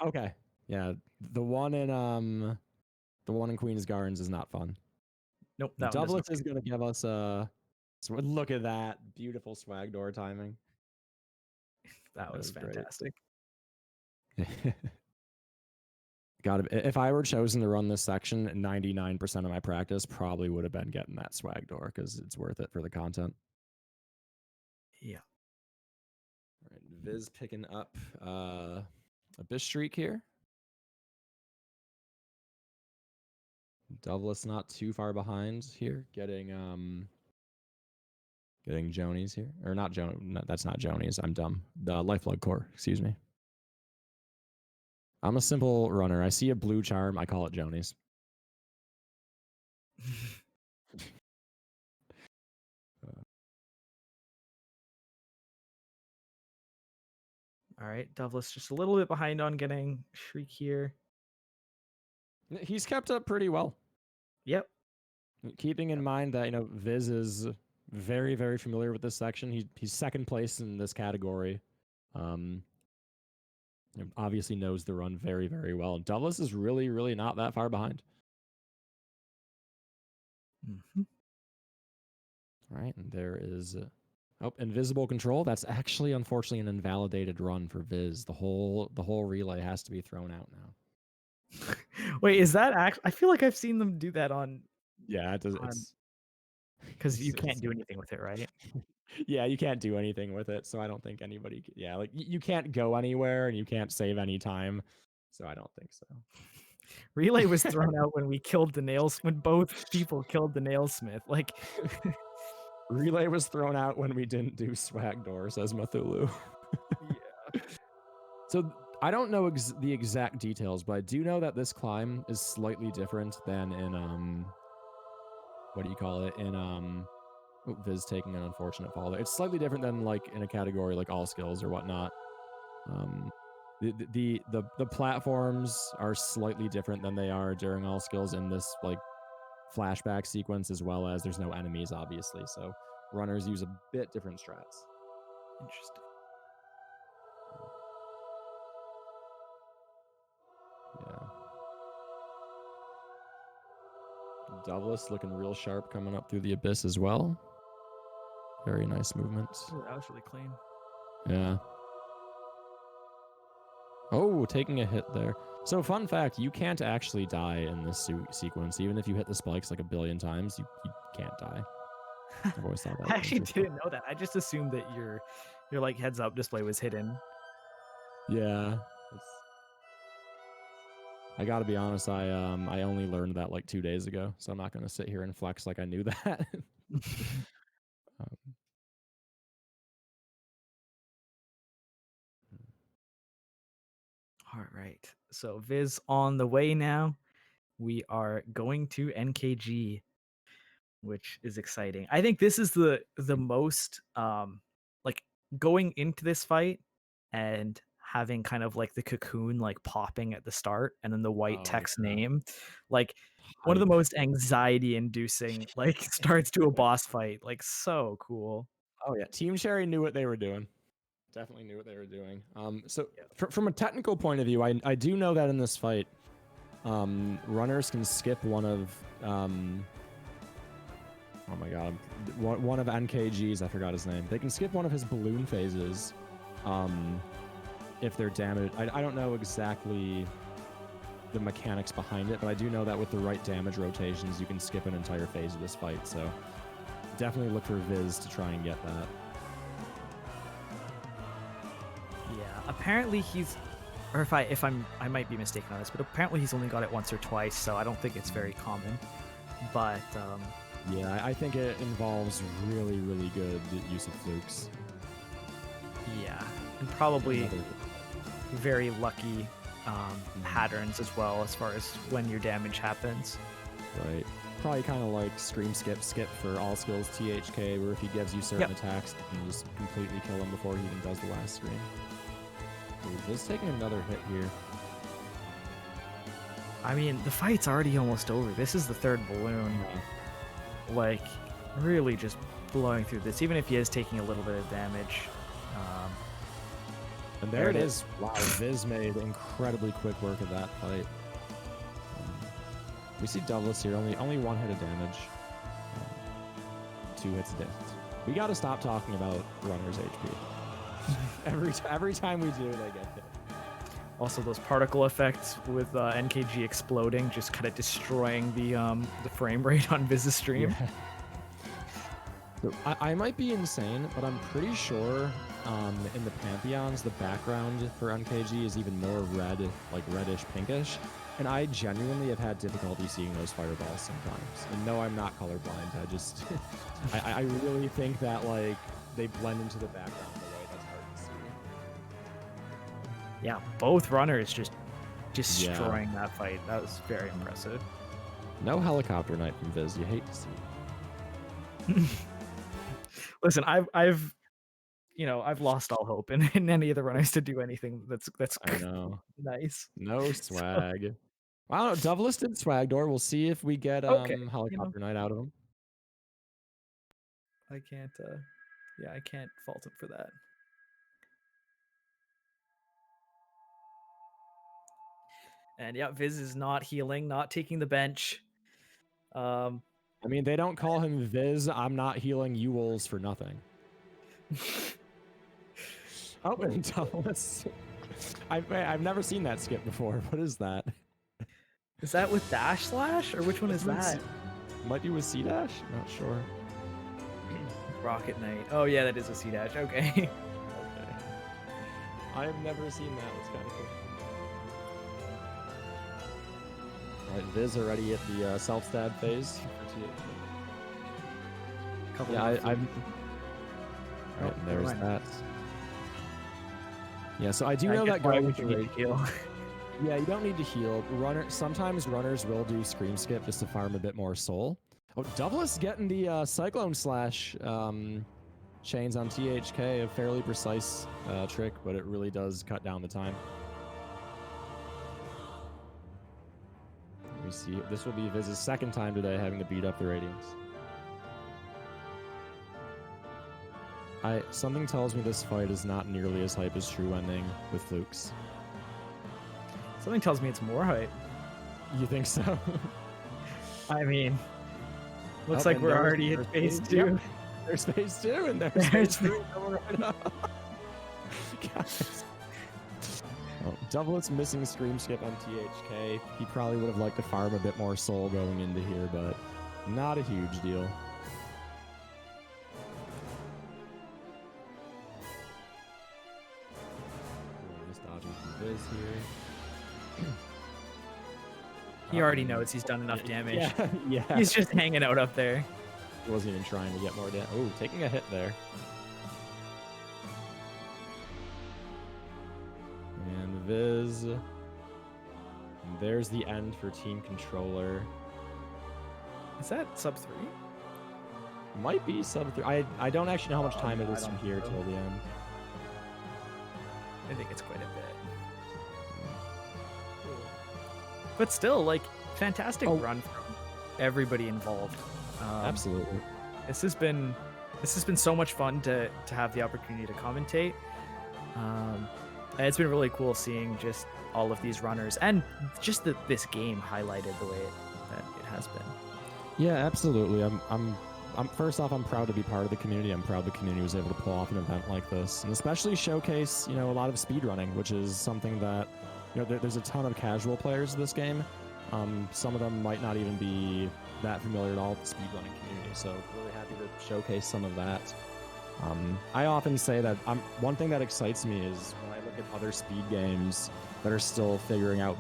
Okay. Yeah, the one in Queen's Gardens is not fun. Nope, And that one doesn't. Doublet is going to give us a look at that beautiful swag door timing. That was great. fantastic. God, if I were chosen to run this section, 99% of my practice probably would have been getting that swag door because it's worth it for the content. Yeah. All right, Viz picking up Abyss Streak here. Doublet's not too far behind here, getting Jonies here. Or not Jonies, no, that's not Jonies, I'm dumb. The Lifeblood Core, excuse me. I'm a simple runner. I see a blue charm, I call it Jonies. All right, Douglas just a little bit behind on getting Shriek here. He's kept up pretty well. Yep. Keeping in mind that Viz is very, very familiar with this section. He's second place in this category. Obviously knows the run very, very well. Douglas is really, really not that far behind. Mm-hmm. All right, and there is invisible control. That's actually unfortunately an invalidated run for Viz. The whole relay has to be thrown out now. Wait, is that I feel like I've seen them do that on. Yeah, it does. Because you can't do anything with it, right? Yeah, you can't do anything with it, so I don't think anybody. Yeah, like you can't go anywhere and you can't save any time, so I don't think so. Relay was thrown out when we killed the nails when both people killed the nailsmith. Like Relay was thrown out when we didn't do swag door, says Mathulu. Yeah. So I don't know the exact details, but I do know that this climb is slightly different than in what do you call it? In Viz taking an unfortunate fall there. It's slightly different than like in a category like all skills or whatnot. The platforms are slightly different than they are during all skills in this like flashback sequence, as well as there's no enemies obviously, so runners use a bit different strats. Interesting. Yeah. Douglas looking real sharp coming up through the abyss as well. Very nice movements. Ooh, that was really clean. Yeah. Oh, taking a hit there. So fun fact, you can't actually die in this sequence. Even if you hit the spikes like a billion times, you can't die. I've always thought that I was actually interesting. didn't know that. I just assumed that your like heads up display was hidden. Yeah. I gotta be honest, I only learned that like 2 days ago, so I'm not gonna sit here and flex like I knew that. um, All right. So Viz on the way now. We are going to NKG, which is exciting. I think this is the most like going into this fight and having kind of like the cocoon like popping at the start and then the white oh, text yeah. name, like one of the Hype. most anxiety inducing like starts to a boss fight. Like so cool. Oh yeah, Team Cherry knew what they were doing. Definitely knew what they were doing. So Yeah. from a technical point of view, I do know that in this fight, runners can skip one of oh my god, one of NKG's, I forgot his name. They can skip one of his balloon phases, if they're damaged. I don't know exactly the mechanics behind it, but I do know that with the right damage rotations, you can skip an entire phase of this fight. So definitely look for Viz to try and get that. Yeah, apparently he's, or I might be mistaken on this, but apparently he's only got it once or twice, so I don't think it's very common. But yeah, I think it involves really, really good use of flukes. yeah, and probably Another- very lucky patterns as well, as far as when your damage happens. Right. Probably kind of like scream skip for all skills THK, where if he gives you certain attacks, you can just completely kill him before he even does the last scream. Ooh, Viz taking another hit here. I mean, the fight's already almost over. This is the third balloon. Like, really just blowing through this, even if he is taking a little bit of damage. And there it is. Wow, Viz made incredibly quick work of that fight. We see Douglas here, only one hit of damage. 2 hits of damage. We gotta stop talking about runners' HP. every time we do, they get hit. Also, those particle effects with NKG exploding, just kind of destroying the frame rate on Viz's stream. Yeah. So I might be insane, but I'm pretty sure in the Pantheons, the background for NKG is even more red, like reddish, pinkish. And I genuinely have had difficulty seeing those fireballs sometimes. And no, I'm not colorblind. I just, I really think that like they blend into the background in a way that's hard to see. Yeah, both runners just destroying that fight. That was very impressive. No helicopter night from Viz. You hate to see it. Listen, I've lost all hope in any of the runners to do anything that's I know. nice. No swag. Well, I don't know. Douglas did swag door. We'll see if we get helicopter night out of him. I can't I can't fault him for that. And yeah, Viz is not healing, not taking the bench. I mean, they don't call him Viz. I'm not healing you wolves for nothing. Oh, and Douglas. I've never seen that skip before. What is that? Is that with dash slash, or which one is that? Might be with C dash. Not sure. Rocket Knight. Oh yeah, that is a C dash. Okay. Okay. I have never seen that. It's kind of cool. Alright, Viz already at the self-stab phase. Yeah, I'm. Right, and there's that. Yeah, so I do know that going with the heal. Yeah, you don't need to heal. Sometimes runners will do scream skip just to farm a bit more soul. Oh, Douglas getting the Cyclone Slash chains on THK, a fairly precise trick, but it really does cut down the time. me see. This will be Viz's second time today having to beat up the Radiants. Something tells me this fight is not nearly as hype as True Ending with Flukes. Something tells me it's more hype. You think so? I mean, looks Oh, like and we're there's- already at there's phase yep, 2. There's phase 2, and there's There's phase 3 coming right up. Guys. Oh, Doublet's missing Scream Skip on THK. He probably would have liked to farm a bit more soul going into here, but not a huge deal. Just dodging through Viz here. He already knows he's done enough damage. Yeah, yeah. He's just hanging out up there. He wasn't even trying to get more damage. Oh, taking a hit there. And Viz. And there's the end for Team Controller. Is that sub 3? Might be sub 3. I don't actually know how much time it I is from don't here know. till the end. I think it's quite a bit. But still, like, fantastic Oh. run from everybody involved. Absolutely. This has been so much fun to have the opportunity to commentate. And it's been really cool seeing just all of these runners and just this game highlighted the way that it has been. Yeah, absolutely. I'm first off, I'm proud to be part of the community. I'm proud the community was able to pull off an event like this, and especially showcase, a lot of speedrunning, which is something that, there's a ton of casual players of this game. Some of them might not even be that familiar at all with the speedrunning community, so really happy to showcase some of that. I often say that one thing that excites me is when I look at other speed games that are still figuring out,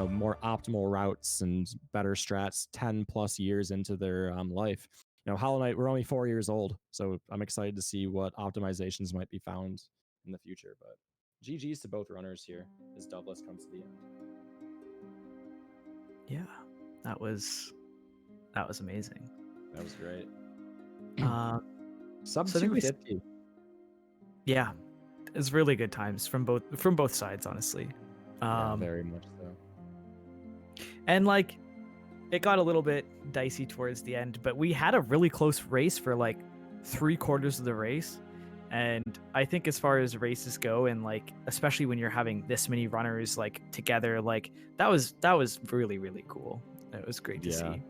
more optimal routes and better strats 10 plus years into their life. Hollow Knight, we're only 4 years old, so I'm excited to see what optimizations might be found in the future. But GG's to both runners here as Doublets comes to the end. Yeah, that was amazing. That was great. So Sub I think we 250. Yeah, it's really good times from both sides, honestly. Yeah, very much so. And like, it got a little bit dicey towards the end, but we had a really close race for like 3/4 of the race. And I think as far as races go, and like especially when you're having this many runners like together, like that was really, really cool. It was great to Yeah. see.